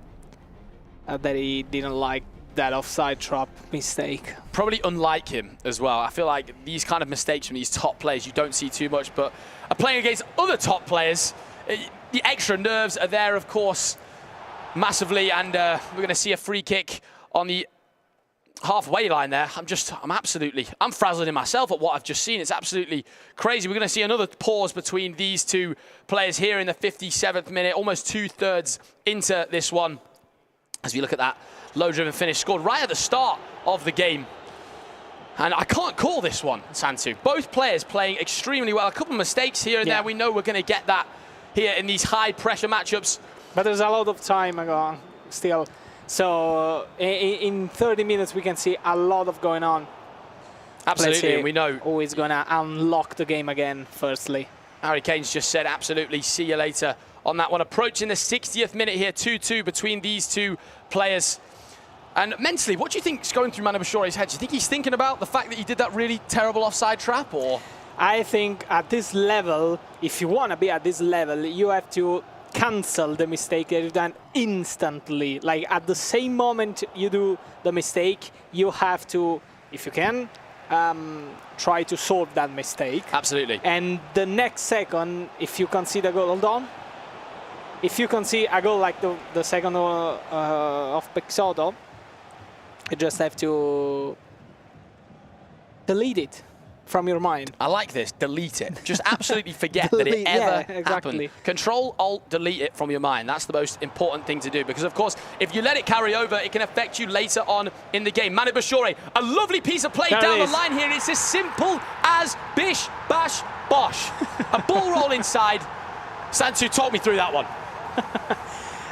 that he didn't like that offside trap mistake. Probably unlike him as well. I feel like these kind of mistakes from these top players you don't see too much, but playing against other top players, the extra nerves are there, of course, massively, and we're going to see a free kick on the halfway line there. I'm frazzled in myself at what I've just seen. It's absolutely crazy. We're going to see another pause between these two players here in the 57th minute, almost 2/3 into this one. As we look at that low-driven finish, scored right at the start of the game. And I can't call this one, Santu. Both players playing extremely well. A couple of mistakes here and there. We know we're going to get that here in these high-pressure matchups. But there's a lot of time still. So in 30 minutes, we can see a lot of going on. Absolutely, and we know who is going to unlock the game again, firstly. Harry Kane's just said, absolutely, see you later on that one. Approaching the 60th minute here, 2-2 between these two players. And mentally, what do you think is going through Manu Bashore's head? Do you think he's thinking about the fact that he did that really terrible offside trap, or? I think at this level, if you want to be at this level, you have to cancel the mistake that you've done instantly. Like at the same moment you do the mistake, you have to, if you can, try to solve that mistake. Absolutely. And the next second, if you concede a goal, hold on. If you concede a goal like the second of Pexoto, you just have to delete it from your mind. I like this, delete it. Just absolutely forget that it ever happened. Control, Alt, delete it from your mind. That's the most important thing to do, because of course, if you let it carry over, it can affect you later on in the game. Manu Bashore, a lovely piece of play down the line here. It's as simple as bish, bash, bosh. A ball roll inside. Santu, talk me through that one.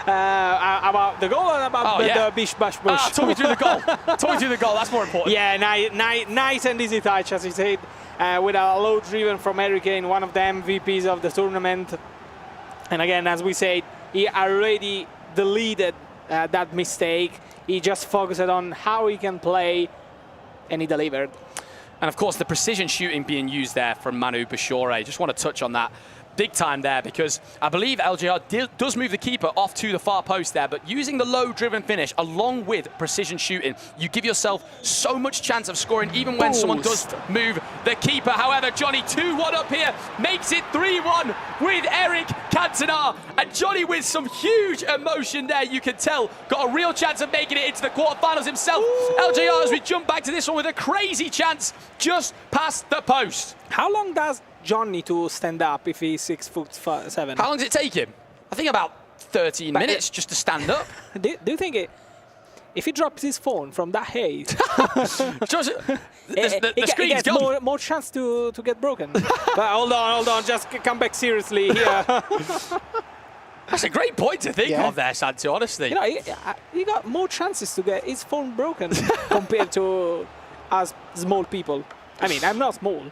About the goal or about the bish, bash, bosh? Talk me through the goal. Talk me through the goal, that's more important. Yeah, nice and easy touch, as you said, with a low driven from Harry Kane, one of the MVPs of the tournament. And again, as we said, he already deleted that mistake. He just focused on how he can play, and he delivered. And of course, the precision shooting being used there from Manu Bashore. Just want to touch on that big time there, because I believe LJR does move the keeper off to the far post there, but using the low driven finish along with precision shooting, you give yourself so much chance of scoring even when someone does move the keeper. However, Johnny 2-1 up here, makes it 3-1 with Eric Cantona, and Johnny with some huge emotion there, you can tell, got a real chance of making it into the quarterfinals himself. LJR, as we jump back to this one with a crazy chance just past the post. How long does John need to stand up if he's 6'7"? How long does it take him? I think about 13 minutes just to stand up. Do you think if he drops his phone from that height, the screen's gets gone. more chance to get broken? But hold on, just come back seriously here. That's a great point to think of there, Santo, honestly. You know, he got more chances to get his phone broken compared to us small people. I mean, I'm not small.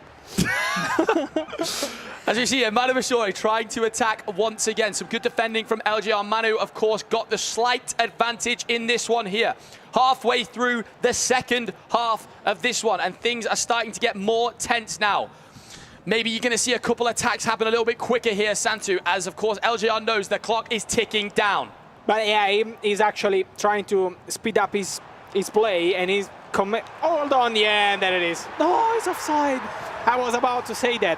As you see here, Manu Bashore trying to attack once again. Some good defending from LGR. Manu, of course, got the slight advantage in this one here. Halfway through the second half of this one, and things are starting to get more tense now. Maybe you're going to see a couple attacks happen a little bit quicker here, Santu, as, of course, LGR knows the clock is ticking down. But yeah, he's actually trying to speed up his play, and he's... Hold on, yeah, there it is. No, it's offside. I was about to say that.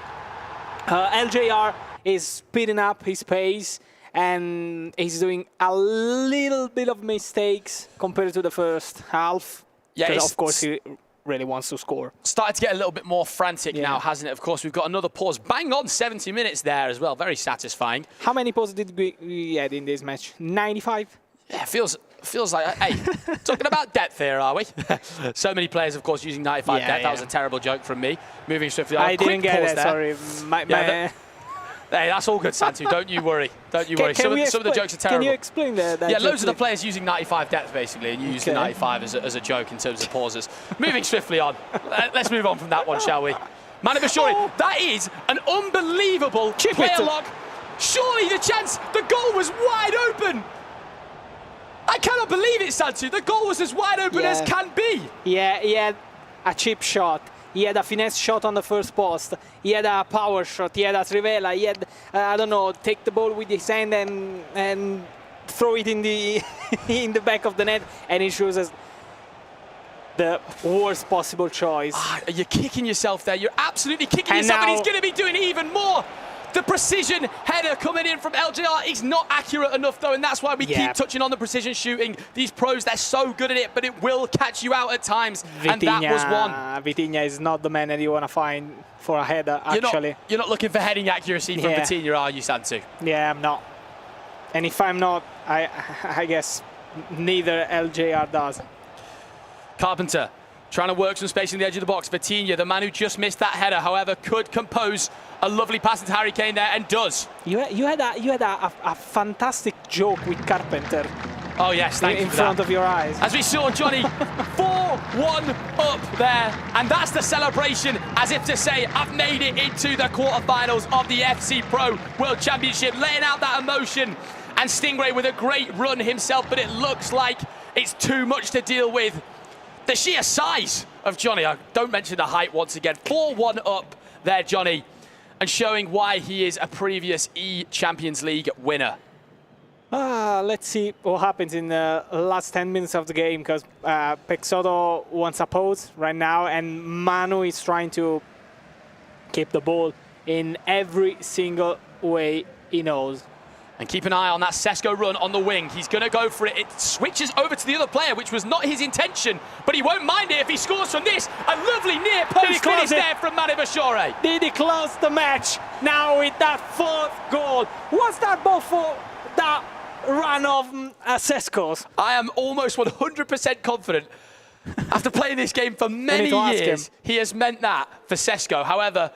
LJR is speeding up his pace, and he's doing a little bit of mistakes compared to the first half. Yeah, of course he really wants to score. Started to get a little bit more frantic now, hasn't it? Of course, we've got another pause. Bang on 70 minutes there as well. Very satisfying. How many pauses did we had in this match? 95? Yeah, feels like, hey, talking about depth here, are we? So many players, of course, using 95 depth. That was a terrible joke from me. Moving swiftly. I didn't get it, sorry. Hey, that's all good, Santu. Don't you worry. Don't you worry. Some of the jokes are terrible. Can you explain that? Yeah, loads of the players using 95 depth, basically, and you use the 95 as a joke in terms of pauses. Moving swiftly on. Let's move on from that one, shall we? Manu Bashore, that is an unbelievable player lock. Surely the chance, the goal was wide open. I cannot believe it, Santu. The goal was as wide open as can be. Yeah, he had a chip shot. He had a finesse shot on the first post. He had a power shot. He had a trivela. He had, I don't know, take the ball with his hand and throw it in the in the back of the net. And he chooses the worst possible choice. You're kicking yourself there. You're absolutely kicking yourself, and he's going to be doing even more. The precision header coming in from LJR is not accurate enough, though, and that's why we keep touching on the precision shooting. These pros, they're so good at it, but it will catch you out at times, and that was one. Vitinha is not the man that you want to find for a header, actually. You're not looking for heading accuracy from Vitinha, are you, Santu? Yeah, I'm not. And if I'm not, I guess neither LJR does. Carpenter trying to work some space in the edge of the box. Vitinha, the man who just missed that header, however, could compose a lovely pass into Harry Kane there, and does. You had a fantastic joke with Carpenter Oh yes, thank you in for front that. of your eyes. As we saw Johnny 4-1 up there, and that's the celebration, as if to say, I've made it into the quarterfinals of the FC Pro World Championship, laying out that emotion. And Stingray with a great run himself, but it looks like it's too much to deal with. The sheer size of Johnny, I don't mention the height once again, 4-1 up there, Johnny, and showing why he is a previous E-Champions League winner. Let's see what happens in the last 10 minutes of the game, because Pexoto wants a pose right now, and Manu is trying to keep the ball in every single way he knows. And keep an eye on that Sesko run on the wing. He's going to go for it. It switches over to the other player, which was not his intention, but he won't mind it if he scores from this. A lovely near post finish there from Manu Bashore. Did he close the match now with that fourth goal? What's that ball for? That run of Sesko's? I am almost 100% confident. After playing this game for many years, he has meant that for Sesko. However,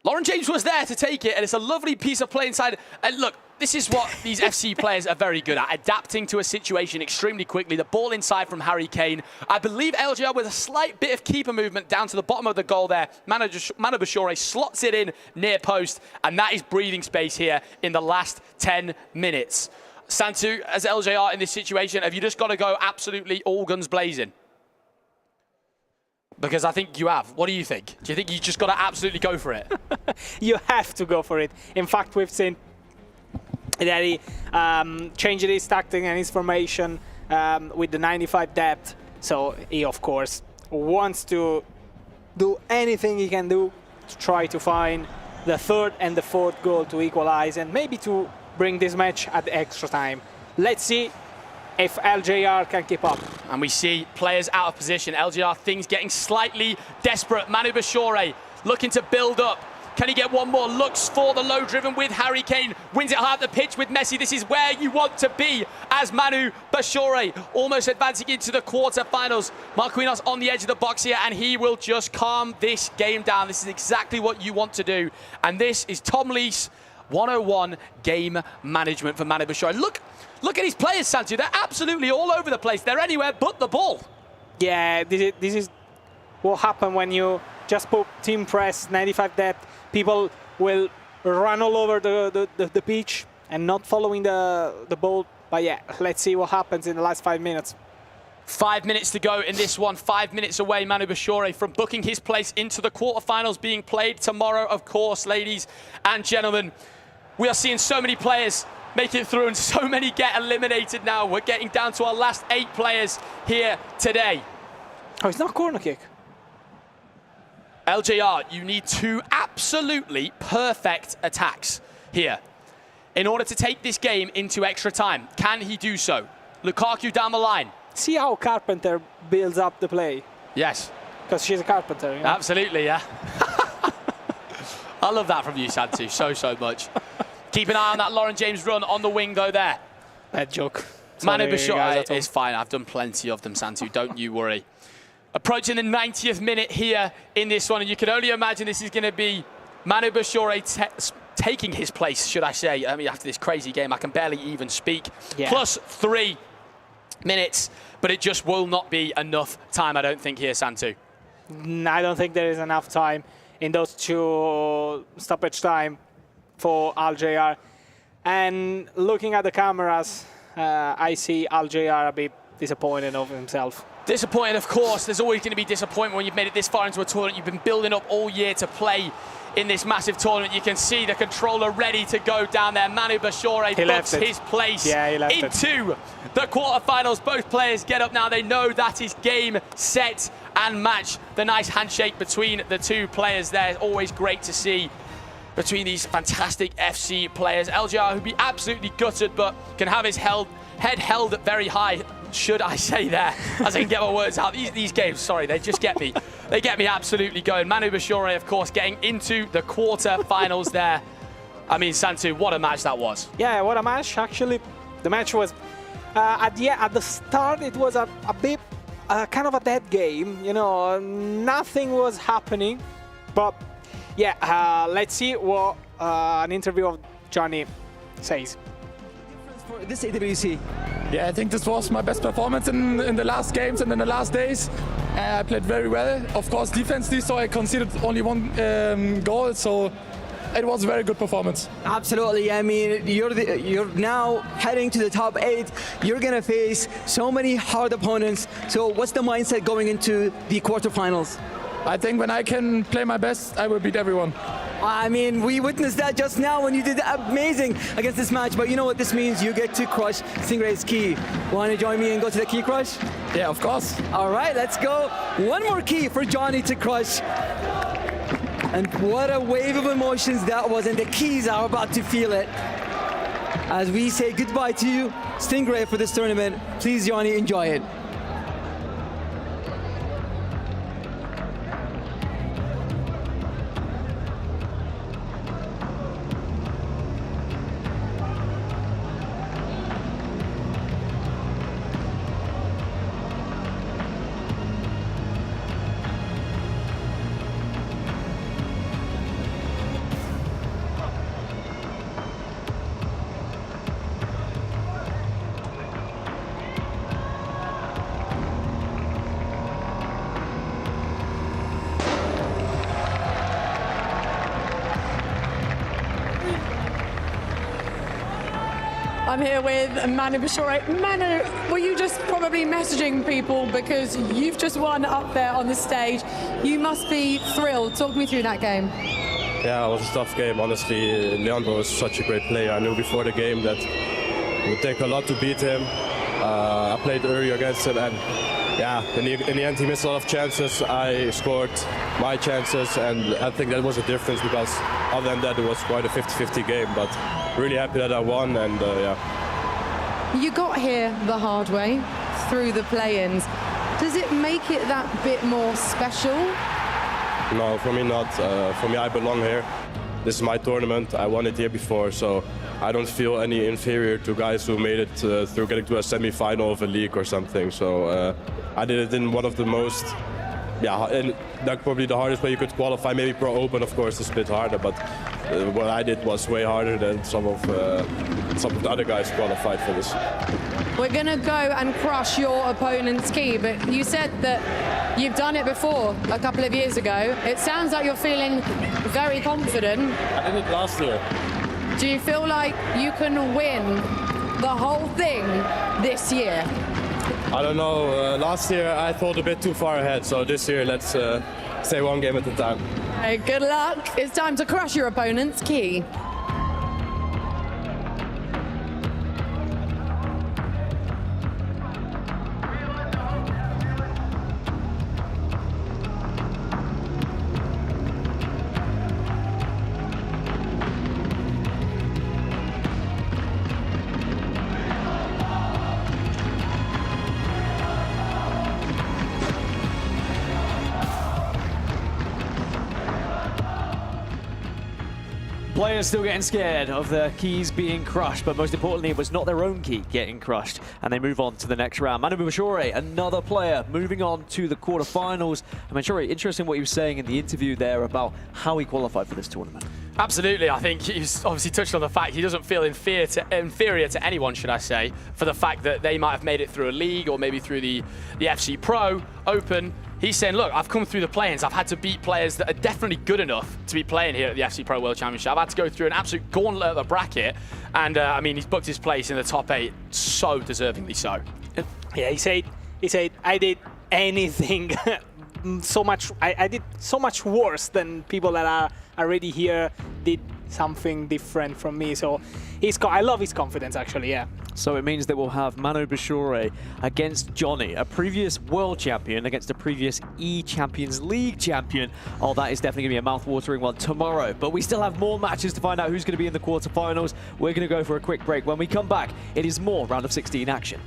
Lauren James was there to take it, and it's a lovely piece of play inside. And look, this is what these FC players are very good at, adapting to a situation extremely quickly. The ball inside from Harry Kane. I believe LGR with a slight bit of keeper movement down to the bottom of the goal there. Manu Bashore slots it in near post, and that is breathing space here in the last 10 minutes. Santu, as LJR in this situation, have you just got to go absolutely all guns blazing? Because I think you have. What do you think? Do you think you just got to absolutely go for it? You have to go for it. In fact, we've seen that he changed his tactic and his formation with the 95 depth. So he, of course, wants to do anything he can do to try to find the third and the fourth goal to equalize and maybe to bring this match at the extra time. Let's see if LJR can keep up. And we see players out of position. LJR, things getting slightly desperate. Manu Bashore looking to build up. Can he get one more? Looks for the low driven with Harry Kane. Wins it high up the pitch with Messi. This is where you want to be as Manu Bashore, almost advancing into the quarterfinals. Marquinhos on the edge of the box here, and he will just calm this game down. This is exactly what you want to do. And this is Tom Lees 101 game management for Manu Bashore. Look at his players, Santu. They're absolutely all over the place. They're anywhere but the ball. Yeah, this is what happens when you just put team press, 95 depth. People will run all over the pitch and not following the ball. But yeah, let's see what happens in the last 5 minutes. 5 minutes to go in this one. 5 minutes away, Manu Bashore, from booking his place into the quarterfinals being played tomorrow, of course, ladies and gentlemen. We are seeing so many players make it through and so many get eliminated now. We're getting down to our last 8 players here today. Oh, it's not a corner kick. LJR, you need 2 absolutely perfect attacks here in order to take this game into extra time. Can he do so? Lukaku down the line. See how Carpenter builds up the play? Yes. Because she's a carpenter, you know? Absolutely, yeah. I love that from you, Santu, so much. Keep an eye on that Lauren James run on the wing, though, there. Bad joke. Manu Bashore is fine. I've done plenty of them, Santu. Don't you worry. Approaching the 90th minute here in this one, and you can only imagine this is going to be Manu Bashore taking his place, should I say. I mean, after this crazy game, I can barely even speak. Yeah. Plus 3 minutes, but it just will not be enough time, I don't think, here, Santu. I don't think there is enough time in those 2 stoppage time for LJR. And looking at the cameras, I see LJR a bit disappointed of himself. Disappointed, of course. There's always going to be disappointment when you've made it this far into a tournament. You've been building up all year to play in this massive tournament. You can see the controller ready to go down there. Manu Bashore books his place into the quarterfinals. Both players get up now. They know that is game, set, and match. The nice handshake between the 2 players there is always great to see between these fantastic FC players. LGR, who'd be absolutely gutted, but can have his head held very high, should I say there, as I can get my words out. These games, sorry, they just get me. They get me absolutely going. Manu Bashore, of course, getting into the quarter-finals there. I mean, Santu, what a match that was. Yeah, what a match. Actually, the match was, at the start, it was a bit kind of a dead game. You know, nothing was happening. But, yeah, let's see what an interview of Johnny says. for this EWC? Yeah, I think this was my best performance in the last games and in the last days. I played very well. Of course, defensively, so I conceded only one goal, so it was a very good performance. Absolutely. I mean, you're now heading to the top 8. You're going to face so many hard opponents. So what's the mindset going into the quarterfinals? I think when I can play my best, I will beat everyone. I mean, we witnessed that just now when you did amazing against this match, but you know what this means? You get to crush Stingray's key. Want to join me and go to the key crush? Yeah, of course. All right, let's go. One more key for Johnny to crush. And what a wave of emotions that was, and the keys are about to feel it. As we say goodbye to you, Stingray, for this tournament. Please, Johnny, enjoy it. I'm here with Manu Bashore. Manu, were you just probably messaging people because you've just won up there on the stage? You must be thrilled. Talk me through that game. Yeah, it was a tough game, honestly. Leandro is such a great player. I knew before the game that it would take a lot to beat him. I played early against him, and yeah, in the end he missed a lot of chances. I scored my chances, and I think that was a difference because other than that it was quite a 50-50 game, but really happy that I won, and yeah. You got here the hard way through the play-ins. Does it make it that bit more special? No, for me not. For me, I belong here. This is my tournament. I won it here before, so I don't feel any inferior to guys who made it through getting to a semi-final of a league or something. So I did it in one of the most, and that's probably the hardest way you could qualify. Maybe Pro Open, of course, is a bit harder, but what I did was way harder than some of the other guys qualified for this. We're going to go and crush your opponent's key, but you said that you've done it before a couple of years ago. It sounds like you're feeling very confident. I did it last year. Do you feel like you can win the whole thing this year? I don't know. Last year I thought a bit too far ahead, so this year let's stay one game at a time. Hey, good luck. It's time to crush your opponent's key. Players still getting scared of their keys being crushed, but most importantly, it was not their own key getting crushed, and they move on to the next round. Manu Bashore, another player, moving on to the quarterfinals. I mean, Bashore, interesting what he was saying in the interview there about how he qualified for this tournament. Absolutely. I think he's obviously touched on the fact he doesn't feel inferior to anyone, should I say, for the fact that they might have made it through a league or maybe through the FC Pro Open. He's saying, look, I've come through the play-ins. I've had to beat players that are definitely good enough to be playing here at the FC Pro World Championship. I've had to go through an absolute gauntlet of the bracket. And, I mean, he's booked his place in the top 8, so deservingly so. Yeah, he said, I did anything so much. I did so much worse than people that are already here did something different from me. So I love his confidence, actually, yeah. So it means that we'll have Manu Bashore against Johnny, a previous world champion against a previous E-Champions League champion. Oh, that is definitely going to be a mouth-watering one tomorrow. But we still have more matches to find out who's going to be in the quarterfinals. We're going to go for a quick break. When we come back, it is more round of 16 action.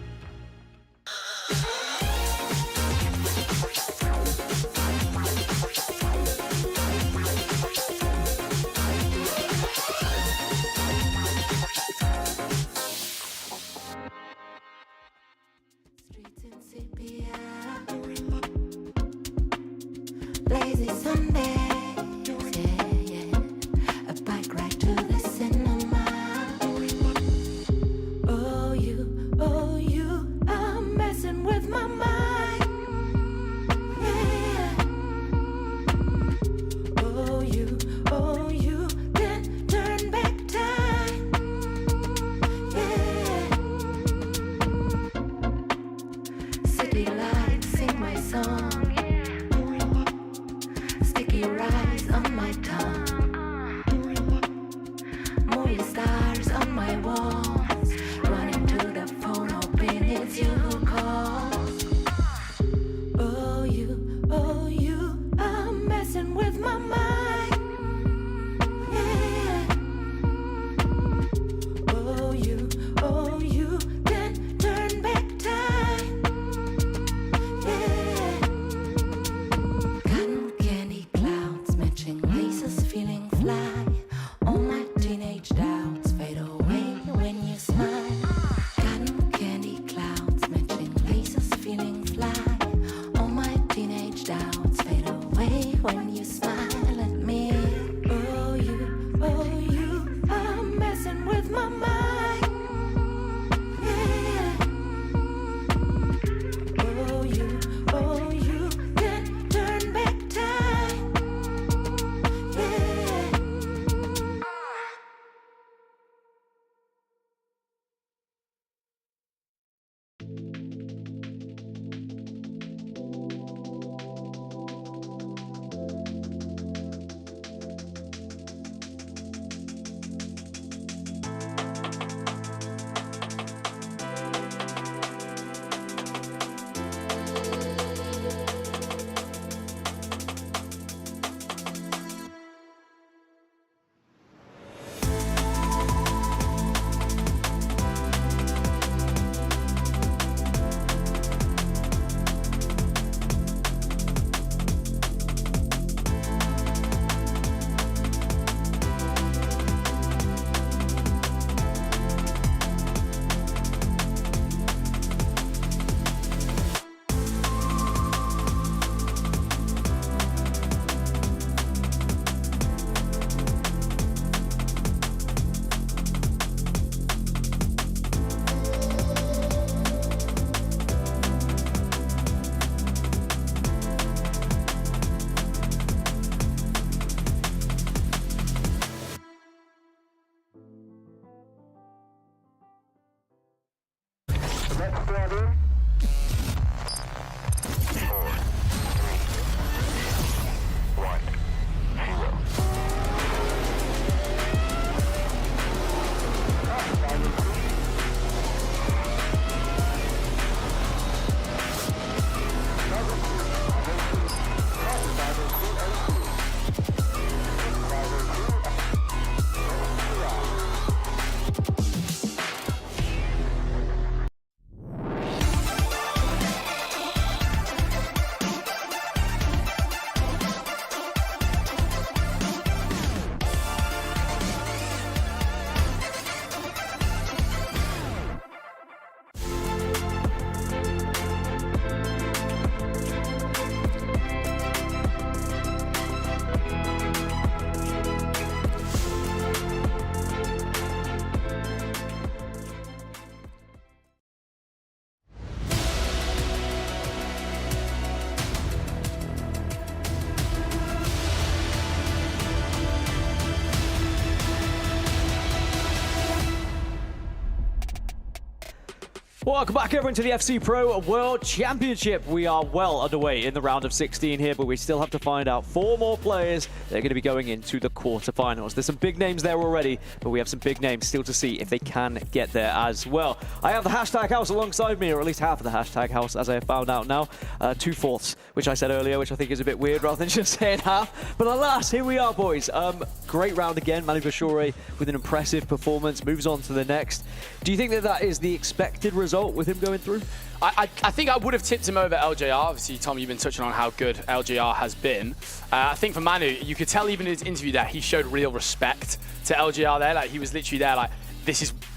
Lazy Sunday, yeah. A bike ride to the cinema. Oh. Welcome back everyone to the FC Pro World Championship. We are well underway in the round of 16 here, but we still have to find out 4 more players that are going to be going into the quarterfinals. There's some big names there already, but we have some big names still to see if they can get there as well. I have the hashtag house alongside me, or at least half of the hashtag house, as I have found out now. 2/4, which I said earlier, which I think is a bit weird rather than just saying half. But alas, here we are, boys. Great round again. Manu Bashouri with an impressive performance, moves on to the next. Do you think that that is the expected result with him going through? I think I would have tipped him over LJR. Obviously, Tom, you've been touching on how good LJR has been. I think for Manu, you could tell even in his interview there, he showed real respect to LJR there. Like, he was literally there like,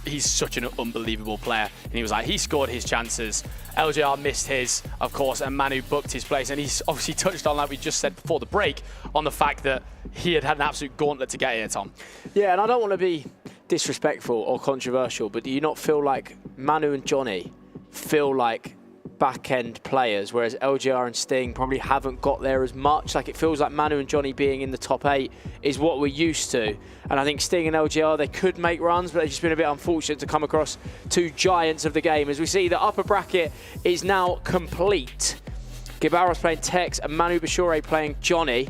he's such an unbelievable player. And he was like, he scored his chances. LJR missed his, of course, and Manu booked his place. And he's obviously touched on, like we just said before the break, on the fact that he had an absolute gauntlet to get here, Tom. Yeah, and I don't want to be disrespectful or controversial, but do you not feel like Manu and Johnny feel like back-end players, whereas LJR and Sting probably haven't got there as much? Like, it feels like Manu and Johnny being in the top 8 is what we're used to. And I think Sting and LJR, they could make runs, but they've just been a bit unfortunate to come across 2 giants of the game. As we see, the upper bracket is now complete. Guiobarros playing Tekkz and Manu Bashouri playing Johnny.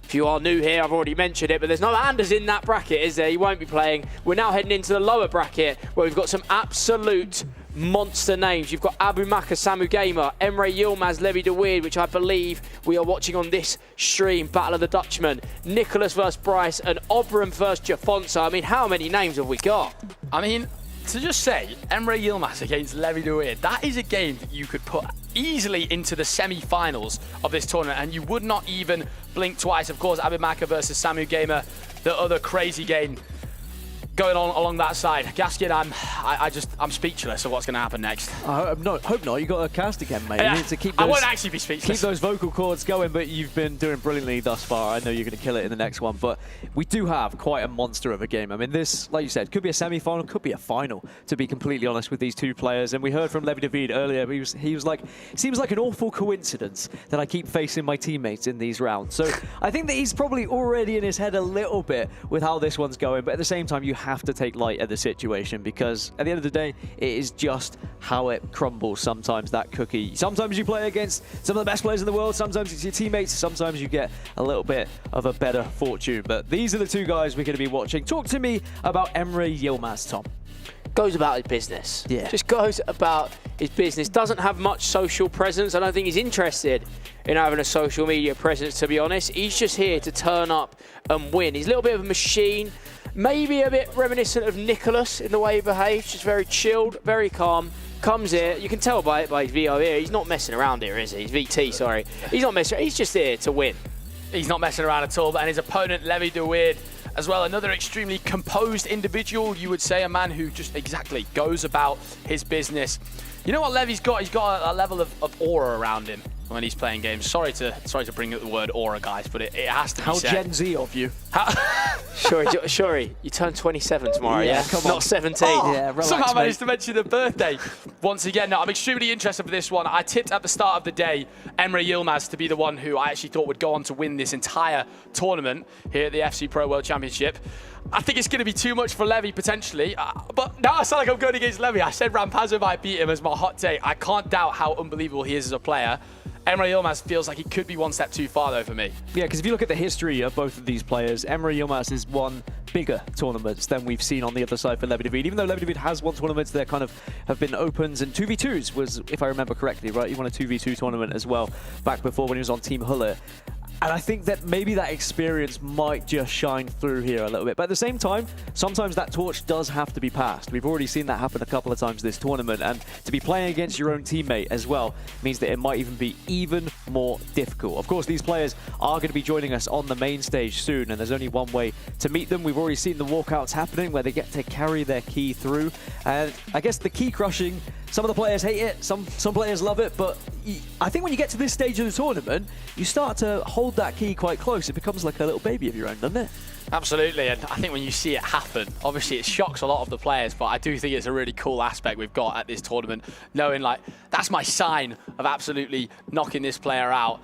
If you are new here, I've already mentioned it, but there's no Anders in that bracket, is there? He won't be playing. We're now heading into the lower bracket, where we've got some absolute monster names. You've got Abu Maka, Samu Gamer, Emre Yilmaz, Levi de Weird, which I believe we are watching on this stream, Battle of the Dutchmen, Nicholas versus Bryce, and Obram versus Jafonso. I mean, how many names have we got? I mean, to just say, Emre Yilmaz against Levi de Weird, that is a game that you could put easily into the semi-finals of this tournament, and you would not even blink twice. Of course, Abu Maka versus Samu Gamer, the other crazy game going on along that side. Gaskin, I'm speechless of what's going to happen next. Hope not. You got a cast again, mate. Yeah, You need to keep those, I won't actually be speechless. Keep those vocal cords going, but you've been doing brilliantly thus far. I know you're going to kill it in the next one, but we do have quite a monster of a game. I mean, this, like you said, could be a semi-final, could be a final, to be completely honest with these 2 players. And we heard from Levi de Weird earlier, he was like, it seems like an awful coincidence that I keep facing my teammates in these rounds. So I think that he's probably already in his head a little bit with how this one's going, but at the same time, you have to take light at the situation, because at the end of the day, it is just how it crumbles sometimes, that cookie. Sometimes you play against some of the best players in the world, sometimes it's your teammates, sometimes you get a little bit of a better fortune. But these are the 2 guys we're going to be watching. Talk to me about Emre Yilmaz, Tom. Goes about his business. Yeah. Just goes about his business. Doesn't have much social presence. I don't think he's interested in having a social media presence, to be honest. He's just here to turn up and win. He's a little bit of a machine. Maybe a bit reminiscent of Nicholas in the way he behaves. Just very chilled, very calm. Comes here. You can tell by his VO here. He's not messing around here, is he? He's VT, sorry. He's not messing around. He's just here to win. He's not messing around at all. And his opponent, Levi de Weird, as well, another extremely composed individual, you would say, a man who just goes about his business. You know what Levy's got? He's got a level of aura around him. when he's playing games. Sorry to bring up the word aura, guys, but it has to be How said. Gen Z of you. Shuri, you turn 27 tomorrow, yeah? Come on. Not 17. Yeah, relax, Somehow mate. managed to mention the birthday once again. Now, I'm extremely interested for this one. I tipped at the start of the day Emre Yilmaz to be the one who I actually thought would go on to win this entire tournament here at the FC Pro World Championship. I think it's going to be too much for Levi, potentially. But now I sound like I'm going against Levi. I said Rampazzo might beat him as my hot take. I can't doubt how unbelievable he is as a player. Emre Yilmaz feels like he could be one step too far, though, for me. Yeah, because if you look at the history of both of these players, Emre Yilmaz has won bigger tournaments than we've seen on the other side for Levi David. Even though Levi David has won tournaments that kind of have been opens and 2v2s was, if I remember correctly, right? He won a 2v2 tournament as well back before when he was on Team Huller. And I think that maybe that experience might just shine through here a little bit. But at the same time, sometimes that torch does have to be passed. We've already seen that happen a couple of times this tournament. And to be playing against your own teammate as well means that it might even be even more difficult. Of course, these players are going to be joining us on the main stage soon. And there's only one way to meet them. We've already seen the walkouts happening where they get to carry their key through. And I guess the key crushing, some of the players hate it, some players love it. But I think when you get to this stage of the tournament, you start to hold that key quite close. It becomes like a little baby of your own, doesn't it? Absolutely, and I think when you see it happen, obviously it shocks a lot of the players, but I do think it's a really cool aspect we've got at this tournament, knowing like, that's my sign of absolutely knocking this player out.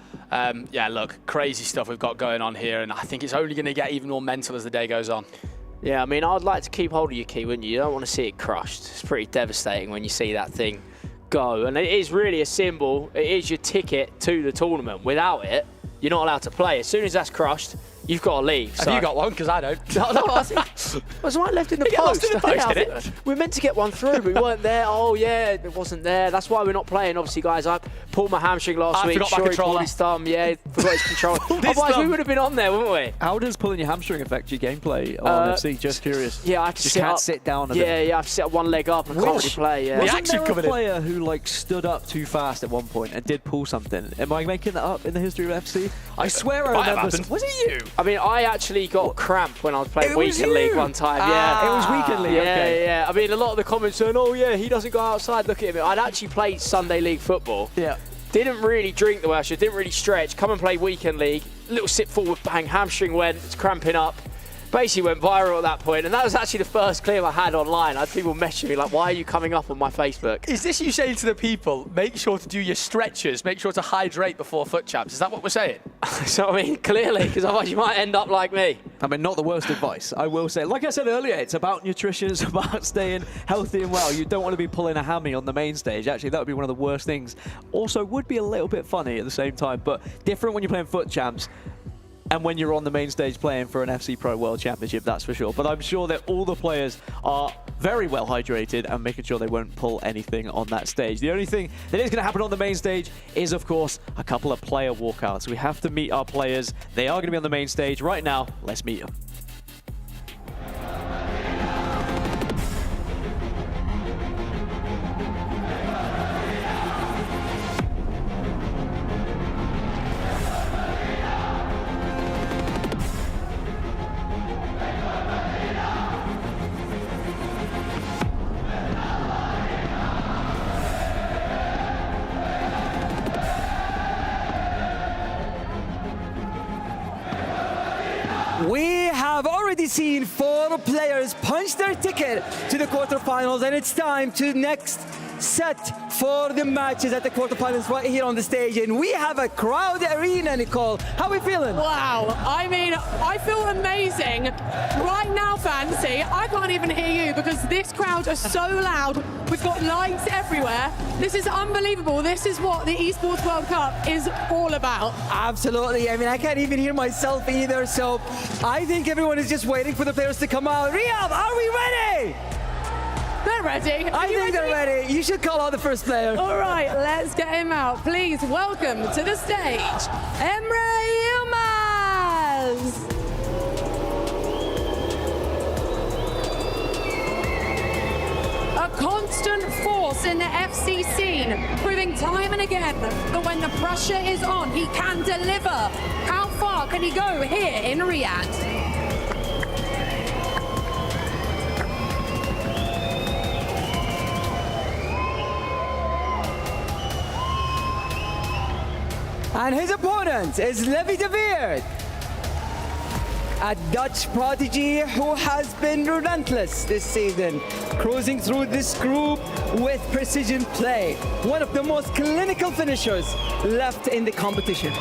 Yeah, look, crazy stuff we've got going on here, and I think it's only going to get even more mental as the day goes on. Yeah, I mean, I'd like to keep hold of your key, wouldn't you? You don't want to see it crushed. It's pretty devastating when you see that thing go, and it is really a symbol. It is your ticket to the tournament. Without it, you're not allowed to play. As soon as that's crushed, you've got to leave. Have you got one? Because I don't. No, I think was one left in the post. We're meant to get one through, but we weren't there. Oh yeah, it wasn't there. That's why we're not playing. Obviously, guys, I pulled my hamstring last week. Forgot my controller. Pulled his thumb. Yeah, forgot his controller. Otherwise, we would have been on there, wouldn't we? How does pulling your hamstring affect your gameplay on FC? Just curious. Yeah, I have to just sit can't up. sit down. Yeah, I have to sit up one leg up and can't really play. Yeah. Wasn't there a player who like stood up too fast at one point and did pull something? Am I making that up in the history of FC? I swear I remember. Was it you? I mean, I actually got cramp when I was playing Weekend League one time. Yeah, it was Weekend League. Yeah, okay. yeah. I mean, a lot of the comments saying, "Oh yeah, he doesn't go outside." Look at him. I'd actually played Sunday League football. Yeah. Didn't really drink the way I should. Didn't really stretch. Come and play Weekend League. Little sit forward, bang, hamstring went. It's cramping up. Basically went viral at that point, and that was actually the first clip I had online. I had people messaging me like, "Why are you coming up on my Facebook?" Is this you saying to the people, make sure to do your stretches, make sure to hydrate before foot champs? Is that what we're saying? So, I mean, clearly, because otherwise you might end up like me. I mean, not the worst advice, I will say. Like I said earlier, it's about nutrition, it's about staying healthy and well. You don't want to be pulling a hammy on the main stage. Actually, that would be one of the worst things. Also, would be a little bit funny at the same time, but different when you're playing foot champs and when you're on the main stage playing for an FC Pro World Championship, that's for sure. But I'm sure that all the players are very well hydrated and making sure they won't pull anything on that stage. The only thing that is going to happen on the main stage is, of course, a couple of player walkouts. We have to meet our players. They are going to be on the main stage right now. Let's meet them. We have already seen 4 players punch their ticket to the quarterfinals, and it's time to next set for the matches at the quarterfinals right here on the stage. And we have a crowd arena, Nicole. How are we feeling? Wow, I mean, I feel amazing. Right now, Fancy, I can't even hear you because this crowd are so loud. We've got lights everywhere. This is unbelievable. This is what the Esports World Cup is all about. Absolutely. I mean, I can't even hear myself either. So I think everyone is just waiting for the players to come out. Riyadh, are we ready? They're ready. I think they're ready. You should call out the first player. All right, let's get him out. Please welcome to the stage, Emre Yilmaz. A constant force in the FC scene, proving time and again that when the pressure is on, he can deliver. How far can he go here in Riyadh? And his opponent is Levi de Weert, a Dutch prodigy who has been relentless this season, cruising through this group with precision play. One of the most clinical finishers left in the competition.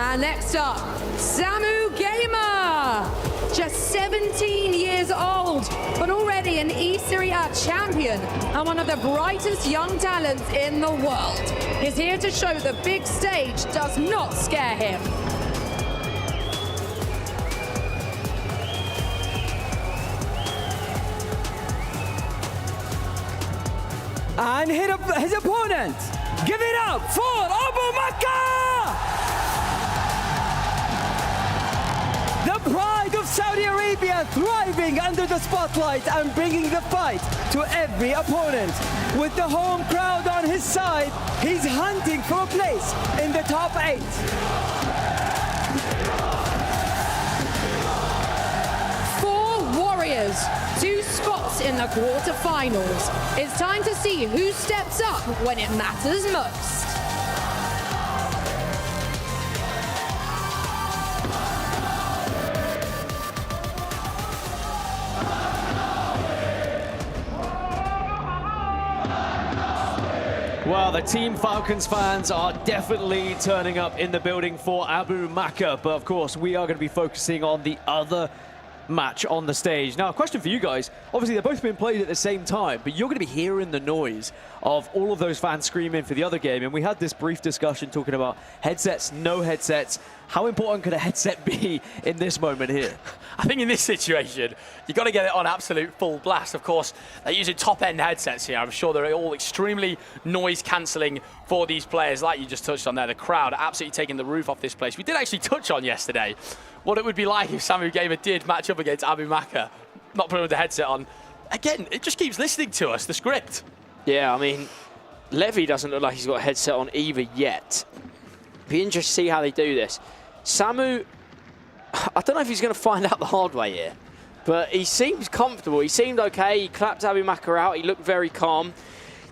And next up, Samu Gamer. Just 17 years old, but already an E-Serie A champion and one of the brightest young talents in the world. He's here to show the big stage does not scare him. And hit up his opponent. Give it up for Abu Makka! The pride of Saudi Arabia, thriving under the spotlight and bringing the fight to every opponent. With the home crowd on his side, he's hunting for a place in the top 8. Four warriors, 2 spots in the quarterfinals. It's time to see who steps up when it matters most. Well, the Team Falcons fans are definitely turning up in the building for Abu Makka, but of course we are going to be focusing on the other match on the stage. Now, a question for you guys. Obviously, they've both been played at the same time, but you're going to be hearing the noise of all of those fans screaming for the other game, and we had this brief discussion talking about headsets, no headsets. How important could a headset be in this moment here? I think in this situation, you've got to get it on absolute full blast. Of course, they're using top-end headsets here. I'm sure they're all extremely noise-cancelling for these players, like you just touched on there. The crowd absolutely taking the roof off this place. We did actually touch on yesterday what it would be like if Samu Gamer did match up against Abu Makka, not putting the headset on. Again, it just keeps listening to us, the script. Yeah, I mean, Levi doesn't look like he's got a headset on either yet. Be interested to see how they do this. Samu, I don't know if he's going to find out the hard way here, but he seems comfortable. He seemed okay. He clapped Abu Makka out. He looked very calm.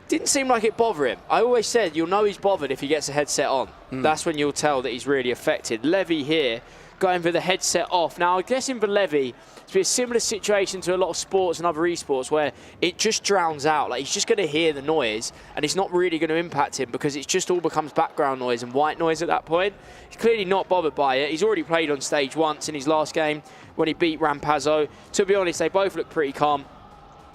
Didn't seem like it bothered him. I always said you'll know he's bothered if he gets a headset on. That's when you'll tell that he's really affected. Levi here going for the headset off. Now, I'm guessing for Levi, it's been a similar situation to a lot of sports and other esports where it just drowns out. Like, he's just going to hear the noise and it's not really going to impact him because it just all becomes background noise and white noise at that point. He's clearly not bothered by it. He's already played on stage once in his last game when he beat Rampazzo. To be honest, they both look pretty calm.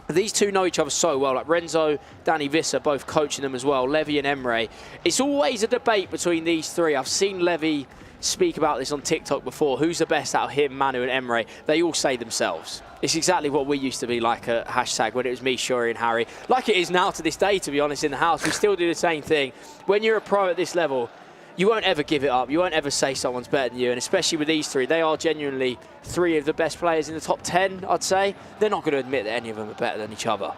These two know each other so well, like Renzo, Dani Visser, both coaching them as well, Levi and Emre. It's always a debate between these three. I've seen Levi speak about this on TikTok before. Who's the best out of him, Manu and Emre? They all say themselves. It's exactly what we used to be like a hashtag when it was me, Shuri and Harry. Like it is now to this day, to be honest, in the house. We still do the same thing. When you're a pro at this level, you won't ever give it up. You won't ever say someone's better than you. And especially with these three, they are genuinely 3 of the best players in the top 10, I'd say. They're not going to admit that any of them are better than each other.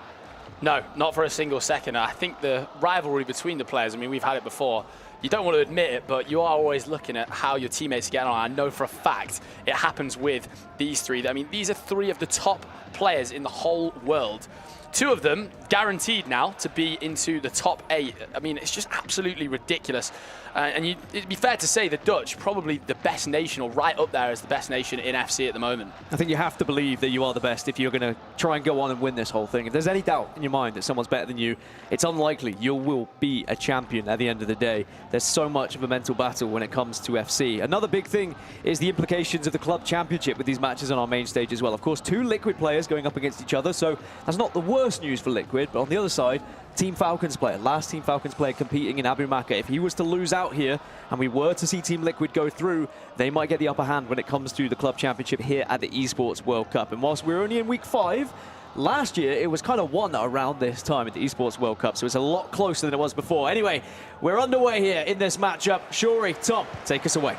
No, not for a single second. I think the rivalry between the players, I mean, we've had it before. You don't want to admit it, but you are always looking at how your teammates get on. I know for a fact it happens with these three. I mean, these are 3 of the top players in the whole world. 2 of them guaranteed now to be into the top 8. I mean, it's just absolutely ridiculous. And it'd be fair to say the Dutch, probably the best nation, or right up there as the best nation in FC at the moment. I think you have to believe that you are the best if you're going to try and go on and win this whole thing. If there's any doubt in your mind that someone's better than you, it's unlikely you will be a champion at the end of the day. There's so much of a mental battle when it comes to FC. Another big thing is the implications of the Club Championship with these matches on our main stage as well. Of course, 2 Liquid players going up against each other, so that's not the worst news for Liquid, but on the other side, Team Falcons player, last Team Falcons player competing in Abu Makka. If he was to lose out here and we were to see Team Liquid go through, they might get the upper hand when it comes to the Club Championship here at the Esports World Cup. And whilst we're only in week 5, last year it was kind of won around this time at the Esports World Cup, so it's a lot closer than it was before. Anyway, we're underway here in this matchup. Shuri, Tom, take us away.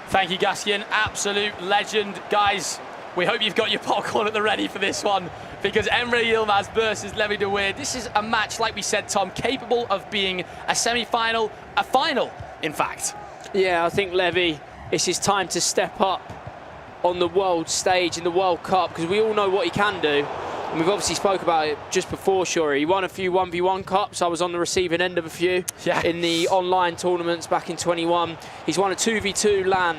Thank you, Gaskian. Absolute legend. Guys, we hope you've got your popcorn at the ready for this one, because Emre Yilmaz versus Levi de Weert. This is a match, like we said, Tom, capable of being a semi-final, a final, in fact. Yeah, I think Levi, it's his time to step up on the world stage in the World Cup, because we all know what he can do. And we've obviously spoke about it just before, Shuri. He won a few 1v1 cups. I was on the receiving end of a few in the online tournaments back in 21. He's won a 2v2 LAN.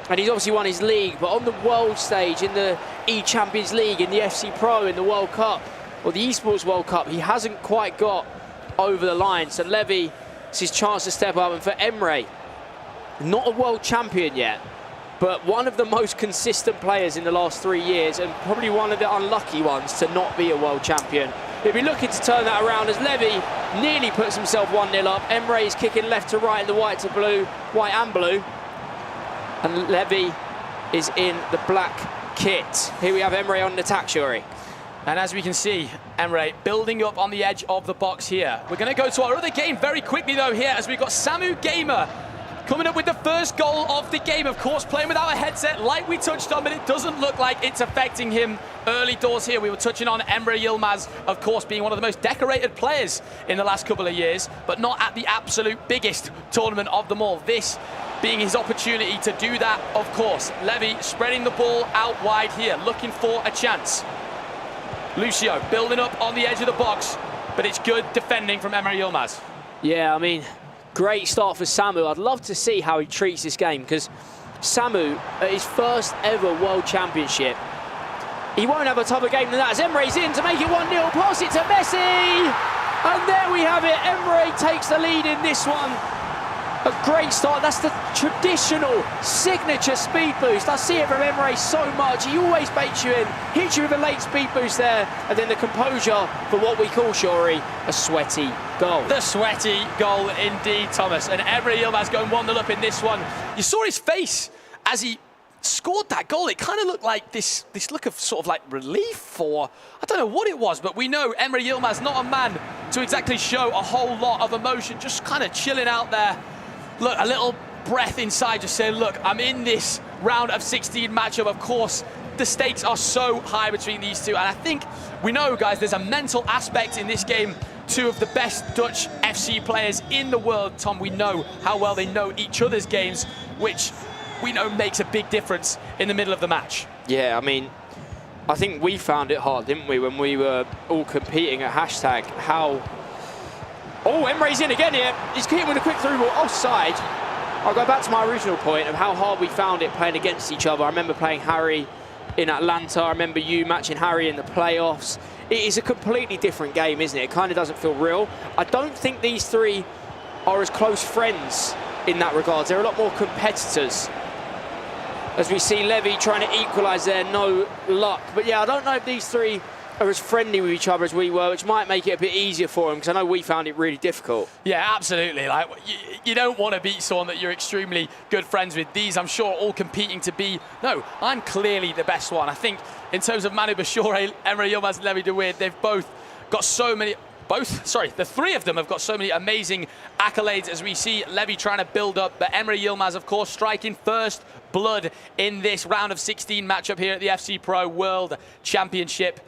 And he's obviously won his league, but on the world stage, in the E-Champions League, in the FC Pro, in the World Cup, or the Esports World Cup, he hasn't quite got over the line. So Levi, it's his chance to step up. And for Emre, not a world champion yet, but one of the most consistent players in the last 3 years, and probably one of the unlucky ones to not be a world champion. He'll be looking to turn that around as Levi nearly puts himself 1-0 up. Emre is kicking left to right in the white and blue. And Levi is in the black kit. Here we have Emre on the attack, Shuri. And as we can see, Emre building up on the edge of the box here. We're going to go to our other game very quickly, though, here, as we've got Samu Gamer coming up with the first goal of the game. Of course, playing without a headset, like we touched on, but it doesn't look like it's affecting him early doors here. We were touching on Emre Yilmaz, of course, being one of the most decorated players in the last couple of years, but not at the absolute biggest tournament of them all. This being his opportunity to do that, of course. Levi spreading the ball out wide here, looking for a chance. Lucio building up on the edge of the box, but it's good defending from Emre Yilmaz. Yeah, I mean, great start for Samu. I'd love to see how he treats this game, because Samu, at his first ever World Championship, he won't have a tougher game than that, as Emre's in to make it 1-0, pass it to Messi! And there we have it, Emre takes the lead in this one. A great start. That's the traditional signature speed boost. I see it from Emre so much. He always baits you in, hits you with a late speed boost there, and then the composure for what we call, Shuri, a sweaty goal. The sweaty goal indeed, Thomas. And Emre Yilmaz going 1-0 up in this one. You saw his face as he scored that goal. It kind of looked like this look of sort of like relief, or I don't know what it was, but we know Emre Yilmaz not a man to exactly show a whole lot of emotion, just kind of chilling out there. Look, a little breath inside, just saying, look, I'm in this round of 16 matchup. Of course, the stakes are so high between these two. And I think we know, guys, there's a mental aspect in this game. Two of the best Dutch FC players in the world, Tom. We know how well they know each other's games, which we know makes a big difference in the middle of the match. Yeah, I mean, I think we found it hard, didn't we, when we were all competing at hashtag, how... Oh, Emre's in again here. He's hitting with a quick through ball offside. I'll go back to my original point of how hard we found it playing against each other. I remember playing Harry in Atlanta. I remember you matching Harry in the playoffs. It is a completely different game, isn't it? It kind of doesn't feel real. I don't think these three are as close friends in that regard. They're a lot more competitors. As we see Levi trying to equalise there, no luck. But yeah, I don't know if these three are as friendly with each other as we were, which might make it a bit easier for them, because I know we found it really difficult. Yeah, absolutely. Like, you don't want to beat someone that you're extremely good friends with. These, I'm sure, all competing to be, no, I'm clearly the best one. I think in terms of Manu Bashore, Emre Yilmaz and Levi de Weerd, they've both got so many, the three of them have got so many amazing accolades as we see Levi trying to build up, but Emre Yilmaz, of course, striking first blood in this round of 16 matchup here at the FC Pro World Championship.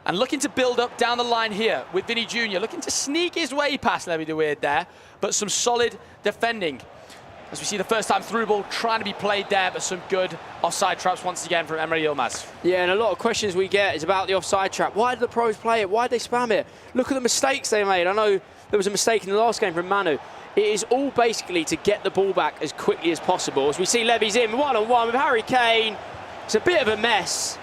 And looking to build up down the line here with Vinny Jr., looking to sneak his way past Levi de Weerd there, but some solid defending. As we see the first time through ball trying to be played there, but some good offside traps once again from Emre Yilmaz. Yeah, and a lot of questions we get is about the offside trap. Why did the pros play it? Why did they spam it? Look at the mistakes they made. I know there was a mistake in the last game from Manu. It is all basically to get the ball back as quickly as possible. As we see Levi's in one-on-one with Harry Kane. It's a bit of a mess,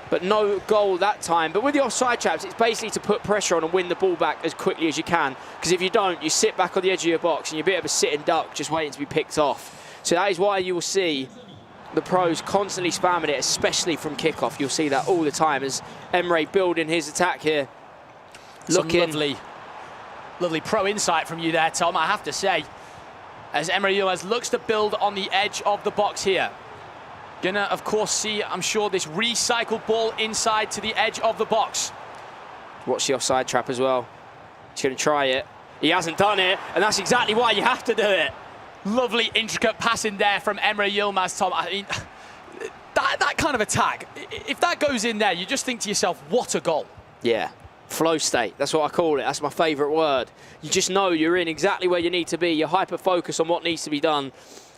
but no goal that time. But with the offside traps, it's basically to put pressure on and win the ball back as quickly as you can. Because if you don't, you sit back on the edge of your box and you're a bit of a sitting duck just waiting to be picked off. So that is why you will see the pros constantly spamming it, especially from kickoff. You'll see that all the time as Emre building his attack here. Looking lovely pro insight from you there, Tom, I have to say. As Emre Yilmaz looks to build on the edge of the box here. Gonna, of course, see, I'm sure, this recycled ball inside to the edge of the box. Watch the offside trap as well. He's going to try it. He hasn't done it, and that's exactly why you have to do it. Lovely, intricate passing there from Emre Yilmaz, Tom. I mean, that kind of attack, if that goes in there, you just think to yourself, what a goal. Yeah. Flow state, that's what I call it. That's my favourite word. You just know you're in exactly where you need to be. You're hyper-focused on what needs to be done.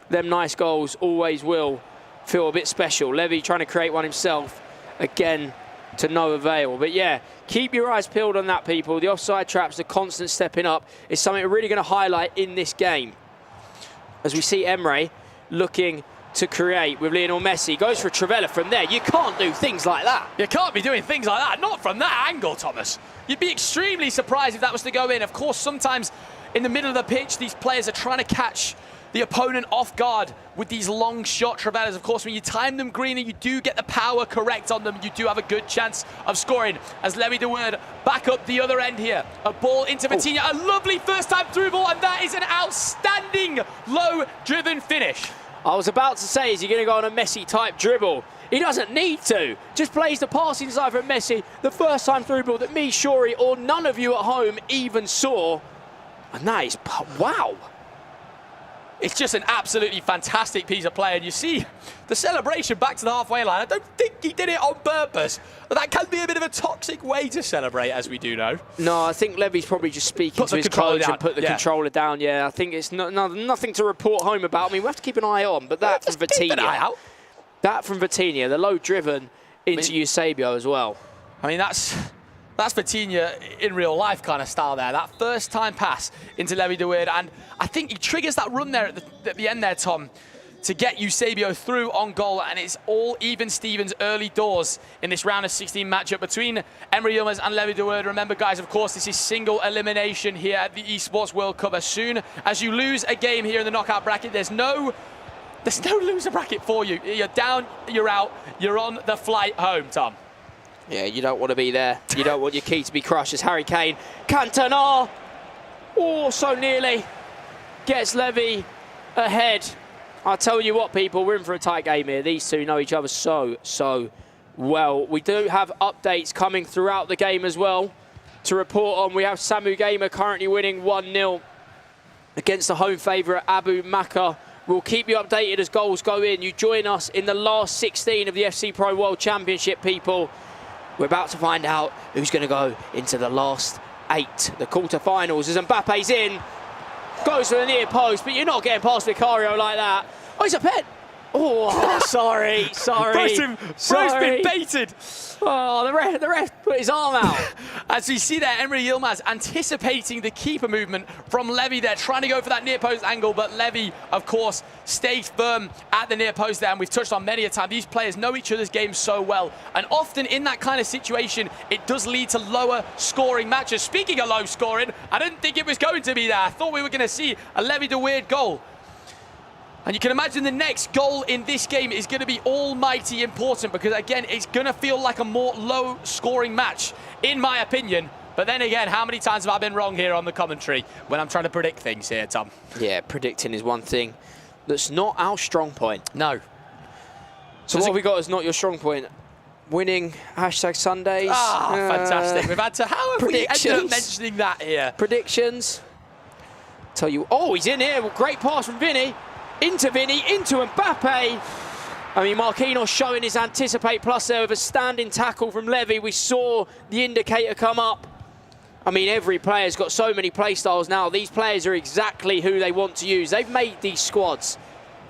Them nice goals always will feel a bit special. Levi trying to create one himself. Again, to no avail. But yeah, keep your eyes peeled on that, people. The offside traps, the constant stepping up is something we're really going to highlight in this game. As we see Emre looking to create with Lionel Messi. Goes for Trivela from there. You can't do things like that. You can't be doing things like that. Not from that angle, Thomas. You'd be extremely surprised if that was to go in. Of course, sometimes in the middle of the pitch, these players are trying to catch the opponent off guard with these long shot Trivelas. Of course, when you time them green and you do get the power correct on them, you do have a good chance of scoring. As Levi de Woord back up the other end here. A ball into Vitinha. A lovely first time through ball, and that is an outstanding low-driven finish. I was about to say, is he going to go on a Messi-type dribble? He doesn't need to. Just plays the pass inside from Messi. The first time through ball that me, Shuri, or none of you at home even saw. And that is, wow. It's just an absolutely fantastic piece of play. And you see the celebration back to the halfway line. I don't think he did it on purpose. But that can be a bit of a toxic way to celebrate, as we do know. No, I think Levy's probably just speaking to his coach and put the controller down. Yeah, I think it's nothing to report home about. I mean, we have to keep an eye on, but that from Vitinha. Keep an eye out. That from Vitinha, the low driven into Eusebio as well. I mean, that's Vitinha in real life kind of style there. That first time pass into Levi de Woord, and I think he triggers that run there at the end there, Tom, to get Eusebio through on goal, and it's all even Stevens early doors in this round of 16 matchup between Emre Yilmaz and Levi de Woord. Remember, guys, of course, this is single elimination here at the Esports World Cup. As soon as you lose a game here in the knockout bracket, there's no loser bracket for you. You're down, you're out, you're on the flight home, Tom. Yeah, you don't want to be there. You don't want your key to be crushed as Harry Kane. Cantona! Oh, so nearly. Gets Levi ahead. I'll tell you what, people, we're in for a tight game here. These two know each other so well. We do have updates coming throughout the game as well to report on. We have Samu Gamer currently winning 1-0 against the home favourite Abu Maka. We'll keep you updated as goals go in. You join us in the last 16 of the FC Pro World Championship, people. We're about to find out who's going to go into the last 8, the quarterfinals. As Mbappe's in, goes for the near post, but you're not getting past Vicario like that. Oh, he's a pen. Oh, sorry. Bro's been baited. Oh, the ref put his arm out. As we see there, Emre Yilmaz anticipating the keeper movement from Levi there, trying to go for that near post angle, but Levi, of course, stays firm at the near post there, and we've touched on many a time, these players know each other's games so well, and often in that kind of situation, it does lead to lower scoring matches. Speaking of low scoring, I didn't think it was going to be there. I thought we were going to see a Levi de Woord goal. And you can imagine the next goal in this game is going to be almighty important because, again, it's going to feel like a more low-scoring match, in my opinion. But then again, how many times have I been wrong here on the commentary when I'm trying to predict things here, Tom? Yeah, predicting is one thing that's not our strong point. No. So what have we got as not your strong point? Winning #Sundays. Ah, fantastic. We've had to... How have we ended up mentioning that here? Predictions. Tell you... Oh, he's in here. Well, great pass from Vinny. Into Mbappe. I mean, Marquinhos showing his anticipate plus there with a standing tackle from Levi. We saw the indicator come up. I mean, every player's got so many play styles now. These players are exactly who they want to use. They've made these squads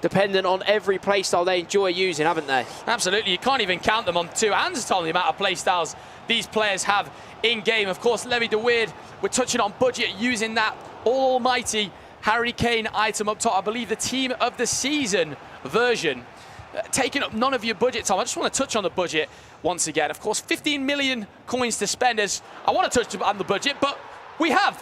dependent on every play style they enjoy using, haven't they? Absolutely. You can't even count them on 2 hands, Tom, the amount of play styles these players have in-game. Of course, Levi de Woord, we're touching on budget, using that almighty Harry Kane item up top. I believe the team of the season version. Taking up none of your budget, Tom. I just want to touch on the budget once again. Of course, 15 million coins to spend. As I want to touch on the budget, but we have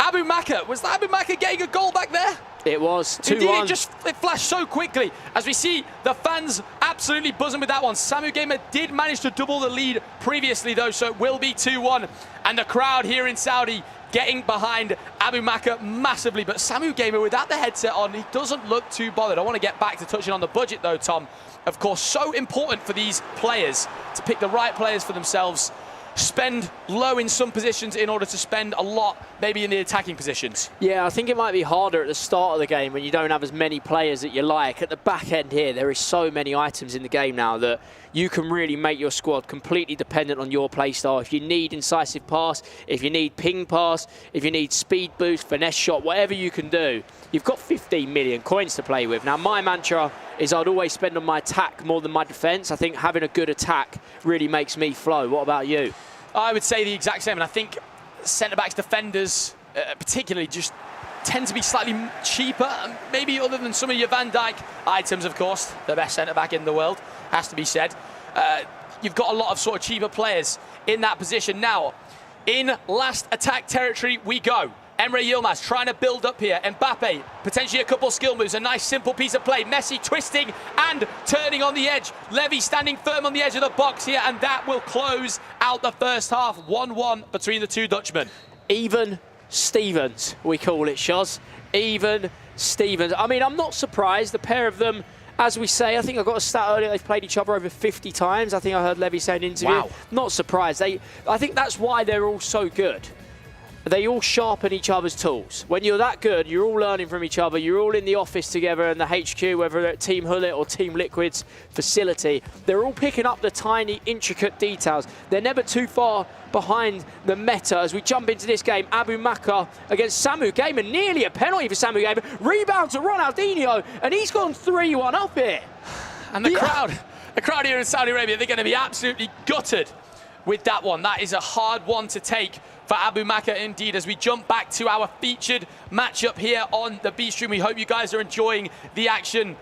Abu Maka. Was that Abu Maka getting a goal back there? It was 2-1. Indeed, it flashed so quickly. As we see the fans absolutely buzzing with that one. Samu Gamer did manage to double the lead previously, though, so it will be 2-1. And the crowd here in Saudi getting behind Abu Maka massively. But Samu Gamer, without the headset on, he doesn't look too bothered. I want to get back to touching on the budget, though, Tom. Of course, so important for these players to pick the right players for themselves. spend low in some positions in order to spend a lot maybe in the attacking positions? Yeah, I think it might be harder at the start of the game when you don't have as many players that you like. At the back end here, there is so many items in the game now that you can really make your squad completely dependent on your play style. If you need incisive pass, if you need ping pass, if you need speed boost, finesse shot, whatever you can do, you've got 15 million coins to play with. Now, my mantra is I'd always spend on my attack more than my defense. I think having a good attack really makes me flow. What about you? I would say the exact same, and I think centre-backs, defenders, particularly, just tend to be slightly cheaper, maybe other than some of your Van Dijk items, of course. The best centre-back in the world, has to be said. You've got a lot of sort of cheaper players in that position. Now, in last attack territory we go. Emre Yilmaz trying to build up here. Mbappe, potentially a couple skill moves. A nice simple piece of play. Messi twisting and turning on the edge. Levy standing firm on the edge of the box here, and that will close out the first half. 1-1 between the two Dutchmen. Even Stevens, we call it, Shoz. Even Stevens. I mean, I'm not surprised. The pair of them, as we say, I think I got a stat earlier, they've played each other over 50 times. I think I heard Levy say in an interview. Wow. Not surprised. I think that's why they're all so good. They all sharpen each other's tools. When you're that good, you're all learning from each other. You're all in the office together in the HQ, whether they're at Team Hullet or Team Liquid's facility. They're all picking up the tiny, intricate details. They're never too far behind the meta. As we jump into this game, Abu Makar against Samu Gaiman. Nearly a penalty for Samu Gaiman. Rebound to Ronaldinho, and he's gone 3-1 up here. And the crowd here in Saudi Arabia, they're going to be absolutely gutted with that one. That is a hard one to take for Abu Makar indeed. As we jump back to our featured matchup here on the B stream, we hope you guys are enjoying the action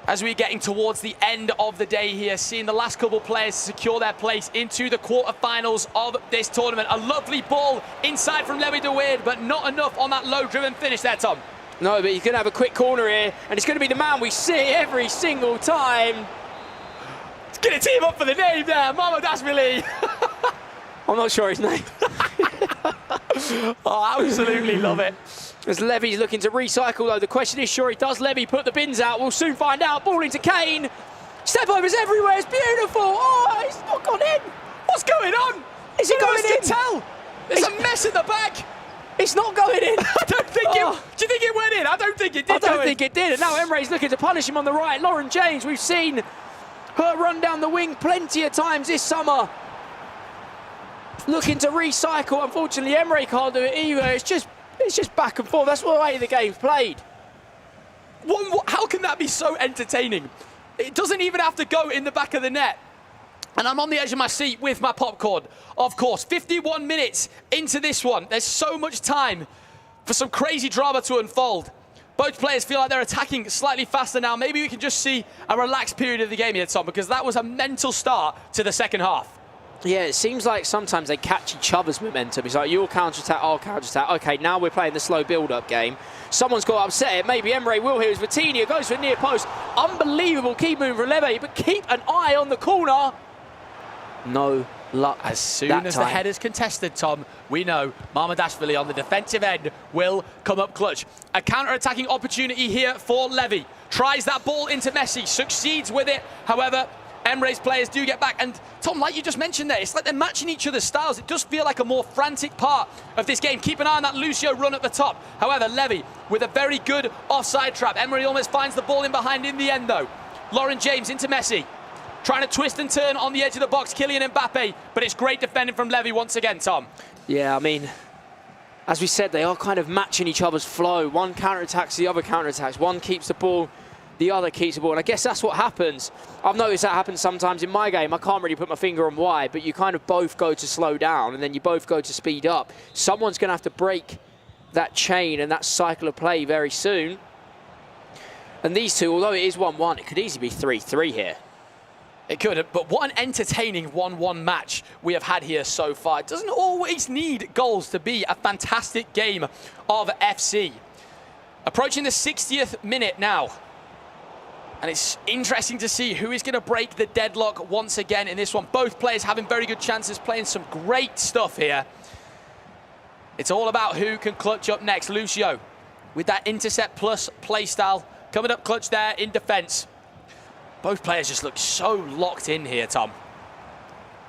as we're getting towards the end of the day here, seeing the last couple players secure their place into the quarterfinals of this tournament. A lovely ball inside from Levi de Weerd, but not enough on that low-driven finish there, Tom. No, but he's going to have a quick corner here, and it's going to be the man we see every single time. It's going to team up for the name there, Mohamed Asmili. I'm not sure his name. Oh, absolutely love it. As Levy's looking to recycle, though, the question is, sure he does. Levy put the bins out. We'll soon find out. Ball into Kane. Step overs everywhere. It's beautiful. Oh, it's not gone in. What's going on? Is it going in? Tell. There's a mess in the back. It's not going in. I don't think it. Do you think it went in? I don't think it did. I don't think it did. And now Emre's looking to punish him on the right. Lauren James, we've seen her run down the wing plenty of times this summer. Looking to recycle. Unfortunately, Emre can't do it either. It's just back and forth. That's the way the game's played. How can that be so entertaining? It doesn't even have to go in the back of the net. And I'm on the edge of my seat with my popcorn. Of course, 51 minutes into this one. There's so much time for some crazy drama to unfold. Both players feel like they're attacking slightly faster now. Maybe we can just see a relaxed period of the game here, Tom, because that was a mental start to the second half. Yeah, it seems like sometimes they catch each other's momentum. It's like, you'll counter-attack, I'll counter-attack. Okay, now we're playing the slow build-up game. Someone's got to upset it. Maybe Emre will here as Vitinha goes for a near post. Unbelievable keep moving from Levy, but keep an eye on the corner. No luck. As soon as the header's contested, Tom, we know Mamardashvili on the defensive end will come up clutch. A counter-attacking opportunity here for Levy. Tries that ball into Messi, succeeds with it. However, Emre's players do get back. And Tom, like you just mentioned there, it's like they're matching each other's styles. It does feel like a more frantic part of this game. Keep an eye on that Lucio run at the top. However, Levy with a very good offside trap. Emery almost finds the ball in behind in the end, though. Lauren James into Messi. Trying to twist and turn on the edge of the box, Kylian Mbappe. But it's great defending from Levy once again, Tom. Yeah, I mean, as we said, they are kind of matching each other's flow. One counter-attacks, the other counter-attacks. One keeps the ball, the other keeps the ball. And I guess that's what happens. I've noticed that happens sometimes in my game. I can't really put my finger on why, but you kind of both go to slow down and then you both go to speed up. Someone's going to have to break that chain and that cycle of play very soon. And these two, although it is 1-1, it could easily be 3-3 here. It could, but what an entertaining 1-1 match we have had here so far. It doesn't always need goals to be a fantastic game of FC. Approaching the 60th minute now. And it's interesting to see who is going to break the deadlock once again in this one. Both players having very good chances, playing some great stuff here. It's all about who can clutch up next. Lucio with that intercept plus play style coming up clutch there in defence. Both players just look so locked in here, Tom.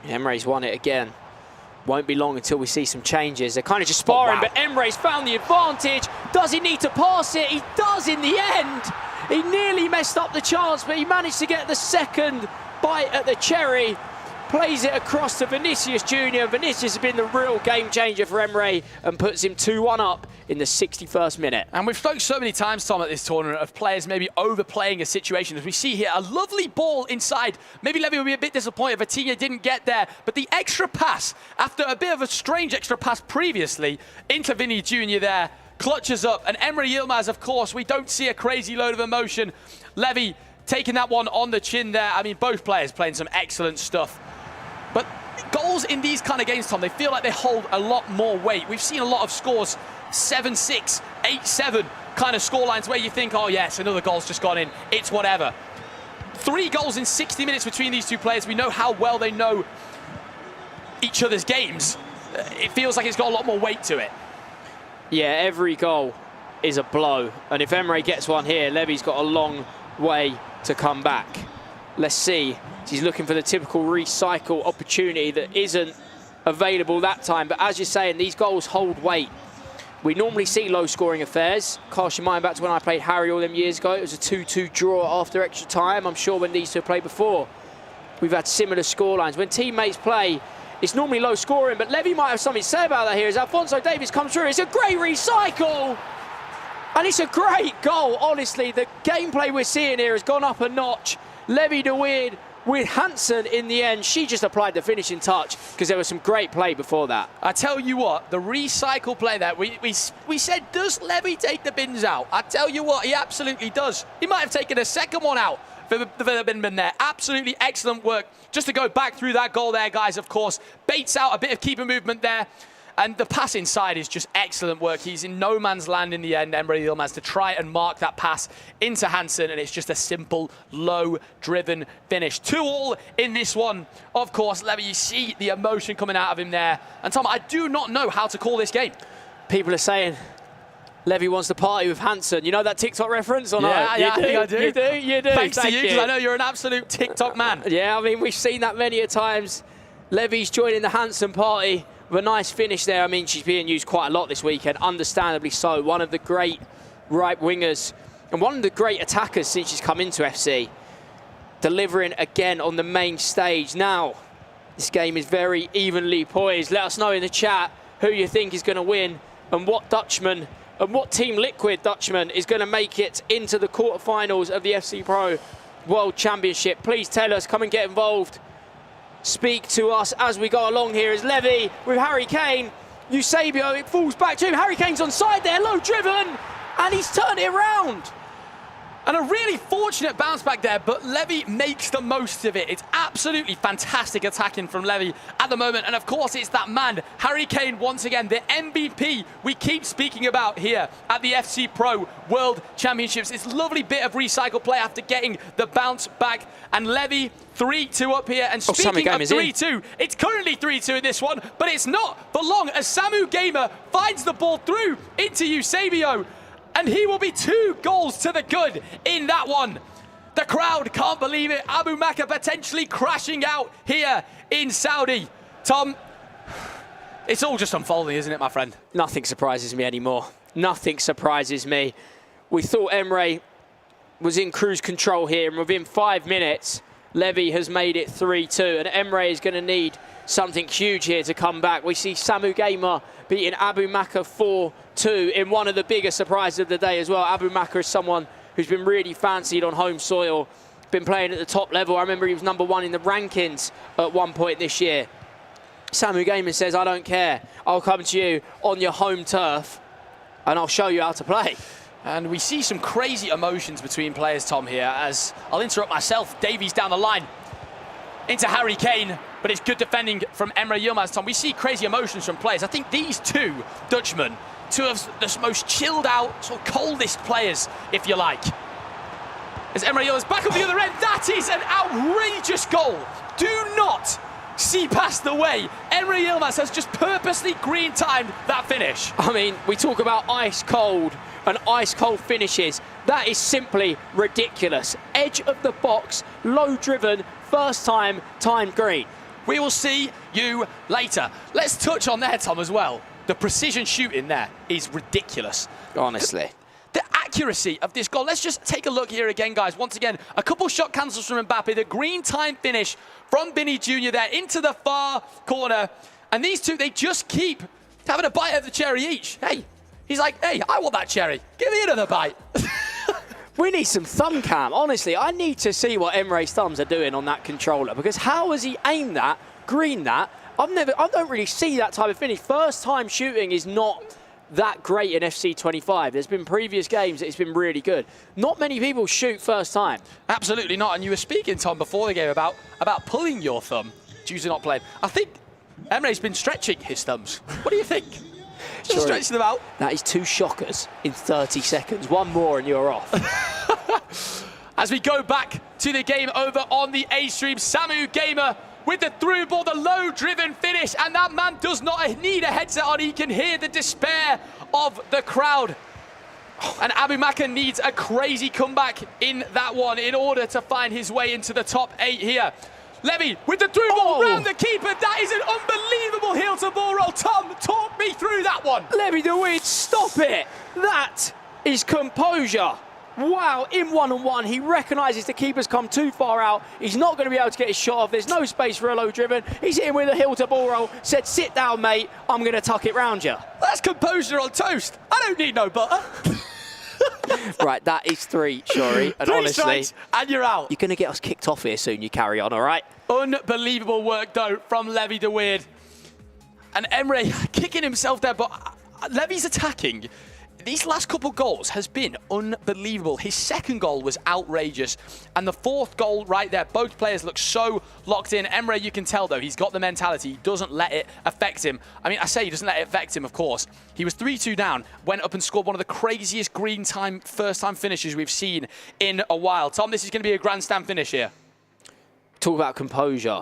Emre's won it again. Won't be long until we see some changes. They're kind of just sparring, but Emre's found the advantage. Does he need to pass it? He does in the end. He nearly messed up the chance, but he managed to get the second bite at the cherry. Plays it across to Vinicius Jr. Vinicius has been the real game changer for Emre and puts him 2-1 up in the 61st minute. And we've spoken so many times, Tom, at this tournament of players maybe overplaying a situation. As we see here, a lovely ball inside. Maybe Levi will be a bit disappointed Vitinha didn't get there, but the extra pass, after a bit of a strange extra pass previously, into Vinny Jr. there, clutches up. And Emre Yilmaz, of course, we don't see a crazy load of emotion. Levi taking that one on the chin there. I mean, both players playing some excellent stuff. But goals in these kind of games, Tom, they feel like they hold a lot more weight. We've seen a lot of scores, 7-6, 8-7 kind of scorelines where you think, oh yes, another goal's just gone in, it's whatever. 3 goals in 60 minutes between these two players. We know how well they know each other's games. It feels like it's got a lot more weight to it. Yeah, every goal is a blow. And if Emre gets one here, Levy's got a long way to come back. Let's see. He's looking for the typical recycle opportunity that isn't available that time. But as you're saying, these goals hold weight. We normally see low-scoring affairs. Cast your mind back to when I played Harry all them years ago. It was a 2-2 draw after extra time. I'm sure when these two have played before, we've had similar scorelines. When teammates play, it's normally low-scoring, but Levi might have something to say about that here as Alphonso Davies comes through. It's a great recycle! And it's a great goal, honestly. The gameplay we're seeing here has gone up a notch. Levi de Weerd with Hansen in the end. She just applied the finishing touch because there was some great play before that. I tell you what, the recycle play there, we said, does Levi take the bins out? I tell you what, he absolutely does. He might have taken a second one out for the bin there. Absolutely excellent work. Just to go back through that goal there, guys, of course. Baits out a bit of keeper movement there. And the pass inside is just excellent work. He's in no man's land in the end, Emre Yilmaz, to try and mark that pass into Hansen, and it's just a simple, low-driven finish. 2-2 in this one. Of course, Levi, you see the emotion coming out of him there. And Tom, I do not know how to call this game. People are saying Levi wants to party with Hansen. You know that TikTok reference or not? Yeah, I think I do. You do, you do. Thanks to you, because I know you're an absolute TikTok man. Yeah, I mean, we've seen that many a times. Levi's joining the Hansen party. A nice finish there. I mean, she's being used quite a lot this weekend, understandably so. One of the great right wingers and one of the great attackers since she's come into FC. Delivering again on the main stage. Now, this game is very evenly poised. Let us know in the chat who you think is going to win and what Dutchman and what Team Liquid Dutchman is going to make it into the quarterfinals of the FC Pro World Championship. Please tell us, come and get involved. Speak to us as we go along here as Levi with Harry Kane. Eusebio, it falls back to him. Harry Kane's on side there, low driven, and he's turned it around. And a really fortunate bounce back there, but Levi makes the most of it. It's absolutely fantastic attacking from Levi at the moment. And of course, it's that man, Harry Kane, once again, the MVP we keep speaking about here at the FC Pro World Championships. It's a lovely bit of recycle play after getting the bounce back. And Levi, 3-2 up here. And speaking of 3-2, it's currently 3-2 in this one, but it's not for long as Samu Gamer finds the ball through into Eusebio. And he will be 2 goals to the good in that one. The crowd can't believe it. Abu Maka potentially crashing out here in Saudi. Tom, it's all just unfolding, isn't it, my friend? Nothing surprises me anymore. Nothing surprises me. We thought Emre was in cruise control here, and within 5 minutes, Levi has made it 3-2, and Emre is going to need something huge here to come back. We see Samu Gamer beating Abu Maka 4-2 in one of the biggest surprises of the day as well. Abu Maka is someone who's been really fancied on home soil, been playing at the top level. I remember he was #1 in the rankings at one point this year. Samu Gamer says, I don't care. I'll come to you on your home turf and I'll show you how to play. And we see some crazy emotions between players, Tom, here, as I'll interrupt myself. Davies down the line into Harry Kane, but it's good defending from Emre Yilmaz, Tom. We see crazy emotions from players. I think these two Dutchmen, two of the most chilled out, sort of coldest players, if you like. As Emre Yilmaz back up the other end, that is an outrageous goal. Do not see past the way Emre Yilmaz has just purposely green-timed that finish. I mean, we talk about ice cold and ice cold finishes. That is simply ridiculous. Edge of the box, low driven, first time, timed green. We will see you later. Let's touch on there, Tom, as well. The precision shooting there is ridiculous. Honestly. The accuracy of this goal. Let's just take a look here again, guys. Once again, a couple shot cancels from Mbappe. The green time finish from Vinny Jr. there into the far corner. And these two, they just keep having a bite of the cherry each. Hey, he's like, hey, I want that cherry. Give me another bite. We need some thumb cam. Honestly, I need to see what Emre's thumbs are doing on that controller, because how has he aimed that, greened that? I don't really see that type of finish. First time shooting is not that great in FC 25. There's been previous games that it's been really good. Not many people shoot first time. Absolutely not. And you were speaking, Tom, before the game about pulling your thumb due to not playing. I think Emre's been stretching his thumbs. What do you think? Just stretching them out. That is 2 shockers in 30 seconds. One more and you're off. As we go back to the game over on the A-stream, Samu Gamer with the through ball, the low-driven finish, and that man does not need a headset on. He can hear the despair of the crowd. And Abimaka needs a crazy comeback in that one in order to find his way into the top 8 here. Levi with the through ball round the keeper. That is an unbelievable heel to ball roll. Tom, talk me through that one. Levi de Weed, stop it. That is composure. Wow, in one-on-one, he recognises the keeper's come too far out. He's not going to be able to get his shot off. There's no space for a low-driven. He's hitting with a heel to ball roll. Said, sit down, mate. I'm going to tuck it round you. That's composure on toast. I don't need no butter. Right, that is 3, Shori. And 3 honestly, strikes and you're out. You're going to get us kicked off here soon. You carry on, all right? Unbelievable work, though, from Levi de Weird. And Emre kicking himself there, but Levi's attacking. These last couple goals has been unbelievable. His second goal was outrageous. And the 4th goal right there, both players look so locked in. Emre, you can tell, though, he's got the mentality. He doesn't let it affect him. I mean, I say he doesn't let it affect him, of course. He was 3-2 down, went up and scored one of the craziest green time, first-time finishes we've seen in a while. Tom, this is going to be a grandstand finish here. Talk about composure.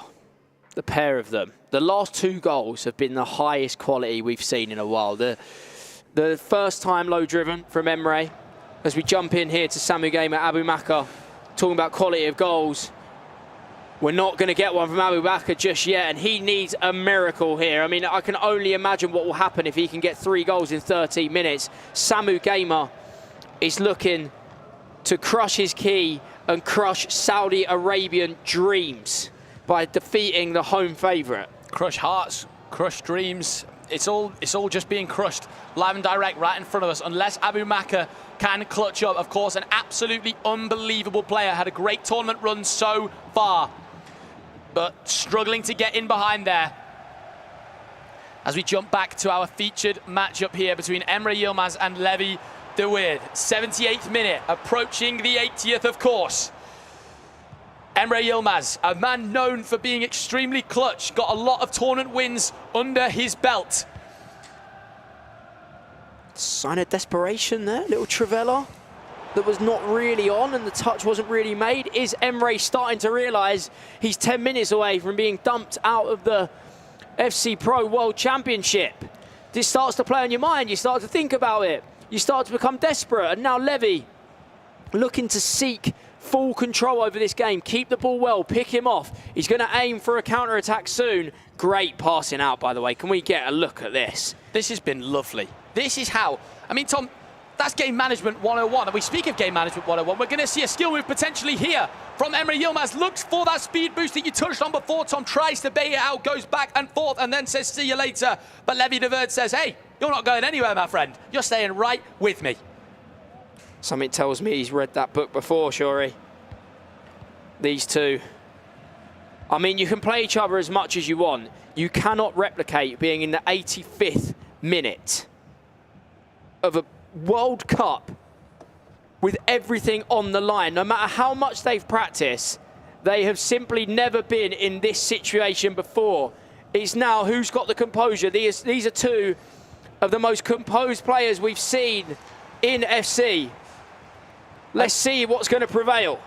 The pair of them. The last 2 goals have been the highest quality we've seen in a while. The first time low driven from Emre. As we jump in here to Samu Gamer, Abimaka, talking about quality of goals. We're not going to get one from Abimaka just yet, and he needs a miracle here. I mean, I can only imagine what will happen if he can get 3 goals in 13 minutes. Samu Gamer is looking to crush his key and crush Saudi Arabian dreams by defeating the home favourite. Crush hearts, crush dreams. It's all just being crushed live and direct right in front of us, unless Abimaka can clutch up. Of course, an absolutely unbelievable player. Had a great tournament run so far, but struggling to get in behind there. As we jump back to our featured matchup here between Emre Yilmaz and Levi de Weird. 78th minute, approaching the 80th, of course. Emre Yilmaz, a man known for being extremely clutch, got a lot of tournament wins under his belt. Sign of desperation there, little Trivella that was not really on and the touch wasn't really made. Is Emre starting to realise he's 10 minutes away from being dumped out of the FC Pro World Championship? This starts to play on your mind, you start to think about it, you start to become desperate, and now Levi looking to seek full control over this game, keep the ball well, pick him off. He's going to aim for a counter-attack soon. Great passing out, by the way. Can we get a look at this? This has been lovely. This is how, I mean, Tom, that's game management 101. And we speak of game management 101. We're going to see a skill move potentially here from Emre Yilmaz. Looks for that speed boost that you touched on before. Tom tries to bait it out, goes back and forth, and then says, see you later. But Levi de Weird says, hey, you're not going anywhere, my friend. You're staying right with me. Something tells me he's read that book before, Shori. These two. I mean, you can play each other as much as you want. You cannot replicate being in the 85th minute of a World Cup with everything on the line. No matter how much they've practiced, they have simply never been in this situation before. It's now who's got the composure. These are 2 of the most composed players we've seen in FC. Let's see what's going to prevail.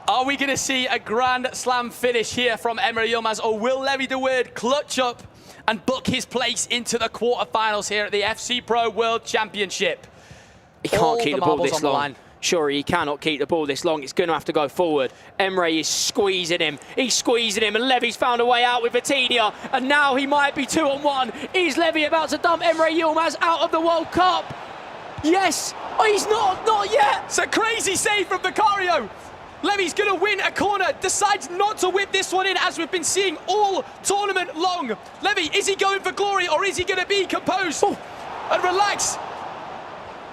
Are we going to see a Grand Slam finish here from Emre Yilmaz, or will Levi de Weird clutch up and book his place into the quarterfinals here at the FC Pro World Championship? He can't keep the ball this long. Shuri, he cannot keep the ball this long. It's going to have to go forward. Emre is squeezing him. He's squeezing him, and Levy's found a way out with Vitinia. And now he might be 2-on-1. Is Levy about to dump Emre Yilmaz out of the World Cup? Yes. Oh, he's not yet. It's a crazy save from Vicario. Levy's going to win a corner, decides not to whip this one in, as we've been seeing all tournament long. Levy, is he going for glory, or is he going to be composed and relax?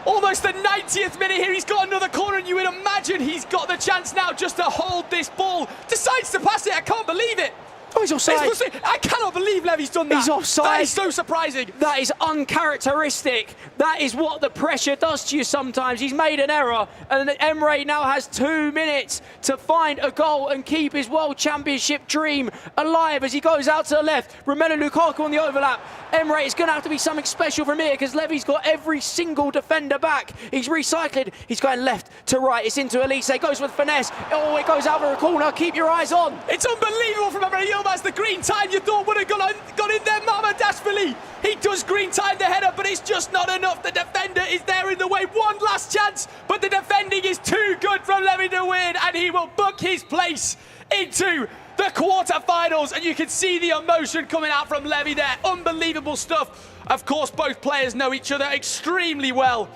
Almost the 90th minute here, he's got another corner, and you would imagine he's got the chance now just to hold this ball. Decides to pass it, I can't believe it. Oh, he's offside. I cannot believe Levy's done that. He's offside. That is so surprising. That is uncharacteristic. That is what the pressure does to you sometimes. He's made an error, and Emre now has 2 minutes to find a goal and keep his World Championship dream alive as he goes out to the left. Romelu Lukaku on the overlap. Emre, it's going to have to be something special from here because Levy's got every single defender back. He's recycled. He's going left to right. It's into Elise. Goes with finesse. Oh, it goes out for a corner. Keep your eyes on. It's unbelievable from Emre Yilmaz. The green time you thought would have gone in there, Mama Dashvili. He does green time the header, but it's just not enough. The defender is there in the way. One last chance, but the defending is too good from Levy to win, and he will book his place into the quarterfinals. And you can see the emotion coming out from Levy there. Unbelievable stuff. Of course, both players know each other extremely well.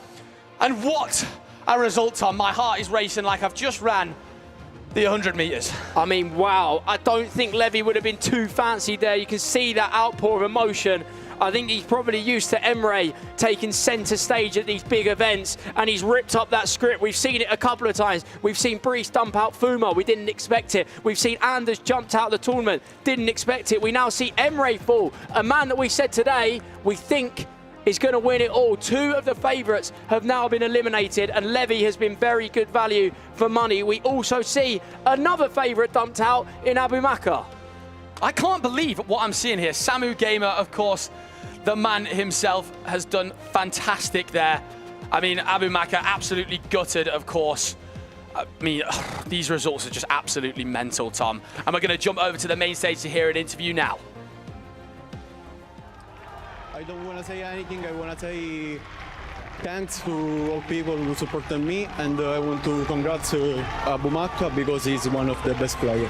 And what a result, Tom. My heart is racing like I've just ran the 100 metres. I mean, wow. I don't think Levy would have been too fancy there. You can see that outpour of emotion. I think he's probably used to Emre taking centre stage at these big events, and he's ripped up that script. We've seen it a couple of times. We've seen Brees dump out Fuma. We didn't expect it. We've seen Anders jumped out of the tournament. Didn't expect it. We now see Emre fall. A man that we said today we think is going to win it all. Two of the favourites have now been eliminated, and Levy has been very good value for money. We also see another favourite dumped out in Abu Makka. I can't believe what I'm seeing here. Samu Gamer, of course, the man himself, has done fantastic there. I mean, Abu Makka absolutely gutted, of course. I mean, these results are just absolutely mental, Tom. And we're going to jump over to the main stage to hear an interview now. I don't want to say anything. I want to say thanks to all people who supported me, and I want to congratulate Abu Makka because he's one of the best players.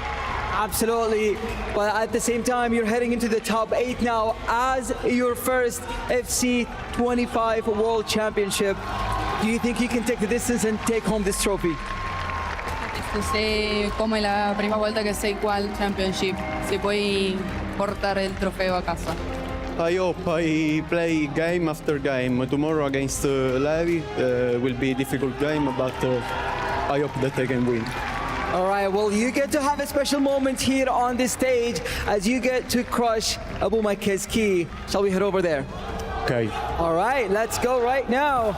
Absolutely, but at the same time, you're heading into the top 8 now as your first FC 25 World Championship. Do you think you can take the distance and take home this trophy? Sé como es la primera vuelta que sé cuál Championship, si puede portar el trofeo a casa. I hope I play game after game. Tomorrow against Levi will be a difficult game, but I hope that I can win. All right, well, you get to have a special moment here on this stage as you get to crush Abu Makka's key. Shall we head over there? Okay. All right, let's go right now.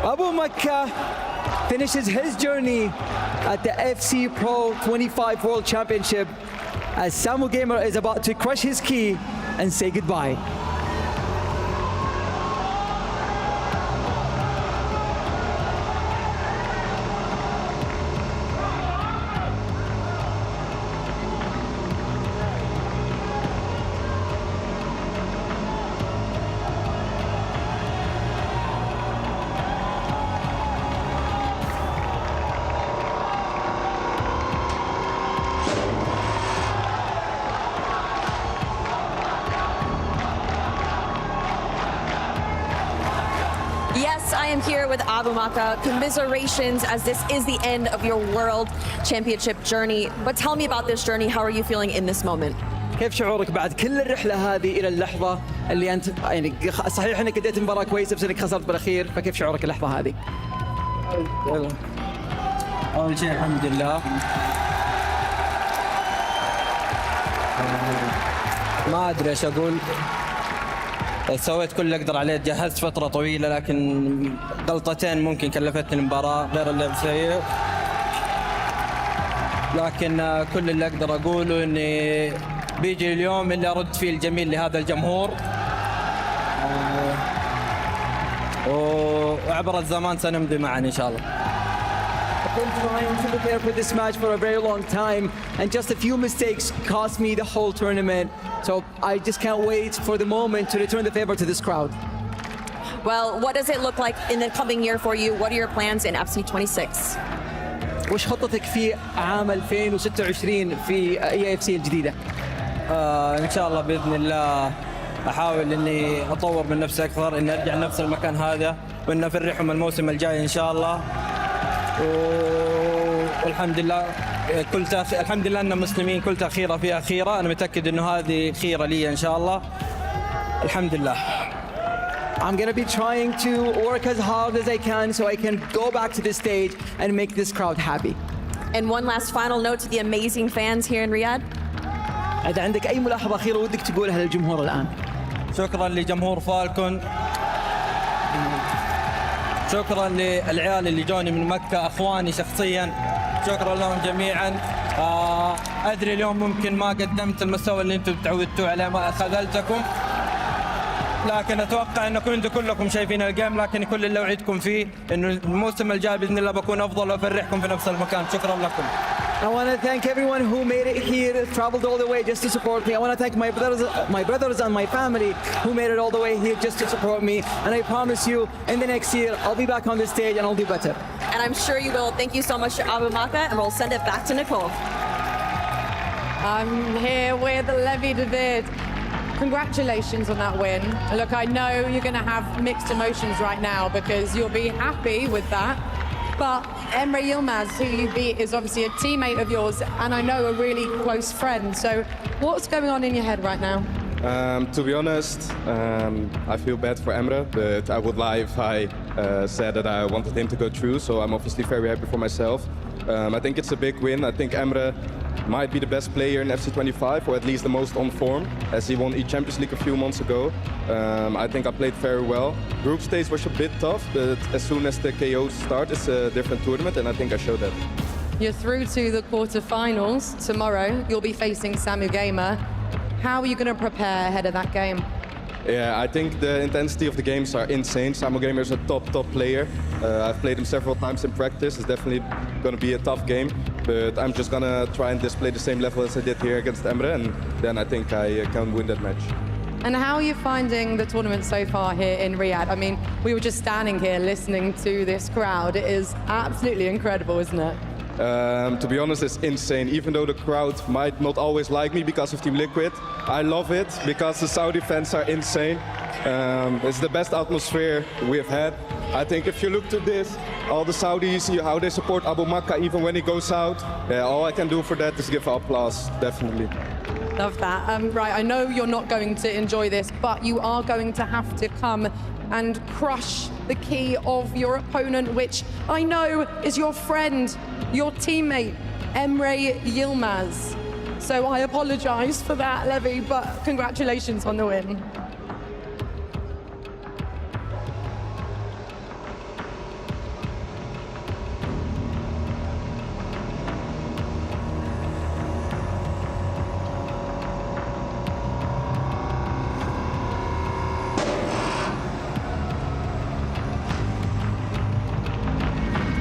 Abu Makka finishes his journey at the FC Pro 25 World Championship as Samu Gamer is about to crush his key and say goodbye. Yes, I am here with Abu Makka. Commiserations, as this is the end of your World Championship journey. But tell me about this journey. How are you feeling in this moment? كيف شعورك بعد كل الرحلة هذه إلى اللحظة اللي أنت يعني صحيح إنك أديت مباراة كويسة بس إنك خسرت بالأخير، فكيف شعورك اللحظة هذه؟ أول شيء الحمد لله. ما أدري إيش أقول. سويت كل اللي أقدر عليه، جهزت فترة طويلة لكن غلطتين ممكن كلفتني المباراة غير اللعب سيء. لكن كل اللي أقدر أقوله إني بيجي اليوم اللي أرد فيه الجميل لهذا الجمهور. وعبر الزمان سنمضي معا إن شاء الله. I've been trying to prepare for this match for a very long time, and just a few mistakes cost me the whole tournament. So I just can't wait for the moment to return the favor to this crowd. Well, what does it look like in the coming year for you? What are your plans in FC 26? وش خطتك في عام 2026 في EWC الجديدة؟ إن شاء الله بإذن الله أحاول إني أطور من نفسي أكثر، إني أرجع لنفس المكان هذا، وإني أفرحهم الموسم الجاي إن شاء الله. والحمد لله الحمد لله أن مسلمين كل تأخيرة فيها خيرة، أنا متأكد إنه هذه خيرة لي إن شاء الله. الحمد لله. I'm going to be trying to work as hard as I can so I can go back to the stage and make this crowd happy. And one last final note to the amazing fans here in Riyadh. إذا عندك أي ملاحظة أخيرة ودك تقولها للجمهور الآن. شكرا لجمهور فالكون، شكرا للعيال اللي جوني من مكة، أخواني شخصيا، شكرا لهم جميعا. أدري اليوم ممكن ما قدمت المستوى اللي أنتم تعودتوا عليه، ما خذلتكم، لكن أتوقع أنكم أنتم كلكم شايفين الجيم، لكن كل اللي أوعدكم فيه إنه الموسم الجاي بإذن الله بكون أفضل وأفرحكم في نفس المكان. شكرا لكم. I want to thank everyone who made it here, traveled all the way just to support me. I want to thank my brothers and my family who made it all the way here just to support me. And I promise you, in the next year, I'll be back on the stage and I'll do better. And I'm sure you will. Thank you so much to Abu Maka, and we'll send it back to Nicole. I'm here with Levi David. Congratulations on that win. Look, I know you're going to have mixed emotions right now because you'll be happy with that. But Emre Yilmaz, who you beat, is obviously a teammate of yours and I know a really close friend. So what's going on in your head right now? To be honest, I feel bad for Emre, but I would lie if I said that I wanted him to go through. So I'm obviously very happy for myself. I think it's a big win. I think Emre might be the best player in FC 25, or at least the most on form, as he won E-Champions League a few months ago. I think I played very well. Group stage was a bit tough, but as soon as the KOs start, it's a different tournament, and I think I showed that. You're through to the quarterfinals tomorrow. You'll be facing Samu Gamer. How are you going to prepare ahead of that game? Yeah, I think the intensity of the games are insane. Samu Gamer is a top player. I've played him several times in practice. It's definitely going to be a tough game, but I'm just going to try and display the same level as I did here against Emre, and then I think I can win that match. And how are you finding the tournament so far here in Riyadh? I mean, we were just standing here listening to this crowd. It is absolutely incredible, isn't it? To be honest, it's insane. Even though the crowd might not always like me because of Team Liquid, I love it because the Saudi fans are insane. It's the best atmosphere we've had. I think if you look to this, all the Saudis, how they support Abu Maka even when he goes out, all I can do for that is give applause, definitely. Love that. Right, I know you're not going to enjoy this, but you are going to have to come and crush the key of your opponent, which I know is your friend, your teammate, Emre Yilmaz. So I apologise for that, Levi, but congratulations on the win.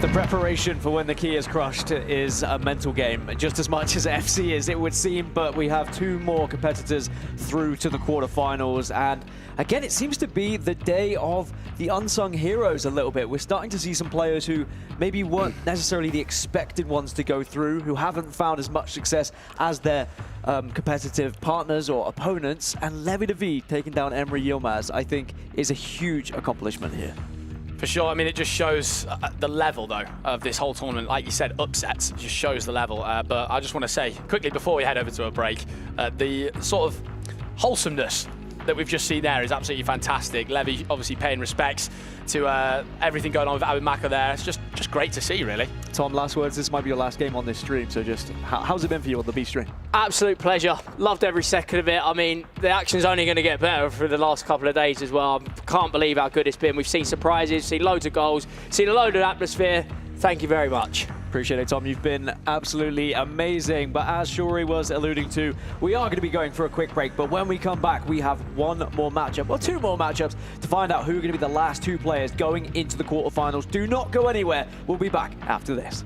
The preparation for when the key is crushed is a mental game, just as much as FC is, it would seem, but we have two more competitors through to the quarterfinals, and again, it seems to be the day of the unsung heroes a little bit. We're starting to see some players who maybe weren't necessarily the expected ones to go through, who haven't found as much success as their competitive partners or opponents, and Levi David taking down Emre Yilmaz, I think, is a huge accomplishment here. For sure. I mean, it just shows the level, though, of this whole tournament. Like you said, upsets just shows the level. But I just want to say, quickly, before we head over to a break, the sort of wholesomeness that we've just seen there is absolutely fantastic. Levi obviously paying respects to everything going on with Abu Maka there. It's just great to see, really. Tom, last words. This might be your last game on this stream, so just how's it been for you on the B stream? Absolute pleasure. Loved every second of it. I mean, the action's only going to get better for the last couple of days as well. I can't believe how good it's been. We've seen surprises, seen loads of goals, seen a load of atmosphere. Thank you very much. Appreciate it, Tom. You've been absolutely amazing. But as Shuri was alluding to, we are going to be going for a quick break. But when we come back, we have one more matchup, or two more matchups, to find out who are going to be the last two players going into the quarterfinals. Do not go anywhere. We'll be back after this.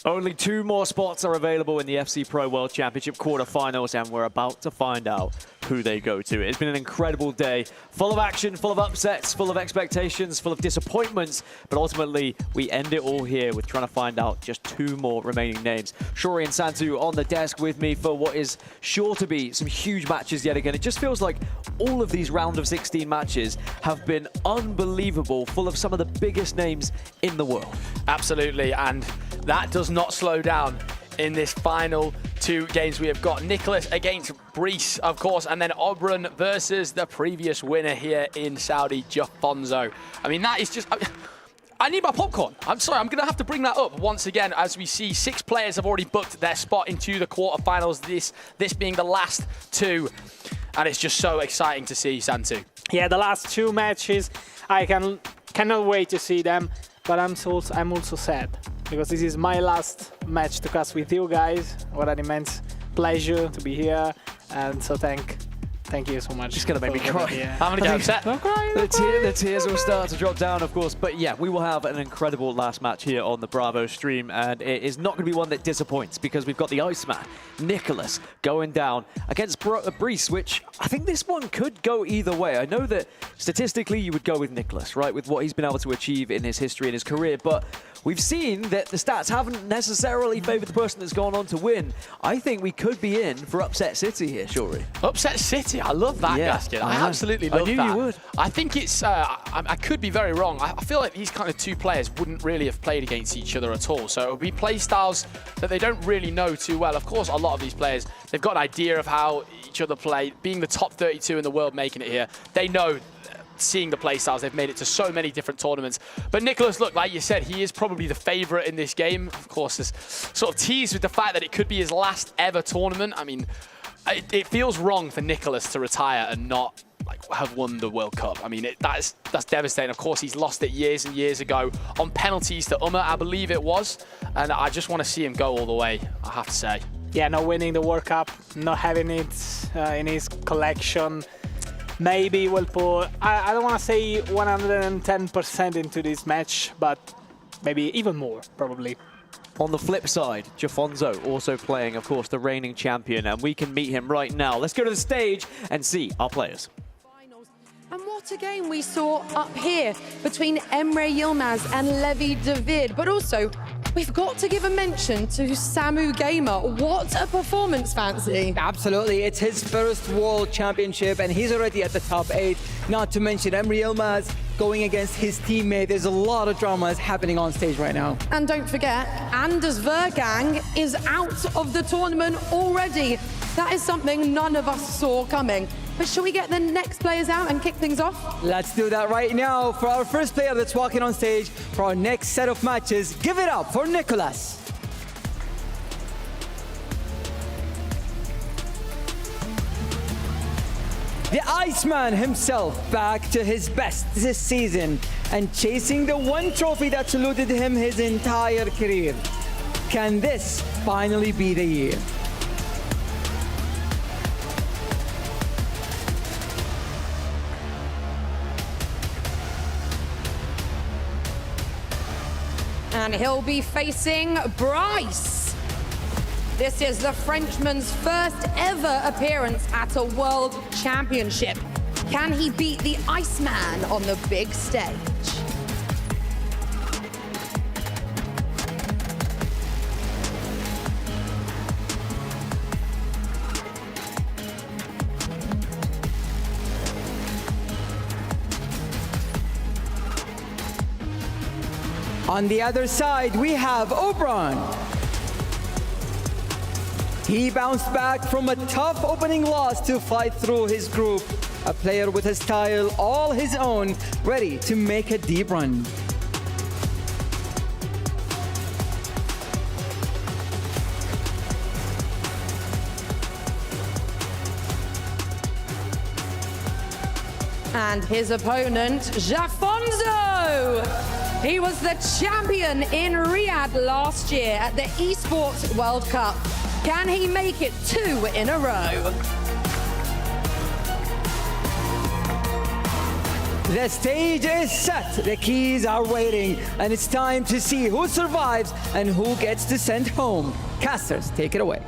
Only 2 more spots are available in the FC Pro World Championship quarterfinals, and we're about to find out who they go to. It's been an incredible day, full of action, full of upsets, full of expectations, full of disappointments, but ultimately we end it all here with trying to find out just 2 more remaining names. Shory and Santu on the desk with me for what is sure to be some huge matches yet again. It just feels like all of these round of 16 matches have been unbelievable, full of some of the biggest names in the world. Absolutely, and that does not slow down in this final 2 games. We have got Nicholas against Brice, of course, and then Oberon versus the previous winner here in Saudi, Jafonzo. I mean, that is just... I need my popcorn. I'm sorry, I'm going to have to bring that up once again as we see 6 players have already booked their spot into the quarterfinals, this being the last 2. And it's just so exciting to see, Santu. Yeah, the last 2 matches, I cannot wait to see them, but I'm also sad because this is my last match to cast with you guys. What an immense pleasure to be here, and so thank you so much. It's going to make me cry. Yeah. I'm going to get upset. The tears will start to drop down, of course. But yeah, we will have an incredible last match here on the Bravo stream. And it is not going to be one that disappoints because we've got the Iceman, Nicholas, going down against Brice, which I think this one could go either way. I know that statistically you would go with Nicholas, right, with what he's been able to achieve in his history and his career. But we've seen that the stats haven't necessarily favoured the person that's gone on to win. I think we could be in for Upset City here, Shory. Upset City, I love that, Gaskin. I absolutely love that. I knew you would. I think it's, I could be very wrong. I feel like these kind of 2 players wouldn't really have played against each other at all. So it would be play styles that they don't really know too well. Of course, a lot of these players, they've got an idea of how each other play. Being the top 32 in the world making it here, they know, seeing the play styles, they've made it to so many different tournaments. But Nicholas, look, like you said, he is probably the favourite in this game. Of course, there's sort of teased with the fact that it could be his last ever tournament. I mean, it feels wrong for Nicholas to retire and not have won the World Cup. I mean, that's devastating. Of course, he's lost it years and years ago on penalties to Umar, I believe it was. And I just want to see him go all the way, I have to say. Yeah, not winning the World Cup, not having it in his collection. Maybe we'll put, I don't want to say 110% into this match, but maybe even more, probably. On the flip side, Jafonzo also playing, of course, the reigning champion, and we can meet him right now. Let's go to the stage and see our players. And what a game we saw up here between Emre Yilmaz and Levi David. But also, we've got to give a mention to Samu Gamer. What a performance, Fancy. Absolutely, it's his first World Championship and he's already at the top 8. Not to mention Emre Yilmaz going against his teammate. There's a lot of dramas happening on stage right now. And don't forget, Anders Vergang is out of the tournament already. That is something none of us saw coming. But shall we get the next players out and kick things off? Let's do that right now. For our first player that's walking on stage for our next set of matches, give it up for Nicholas. The Iceman himself back to his best this season and chasing the one trophy that's eluded him his entire career. Can this finally be the year? And he'll be facing Brice. This is the Frenchman's first ever appearance at a World Championship. Can he beat the Iceman on the big stage? On the other side, we have Oberon. He bounced back from a tough opening loss to fight through his group. A player with a style all his own, ready to make a deep run. And his opponent, Jafonzo. He was the champion in Riyadh last year at the Esports World Cup. Can he make it 2 in a row? The stage is set, the keys are waiting, and it's time to see who survives and who gets to send home. Casters, take it away.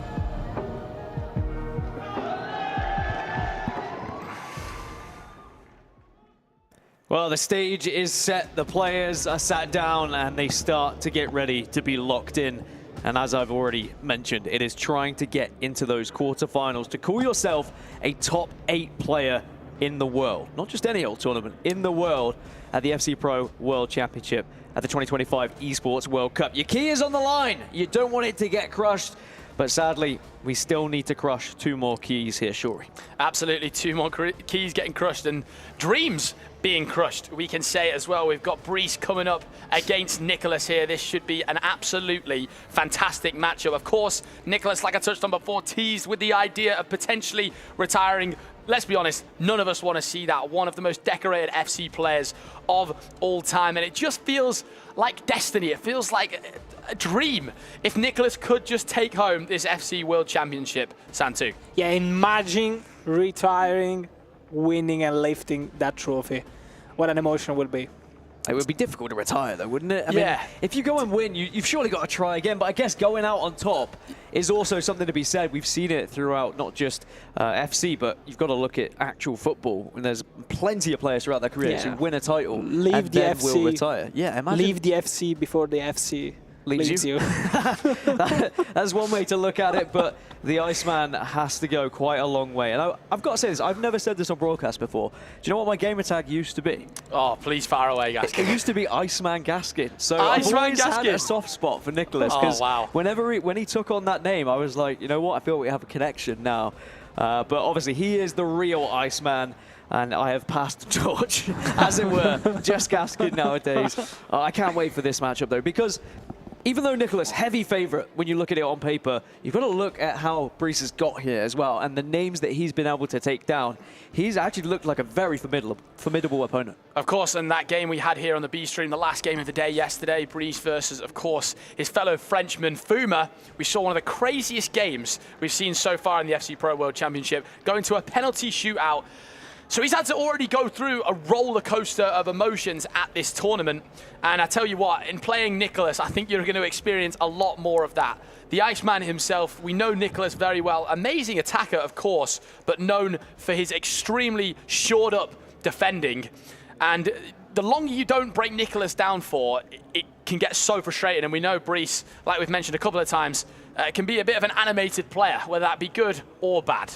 Well, the stage is set, the players are sat down, and they start to get ready to be locked in. And as I've already mentioned, it is trying to get into those quarterfinals to call yourself a top 8 player in the world. Not just any old tournament, in the world at the FC Pro World Championship at the 2025 Esports World Cup. Your key is on the line. You don't want it to get crushed. But sadly, we still need to crush 2 more keys here, Shuri. Absolutely, 2 more keys getting crushed and dreams being crushed, we can say as well. We've got Brice coming up against Nicholas here. This should be an absolutely fantastic matchup. Of course, Nicholas, like I touched on before, teased with the idea of potentially retiring. Let's be honest, none of us want to see that. One of the most decorated FC players of all time, and it just feels like destiny. It feels like a dream if Nicholas could just take home this FC World Championship, Santu. Yeah, imagine retiring, winning and lifting that trophy. What an emotion it would be. It would be difficult to retire though, wouldn't it? I mean, if you go and win, you've surely got to try again, but I guess going out on top is also something to be said. We've seen it throughout not just FC, but you've got to look at actual football, and there's plenty of players throughout their careers who win a title and then will retire. Yeah, imagine. Leave the FC before the FC leaves you. That's one way to look at it, but the Iceman has to go quite a long way. And I've got to say this, I've never said this on broadcast before. Do you know what my gamer tag used to be? Oh, please fire away, Gaskin. It used to be Iceman Gaskin. So I've always had a soft spot for Nicholas, because when he took on that name, I was like, you know what, I feel we have a connection now. But obviously he is the real Iceman, and I have passed the torch, as it were, just Gaskin nowadays. I can't wait for this matchup though, because even though Nicholas, heavy favourite when you look at it on paper, you've got to look at how Brice has got here as well, and the names that he's been able to take down. He's actually looked like a very formidable opponent. Of course, and that game we had here on the B stream, the last game of the day yesterday, Brice versus, of course, his fellow Frenchman, Fuma. We saw one of the craziest games we've seen so far in the FC Pro World Championship, going to a penalty shootout. So he's had to already go through a roller coaster of emotions at this tournament. And I tell you what, in playing Nicholas, I think you're going to experience a lot more of that. The Iceman himself, we know Nicholas very well. Amazing attacker, of course, but known for his extremely shored up defending. And the longer you don't break Nicholas down for, it can get so frustrating. And we know Brice, like we've mentioned a couple of times, can be a bit of an animated player, whether that be good or bad.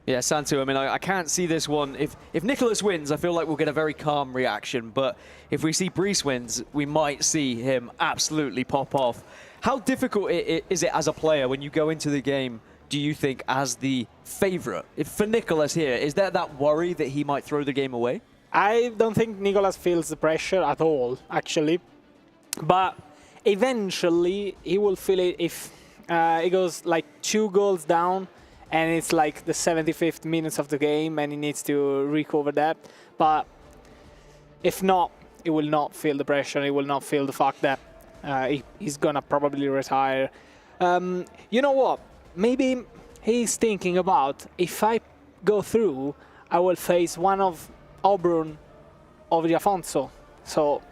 Yeah, Santu, I mean, I can't see this one. If Nicholas wins, I feel like we'll get a very calm reaction. But if we see Brice wins, we might see him absolutely pop off. How difficult is it as a player when you go into the game, do you think, as the favourite? For Nicholas here, is there that worry that he might throw the game away? I don't think Nicholas feels the pressure at all, actually. But eventually, he will feel it if he goes like 2 goals down, and it's like the 75th minutes of the game, and he needs to recover that. But if not, he will not feel the pressure. He will not feel the fact that he's gonna probably retire. You know what? Maybe he's thinking about, if I go through, I will face one of Auburn or Afonso. So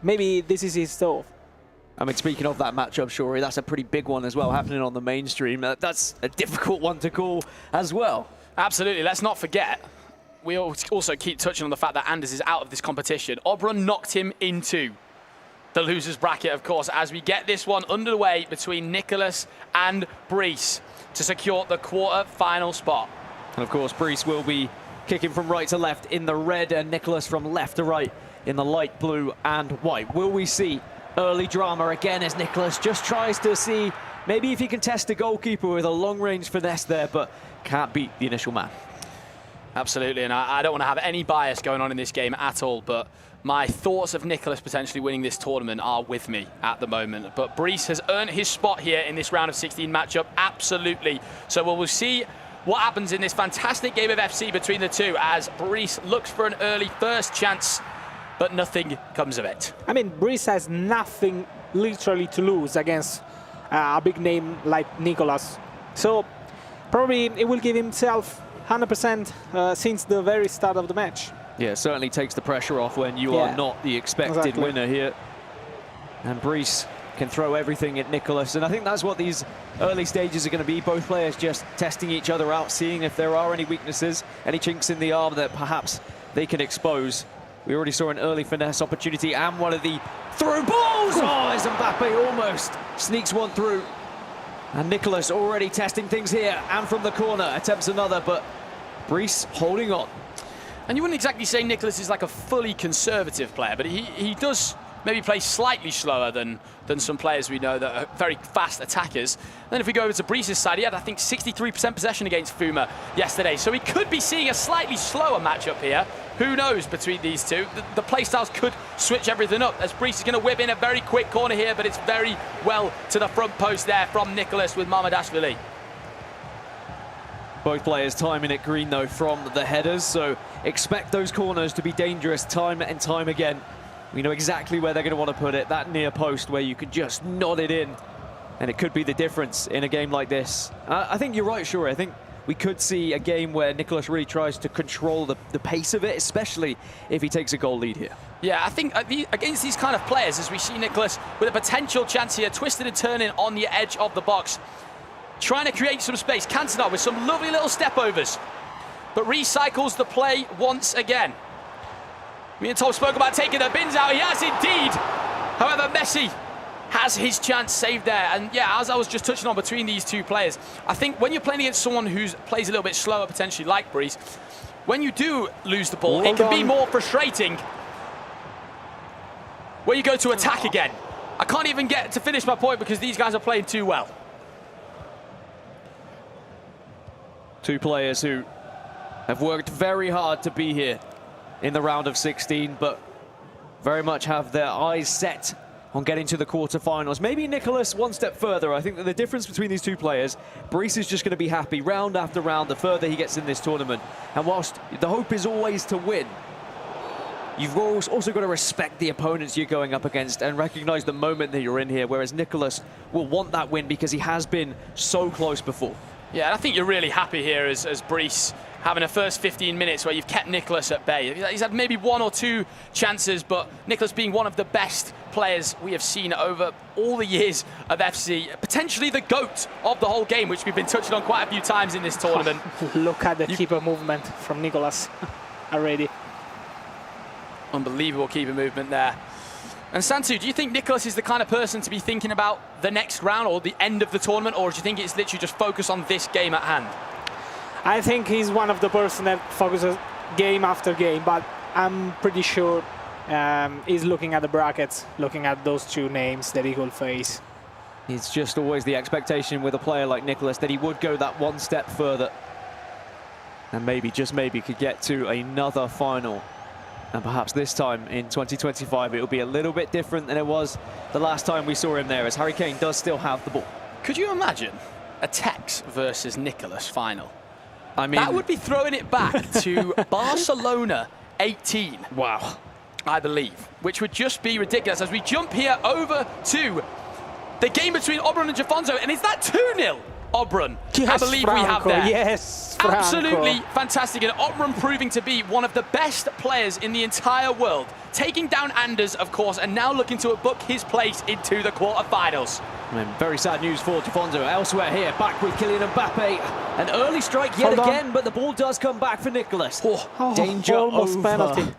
maybe this is his thought. I mean, speaking of that matchup, Shuri, that's a pretty big one as well, happening on the mainstream. That's a difficult one to call as well. Absolutely. Let's not forget, we also keep touching on the fact that Anders is out of this competition. Auburn knocked him into the loser's bracket, of course, as we get this one underway between Nicholas and Brice to secure the quarter-final spot. And of course, Brice will be kicking from right to left in the red, and Nicholas from left to right in the light blue and white. Will we see early drama again as Nicholas just tries to see maybe if he can test the goalkeeper with a long-range finesse there, but can't beat the initial man? Absolutely, and I don't want to have any bias going on in this game at all, but my thoughts of Nicholas potentially winning this tournament are with me at the moment. But Brice has earned his spot here in this round of 16 matchup, absolutely. So we'll see what happens in this fantastic game of FC between the two as Brice looks for an early first chance, but nothing comes of it. I mean, Brice has nothing literally to lose against a big name like Nicholas. So probably he will give himself 100% since the very start of the match. Yeah, it certainly takes the pressure off when you are not the expected winner here. And Brice can throw everything at Nicholas, and I think that's what these early stages are going to be. Both players just testing each other out, seeing if there are any weaknesses, any chinks in the arm that perhaps they can expose. We already saw an early finesse opportunity and one of the through balls. Oh, as Mbappe almost sneaks one through. And Nicholas already testing things here, and from the corner attempts another, but Brice holding on. And you wouldn't exactly say Nicholas is like a fully conservative player, but he does maybe play slightly slower than some players we know that are very fast attackers. And then if we go over to Brice's side, he had, I think, 63% possession against Fuma yesterday. So we could be seeing a slightly slower matchup here. Who knows between these two? The play styles could switch everything up, as Brice is going to whip in a very quick corner here, but it's very well to the front post there from Nicholas with Mamardashvili. Both players timing it green, though, from the headers, so expect those corners to be dangerous time and time again. We know exactly where they're going to want to put it, that near post where you could just nod it in, and it could be the difference in a game like this. I think you're right, Shuri. I think we could see a game where Nicholas really tries to control the pace of it, especially if he takes a goal lead here. Yeah, I think against these kind of players, as we see Nicholas with a potential chance here, twisted and turning on the edge of the box, trying to create some space. Cantona with some lovely little step overs, but recycles the play once again. Me and Tom spoke about taking the bins out. He has indeed. However, Messi has his chance saved there. And yeah, as I was just touching on between these two players, I think when you're playing against someone who plays a little bit slower, potentially like Brice, when you do lose the ball, it can be more frustrating when you go to attack again. I can't even get to finish my point because these guys are playing too well. Two players who have worked very hard to be here in the round of 16, but very much have their eyes set on getting to the quarterfinals. Maybe Nicholas one step further. I think that the difference between these two players, Brice is just going to be happy round after round the further he gets in this tournament. And whilst the hope is always to win, you've also got to respect the opponents you're going up against and recognize the moment that you're in here, whereas Nicholas will want that win because he has been so close before. Yeah, and I think you're really happy here as Brice having a first 15 minutes where you've kept Nicholas at bay. He's had maybe one or two chances, but Nicholas being one of the best players we have seen over all the years of FC, potentially the GOAT of the whole game, which we've been touching on quite a few times in this tournament. Look at the keeper movement from Nicholas already. Unbelievable keeper movement there. And Santu, do you think Nicholas is the kind of person to be thinking about the next round or the end of the tournament, or do you think it's literally just focus on this game at hand? I think he's one of the person that focuses game after game, but I'm pretty sure he's looking at the brackets, looking at those two names that he will face. It's just always the expectation with a player like Nicholas that he would go that one step further and maybe, just maybe, could get to another final. And perhaps this time in 2025 it will be a little bit different than it was the last time we saw him there, as Harry Kane does still have the ball. Could you imagine a Tekkz versus Nicholas final? I mean, that would be throwing it back to Barcelona 18. Wow. I believe, which would just be ridiculous. As we jump here over to the game between Obrun and Jafonso, and is that 2-0? Obrun, yes, I believe Franco, we have there. Yes, Franco. Absolutely fantastic, and Obrun proving to be one of the best players in the entire world, taking down Anders, of course, and now looking to book his place into the quarterfinals. And very sad news for Jafonso. Elsewhere here, back with Kylian Mbappe. An early strike yet again, but the ball does come back for Nicholas. Danger almost over. Penalty.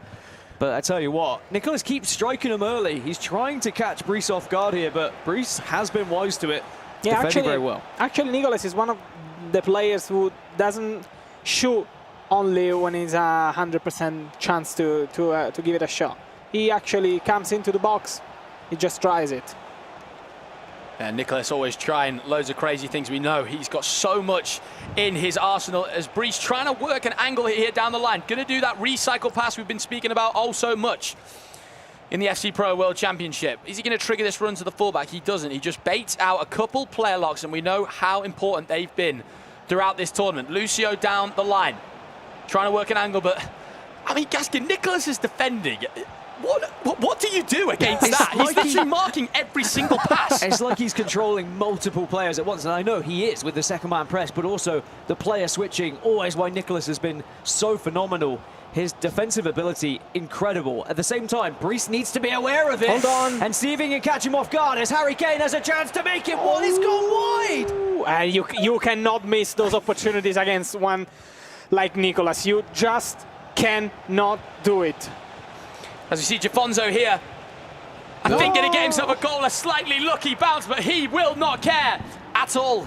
But I tell you what, Nicholas keeps striking him early. He's trying to catch Brice off guard here, but Brice has been wise to it. Yeah, defending very well. Actually, Nicholas is one of the players who doesn't shoot only when it's a 100% chance to give it a shot. He actually comes into the box, he just tries it. And Nicholas always trying loads of crazy things. We know he's got so much in his arsenal, as Brice trying to work an angle here down the line. Going to do that recycle pass we've been speaking about oh so much in the FC Pro World Championship. Is he going to trigger this run to the fullback? He doesn't. He just baits out a couple player locks, and we know how important they've been throughout this tournament. Lucio down the line, trying to work an angle, but I mean, Gaskin, Nicholas is defending. What do you do against that? He's literally marking every single pass. It's like he's controlling multiple players at once, and I know he is with the second man press, but also the player switching, always why Nicholas has been so phenomenal his defensive ability incredible. At the same time, Brice needs to be aware of it. Hold on. And see if he can catch him off guard as Harry Kane has a chance to make it one. It's gone wide. And you cannot miss those opportunities against one like Nicholas. You just cannot do it. As we see Jafonzo here, I think going to get himself a goal, a slightly lucky bounce, but he will not care at all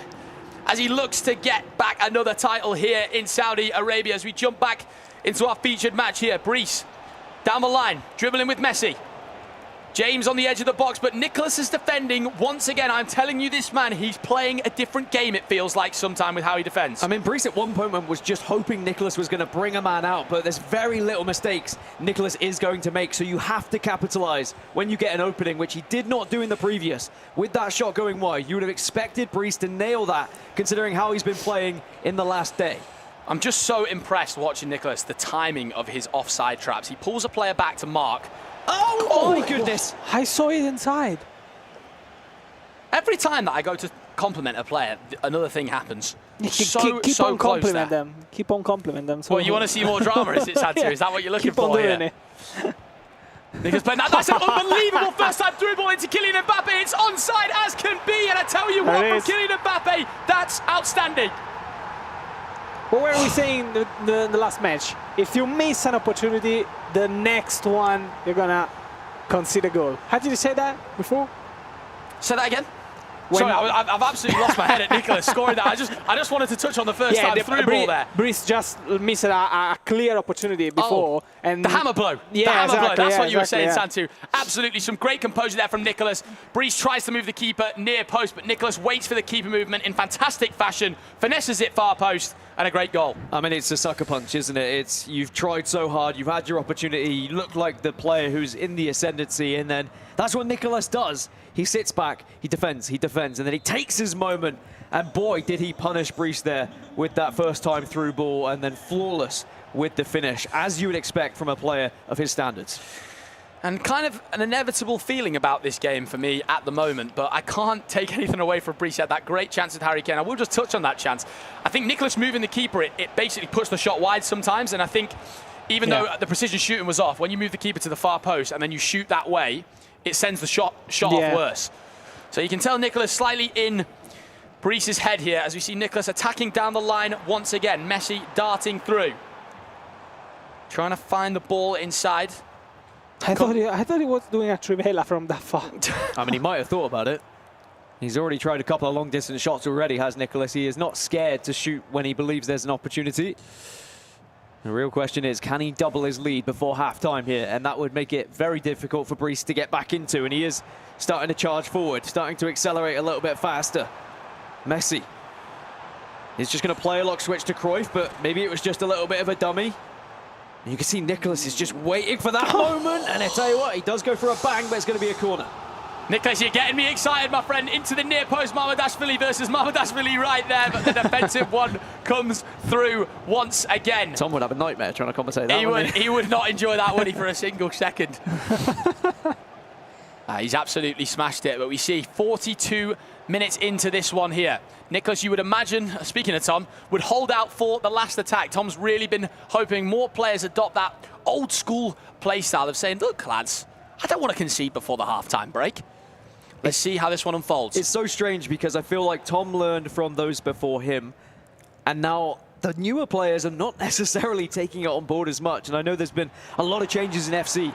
as he looks to get back another title here in Saudi Arabia. As we jump back into our featured match here, Brice down the line, dribbling with Messi. James on the edge of the box, but Nicholas is defending once again. I'm telling you, this man, he's playing a different game, it feels like, sometime with how he defends. I mean, Brice at one point was just hoping Nicholas was going to bring a man out, but there's very little mistakes Nicholas is going to make, so you have to capitalize when you get an opening, which he did not do in the previous. With that shot going wide, you would have expected Brice to nail that, considering how he's been playing in the last day. I'm just so impressed watching Nicholas, the timing of his offside traps. He pulls a player back to mark. Oh my goodness! I saw it inside. Every time that I go to compliment a player, another thing happens. Keep on compliment them. Keep on compliment them. Well, you want to see more drama, is it, Santu? Is that what you're looking Keep on for doing here? it. Nicholas playing that. That's an unbelievable first-time through ball into Kylian Mbappe. It's onside as can be, and I tell you what, from Kylian Mbappe, that's outstanding. What were we saying the last match? If you miss an opportunity, the next one you're gonna concede a goal. How did you say that before? Say that again. Sorry, I've absolutely lost my head at Nicholas scoring that. I just wanted to touch on the first time through ball there. Brice just missed a clear opportunity before. And the hammer blow. Yeah, the hammer blow. exactly, That's what you were saying, yeah. Santu. Absolutely, some great composure there from Nicholas. Brice tries to move the keeper near post, but Nicholas waits for the keeper movement in fantastic fashion, finesses it far post, and a great goal. I mean, it's a sucker punch, isn't it? You've tried so hard, you've had your opportunity, you look like the player who's in the ascendancy, and then that's what Nicholas does. He sits back, he defends, and then he takes his moment. And boy, did he punish Brice there with that first time through ball, and then flawless with the finish, as you would expect from a player of his standards. And kind of an inevitable feeling about this game for me at the moment, but I can't take anything away from Brice. Had that great chance with Harry Kane. I will just touch on that chance. I think Nicholas moving the keeper, it basically puts the shot wide sometimes, and I think even though the precision shooting was off, when you move the keeper to the far post and then you shoot that way, it sends the shot off worse. So you can tell Nicholas slightly in Brice's head here as we see Nicholas attacking down the line once again. Messi darting through. Trying to find the ball inside. I thought he was doing a trivela from that far. I mean, he might have thought about it. He's already tried a couple of long-distance shots already, has Nicholas. He is not scared to shoot when he believes there's an opportunity. The real question is, can he double his lead before half-time here? And that would make it very difficult for Brice to get back into. And he is starting to charge forward, starting to accelerate a little bit faster. Messi is just going to play a lock switch to Cruyff, but maybe it was just a little bit of a dummy. And you can see Nicholas is just waiting for that moment. And I tell you what, he does go for a bang, but it's going to be a corner. Nicholas, you're getting me excited, my friend. Into the near post, Mamardashvili versus Mamardashvili right there, but the defensive one comes through once again. Tom would have a nightmare trying to compensate that. He would not enjoy that, would he, for a single second? He's absolutely smashed it, but we see 42 minutes into this one here. Nicholas, you would imagine, speaking of Tom, would hold out for the last attack. Tom's really been hoping more players adopt that old school play style of saying, look, lads, I don't want to concede before the half-time break. Let's see how this one unfolds. It's so strange because I feel like Tom learned from those before him, and now the newer players are not necessarily taking it on board as much. And I know there's been a lot of changes in FC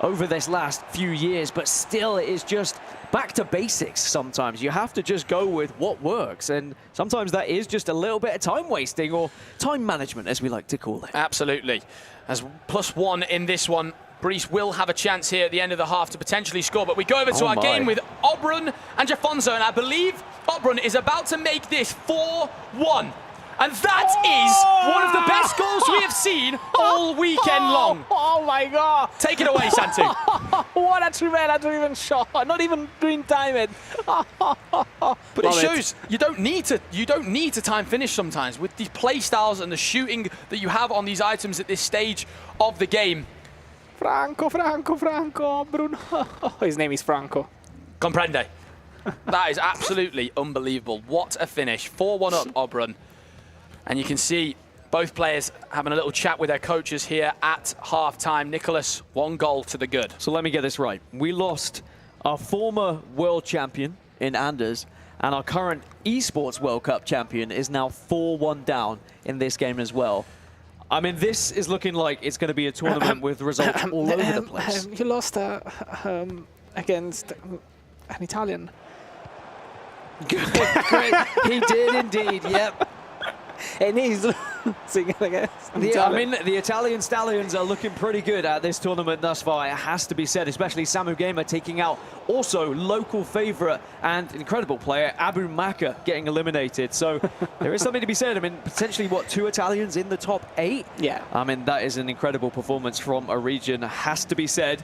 over this last few years, but still it is just back to basics sometimes. You have to just go with what works, and sometimes that is just a little bit of time wasting, or time management as we like to call it. Absolutely. As +1 in this one, Brice will have a chance here at the end of the half to potentially score, but we go over to our game with Obrun and Jafonzo, and I believe Obrun is about to make this 4-1. And that is one of the best goals we have seen all weekend long. Oh my God. Take it away, Santu. What a trivela-driven shot. Not even green time it. But it shows you don't need to time finish sometimes with these play styles and the shooting that you have on these items at this stage of the game. Franco, Bruno. His name is Franco. Comprende. That is absolutely unbelievable. What a finish. 4-1 up, Obrun. And you can see Both players having a little chat with their coaches here at half-time. Nicholas, 1 goal to the good. So let me get this right. We lost our former world champion in Anders, and our current Esports World Cup champion is now 4-1 down in this game as well. I mean, this is looking like it's going to be a tournament with results all over the place. You lost against an Italian. Great. He did indeed, yep. And he's singing against I mean, the Italian Stallions are looking pretty good at this tournament thus far, it has to be said, especially Samu Gamer taking out also local favourite and incredible player Abu Maka getting eliminated. So there is something to be said. I mean, potentially, what, 2 Italians in the top 8? Yeah. I mean, that is an incredible performance from a region, has to be said.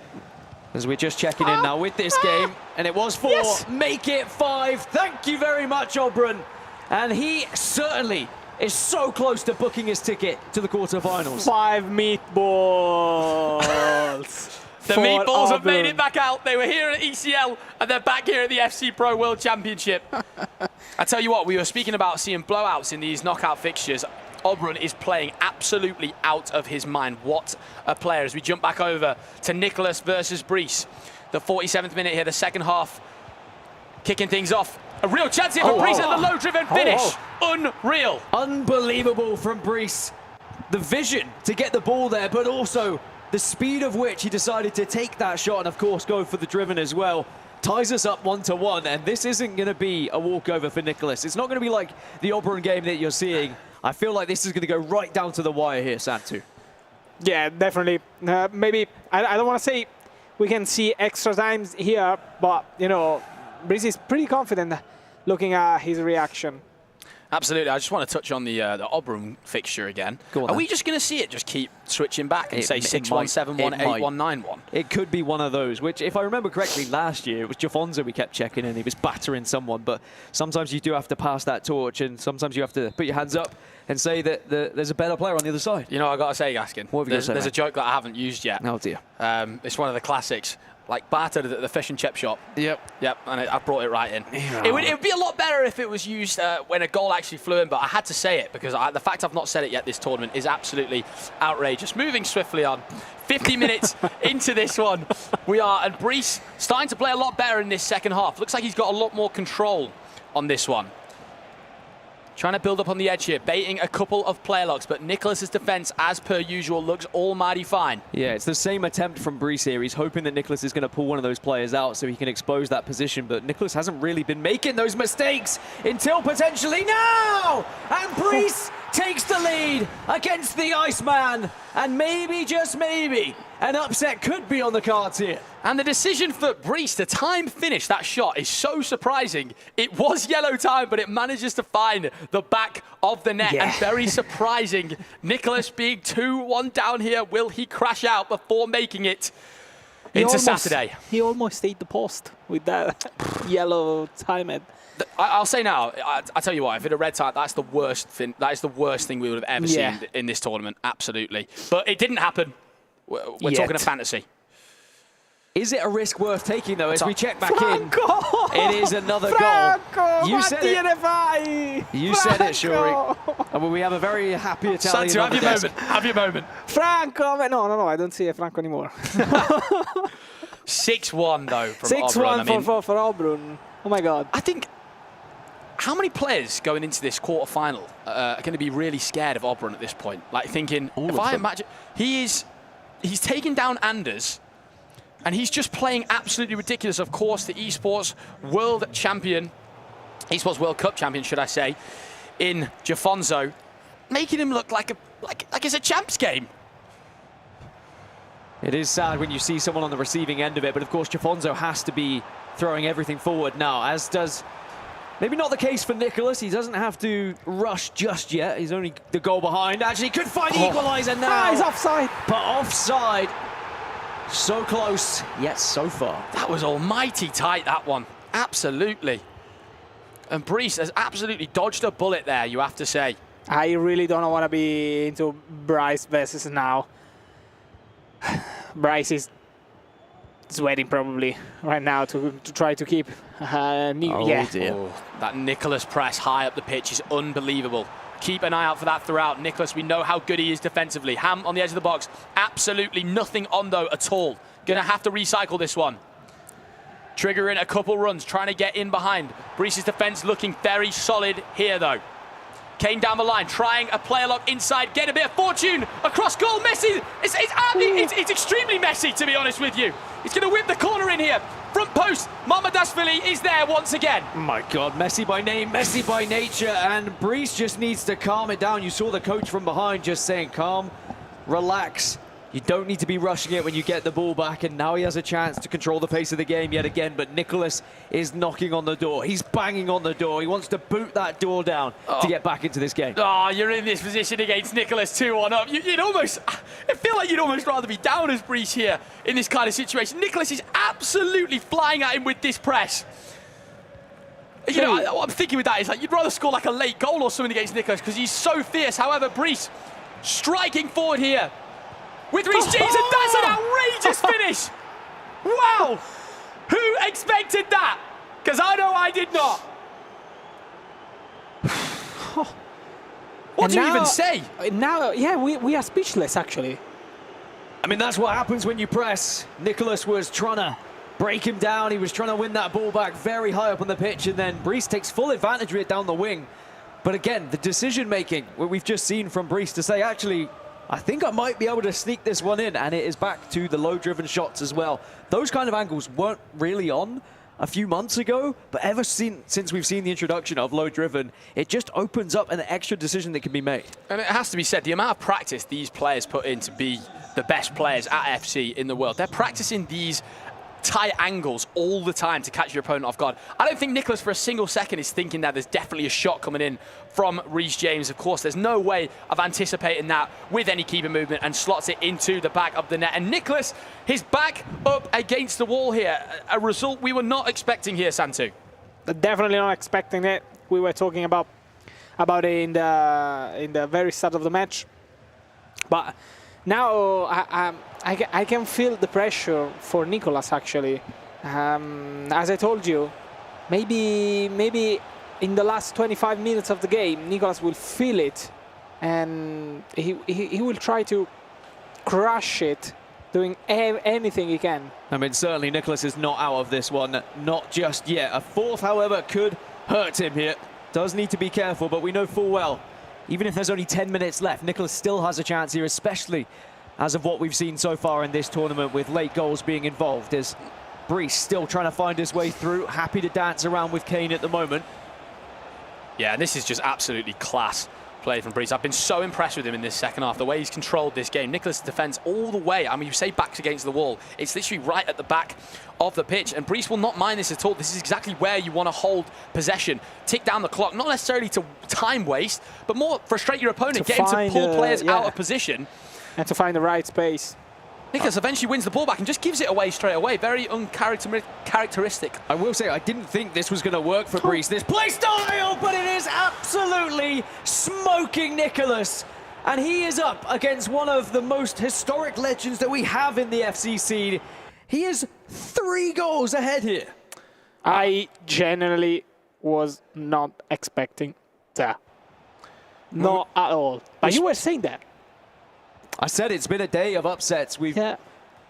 As we're just checking in now with this game, and it was 4, yes. Make it 5. Thank you very much, Obrun. And he certainly is so close to booking his ticket to the quarterfinals. 5 meatballs. The meatballs have made it back out. They were here at ECL, and they're back here at the FC Pro World Championship. I tell you what, we were speaking about seeing blowouts in these knockout fixtures. Obrun is playing absolutely out of his mind. What a player. As we jump back over to Nicholas versus Brice. The 47th minute here, the second half. Kicking things off. A real chance here for Brice at the low-driven finish. Unreal. Unbelievable from Brice. The vision to get the ball there, but also the speed of which he decided to take that shot and, of course, go for the driven as well. Ties us up 1-1, and this isn't going to be a walkover for Nicholas. It's not going to be like the Obrun game that you're seeing. I feel like this is going to go right down to the wire here, Santu. Yeah, definitely. Maybe, I don't want to say we can see extra times here, but, you know, Brice is pretty confident looking at his reaction. Absolutely. I just want to touch on the Obrun fixture again. Are we just going to see it just keep switching back and say 6-1, 7-1, 8-1, 9-1? It could be one of those, which, if I remember correctly, last year, it was Jafonza we kept checking and he was battering someone. But sometimes you do have to pass that torch, and sometimes you have to put your hands up and say that there's a better player on the other side. You know, I got to say, Gaskin, what have you got to say, there's a joke that I haven't used yet. Oh, dear. It's one of the classics. Like battered at the fish and chip shop. Yep. Yep, and I brought it right in. Yeah. It would be a lot better if it was used when a goal actually flew in, but I had to say it because the fact I've not said it yet this tournament is absolutely outrageous. Moving swiftly on, 50 minutes into this one, we are, and Brice starting to play a lot better in this second half. Looks like he's got a lot more control on this one. Trying to build up on the edge here, baiting a couple of player locks, but Nicholas's defense, as per usual, looks almighty fine. Yeah, it's the same attempt from Brice here. He's hoping that Nicholas is going to pull one of those players out so he can expose that position, but Nicholas hasn't really been making those mistakes until potentially now! And Brice takes the lead against the Iceman, and maybe, just maybe, an upset could be on the cards here. And the decision for Brice to time finish that shot is so surprising. It was yellow time, but it manages to find the back of the net. And very surprising, Nicholas being 2-1 down here. Will he crash out before making it into Saturday? He almost stayed the post with that yellow time. I'll say now, I tell you what, if it had red time, that's the worst thing. That is the worst thing we would have ever seen in this tournament, absolutely. But it didn't happen. We're talking a fantasy. Is it a risk worth taking, though, as we check back in? It is another goal. You said it. You said it, Shuri. And we have a very happy Italian. Santu, have your moment. Have your moment. Franco. No, I don't see a Franco anymore. 6-1, though, from 6-1 for Obrun. Oh, my God. I think, how many players going into this quarter-final are going to be really scared of Obrun at this point? Like, thinking, if I imagine, he's taken down Anders, and he's just playing absolutely ridiculous. Of course, the Esports World Champion, Esports World Cup Champion, should I say, in Jafonzo, making him look like it's a champs game. It is sad when you see someone on the receiving end of it, but of course, Jafonzo has to be throwing everything forward now, as does maybe not the case for Nicholas. He doesn't have to rush just yet. He's only the goal behind. Actually, could find the equaliser now. He's offside. But offside. So close, yet so far. That was almighty tight, that one. Absolutely. And Brice has absolutely dodged a bullet there, you have to say. I really don't want to be into Brice versus now. Brice is sweating probably right now to try to keep dear. Oh, that Nicholas press high up the pitch is unbelievable. keep an eye out for that throughout. Nicholas, we know how good he is defensively. Ham on the edge of the box, absolutely nothing on though at all. Gonna have to recycle this one. Triggering a couple runs, trying to get in behind. Brice's defense looking very solid here though. Kane down the line, trying a player lock inside, get a bit of fortune, across goal, Messi. It's extremely messy, to be honest with you. He's going to whip the corner in here. Front post, Mamardashvili is there once again. My God, Messi by name, Messi by nature, and Brice just needs to calm it down. You saw the coach from behind just saying, calm, relax. You don't need to be rushing it when you get the ball back, and now he has a chance to control the pace of the game yet again, but Nicholas is knocking on the door. He's banging on the door. He wants to boot that door down to get back into this game. Oh, you're in this position against Nicholas 2-1 up. You'd almost, I feel like you'd almost rather be down as Brice here in this kind of situation. Nicholas is absolutely flying at him with this press. You know, what I'm thinking with that is like you'd rather score like a late goal or something against Nicholas because he's so fierce. However, Brice striking forward here with Reece James, and that's an outrageous finish. Wow, who expected that? Because I know I did not. What do you even say? Now, yeah, we are speechless, actually. I mean, that's what happens when you press. Nicholas was trying to break him down. He was trying to win that ball back very high up on the pitch, and then Brice takes full advantage of it down the wing. But again, the decision-making, what we've just seen from Brice to say, actually, I think I might be able to sneak this one in, and it is back to the low-driven shots as well. Those kind of angles weren't really on a few months ago, but ever since we've seen the introduction of low-driven, it just opens up an extra decision that can be made. And it has to be said, the amount of practice these players put in to be the best players at FC in the world, they're practicing these tight angles all the time to catch your opponent off guard. I don't think Nicholas for a single second is thinking that there's definitely a shot coming in from Reece James. Of course, there's no way of anticipating that with any keeper movement, and slots it into the back of the net. And Nicholas, his back up against the wall here. A result we were not expecting here, Santu. Definitely not expecting it. We were talking about it in the very start of the match. But now I can feel the pressure for Nicholas, actually. As I told you, maybe in the last 25 minutes of the game, Nicholas will feel it, and he will try to crush it, doing anything he can. I mean, certainly Nicholas is not out of this one, not just yet. A fourth, however, could hurt him here. Does need to be careful, but we know full well, even if there's only 10 minutes left, Nicholas still has a chance here, especially as of what we've seen so far in this tournament with late goals being involved. As Brice still trying to find his way through, happy to dance around with Kane at the moment. Yeah, this is just absolutely class play from Brice. I've been so impressed with him in this second half, the way he's controlled this game. Nicholas' defense all the way. I mean, you say backs against the wall. It's literally right at the back of the pitch, and Brice will not mind this at all. This is exactly where you want to hold possession. Tick down the clock, not necessarily to time waste, but more frustrate your opponent, get him to pull players out of position. And to find the right space. Nicholas eventually wins the ball back and just gives it away straight away. Very uncharacteristic. I will say, I didn't think this was going to work for Brice. This play style, but it is absolutely smoking Nicholas. And he is up against one of the most historic legends that we have in the FC scene. He is 3 goals ahead here. I genuinely was not expecting that. Not at all. But you were saying that. I said it's been a day of upsets. We've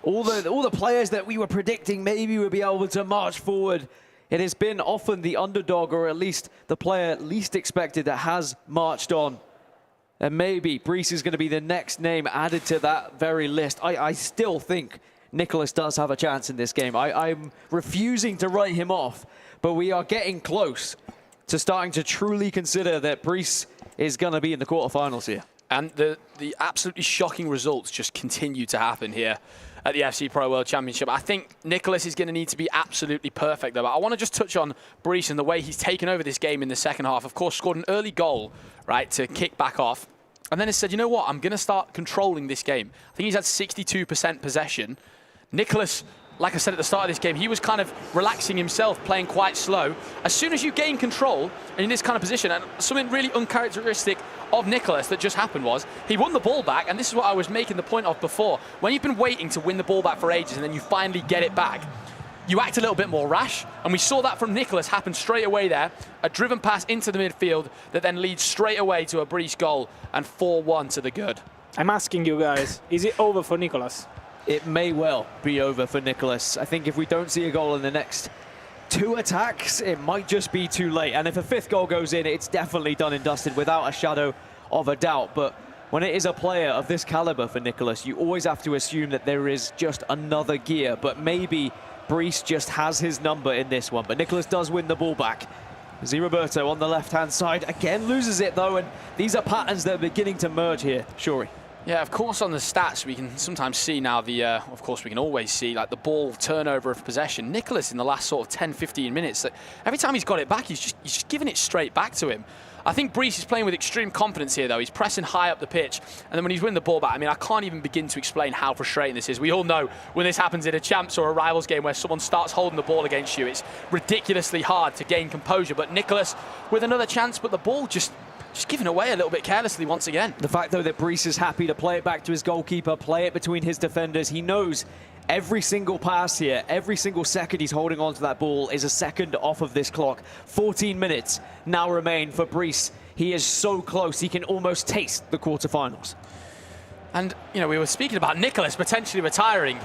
all the players that we were predicting maybe would be able to march forward. It has been often the underdog, or at least the player least expected, that has marched on. And maybe Brice is going to be the next name added to that very list. I still think Nicholas does have a chance in this game. I'm refusing to write him off, but we are getting close to starting to truly consider that Brice is going to be in the quarterfinals here. And the absolutely shocking results just continue to happen here at the FC Pro World Championship. I think Nicholas is going to need to be absolutely perfect, though. But I want to just touch on Brice and the way he's taken over this game in the second half. Of course, scored an early goal, right, to kick back off. And then he said, you know what, I'm going to start controlling this game. I think he's had 62% possession. Nicholas, like I said at the start of this game, he was kind of relaxing himself, playing quite slow. As soon as you gain control and in this kind of position, and something really uncharacteristic of Nicholas that just happened was he won the ball back, and this is what I was making the point of before. When you've been waiting to win the ball back for ages and then you finally get it back, you act a little bit more rash. And we saw that from Nicholas happen straight away there. A driven pass into the midfield that then leads straight away to a Brice goal and 4-1 to the good. I'm asking you guys, is it over for Nicholas? It may well be over for Nicholas. I think if we don't see a goal in the next 2 attacks, it might just be too late. And if a 5th goal goes in, it's definitely done and dusted without a shadow of a doubt. But when it is a player of this caliber for Nicholas, you always have to assume that there is just another gear. But maybe Brice just has his number in this one. But Nicholas does win the ball back. Roberto on the left-hand side again loses it though, and these are patterns that are beginning to merge here. Shuri. Yeah, of course, on the stats, we can sometimes see now of course, we can always see like the ball turnover of possession. Nicholas in the last sort of 10, 15 minutes, that every time he's got it back, he's just giving it straight back to him. I think Brice is playing with extreme confidence here, though. He's pressing high up the pitch, and then when he's winning the ball back, I mean, I can't even begin to explain how frustrating this is. We all know when this happens in a champs or a rivals game where someone starts holding the ball against you, it's ridiculously hard to gain composure. But Nicholas with another chance, but the ball just giving away a little bit carelessly once again. The fact, though, that Brice is happy to play it back to his goalkeeper, play it between his defenders. He knows every single pass here, every single second he's holding on to that ball is a second off of this clock. 14 minutes now remain for Brice. He is so close, he can almost taste the quarterfinals. And, you know, we were speaking about Nicholas potentially retiring.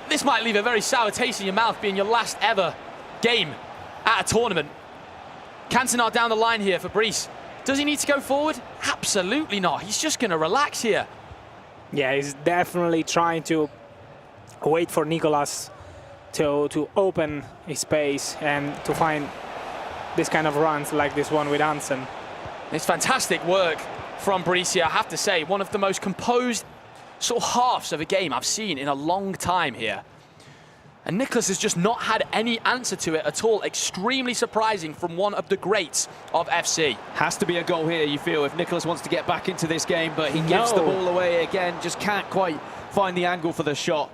This might leave a very sour taste in your mouth, being your last ever game at a tournament. Cantona down the line here for Brice. Does he need to go forward? Absolutely not. He's just going to relax here. Yeah, he's definitely trying to wait for Nicholas to open his space and to find this kind of runs like this one with Hansen. It's fantastic work from Brice, I have to say. One of the most composed sort of halves of a game I've seen in a long time here. And Nicholas has just not had any answer to it at all. Extremely surprising from one of the greats of FC. Has to be a goal here, you feel, if Nicholas wants to get back into this game, but he gives the ball away again, just can't quite find the angle for the shot.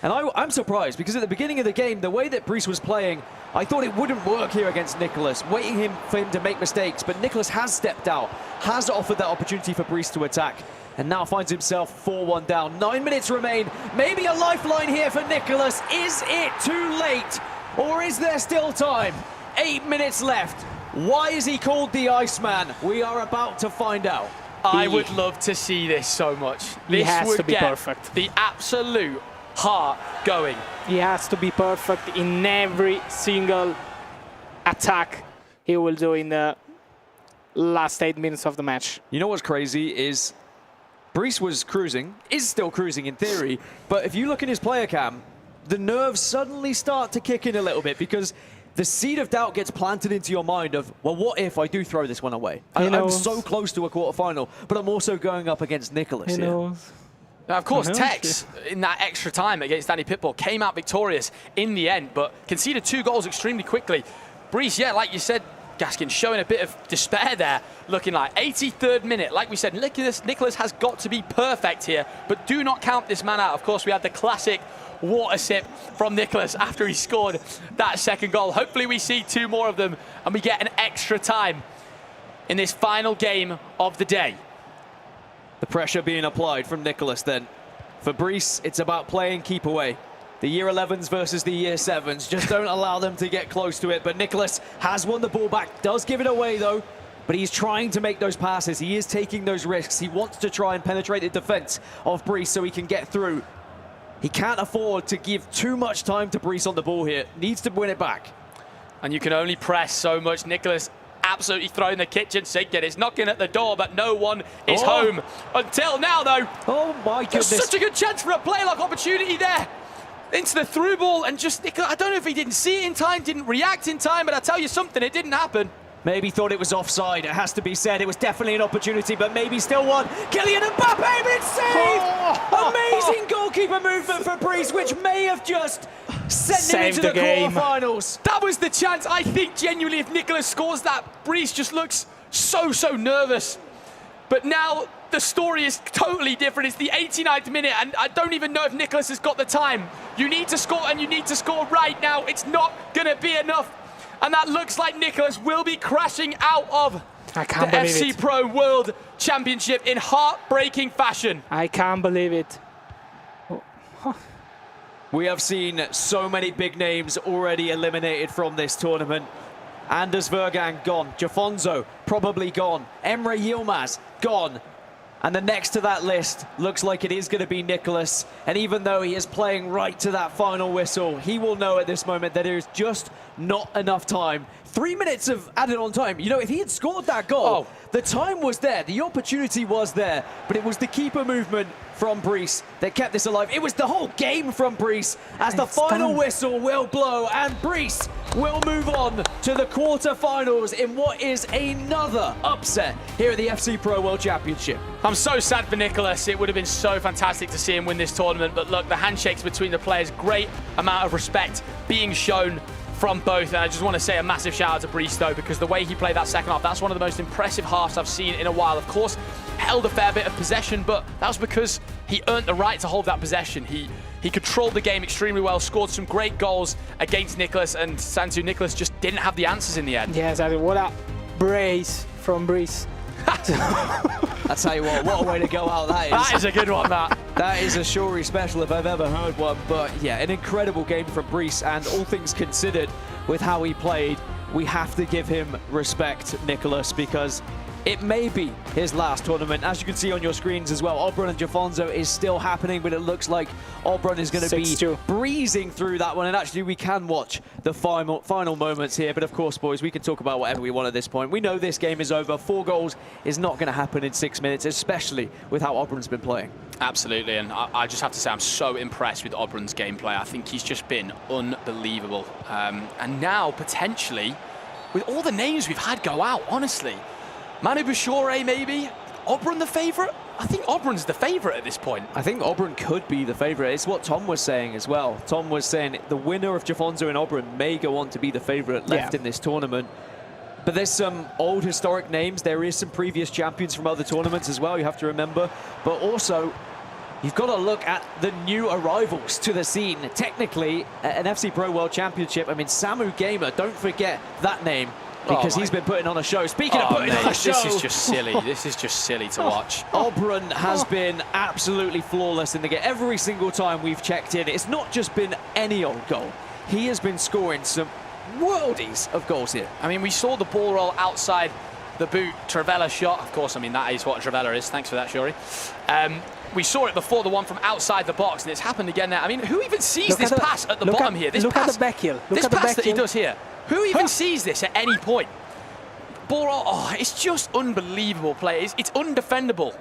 And I'm surprised, because at the beginning of the game, the way that Brice was playing, I thought it wouldn't work here against Nicholas, waiting for him to make mistakes, but Nicholas has stepped out, has offered that opportunity for Brice to attack, and now finds himself 4-1 down. 9 minutes remain, maybe a lifeline here for Nicholas. Is it too late, or is there still time? 8 minutes left. Why is he called the Iceman? We are about to find out. I would love to see this so much. This has would to be get perfect. The absolute heart going. He has to be perfect in every single attack he will do in the last 8 minutes of the match. You know what's crazy is Brice was cruising, is still cruising in theory, but if you look in his player cam, the nerves suddenly start to kick in a little bit because the seed of doubt gets planted into your mind of, well, what if I do throw this one away? I'm so close to a quarterfinal, but I'm also going up against Nicholas here. Now, of course, Tekkz, in that extra time against Dani Pitbull, came out victorious in the end, but conceded 2 goals extremely quickly. Brice, yeah, like you said, Gaskin, showing a bit of despair there, looking like 83rd minute. Like we said, Nicholas has got to be perfect here, but do not count this man out. Of course, we had the classic water sip from Nicholas after he scored that second goal. Hopefully we see 2 more of them and we get an extra time in this final game of the day. The pressure being applied from Nicholas then. For Brice, it's about playing keep away. The year 11s versus the year 7s. Just don't allow them to get close to it. But Nicholas has won the ball back. Does give it away, though. But he's trying to make those passes. He is taking those risks. He wants to try and penetrate the defense of Brice so he can get through. He can't afford to give too much time to Brice on the ball here. Needs to win it back. And you can only press so much. Nicholas absolutely throwing the kitchen sink in. It's knocking at the door, but no one is home until now, though. Oh, my goodness. There's such a good chance for a play-lock opportunity there. Into the through ball, and just, I don't know if he didn't see it in time, didn't react in time, but I tell you something, it didn't happen. Maybe thought it was offside. It has to be said. It was definitely an opportunity, but maybe still one. Kylian Mbappe, but it's saved! Amazing goalkeeper movement for Brice, which may have just sent him into the quarterfinals. That was the chance. I think genuinely if Nicholas scores that, Brice just looks so nervous. But now the story is totally different. It's the 89th minute, and I don't even know if Nicholas has got the time. You need to score, and you need to score right now. It's not going to be enough. And that looks like Nicholas will be crashing out of the FC Pro World Championship in heartbreaking fashion. I can't believe it. We have seen so many big names already eliminated from this tournament. Anders Vergan gone, Jafonzo probably gone, Emre Yilmaz gone. And the next to that list looks like it is going to be Nicholas. And even though he is playing right to that final whistle, he will know at this moment that there is just not enough time. 3 minutes of added on time. You know, if he had scored that goal, the time was there, the opportunity was there, but it was the keeper movement from Brice that kept this alive. It was the whole game from Brice as the final whistle will blow and Brice will move on to the quarterfinals in what is another upset here at the FC Pro World Championship. I'm so sad for Nicholas. It would have been so fantastic to see him win this tournament, but look, the handshakes between the players, great amount of respect being shown from both, and I just want to say a massive shout out to Brice though, because the way he played that second half, that's one of the most impressive halves I've seen in a while. Of course, held a fair bit of possession, but that was because he earned the right to hold that possession. He controlled the game extremely well, scored some great goals against Nicholas, and Santu Nicholas just didn't have the answers in the end. Yeah, exactly. What a brace from Brice. I tell you what a way to go out that is. That is a good one, that. That is a Shuri special if I've ever heard one. But yeah, an incredible game from Brice, and all things considered with how he played, we have to give him respect, Nicholas, because it may be his last tournament. As you can see on your screens as well, Oberon and Jafonzo is still happening, but it looks like Oberon is going to be breezing through that one. And actually, we can watch the final moments here. But of course, boys, we can talk about whatever we want at this point. We know this game is over. 4 goals is not going to happen in 6 minutes, especially with how Oberon's been playing. Absolutely, and I just have to say I'm so impressed with Oberon's gameplay. I think he's just been unbelievable. And now, potentially, with all the names we've had go out, honestly, Manu Bouchore maybe, Oberon the favourite? I think Oberon's the favourite at this point. I think Oberon could be the favourite. It's what Tom was saying as well. Tom was saying the winner of Jafonzo and Oberon may go on to be the favourite left in this tournament. But there's some old historic names. There is some previous champions from other tournaments as well, you have to remember. But also, you've got to look at the new arrivals to the scene. Technically, an FC Pro World Championship, I mean, Samu Gamer, don't forget that name, because he's been putting on a show. Speaking of putting on a show... This is just silly. This is just silly to watch. Oberon has been absolutely flawless in the game. Every single time we've checked in, it's not just been any old goal. He has been scoring some worldies of goals here. I mean, we saw the ball roll outside the boot, Travella shot. Of course, I mean, that is what Travella is. Thanks for that, Shuri. We saw it before, the one from outside the box, and it's happened again now. I mean, who even sees this pass at the bottom here? This look pass, at the back heel. This pass that he does here. Who even sees this at any point? Ball roll, it's just unbelievable play. It's undefendable.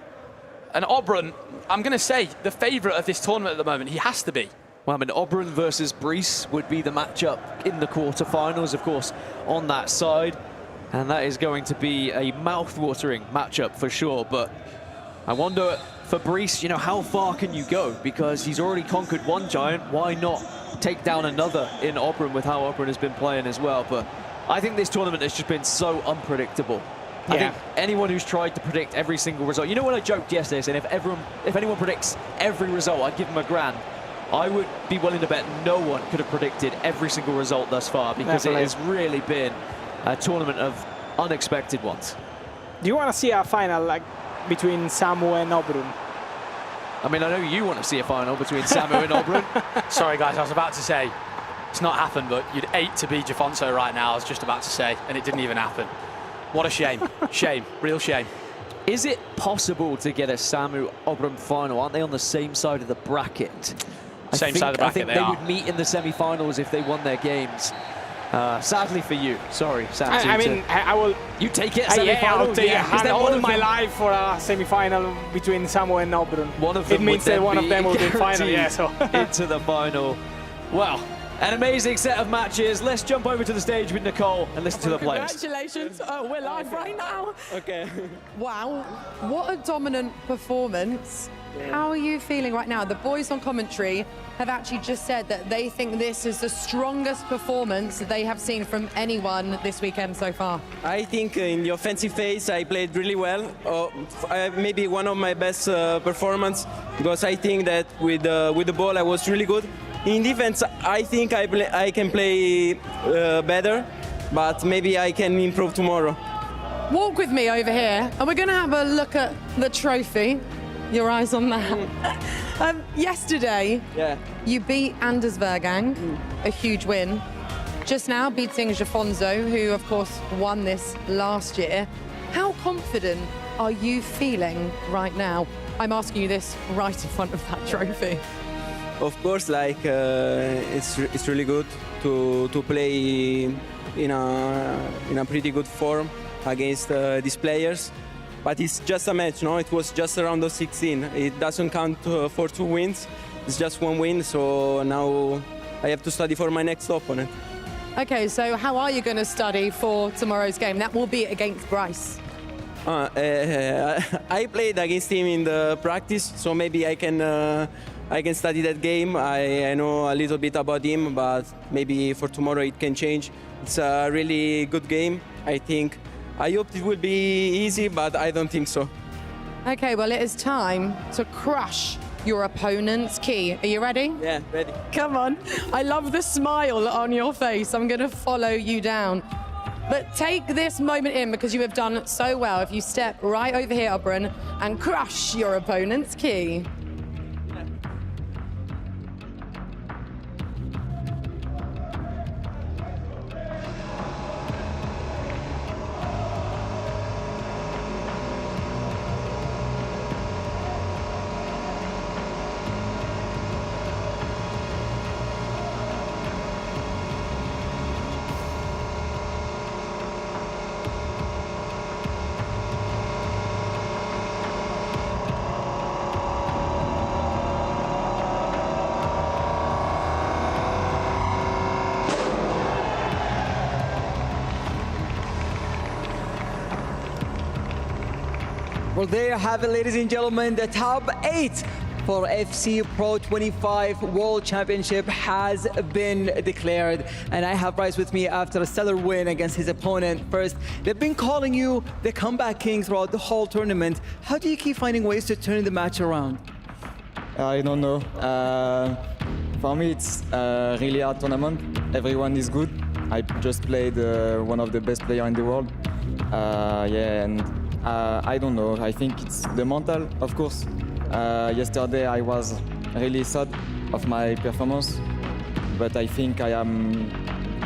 And Oberon, I'm going to say, the favourite of this tournament at the moment. He has to be. Well, I mean, Oberon versus Brice would be the matchup in the quarterfinals, of course, on that side. And that is going to be a mouth-watering matchup for sure. But I wonder, for Brice, you know, how far can you go? Because he's already conquered one giant. Why not take down another in Oberon with how Oberon has been playing as well? But I think this tournament has just been so unpredictable. I think anyone who's tried to predict every single result, you know what I joked yesterday, saying if anyone predicts every result, I'd give them $1,000. I would be willing to bet no one could have predicted every single result thus far, because it has really been a tournament of unexpected ones. Do you want to see a final like between Samu and Oberon? I mean, I know you want to see a final between Samu and Oberon. Sorry, guys, I was about to say, it's not happened, but you'd hate to be Jafonso right now, I was just about to say, and it didn't even happen. What a shame. Shame. Real shame. Is it possible to get a Samu-Oberon final? Aren't they on the same side of the bracket? Same side of the bracket, I think they would meet in the semi-finals if they won their games. Sadly for you. Sorry, Sam. I mean, I will... You take it, I'll take it all my life for a semi-final between Samu and Oberon. One of them it means that one of them will be final, into the final. Well, an amazing set of matches. Let's jump over to the stage with Nicole and listen to the players. Congratulations. We're live right now. Okay. Wow. What a dominant performance. How are you feeling right now? The boys on commentary have actually just said that they think this is the strongest performance they have seen from anyone this weekend so far. I think in the offensive phase I played really well. Maybe one of my best performance, because I think that with the ball I was really good. In defense, I think I can play better, but maybe I can improve tomorrow. Walk with me over here, and we're going to have a look at the trophy. Your eyes on that. Yesterday, you beat Anders Vergang, a huge win. Just now beating Jafonzo, who of course won this last year. How confident are you feeling right now? I'm asking you this right in front of that trophy. Of course, like it's really good to play in a pretty good form against these players. But it's just a match, no? It was just a round of 16. It doesn't count for 2 wins. It's just 1 win. So now I have to study for my next opponent. Okay, so how are you going to study for tomorrow's game? That will be against Bryce. I played against him in the practice, so maybe I can study that game. I know a little bit about him, but maybe for tomorrow it can change. It's a really good game, I think. I hope it will be easy, but I don't think so. Okay, well, it is time to crush your opponent's key. Are you ready? Yeah, ready. Come on. I love the smile on your face. I'm going to follow you down. But take this moment in because you have done so well. If you step right over here, Oberon, and crush your opponent's key. Well, there you have it, ladies and gentlemen. The top 8 for FC Pro 25 World Championship has been declared. And I have Bryce with me after a stellar win against his opponent first. They've been calling you the comeback king throughout the whole tournament. How do you keep finding ways to turn the match around? I don't know. For me, it's a really hard tournament. Everyone is good. I just played one of the best players in the world. I don't know. I think it's the mental, of course. Yesterday I was really sad of my performance, but I think I am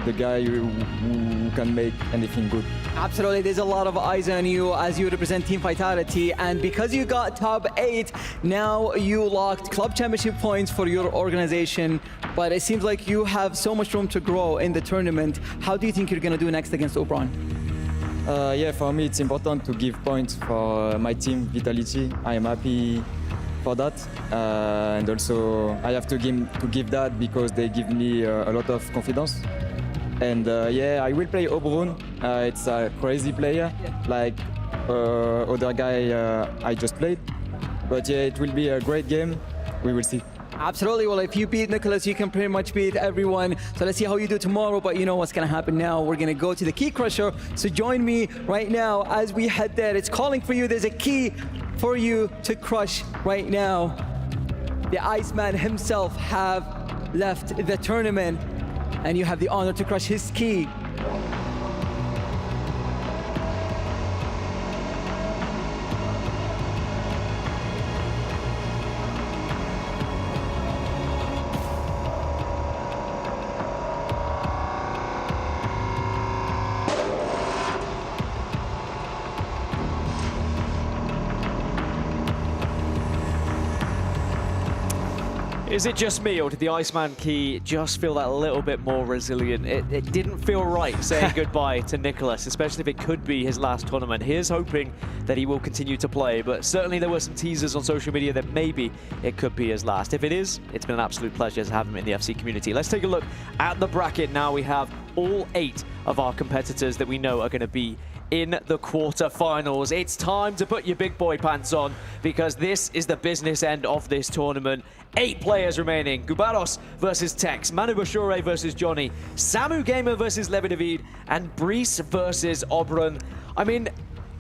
the guy who can make anything good. Absolutely, there's a lot of eyes on you as you represent Team Vitality, and because you got top 8, now you locked club championship points for your organization, but it seems like you have so much room to grow in the tournament. How do you think you're going to do next against Oberon? For me it's important to give points for my team, Vitality. I am happy for that, and also I have to give that because they give me a lot of confidence. And I will play Oberon. It's a crazy player, like other guy I just played. But yeah, it will be a great game. We will see. Absolutely. Well, if you beat Nicholas, you can pretty much beat everyone. So let's see how you do tomorrow. But you know what's going to happen now. We're going to go to the key crusher. So join me right now as we head there. It's calling for you. There's a key for you to crush right now. The Iceman himself have left the tournament, and you have the honor to crush his key. Is it just me, or did the Iceman key just feel that little bit more resilient? It didn't feel right saying goodbye to Nicholas, especially if it could be his last tournament. Here's hoping that he will continue to play, but certainly there were some teasers on social media that maybe it could be his last. If it is, it's been an absolute pleasure to have him in the FC community. Let's take a look at the bracket now. We have all 8 of our competitors that we know are going to be in the quarterfinals. It's time to put your big boy pants on because this is the business end of this tournament. 8 players remaining. Guiobarros versus Tekkz, Manu Bashure versus Johnny, Samu Gamer versus Levi, and Brice versus Oberon. I mean,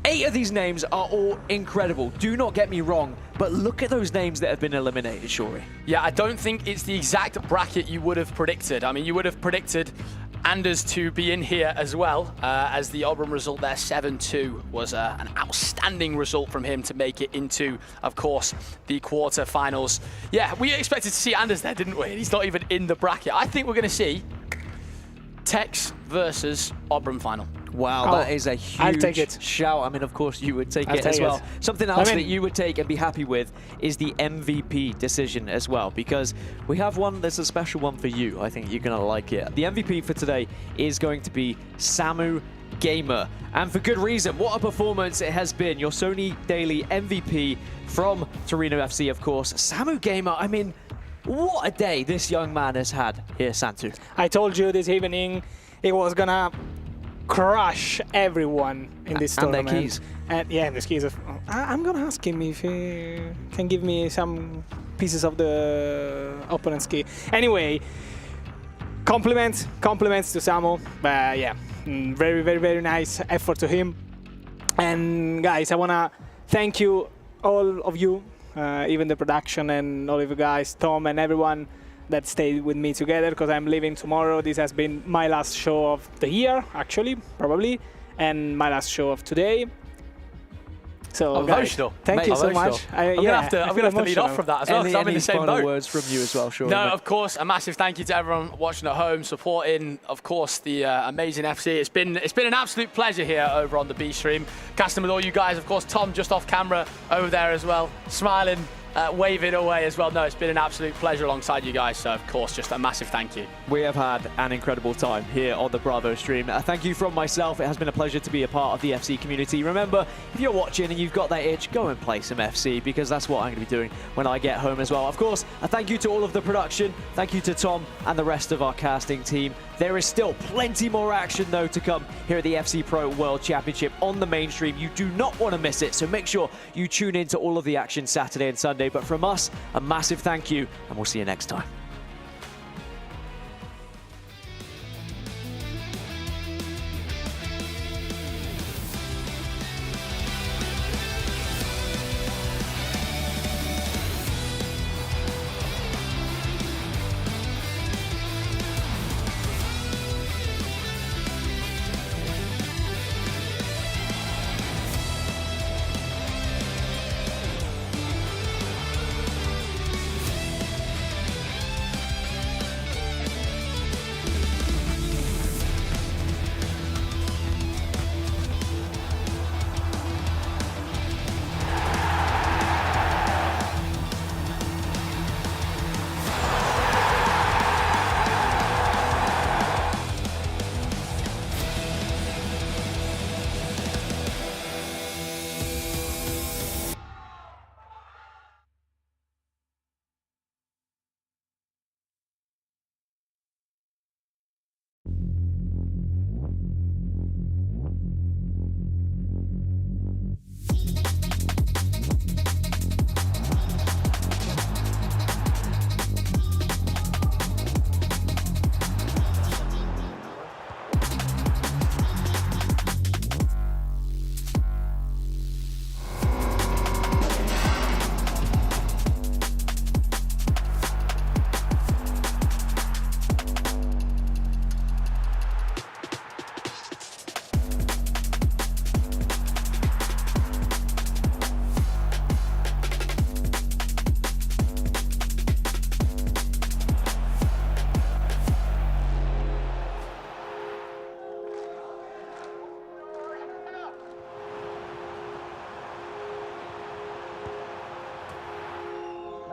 8 of these names are all incredible. Do not get me wrong, but look at those names that have been eliminated, Shuri. Yeah, I don't think it's the exact bracket you would have predicted. I mean, you would have predicted Anders to be in here as well, as the Obram result there, 7-2, was an outstanding result from him to make it into, of course, the quarter-finals. Yeah, we expected to see Anders there, didn't we? He's not even in the bracket. I think we're going to see Tekkz versus Obram final. Wow, that is a huge shout. I mean, of course, you would take it as well. Something else that you would take and be happy with is the MVP decision as well, because we have one that's a special one for you. I think you're going to like it. The MVP for today is going to be Samu Gamer, and for good reason. What a performance it has been. Your Sony Daily MVP from Torino FC, of course. Samu Gamer, I mean, what a day this young man has had here, Santu. I told you this evening it was going to crush everyone in this tournament. And their keys. And yeah, the keys. I'm gonna ask him if he can give me some pieces of the opponent's key. Anyway, compliments to Samu. Yeah, very, very, very nice effort to him. And guys, I wanna thank you, all of you, even the production and all of you guys, Tom and everyone that stayed with me together, because I'm leaving tomorrow. This has been my last show of the year, actually, probably, and my last show of today. So, emotional. Thank you so much. I'm gonna have to lead off from that as well, because I'm in the same boat. Any final words from you as well, sure? No, of course. A massive thank you to everyone watching at home, supporting, of course, the amazing FC. It's been an absolute pleasure here over on the B stream, casting with all you guys. Of course, Tom just off camera over there as well, smiling. Waving away as well. No, it's been an absolute pleasure alongside you guys. So, of course, just a massive thank you. We have had an incredible time here on the Bravo stream. Thank you from myself. It has been a pleasure to be a part of the FC community. Remember, if you're watching and you've got that itch, go and play some FC, because that's what I'm going to be doing when I get home as well. Of course, a thank you to all of the production. Thank you to Tom and the rest of our casting team. There is still plenty more action, though, to come here at the FC Pro World Championship on the main stream. You do not want to miss it, so make sure you tune in to all of the action Saturday and Sunday. But from us, a massive thank you, and we'll see you next time.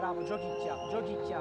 Bravo, giochicchia, giochicchia.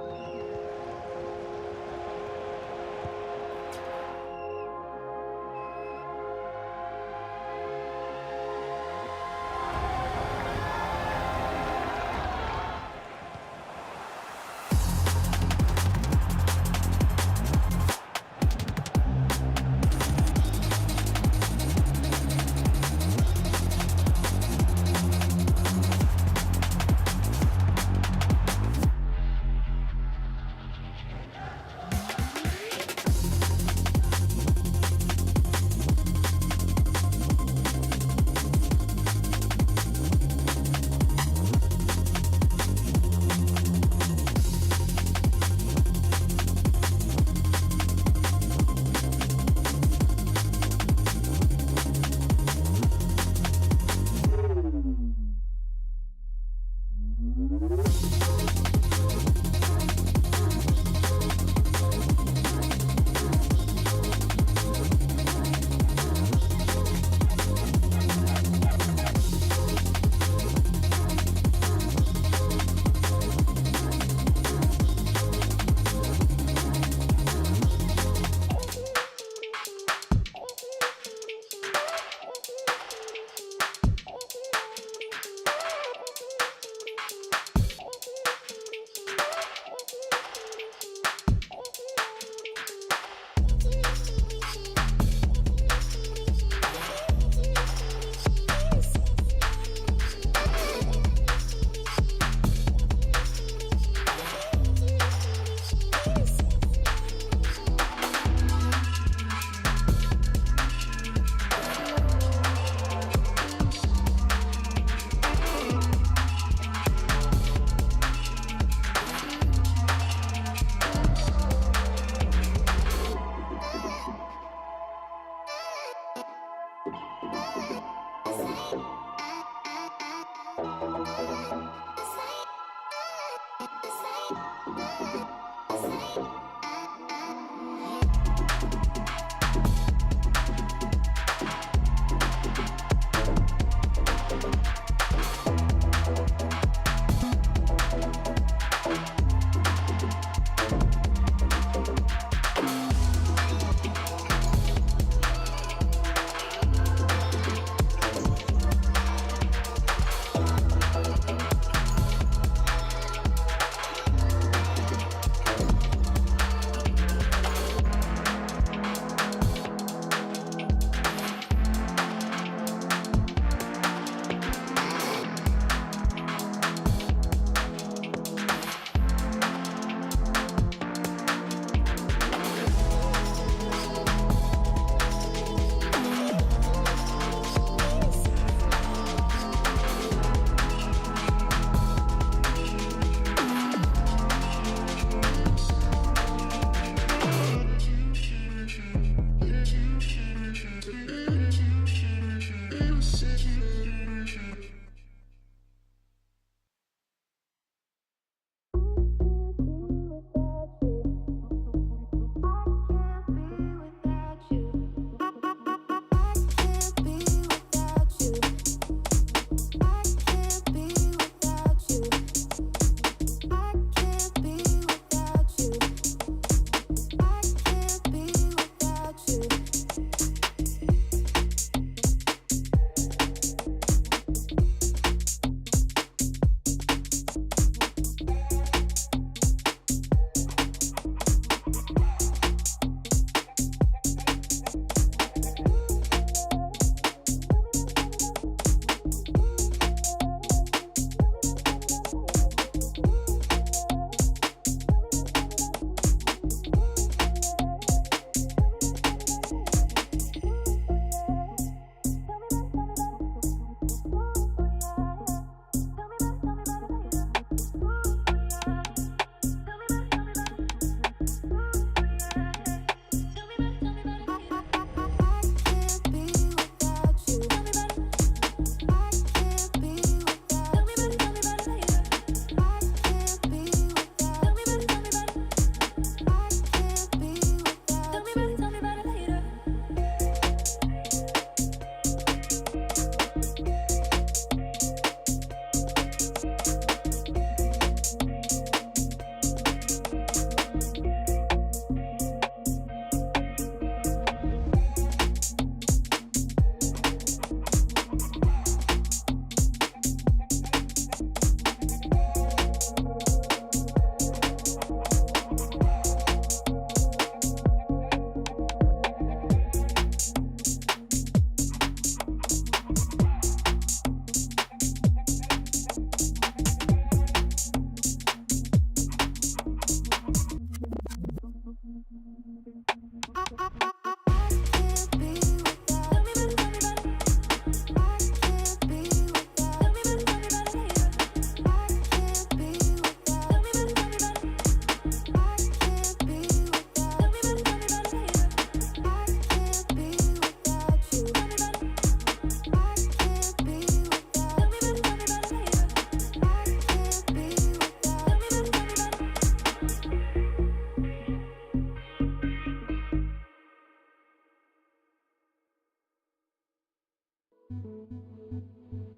Bye.